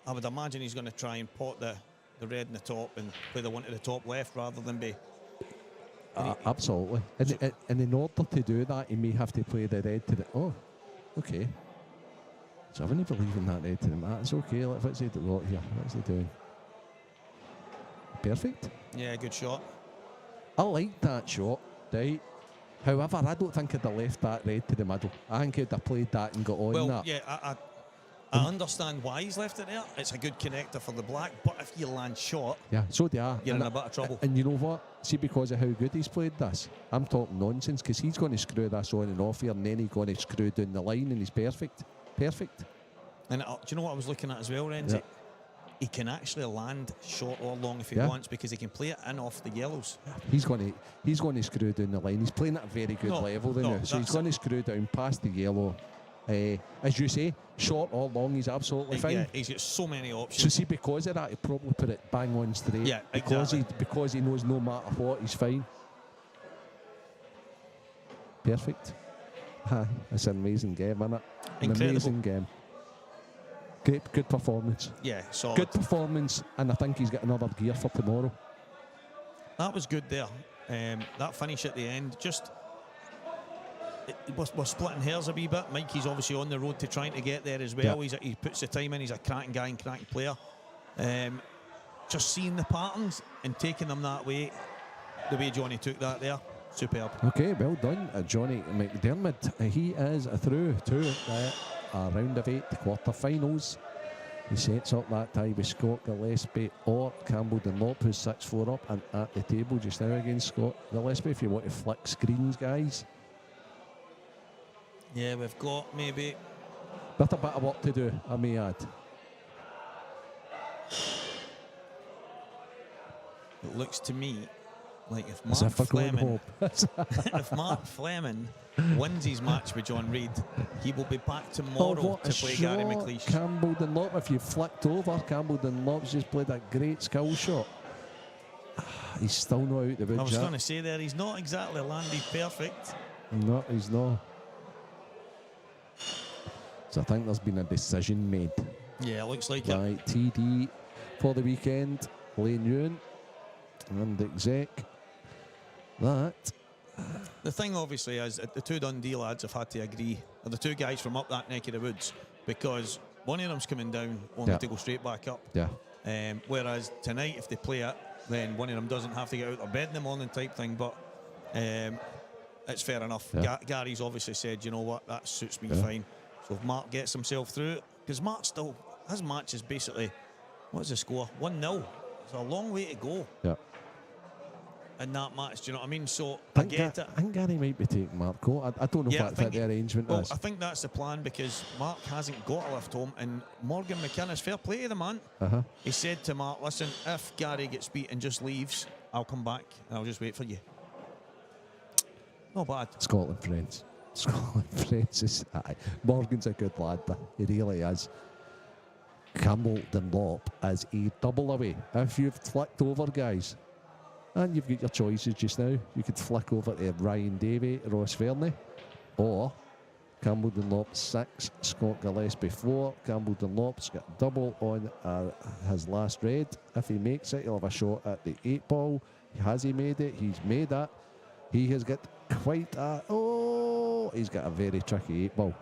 I would imagine he's going to try and pot the red in the top and play the one to the top left rather than be. Absolutely. And in order to do that, he may have to play the red to the. Oh, okay. So I wouldn't believe in that red to the mat. It's okay. What's he got here? What's he doing? Perfect. Yeah, good shot. I like that shot, right? However, I don't think I'd have left that red to the middle. I think he'd have played that and got on Well, that. yeah, I understand why he's left it there. It's a good connector for the black, but if you land short, Yeah, so do I. you're And in a bit of trouble. And you know what? See, because of how good he's played this, I'm talking nonsense because he's going to screw this on and off here, and then he's going to screw down the line, and he's perfect. Perfect. And do you know what I was looking at as well, Renzi? Yeah. He can actually land short or long if he Yeah. wants because he can play it in off the yellows. He's going to screw down the line. He's playing at a very good level now, so he's going to screw down past the yellow. As you say, short or long, he's absolutely fine. Yeah, he's got so many So options. see, because of that, he probably put it bang on straight. Yeah, because exactly. because he knows no matter what, he's fine. Perfect. It's an amazing game, isn't it? An Incredible. amazing game. Great, good performance. Yeah, solid. Good performance, and I think he's got another gear for tomorrow. That was good there. That finish at the end, just we're splitting hairs a wee bit. Mikey's obviously on the road to trying to get there as well. Yeah. He puts the time in. He's a cracking guy and cracking player. Just seeing the patterns and taking them that way, the way Johnny took that there, superb. Okay, well done, Johnny McDermott. He is through to a round of 8 quarter-finals. He sets up that tie with Scott Gillespie or Campbell Dunlop, who's 6-4 up and at the table just now against Scott Gillespie. If you want to flick screens, guys. Yeah, we've got maybe. Got a bit of work to do, I may add. It looks to me like if As Mark if we're going Fleming, home. if Mark Fleming wins his match with John Reid, he will be back tomorrow what to a play Gary shot. McLeish. Campbell Dunlop, if you flicked over, Campbell Dunlop's just played a great skill shot. He's still not out the bridge I was yet. going to say there, he's not exactly landed perfect. No, he's not. So I think there's been a decision made. Yeah, it looks like it. Right, TD for the weekend, Lane Ewan and exec. That. The thing obviously is that the two Dundee lads have had to agree, or the two guys from up that neck of the woods, because one of them's coming down only Yeah. to go straight back up. Yeah. Whereas tonight, if they play it, then one of them doesn't have to get out of bed in the morning type thing. But it's fair enough. Yeah. Gary's obviously said, you know what, that suits me Yeah. fine. So if Mark gets himself through it, because Mark still, his match is basically, what's the score? 1-0. It's a long way to go Yeah. in that match, do you know what I mean? So I I get it. I think Gary might be taking Marco. I don't know Yeah, I what think the arrangement Well, is. I think that's the plan because Mark hasn't got a lift home, and Morgan McInnes, fair play to the man. Uh-huh. He said to Mark, listen, if Gary gets beat and just leaves, I'll come back and I'll just wait for you. Not bad. Scotland friends. Scotland friends is Morgan's a good lad, but he really is. Campbell Dunlop as a double away. If you've flicked over, guys, and you've got your choices just now, you could flick over to Ryan Davey, Ross Verney, or Campbell Dunlop 6, Scott Gillespie 4. Campbell Dunlop's got double on his last red. If he makes it, he'll have a shot at the 8 ball. Has he made it? He's made it. He has got quite a... he's got a very tricky 8 ball.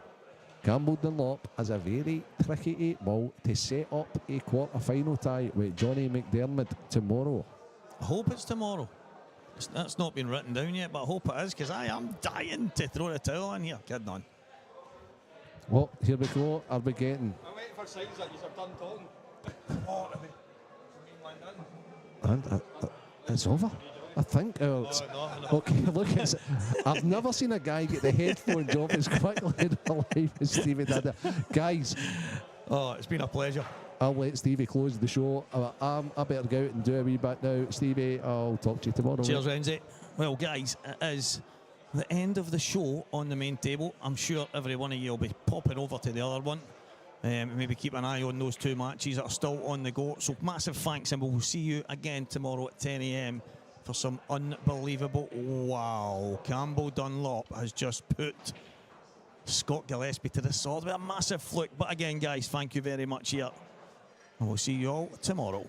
Campbell Dunlop has a very tricky 8 ball to set up a quarter-final tie with Johnny McDermott tomorrow. I hope it's tomorrow. That's not been written down yet, but I hope it is because I am dying to throw the towel in here. Kidding on. Well, here we go. Are we getting... I'm waiting for signs that you're done talking. And it's over. I think. Okay, look, I've never seen a guy get the headphones off as quickly in my life as Stevie did it. Guys, Oh, it's been a pleasure. I'll let Stevie close the show. I better go out and do a wee bit now. Stevie, I'll talk to you tomorrow. Cheers, Renzi. Well, guys, it is the end of the show on the main table. I'm sure every one of you will be popping over to the other one. Maybe keep an eye on those two matches that are still on the go. So massive thanks, and we'll see you again tomorrow at 10 a.m. for some unbelievable. Wow, Campbell Dunlop has just put Scott Gillespie to the sword with a massive fluke. But again, guys, thank you very much here, and we'll see you all tomorrow.